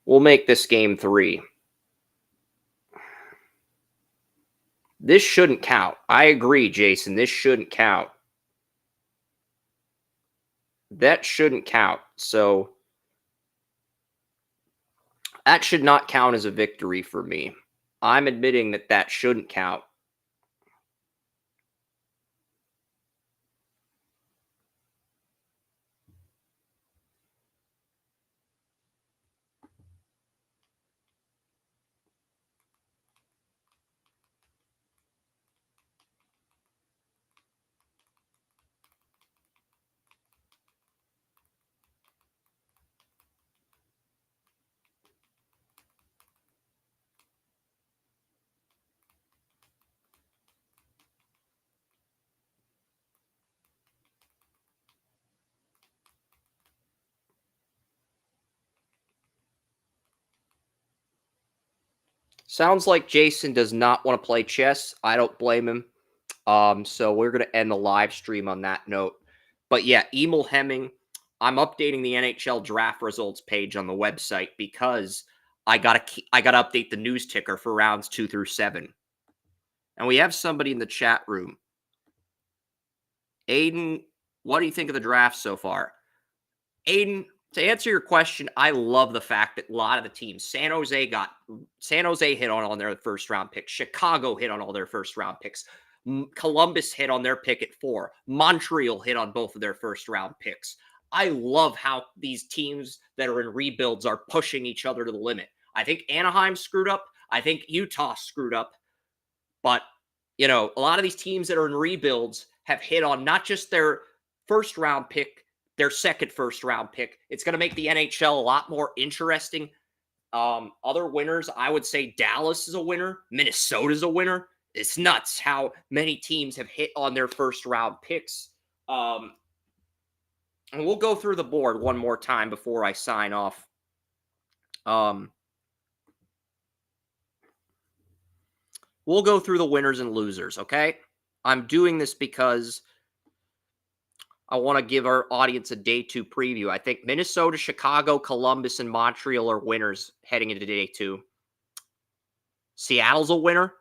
we'll make this game 3. This shouldn't count. I agree, Jason. This shouldn't count. That shouldn't count. So that should not count as a victory for me. I'm admitting that that shouldn't count. Sounds like Jason does not want to play chess. I don't blame him. So we're going to end the live stream on that note. But yeah, Emil Hemming, I'm updating the NHL draft results page on the website because I gotta update the news ticker for rounds 2 through 7. And we have somebody in the chat room. Aiden, what do you think of the draft so far? Aiden, to answer your question, I love the fact that a lot of the teams, San Jose hit on all their first round picks. Chicago hit on all their first round picks. Columbus hit on their pick at 4. Montreal hit on both of their first round picks. I love how these teams that are in rebuilds are pushing each other to the limit. I think Anaheim screwed up. I think Utah screwed up. But, a lot of these teams that are in rebuilds have hit on not just their first round pick, their second first round pick. It's going to make the NHL a lot more interesting. Other winners, I would say Dallas is a winner. Minnesota's a winner. It's nuts how many teams have hit on their first round picks. And we'll go through the board one more time before I sign off. We'll go through the winners and losers, okay? I'm doing this because I want to give our audience a day 2 preview. I think Minnesota, Chicago, Columbus, and Montreal are winners heading into day 2. Seattle's a winner.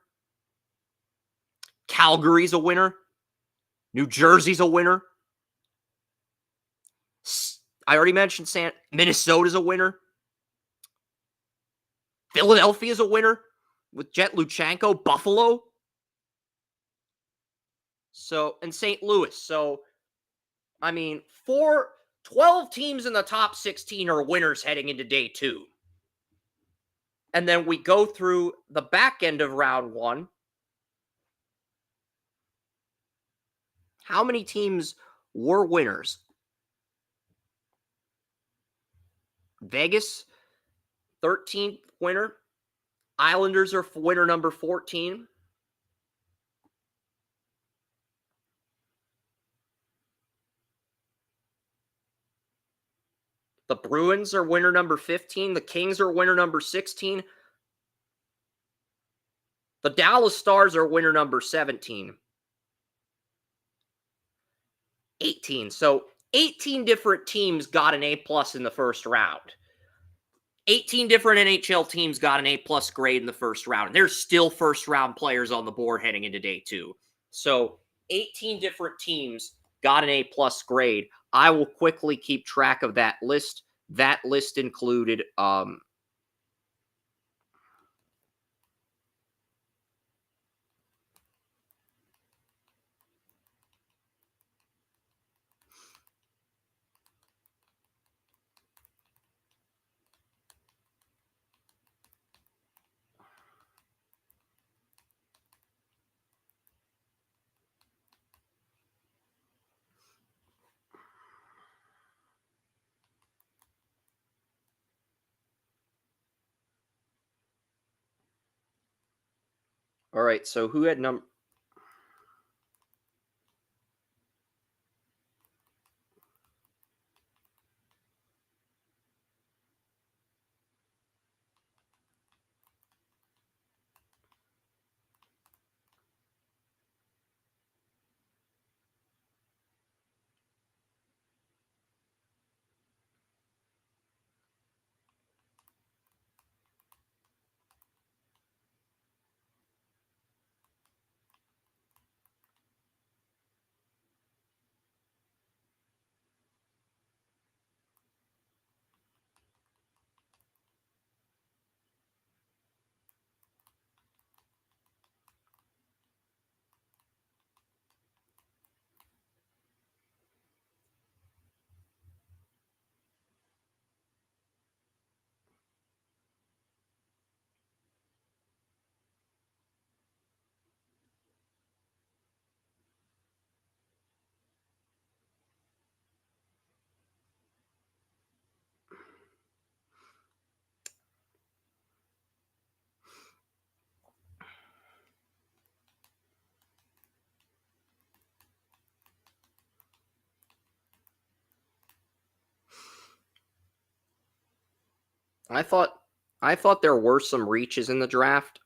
Calgary's a winner. New Jersey's a winner. I already mentioned Minnesota's a winner. Philadelphia's a winner with Jet Luchanko. Buffalo. And St. Louis. So, 12 teams in the top 16 are winners heading into day 2. And then we go through the back end of round 1. How many teams were winners? Vegas, 13th winner. Islanders are winner number 14. The Bruins are winner number 15. The Kings are winner number 16. The Dallas Stars are winner number 17. 18. So 18 different teams got an A+ in the first round. 18 different NHL teams got an A+ grade in the first round. There's still first round players on the board heading into day 2. So 18 different teams got an A+ grade. I will quickly keep track of that list. That list included all right, so who had number? I thought there were some reaches in the draft.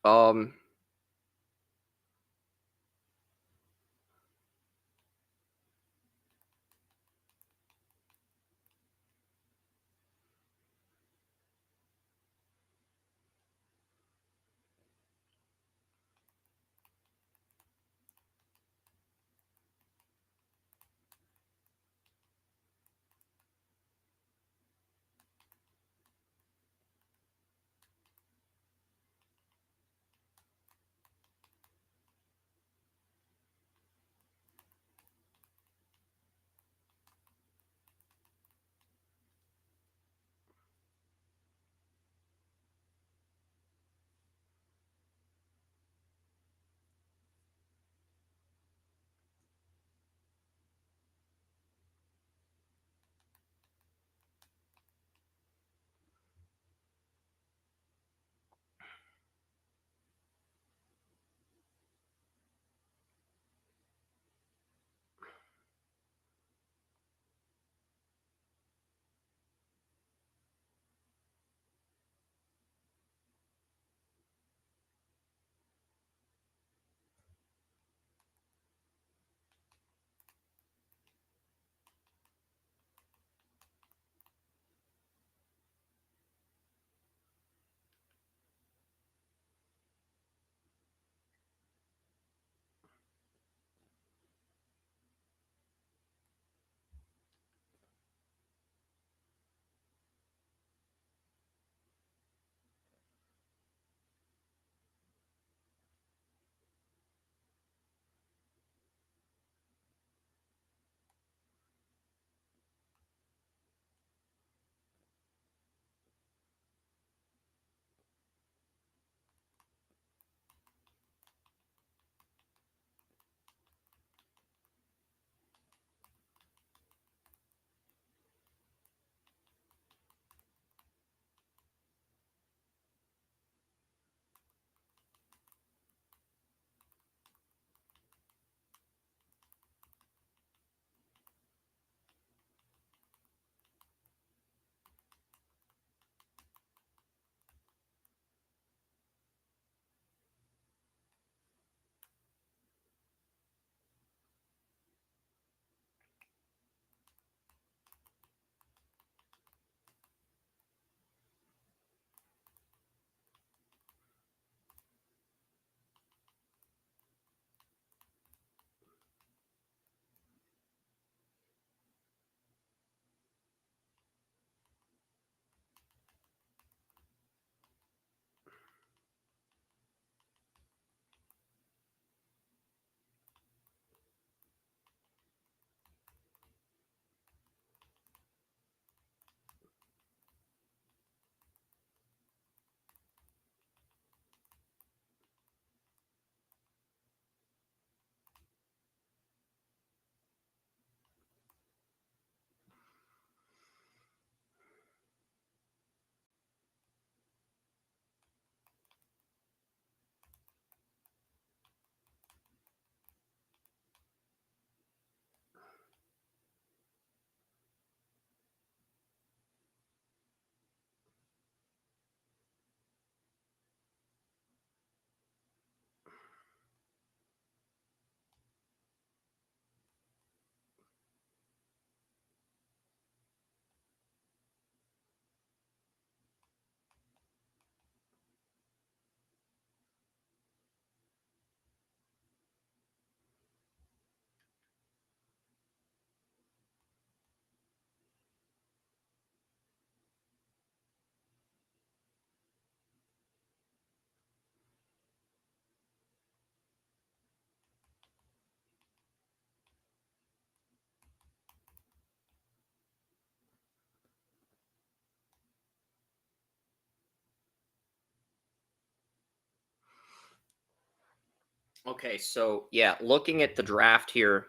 Okay, so yeah, looking at the draft here.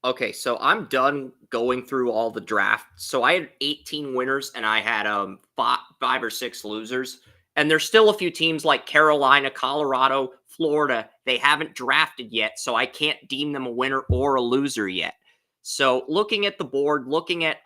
Okay, so I'm done going through all the drafts. So I had 18 winners and I had five or six losers. And there's still a few teams like Carolina, Colorado, Florida. They haven't drafted yet, so I can't deem them a winner or a loser yet. So looking at the board,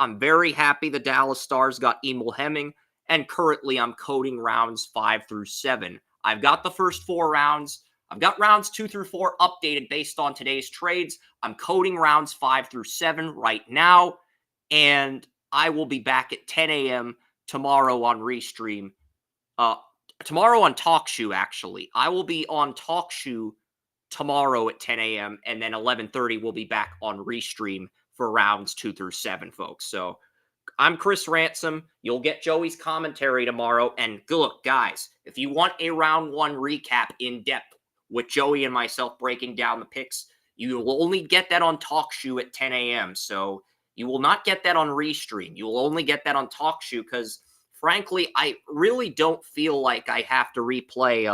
I'm very happy the Dallas Stars got Emil Hemming. And currently, I'm coding rounds 5 through 7. I've got the first 4 rounds. I've got rounds 2 through 4 updated based on today's trades. I'm coding rounds 5 through 7 right now. And I will be back at 10 a.m. tomorrow on Restream. Tomorrow on TalkShoe, actually. I will be on TalkShoe tomorrow at 10 a.m. And then 11:30 we'll be back on Restream for rounds 2 through 7, folks. So I'm Chris Ransom. You'll get Joey's commentary tomorrow. And look, guys, if you want a round 1 recap in depth with Joey and myself breaking down the picks, you will only get that on TalkShoe at 10 a.m. So you will not get that on Restream. You will only get that on TalkShoe because, frankly, I really don't feel like I have to replay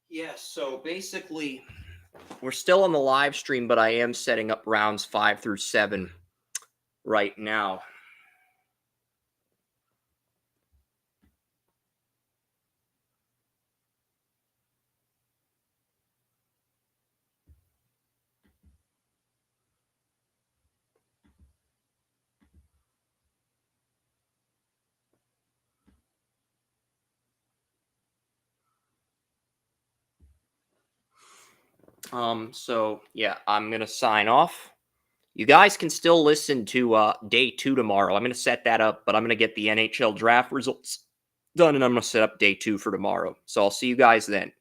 Yes, so basically, We're still on the live stream, but I am setting up rounds 5 through 7 right now. So yeah, I'm gonna sign off. You guys can still listen to day 2 tomorrow. I'm gonna set that up, but I'm gonna get the NHL draft results done, and I'm gonna set up day 2 for tomorrow. So I'll see you guys then.